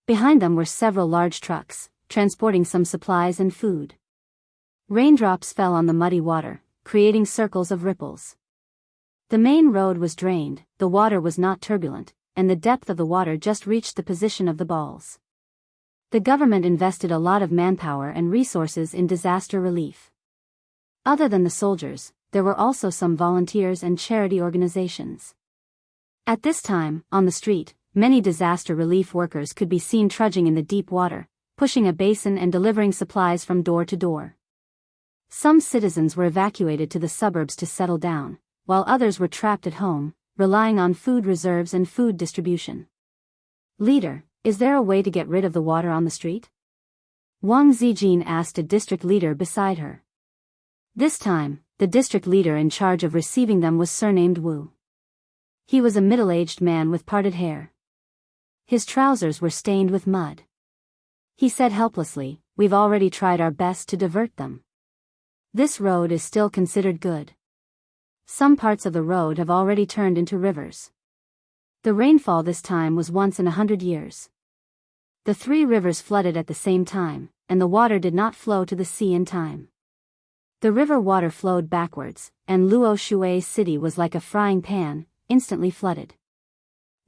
Behind them were several large trucks, transporting some supplies and food. Raindrops fell on the muddy water, creating circles of ripples. The main road was drained, the water was not turbulent, and the depth of the water just reached the position of the balls. The government invested a lot of manpower and resources in disaster relief. Other than the soldiers, there were also some volunteers and charity organizations. At this time, on the street, many disaster relief workers could be seen trudging in the deep water, pushing a basin and delivering supplies from door to door. Some citizens were evacuated to the suburbs to settle down, while others were trapped at home, relying on food reserves and food distribution. Leader, is there a way to get rid of the water on the street? Wang Zijin asked a district leader beside her. This time, the district leader in charge of receiving them was surnamed Wu. He was a middle-aged man with parted hair. His trousers were stained with mud. He said helplessly, "We've already tried our best to divert them. This road is still considered good. Some parts of the road have already turned into rivers. The rainfall this time was once in 100 years. The 3 rivers flooded at the same time, and the water did not flow to the sea in time. The river water flowed backwards, and Luo Shui city was like a frying pan, instantly flooded.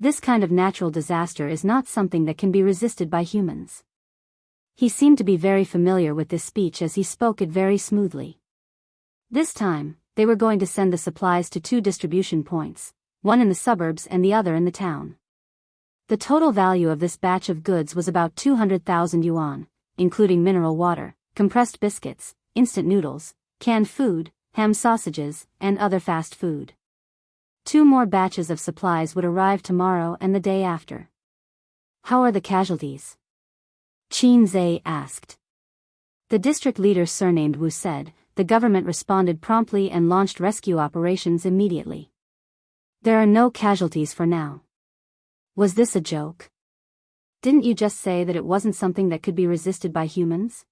This kind of natural disaster is not something that can be resisted by humans. He seemed to be very familiar with this speech as he spoke it very smoothly. This time, they were going to send the supplies to 2 distribution points, one in the suburbs and the other in the town. The total value of this batch of goods was about 200,000 yuan, including mineral water, compressed biscuits, instant noodles, canned food, ham sausages, and other fast food. 2 more batches of supplies would arrive tomorrow and the day after. How are the casualties? Qin Zhe asked. The district leader surnamed Wu said, the government responded promptly and launched rescue operations immediately. There are no casualties for now. Was this a joke? Didn't you just say that it wasn't something that could be resisted by humans?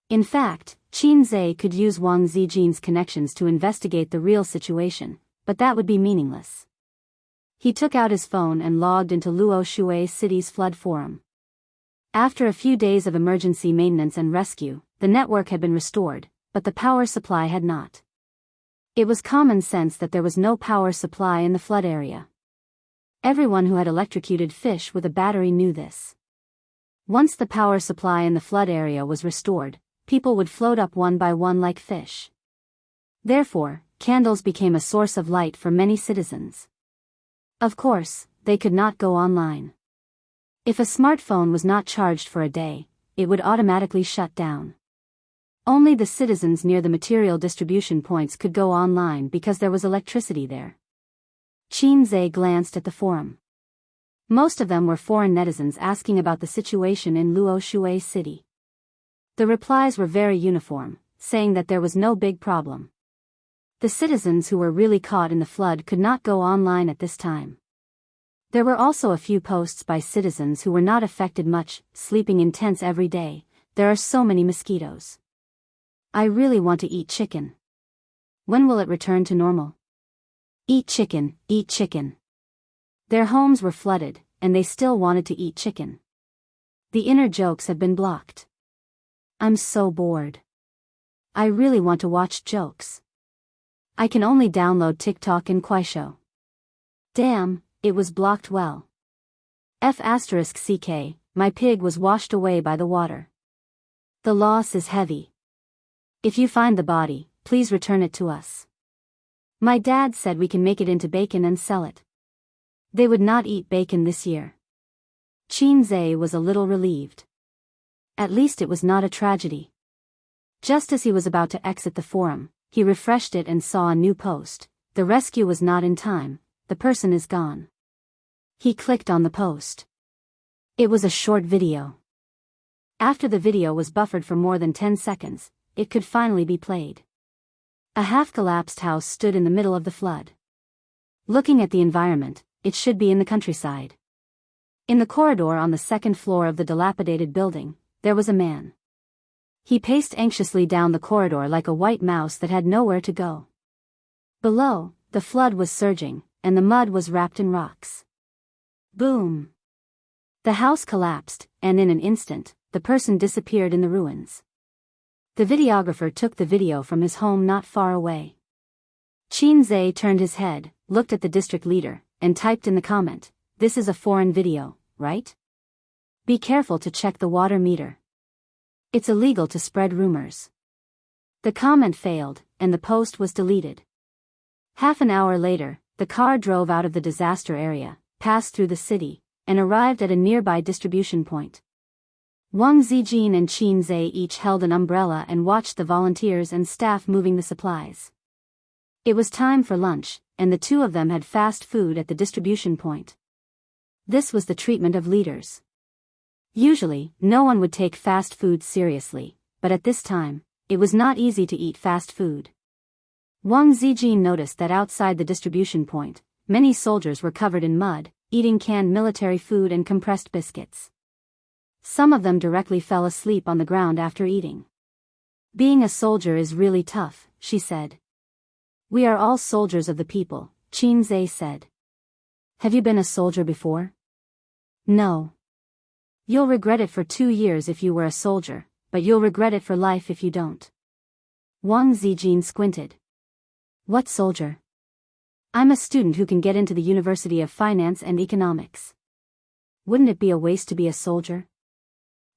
In fact, Qin Zhe could use Wang Zijin's connections to investigate the real situation, but that would be meaningless. He took out his phone and logged into Luo Shui City's flood forum. After a few days of emergency maintenance and rescue, the network had been restored, but the power supply had not. It was common sense that there was no power supply in the flood area. Everyone who had electrocuted fish with a battery knew this. Once the power supply in the flood area was restored, people would float up one by one like fish. Therefore, candles became a source of light for many citizens. Of course, they could not go online. If a smartphone was not charged for a day, it would automatically shut down. Only the citizens near the material distribution points could go online because there was electricity there. Qin Zhe glanced at the forum. Most of them were foreign netizens asking about the situation in Luo Shui City. The replies were very uniform, saying that there was no big problem. The citizens who were really caught in the flood could not go online at this time. There were also a few posts by citizens who were not affected much, sleeping in tents every day. There are so many mosquitoes. I really want to eat chicken. When will it return to normal? Eat chicken, eat chicken. Their homes were flooded, and they still wanted to eat chicken. The inner jokes have been blocked. I'm so bored. I really want to watch jokes. I can only download TikTok and Kuaishou. Damn, it was blocked well. F***ck, my pig was washed away by the water. The loss is heavy. If you find the body, please return it to us. My dad said we can make it into bacon and sell it. They would not eat bacon this year. Qin Zhe was a little relieved. At least it was not a tragedy. Just as he was about to exit the forum, he refreshed it and saw a new post. The rescue was not in time, the person is gone. He clicked on the post. It was a short video. After the video was buffered for more than 10 seconds, it could finally be played. A half-collapsed house stood in the middle of the flood. Looking at the environment, it should be in the countryside. In the corridor on the 2nd floor of the dilapidated building, there was a man. He paced anxiously down the corridor like a white mouse that had nowhere to go. Below, the flood was surging, and the mud was wrapped in rocks. Boom! The house collapsed, and in an instant, the person disappeared in the ruins. The videographer took the video from his home not far away. Qin Zhe turned his head, looked at the district leader, and typed in the comment, "This is a foreign video, right? Be careful to check the water meter. It's illegal to spread rumors." The comment failed, and the post was deleted. Half an hour later, the car drove out of the disaster area, passed through the city, and arrived at a nearby distribution point. Wang Zijin and Qin Zhe each held an umbrella and watched the volunteers and staff moving the supplies. It was time for lunch, and the 2 of them had fast food at the distribution point. This was the treatment of leaders. Usually, no one would take fast food seriously, but at this time, it was not easy to eat fast food. Wang Zijin noticed that outside the distribution point, many soldiers were covered in mud, eating canned military food and compressed biscuits. Some of them directly fell asleep on the ground after eating. Being a soldier is really tough, she said. We are all soldiers of the people, Qin Zhe said. Have you been a soldier before? No. You'll regret it for 2 years if you were a soldier, but you'll regret it for life if you don't. Wang Zijin squinted. What soldier? I'm a student who can get into the University of Finance and Economics. Wouldn't it be a waste to be a soldier?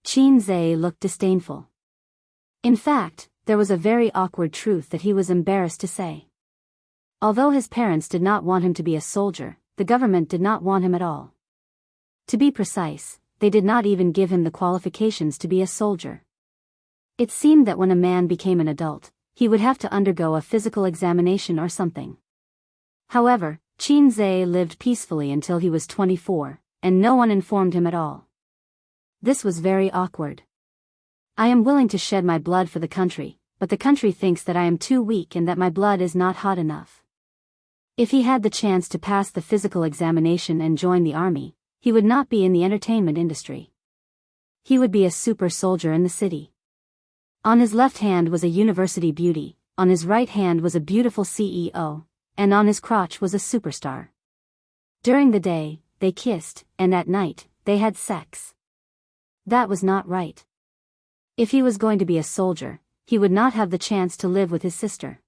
Qin Zhe looked disdainful. In fact, there was a very awkward truth that he was embarrassed to say. Although his parents did not want him to be a soldier, the government did not want him at all. To be precise, they did not even give him the qualifications to be a soldier. It seemed that when a man became an adult, he would have to undergo a physical examination or something. However, Qin Zhe lived peacefully until he was 24, and no one informed him at all. This was very awkward. I am willing to shed my blood for the country, but the country thinks that I am too weak and that my blood is not hot enough. If he had the chance to pass the physical examination and join the army, he would not be in the entertainment industry. He would be a super soldier in the city. On his left hand was a university beauty, on his right hand was a beautiful CEO, and on his crotch was a superstar. During the day, they kissed, and at night, they had sex. That was not right. If he was going to be a soldier, he would not have the chance to live with his sister.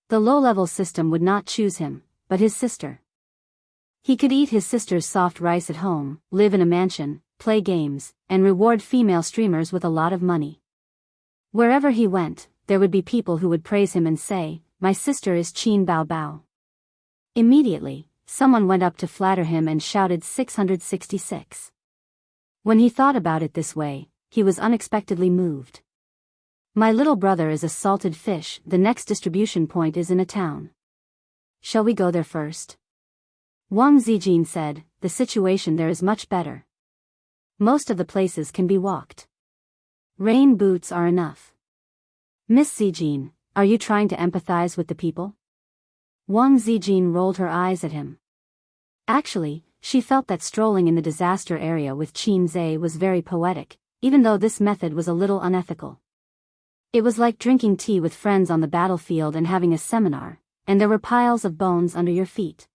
The low-level system would not choose him, but his sister. He could eat his sister's soft rice at home, live in a mansion, play games, and reward female streamers with a lot of money. Wherever he went, there would be people who would praise him and say, "My sister is Qin Bao Bao." Immediately, someone went up to flatter him and shouted 666. When he thought about it this way, he was unexpectedly moved. My little brother is a salted fish, the next distribution point is in a town. Shall we go there first? Wang Zijin said, the situation there is much better. Most of the places can be walked. Rain boots are enough. Miss Zijin, are you trying to empathize with the people? Wang Zijin rolled her eyes at him. Actually, she felt that strolling in the disaster area with Qin Zhe was very poetic, even though this method was a little unethical. It was like drinking tea with friends on the battlefield and having a seminar, and there were piles of bones under your feet.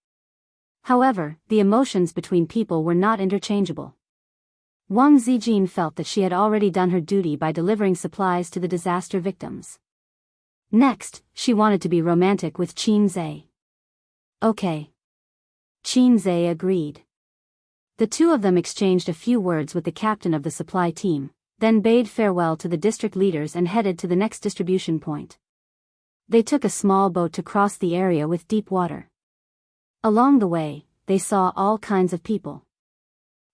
However, the emotions between people were not interchangeable. Wang Zijin felt that she had already done her duty by delivering supplies to the disaster victims. Next, she wanted to be romantic with Qin Zhe. Okay. Qin Zhe agreed. The two of them exchanged a few words with the captain of the supply team, then bade farewell to the district leaders and headed to the next distribution point. They took a small boat to cross the area with deep water. Along the way, they saw all kinds of people.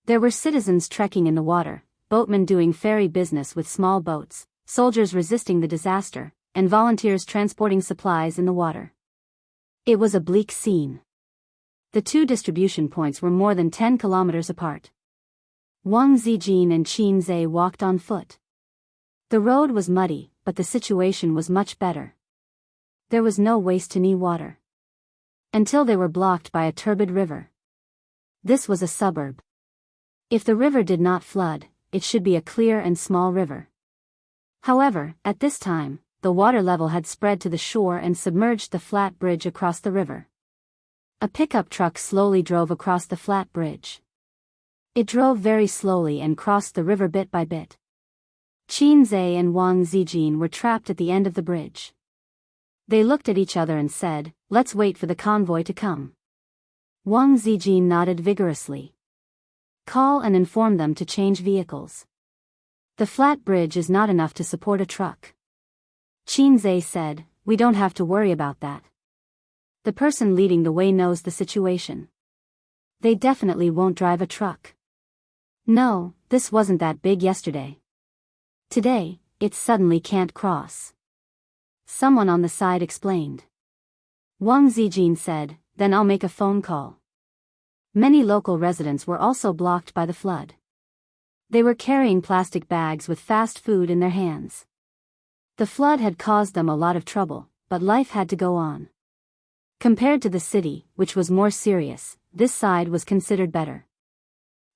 There were citizens trekking in the water, boatmen doing ferry business with small boats, soldiers resisting the disaster, and volunteers transporting supplies in the water. It was a bleak scene. The two distribution points were more than 10 kilometers apart. Wang Zijin and Qin Zhe walked on foot. The road was muddy, but the situation was much better. There was no waist-to-knee water. Until they were blocked by a turbid river. This was a suburb. If the river did not flood, it should be a clear and small river. However, at this time, the water level had spread to the shore and submerged the flat bridge across the river. A pickup truck slowly drove across the flat bridge. It drove very slowly and crossed the river bit by bit. Qin Zhe and Wang Zijin were trapped at the end of the bridge. They looked at each other and said, "Let's wait for the convoy to come." Wang Zijin nodded vigorously. Call and inform them to change vehicles. The flat bridge is not enough to support a truck. Qin Zhe said, "We don't have to worry about that. The person leading the way knows the situation. They definitely won't drive a truck. No, this wasn't that big yesterday. Today, it suddenly can't cross." Someone on the side explained. Wang Zijin said, "Then I'll make a phone call." Many local residents were also blocked by the flood. They were carrying plastic bags with fast food in their hands. The flood had caused them a lot of trouble, but life had to go on. Compared to the city, which was more serious, this side was considered better.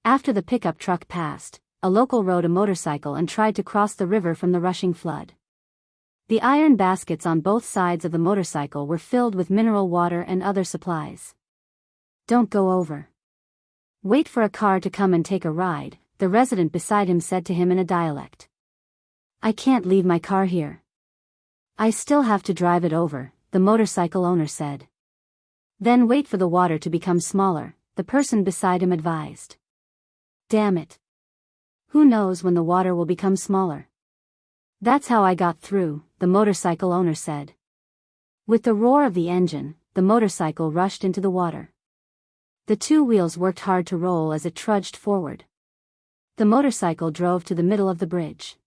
After the pickup truck passed, a local rode a motorcycle and tried to cross the river from the rushing flood. The iron baskets on both sides of the motorcycle were filled with mineral water and other supplies. "Don't go over. Wait for a car to come and take a ride," the resident beside him said to him in a dialect. "I can't leave my car here. I still have to drive it over," the motorcycle owner said. "Then wait for the water to become smaller," the person beside him advised. "Damn it. Who knows when the water will become smaller? That's how I got through," the motorcycle owner said. With the roar of the engine, the motorcycle rushed into the water. The two wheels worked hard to roll as it trudged forward. The motorcycle drove to the middle of the bridge.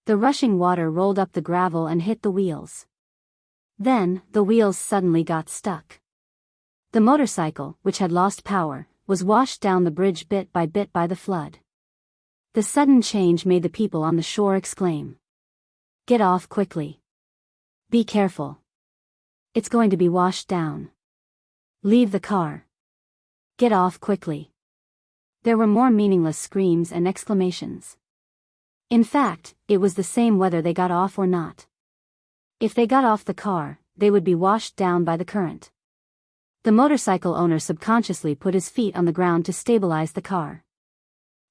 The rushing water rolled up the gravel and hit the wheels. Then, the wheels suddenly got stuck. The motorcycle, which had lost power, was washed down the bridge bit by the flood. The sudden change made the people on the shore exclaim. "Get off quickly. Be careful. It's going to be washed down. Leave the car. Get off quickly." There were more meaningless screams and exclamations. In fact, it was the same whether they got off or not. If they got off the car, they would be washed down by the current. The motorcycle owner subconsciously put his feet on the ground to stabilize the car.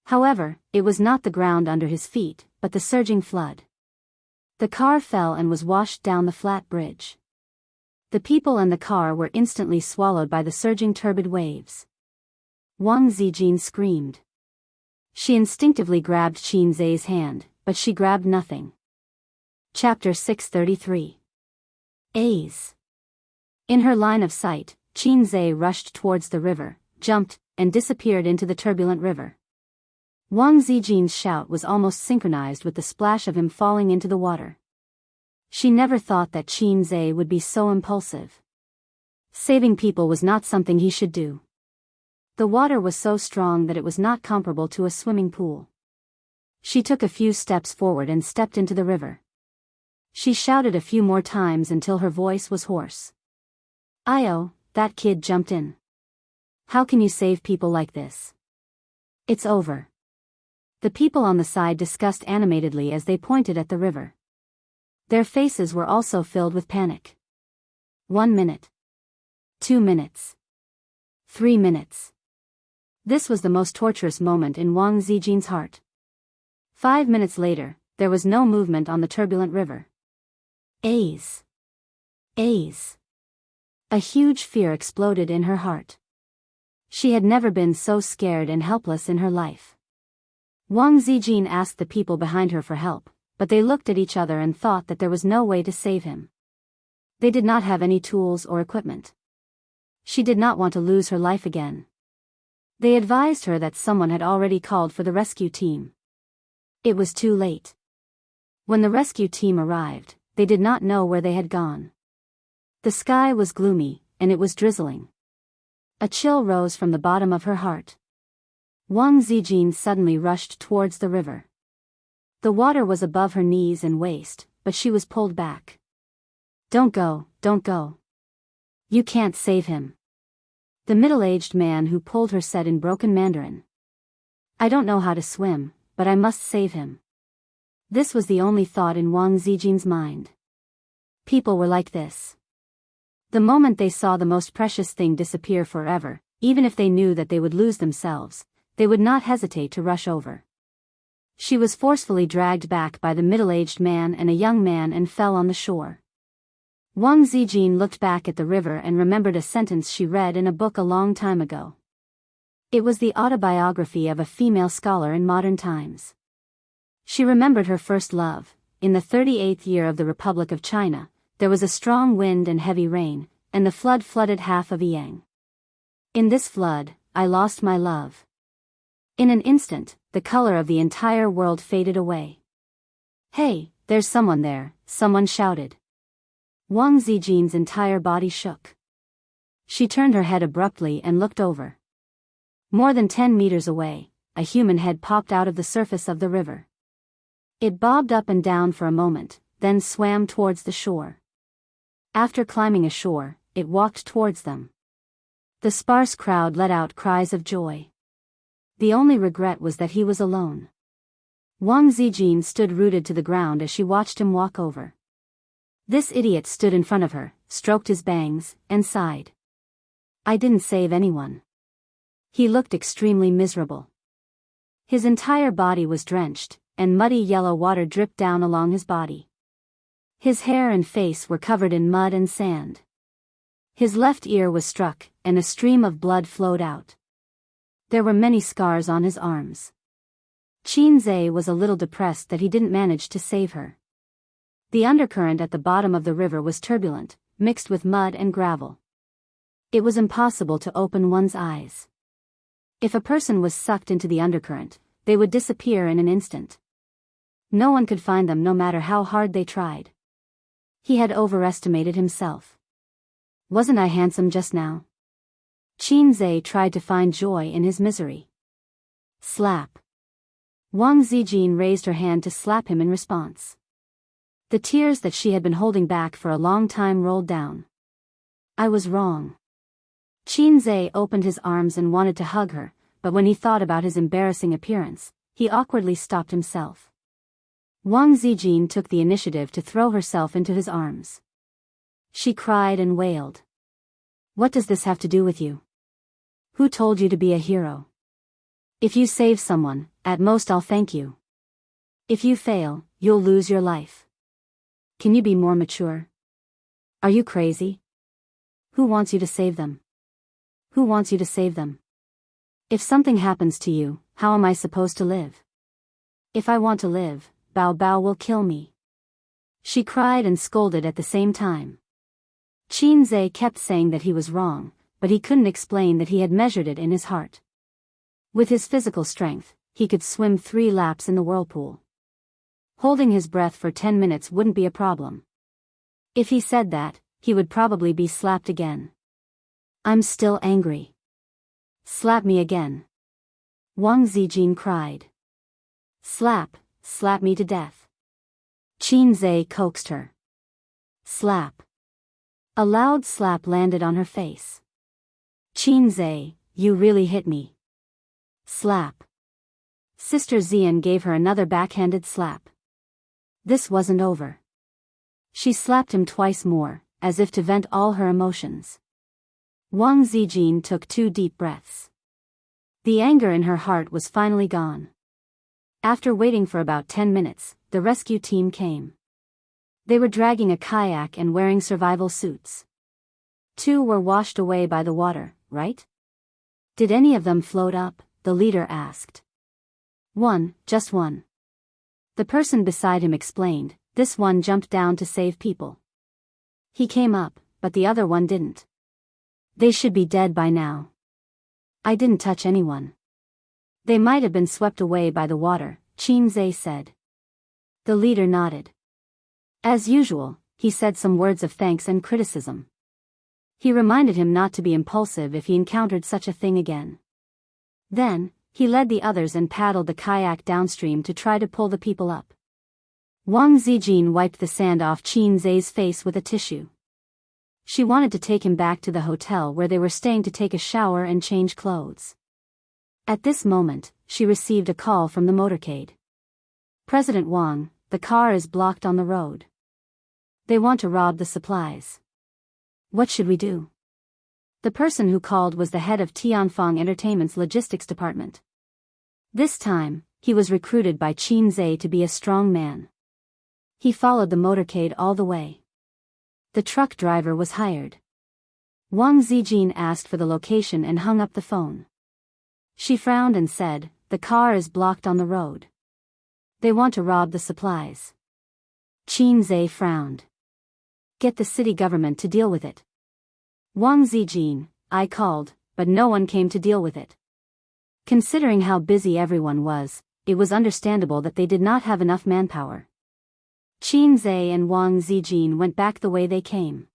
However, it was not the ground under his feet, but the surging flood. The car fell and was washed down the flat bridge. The people and the car were instantly swallowed by the surging turbid waves. Wang Zijin screamed. She instinctively grabbed Qin Zai's hand, but she grabbed nothing. Chapter 633. A's. In her line of sight, Qin Zai rushed towards the river, jumped, and disappeared into the turbulent river. Wang Zijin's shout was almost synchronized with the splash of him falling into the water. She never thought that Qin Zai would be so impulsive. Saving people was not something he should do. The water was so strong that it was not comparable to a swimming pool. She took a few steps forward and stepped into the river. She shouted a few more times until her voice was hoarse. "Io, that kid jumped in. How can you save people like this? It's over." The people on the side discussed animatedly as they pointed at the river. Their faces were also filled with panic. 1 minute. 2 minutes. 3 minutes. This was the most torturous moment in Wang Zijin's heart. 5 minutes later, there was no movement on the turbulent river. A's. A's. A huge fear exploded in her heart. She had never been so scared and helpless in her life. Wang Zijin asked the people behind her for help, but they looked at each other and thought that there was no way to save him. They did not have any tools or equipment. She did not want to lose her life again. They advised her that someone had already called for the rescue team. It was too late. When the rescue team arrived, they did not know where they had gone. The sky was gloomy, and it was drizzling. A chill rose from the bottom of her heart. Wang Zijin suddenly rushed towards the river. The water was above her knees and waist, but she was pulled back. "Don't go, don't go. You can't save him," the middle-aged man who pulled her said in broken Mandarin. "I don't know how to swim, but I must save him." This was the only thought in Wang Zijin's mind. People were like this. The moment they saw the most precious thing disappear forever, even if they knew that they would lose themselves, they would not hesitate to rush over. She was forcefully dragged back by the middle-aged man and a young man and fell on the shore. Wang Zijin looked back at the river and remembered a sentence she read in a book a long time ago. It was the autobiography of a female scholar in modern times. She remembered her first love. In the 38th year of the Republic of China, there was a strong wind and heavy rain, and the flood flooded half of Yang. In this flood, I lost my love. In an instant, the color of the entire world faded away. "Hey, there's someone there," someone shouted. Wang Zijin's entire body shook. She turned her head abruptly and looked over. More than 10 meters away, a human head popped out of the surface of the river. It bobbed up and down for a moment, then swam towards the shore. After climbing ashore, it walked towards them. The sparse crowd let out cries of joy. The only regret was that he was alone. Wang Zijin stood rooted to the ground as she watched him walk over. This idiot stood in front of her, stroked his bangs, and sighed. I didn't save anyone. He looked extremely miserable. His entire body was drenched, and muddy yellow water dripped down along his body. His hair and face were covered in mud and sand. His left ear was struck, and a stream of blood flowed out. There were many scars on his arms. Qinze was a little depressed that he didn't manage to save her. The undercurrent at the bottom of the river was turbulent, mixed with mud and gravel. It was impossible to open one's eyes. If a person was sucked into the undercurrent, they would disappear in an instant. No one could find them no matter how hard they tried. He had overestimated himself. Wasn't I handsome just now? Qinze tried to find joy in his misery. Slap. Wang Zijin raised her hand to slap him in response. The tears that she had been holding back for a long time rolled down. I was wrong. Qinze opened his arms and wanted to hug her, but when he thought about his embarrassing appearance, he awkwardly stopped himself. Wang Zijin took the initiative to throw herself into his arms. She cried and wailed. What does this have to do with you? Who told you to be a hero? If you save someone, at most I'll thank you. If you fail, you'll lose your life. Can you be more mature? Are you crazy? Who wants you to save them? Who wants you to save them? If something happens to you, how am I supposed to live? If I want to live, Bao Bao will kill me. She cried and scolded at the same time. Qinze kept saying that he was wrong, but he couldn't explain that he had measured it in his heart. With his physical strength, he could swim 3 laps in the whirlpool. Holding his breath for 10 minutes wouldn't be a problem. If he said that, he would probably be slapped again. I'm still angry. Slap me again. Wang Zijin cried. Slap me to death. Qinze coaxed her. Slap. A loud slap landed on her face. Qinze, you really hit me. Slap. Sister Xian gave her another backhanded slap. This wasn't over. She slapped him twice more, as if to vent all her emotions. Wang Zijin took 2 deep breaths. The anger in her heart was finally gone. After waiting for about 10 minutes, the rescue team came. They were dragging a kayak and wearing survival suits. 2 were washed away by the water, right? Did any of them float up? The leader asked. 1, just 1. The person beside him explained, this one jumped down to save people. He came up, but the other one didn't. They should be dead by now. I didn't touch anyone. They might have been swept away by the water, Qinze said. The leader nodded. As usual, he said some words of thanks and criticism. He reminded him not to be impulsive if he encountered such a thing again. Then, he led the others and paddled the kayak downstream to try to pull the people up. Wang Zijin wiped the sand off Qinze's face with a tissue. She wanted to take him back to the hotel where they were staying to take a shower and change clothes. At this moment, she received a call from the motorcade. President Wang, the car is blocked on the road. They want to rob the supplies. What should we do? The person who called was the head of Tianfeng Entertainment's logistics department. This time, he was recruited by Qinze to be a strong man. He followed the motorcade all the way. The truck driver was hired. Wang Zijin asked for the location and hung up the phone. She frowned and said, the car is blocked on the road. They want to rob the supplies. Qinze frowned. Get the city government to deal with it. Wang Zijin, I called, but no one came to deal with it. Considering how busy everyone was, it was understandable that they did not have enough manpower. Qinze and Wang Zijin went back the way they came.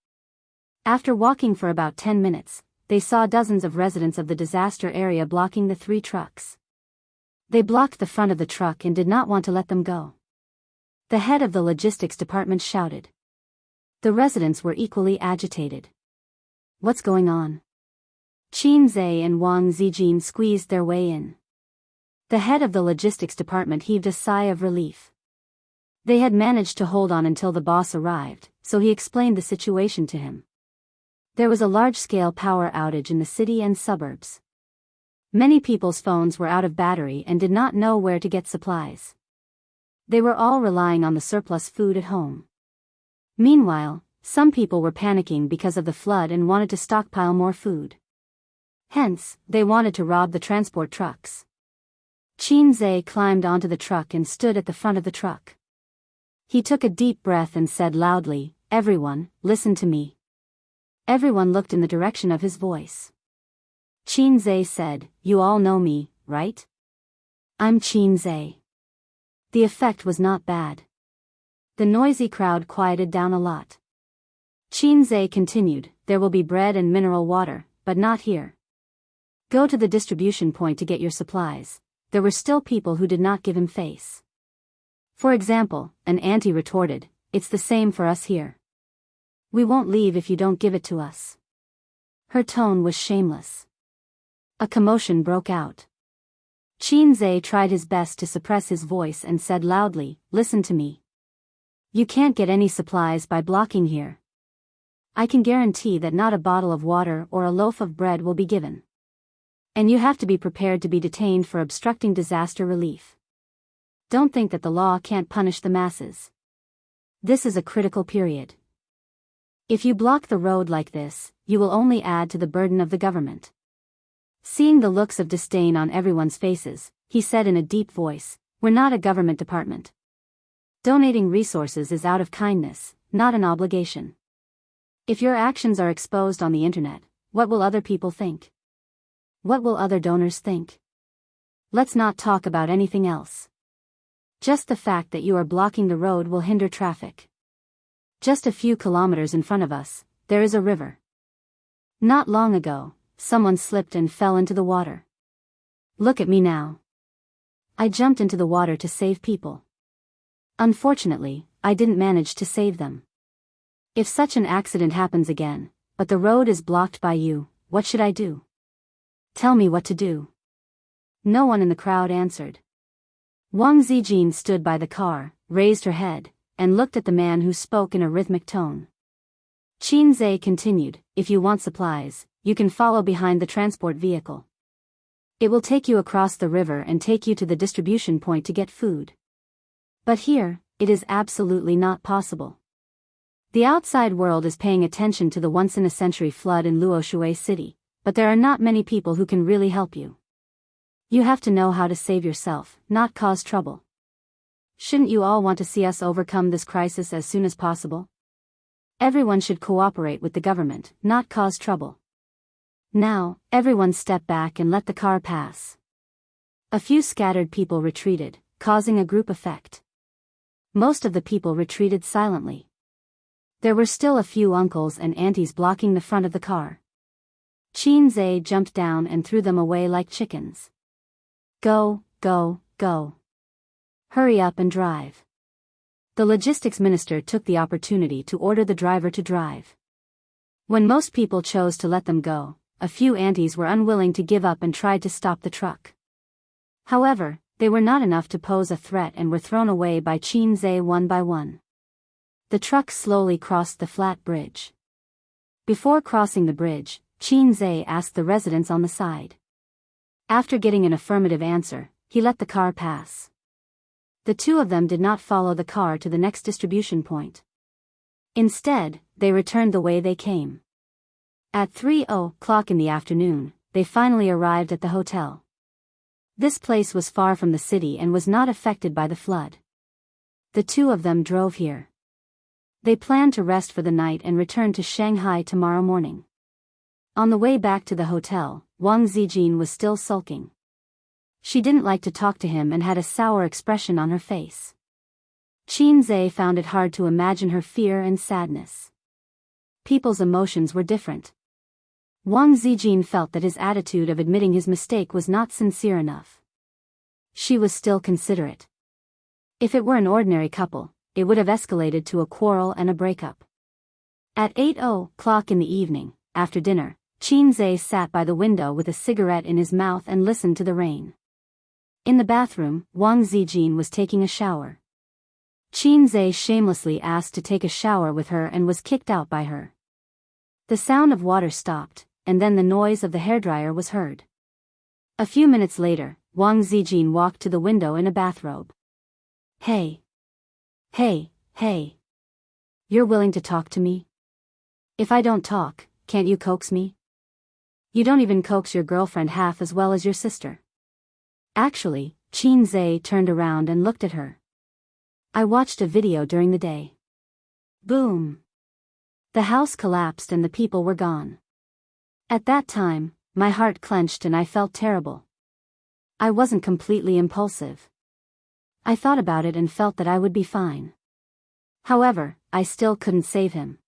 After walking for about 10 minutes, they saw dozens of residents of the disaster area blocking the 3 trucks. They blocked the front of the truck and did not want to let them go. The head of the logistics department shouted. The residents were equally agitated. What's going on? Qinze and Wang Zijin squeezed their way in. The head of the logistics department heaved a sigh of relief. They had managed to hold on until the boss arrived, so he explained the situation to him. There was a large-scale power outage in the city and suburbs. Many people's phones were out of battery and did not know where to get supplies. They were all relying on the surplus food at home. Meanwhile, some people were panicking because of the flood and wanted to stockpile more food. Hence, they wanted to rob the transport trucks. Qin Zhe climbed onto the truck and stood at the front of the truck. He took a deep breath and said loudly, "Everyone, listen to me." Everyone looked in the direction of his voice. Qin Zhe said, "You all know me, right? I'm Qin Zhe." The effect was not bad. The noisy crowd quieted down a lot. Qin Zhe continued, "There will be bread and mineral water, but not here. Go to the distribution point to get your supplies." There were still people who did not give him face. For example, an auntie retorted, "It's the same for us here. We won't leave if you don't give it to us." Her tone was shameless. A commotion broke out. Qin Zhe tried his best to suppress his voice and said loudly, "Listen to me. You can't get any supplies by blocking here. I can guarantee that not a bottle of water or a loaf of bread will be given. And you have to be prepared to be detained for obstructing disaster relief. Don't think that the law can't punish the masses. This is a critical period. If you block the road like this, you will only add to the burden of the government." Seeing the looks of disdain on everyone's faces, he said in a deep voice, "We're not a government department. Donating resources is out of kindness, not an obligation. If your actions are exposed on the internet, what will other people think? What will other donors think? Let's not talk about anything else. Just the fact that you are blocking the road will hinder traffic. Just a few kilometers in front of us, there is a river. Not long ago, someone slipped and fell into the water. Look at me now. I jumped into the water to save people. Unfortunately, I didn't manage to save them. If such an accident happens again, but the road is blocked by you, what should I do? Tell me what to do." No one in the crowd answered. Wang Zijin stood by the car, raised her head, and looked at the man who spoke in a rhythmic tone. Qin Zhe continued, "If you want supplies, you can follow behind the transport vehicle. It will take you across the river and take you to the distribution point to get food. But here, it is absolutely not possible. The outside world is paying attention to the once-in-a-century flood in Luoshui City, but there are not many people who can really help you. You have to know how to save yourself, not cause trouble. Shouldn't you all want to see us overcome this crisis as soon as possible? Everyone should cooperate with the government, not cause trouble. Now, everyone step back and let the car pass." A few scattered people retreated, causing a group effect. Most of the people retreated silently. There were still a few uncles and aunties blocking the front of the car. Qin Zhe jumped down and threw them away like chickens. "Go, go, go. Hurry up and drive." The logistics minister took the opportunity to order the driver to drive. When most people chose to let them go, a few aunties were unwilling to give up and tried to stop the truck. However, they were not enough to pose a threat and were thrown away by Qin Zhe one by one. The truck slowly crossed the flat bridge. Before crossing the bridge, Qin Zhe asked the residents on the side. After getting an affirmative answer, he let the car pass. The two of them did not follow the car to the next distribution point. Instead, they returned the way they came. At 3:00 in the afternoon, they finally arrived at the hotel. This place was far from the city and was not affected by the flood. The two of them drove here. They planned to rest for the night and return to Shanghai tomorrow morning. On the way back to the hotel, Wang Zijin was still sulking. She didn't like to talk to him and had a sour expression on her face. Qin Zhe found it hard to imagine her fear and sadness. People's emotions were different. Wang Zijin felt that his attitude of admitting his mistake was not sincere enough. She was still considerate. If it were an ordinary couple, it would have escalated to a quarrel and a breakup. At 8:00 in the evening, after dinner, Qin Zhe sat by the window with a cigarette in his mouth and listened to the rain. In the bathroom, Wang Zijin was taking a shower. Qin Zhe shamelessly asked to take a shower with her and was kicked out by her. The sound of water stopped, and then the noise of the hairdryer was heard. A few minutes later, Wang Zijin walked to the window in a bathrobe. Hey! Hey, hey! You're willing to talk to me? If I don't talk, can't you coax me? You don't even coax your girlfriend half as well as your sister. Actually, Qin Zhe turned around and looked at her. I watched a video during the day. Boom! The house collapsed and the people were gone. At that time, my heart clenched and I felt terrible. I wasn't completely impulsive. I thought about it and felt that I would be fine. However, I still couldn't save him.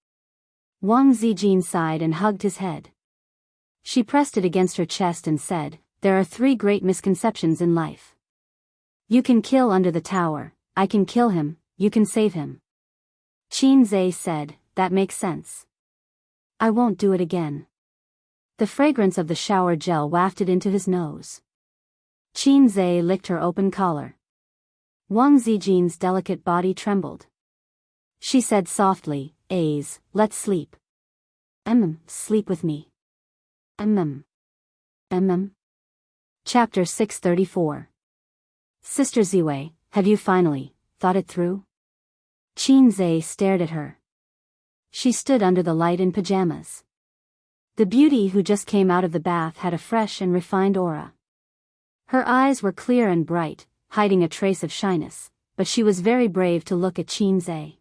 Wang Zijin sighed and hugged his head. She pressed it against her chest and said, "There are 3 great misconceptions in life. You can kill under the tower, I can kill him, you can save him." Qin Zhe said, "That makes sense. I won't do it again." The fragrance of the shower gel wafted into his nose. Qin Zhe licked her open collar. Wang Zijin's delicate body trembled. She said softly, "Let's sleep. Sleep with me. Chapter 634. Sister Ziwei, have you finally thought it through? Qin Zhe stared at her. She stood under the light in pajamas. The beauty who just came out of the bath had a fresh and refined aura. Her eyes were clear and bright, hiding a trace of shyness, but she was very brave to look at Qin Zhe.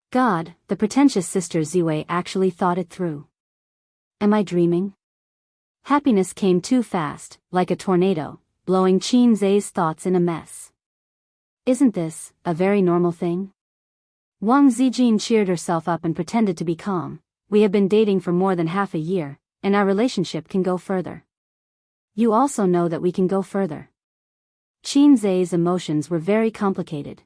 God, the pretentious Sister Ziwei actually thought it through. Am I dreaming? Happiness came too fast, like a tornado, blowing Qin Zhe's thoughts in a mess. Isn't this a very normal thing? Wang Zijin cheered herself up and pretended to be calm. We have been dating for more than half a year, and our relationship can go further. You also know that we can go further. Qin Zhe's emotions were very complicated.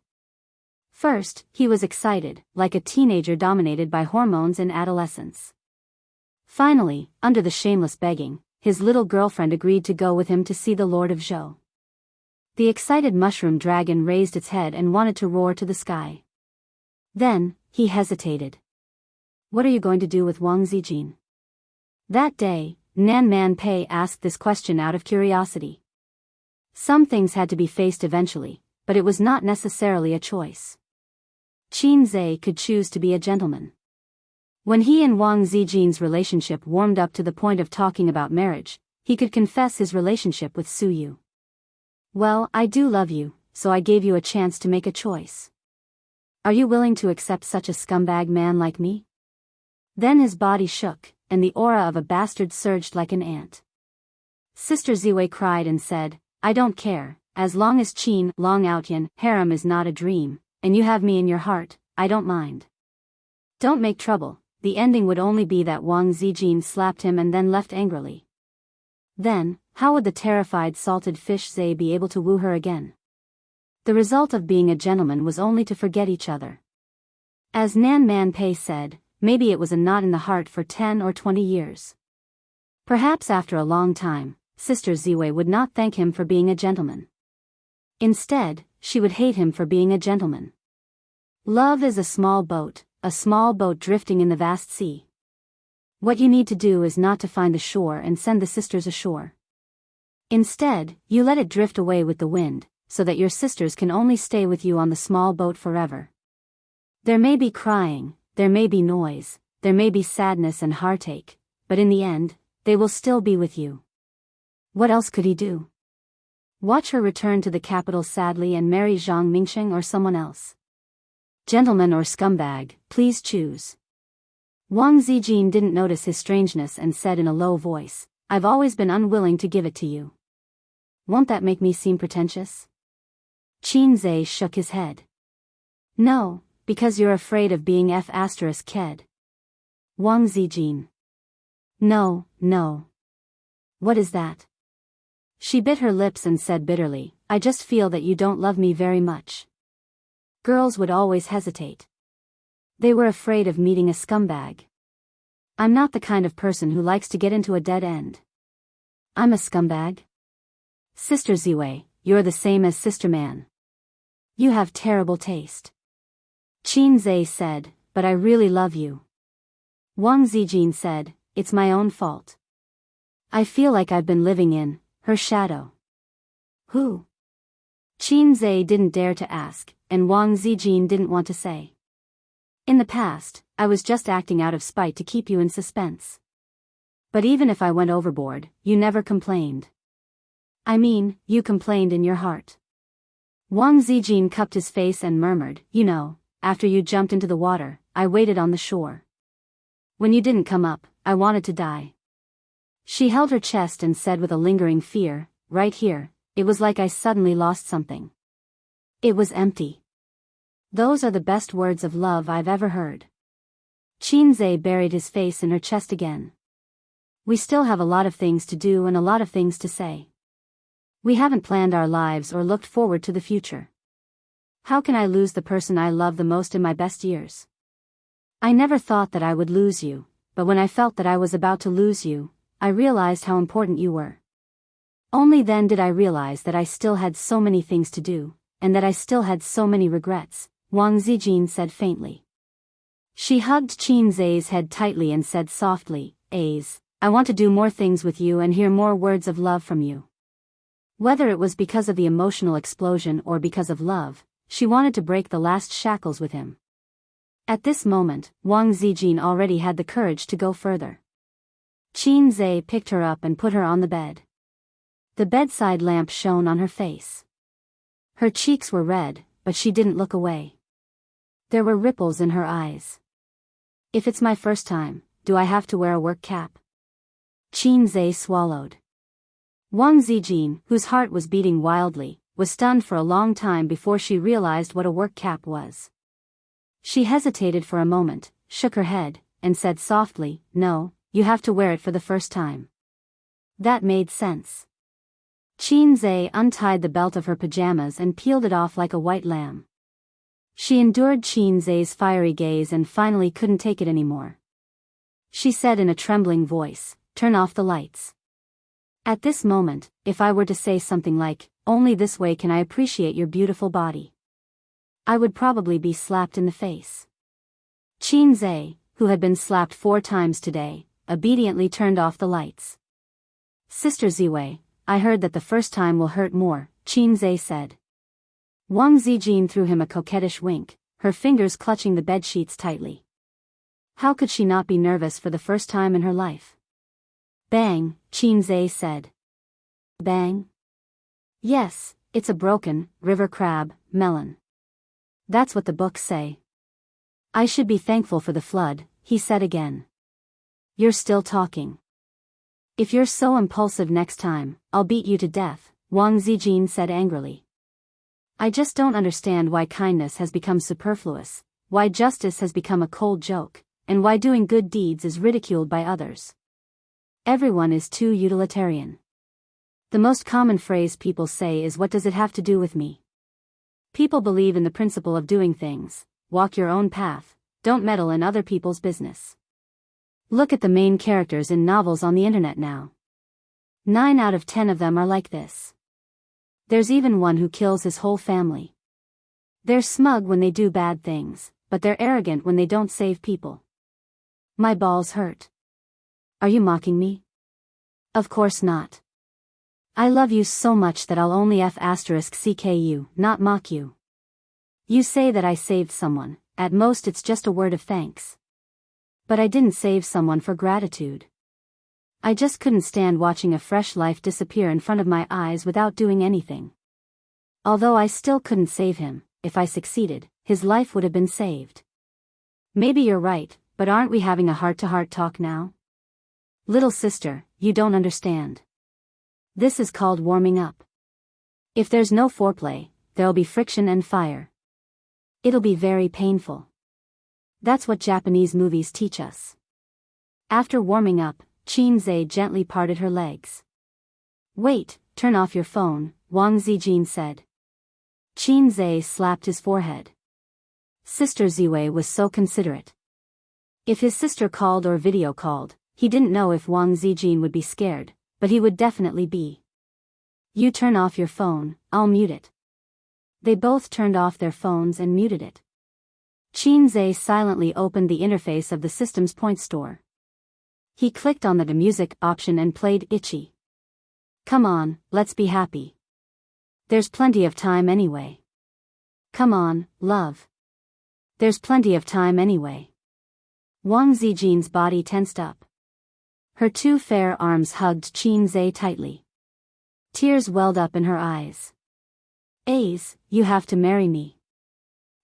First, he was excited, like a teenager dominated by hormones in adolescence. Finally, under the shameless begging, his little girlfriend agreed to go with him to see the Lord of Zhou. The excited mushroom dragon raised its head and wanted to roar to the sky. Then, he hesitated. What are you going to do with Wang Zijin? That day, Nan Man Pei asked this question out of curiosity. Some things had to be faced eventually, but it was not necessarily a choice. Qin Zhe could choose to be a gentleman. When he and Wang Zijin's relationship warmed up to the point of talking about marriage, he could confess his relationship with Su Yu. Well, I do love you, so I gave you a chance to make a choice. Are you willing to accept such a scumbag man like me? Then his body shook, and the aura of a bastard surged like an ant. Sister Ziwei cried and said, I don't care, as long as Qin Long Outyan harem is not a dream, and you have me in your heart, I don't mind. Don't make trouble, the ending would only be that Wang Zijin slapped him and then left angrily. Then, how would the terrified salted fish Zhe be able to woo her again? The result of being a gentleman was only to forget each other. As Nan Man Pei said, maybe it was a knot in the heart for 10 or 20 years. Perhaps after a long time, Sister Ziwei would not thank him for being a gentleman. Instead, she would hate him for being a gentleman. Love is a small boat drifting in the vast sea. What you need to do is not to find the shore and send the sisters ashore. Instead, you let it drift away with the wind, so that your sisters can only stay with you on the small boat forever. There may be crying, there may be noise, there may be sadness and heartache, but in the end, they will still be with you. What else could he do? Watch her return to the capital sadly and marry Zhang Mingsheng or someone else. Gentleman or scumbag, please choose. Wang Zijin didn't notice his strangeness and said in a low voice, I've always been unwilling to give it to you. Won't that make me seem pretentious? Qin Zhe shook his head. No, because you're afraid of being F***ked. Wang Zijin. No. What is that? She bit her lips and said bitterly, I just feel that you don't love me very much. Girls would always hesitate. They were afraid of meeting a scumbag. I'm not the kind of person who likes to get into a dead end. I'm a scumbag? Sister Ziwei, you're the same as Sister Man. You have terrible taste. Qin Zhe said, but I really love you. Wang Zijin said, it's my own fault. I feel like I've been living in her shadow. Who? Qin Zhe didn't dare to ask, and Wang Zijin didn't want to say. In the past, I was just acting out of spite to keep you in suspense. But even if I went overboard, you never complained. I mean, you complained in your heart. Wang Zijin cupped his face and murmured, you know, after you jumped into the water, I waited on the shore. When you didn't come up, I wanted to die. She held her chest and said with a lingering fear, right here, it was like I suddenly lost something. It was empty. Those are the best words of love I've ever heard. Qin Zhe buried his face in her chest again. We still have a lot of things to do and a lot of things to say. We haven't planned our lives or looked forward to the future. How can I lose the person I love the most in my best years? I never thought that I would lose you, but when I felt that I was about to lose you, I realized how important you were. Only then did I realize that I still had so many things to do, and that I still had so many regrets, Wang Zijin said faintly. She hugged Qin Zhe's head tightly and said softly, I want to do more things with you and hear more words of love from you. Whether it was because of the emotional explosion or because of love, she wanted to break the last shackles with him. At this moment, Wang Zijin already had the courage to go further. Qin Zhe picked her up and put her on the bed. The bedside lamp shone on her face. Her cheeks were red, but she didn't look away. There were ripples in her eyes. If it's my first time, do I have to wear a work cap? Qin Zhe swallowed. Wang Zijin, whose heart was beating wildly, was stunned for a long time before she realized what a work cap was. She hesitated for a moment, shook her head, and said softly, no, you have to wear it for the first time. That made sense. Qin Zhe untied the belt of her pajamas and peeled it off like a white lamb. She endured Qin Zhe's fiery gaze and finally couldn't take it anymore. She said in a trembling voice, turn off the lights. At this moment, if I were to say something like, only this way can I appreciate your beautiful body, I would probably be slapped in the face. Qin Zhe, who had been slapped 4 times today, obediently turned off the lights. Sister Ziwei, I heard that the first time will hurt more, Qin Zhe said. Wang Zijin threw him a coquettish wink, her fingers clutching the bedsheets tightly. How could she not be nervous for the first time in her life? Bang, Qin Zhe said. Bang? Yes, it's a broken, river crab, melon. That's what the books say. I should be thankful for the flood, he said again. You're still talking. If you're so impulsive next time, I'll beat you to death, Wang Zijin said angrily. I just don't understand why kindness has become superfluous, why justice has become a cold joke, and why doing good deeds is ridiculed by others. Everyone is too utilitarian. The most common phrase people say is, what does it have to do with me? People believe in the principle of doing things, walk your own path, don't meddle in other people's business. Look at the main characters in novels on the internet now. 9 out of 10 of them are like this. There's even one who kills his whole family. They're smug when they do bad things, but they're arrogant when they don't save people. My balls hurt. Are you mocking me? Of course not. I love you so much that I'll only *CK you, not mock you. You say that I saved someone, at most it's just a word of thanks. But I didn't save someone for gratitude. I just couldn't stand watching a fresh life disappear in front of my eyes without doing anything. Although I still couldn't save him, if I succeeded, his life would have been saved. Maybe you're right, but aren't we having a heart-to-heart talk now? Little sister, you don't understand. This is called warming up. If there's no foreplay, there'll be friction and fire. It'll be very painful. That's what Japanese movies teach us. After warming up, Qin Zhe gently parted her legs. Wait, turn off your phone, Wang Zijin said. Qin Zhe slapped his forehead. Sister Ziwei was so considerate. If his sister called or video called, he didn't know if Wang Zijin would be scared, but he would definitely be. You turn off your phone, I'll mute it. They both turned off their phones and muted it. Qin Zhe silently opened the interface of the system's point store. He clicked on the music option and played Itchy. Come on, let's be happy. There's plenty of time anyway. Come on, love. There's plenty of time anyway. Wang Zijin's body tensed up. Her two fair arms hugged Qin Zhe tightly. Tears welled up in her eyes. Ace, you have to marry me.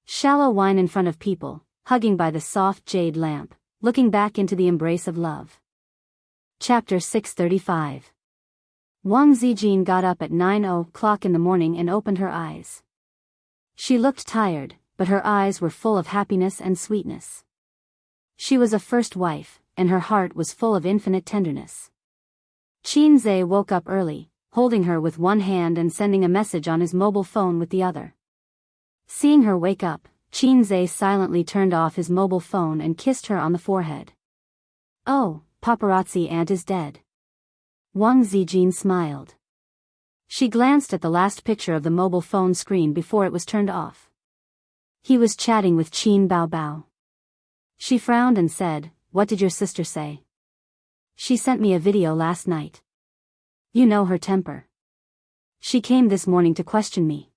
Shallow whine in front of people, hugging by the soft jade lamp, looking back into the embrace of love. Chapter 635. Wang Zijin got up at 9:00 in the morning and opened her eyes. She looked tired, but her eyes were full of happiness and sweetness. She was a first wife, and her heart was full of infinite tenderness. Qin Zhe woke up early, holding her with one hand and sending a message on his mobile phone with the other. Seeing her wake up, Qin Zhe silently turned off his mobile phone and kissed her on the forehead. Oh, paparazzi aunt is dead. Wang Zijin smiled. She glanced at the last picture of the mobile phone screen before it was turned off. He was chatting with Qin Baobao. She frowned and said, "What did your sister say?" "She sent me a video last night. You know her temper. She came this morning to question me."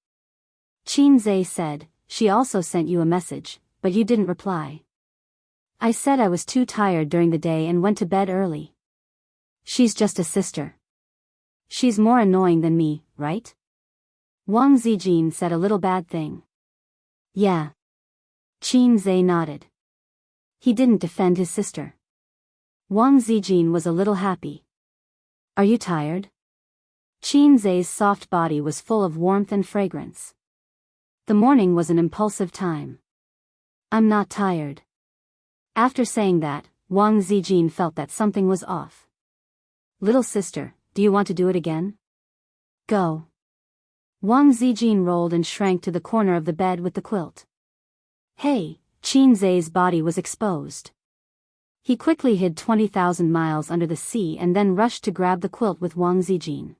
Qin Zhe said, "She also sent you a message, but you didn't reply." "I said I was too tired during the day and went to bed early." "She's just a sister. She's more annoying than me, right?" Wang Zijin said a little bad thing. "Yeah." Qin Zhe nodded. He didn't defend his sister. Wang Zijin was a little happy. "Are you tired?" Qin Zhe's soft body was full of warmth and fragrance. The morning was an impulsive time. "I'm not tired." After saying that, Wang Zijin felt that something was off. "Little sister, do you want to do it again?" "Go." Wang Zijin rolled and shrank to the corner of the bed with the quilt. "Hey!" Qin Zhe's body was exposed. He quickly hid 20,000 miles under the sea and then rushed to grab the quilt with Wang Zijin.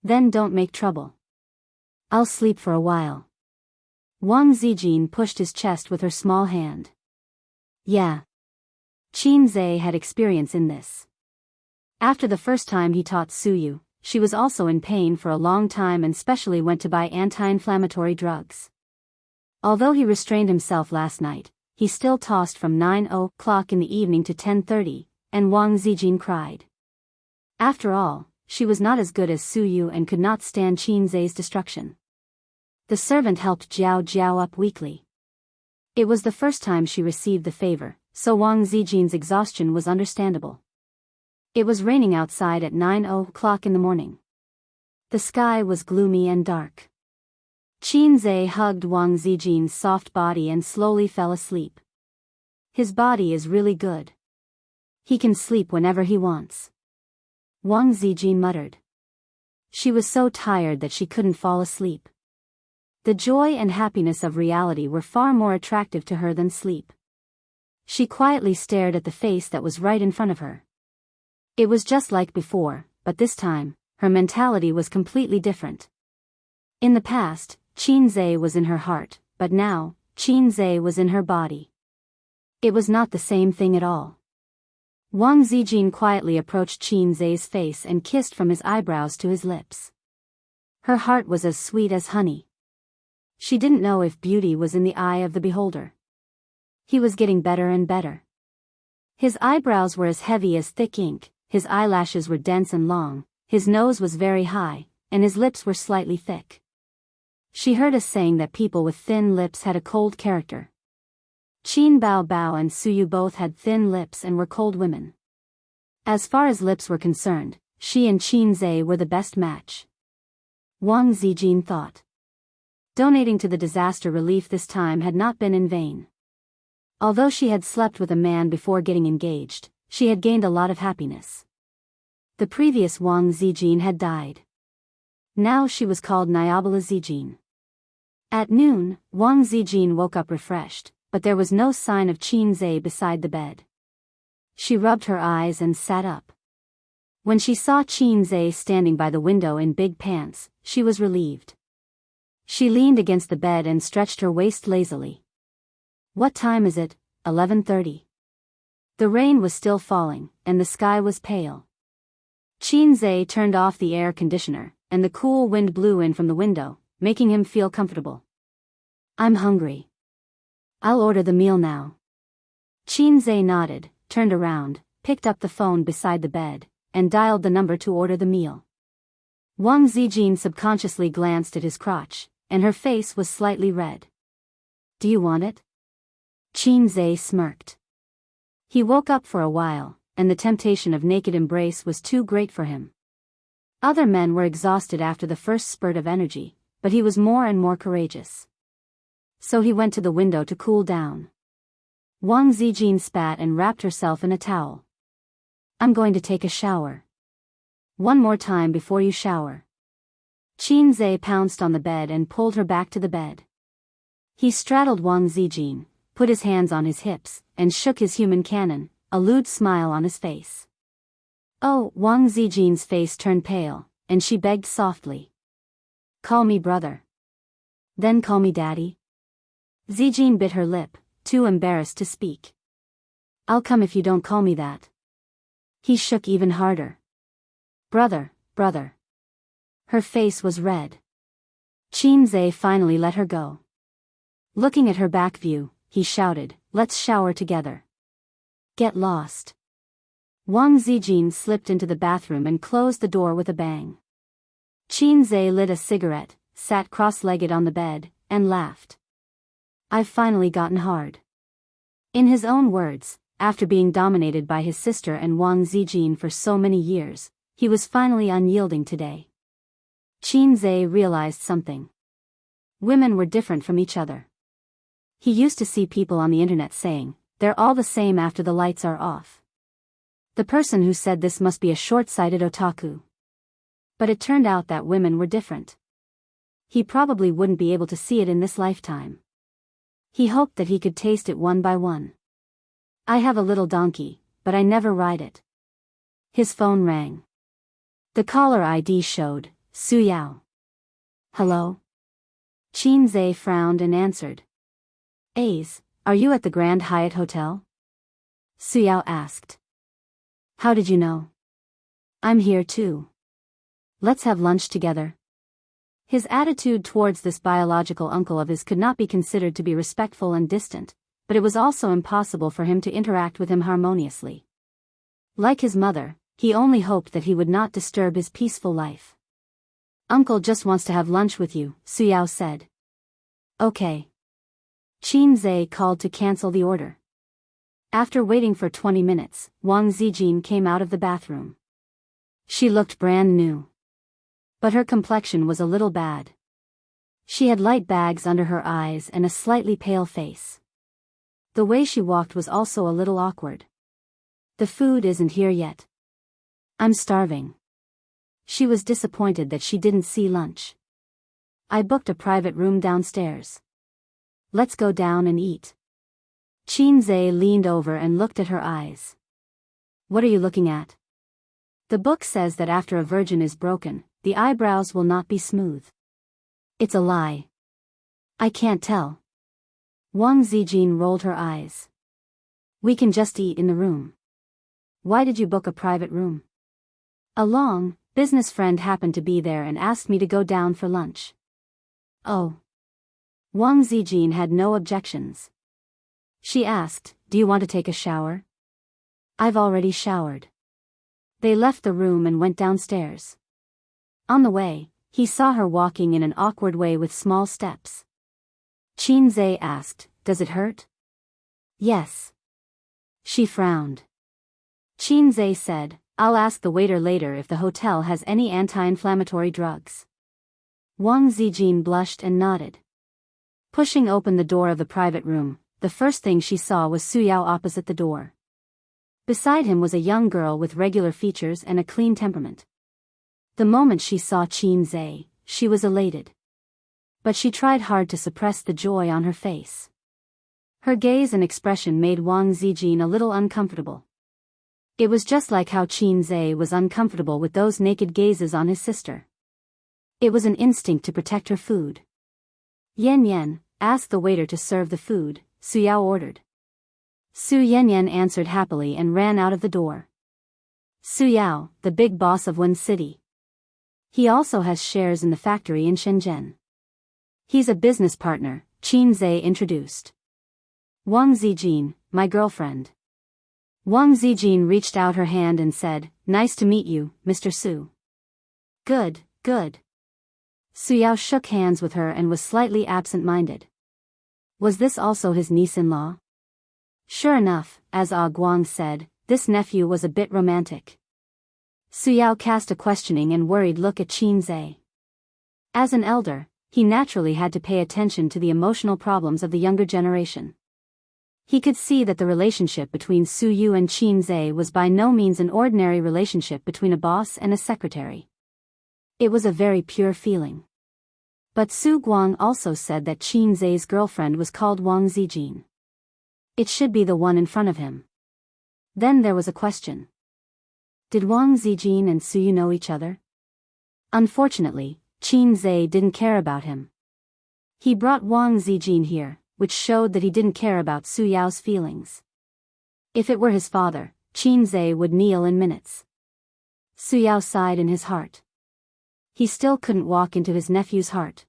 "Then don't make trouble. I'll sleep for a while." Wang Zijin pushed his chest with her small hand. "Yeah." Qin Zhe had experience in this. After the first time he taught Suyu, she was also in pain for a long time and specially went to buy anti-inflammatory drugs. Although he restrained himself last night, he still tossed from 9:00 in the evening to 10:30, and Wang Zijin cried. After all, she was not as good as Suyu and could not stand Qin Zhe's destruction. The servant helped Jiao up weakly. It was the first time she received the favor, so Wang Zijin's exhaustion was understandable. It was raining outside at 9:00 in the morning. The sky was gloomy and dark. Qin Zhe hugged Wang Zijin's soft body and slowly fell asleep. His body is really good. He can sleep whenever he wants. Wang Zijin muttered. She was so tired that she couldn't fall asleep. The joy and happiness of reality were far more attractive to her than sleep. She quietly stared at the face that was right in front of her. It was just like before, but this time, her mentality was completely different. In the past, Qin Zhe was in her heart, but now, Qin Zhe was in her body. It was not the same thing at all. Wang Zijin quietly approached Qin Zhe's face and kissed from his eyebrows to his lips. Her heart was as sweet as honey. She didn't know if beauty was in the eye of the beholder. He was getting better and better. His eyebrows were as heavy as thick ink, his eyelashes were dense and long, his nose was very high, and his lips were slightly thick. She heard a saying that people with thin lips had a cold character. Qin Baobao and Suyu both had thin lips and were cold women. As far as lips were concerned, she and Qin Zhe were the best match. Wang Zijin thought. Donating to the disaster relief this time had not been in vain. Although she had slept with a man before getting engaged, she had gained a lot of happiness. The previous Wang Zijin had died. Now she was called Nyabala Zijin. At noon, Wang Zijin woke up refreshed, but there was no sign of Qin Zhe beside the bed. She rubbed her eyes and sat up. When she saw Qin Zhe standing by the window in big pants, she was relieved. She leaned against the bed and stretched her waist lazily. What time is it? 11:30. The rain was still falling, and the sky was pale. Qinze turned off the air conditioner, and the cool wind blew in from the window, making him feel comfortable. I'm hungry. I'll order the meal now. Qinze nodded, turned around, picked up the phone beside the bed, and dialed the number to order the meal. Wang Zijin subconsciously glanced at his crotch, and her face was slightly red. Do you want it? Qinze smirked. He woke up for a while, and the temptation of naked embrace was too great for him. Other men were exhausted after the first spurt of energy, but he was more and more courageous. So he went to the window to cool down. Wang Zijin spat and wrapped herself in a towel. I'm going to take a shower. One more time before you shower. Qinze pounced on the bed and pulled her back to the bed. He straddled Wang Zijin, put his hands on his hips, and shook his human cannon, a lewd smile on his face. Oh, Wang Zijin's face turned pale, and she begged softly. Call me brother. Then call me daddy. Zijin bit her lip, too embarrassed to speak. I'll come if you don't call me that. He shook even harder. Brother, brother. Her face was red. Qinze finally let her go. Looking at her back view, he shouted, let's shower together. Get lost. Wang Zijin slipped into the bathroom and closed the door with a bang. Qinze lit a cigarette, sat cross-legged on the bed, and laughed. I've finally gotten hard. In his own words, after being dominated by his sister and Wang Zijin for so many years, he was finally unyielding today. Qinze realized something. Women were different from each other. He used to see people on the internet saying, they're all the same after the lights are off. The person who said this must be a short-sighted otaku. But it turned out that women were different. He probably wouldn't be able to see it in this lifetime. He hoped that he could taste it one by one. I have a little donkey, but I never ride it. His phone rang. The caller ID showed, Suyao. Hello? Qinze frowned and answered. Ace, are you at the Grand Hyatt Hotel? Suyao asked. How did you know? I'm here too. Let's have lunch together. His attitude towards this biological uncle of his could not be considered to be respectful and distant, but it was also impossible for him to interact with him harmoniously. Like his mother, he only hoped that he would not disturb his peaceful life. Uncle just wants to have lunch with you, Suyao said. Okay. Qinze called to cancel the order. After waiting for 20 minutes, Wang Zijin came out of the bathroom. She looked brand new. But her complexion was a little bad. She had light bags under her eyes and a slightly pale face. The way she walked was also a little awkward. The food isn't here yet. I'm starving. She was disappointed that she didn't see lunch. I booked a private room downstairs. Let's go down and eat. Qinze leaned over and looked at her eyes. What are you looking at? The book says that after a virgin is broken, the eyebrows will not be smooth. It's a lie. I can't tell. Wang Zijin rolled her eyes. We can just eat in the room. Why did you book a private room? A long, business friend happened to be there and asked me to go down for lunch. Oh. Wang Zijin had no objections. She asked, do you want to take a shower? I've already showered. They left the room and went downstairs. On the way, he saw her walking in an awkward way with small steps. Qinze asked, does it hurt? Yes. She frowned. Qinze said, I'll ask the waiter later if the hotel has any anti-inflammatory drugs. Wang Zijin blushed and nodded. Pushing open the door of the private room, the first thing she saw was Suyao opposite the door. Beside him was a young girl with regular features and a clean temperament. The moment she saw Qinze, she was elated. But she tried hard to suppress the joy on her face. Her gaze and expression made Wang Zijin a little uncomfortable. It was just like how Qinze was uncomfortable with those naked gazes on his sister. It was an instinct to protect her food. Yen, ask the waiter to serve the food, Su Yao ordered. Su Yanyan answered happily and ran out of the door. Su Yao, the big boss of Wen City. He also has shares in the factory in Shenzhen. He's a business partner, Qin Zhe introduced. Wang Zijin, my girlfriend. Wang Zijin reached out her hand and said, "Nice to meet you, Mr. Su." "Good, good." Su Yao shook hands with her and was slightly absent-minded. Was this also his niece-in-law? Sure enough, as Ah Guang said, this nephew was a bit romantic. Su Yao cast a questioning and worried look at Qin Zhe. As an elder, he naturally had to pay attention to the emotional problems of the younger generation. He could see that the relationship between Su Yu and Qin Zhe was by no means an ordinary relationship between a boss and a secretary. It was a very pure feeling. But Su Guang also said that Qin Zhe's girlfriend was called Wang Zijin. It should be the one in front of him. Then there was a question. Did Wang Zijin and Su Yu know each other? Unfortunately, Qin Zhe didn't care about him. He brought Wang Zijin here, which showed that he didn't care about Su Yao's feelings. If it were his father, Qin Zhe would kneel in minutes. Su Yao sighed in his heart. He still couldn't walk into his nephew's heart.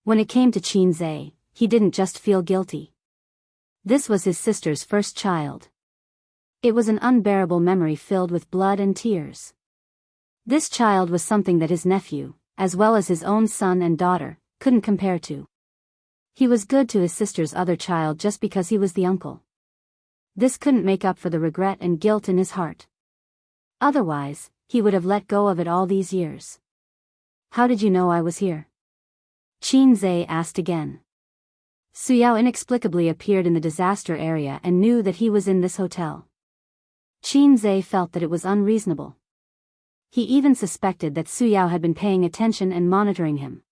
When it came to Qin Zhe, he didn't just feel guilty. This was his sister's first child. It was an unbearable memory filled with blood and tears. This child was something that his nephew, as well as his own son and daughter, couldn't compare to. He was good to his sister's other child just because he was the uncle. This couldn't make up for the regret and guilt in his heart. Otherwise, he would have let go of it all these years. How did you know I was here? Qin Zhe asked again. Su Yao inexplicably appeared in the disaster area and knew that he was in this hotel. Qin Zhe felt that it was unreasonable. He even suspected that Su Yao had been paying attention and monitoring him.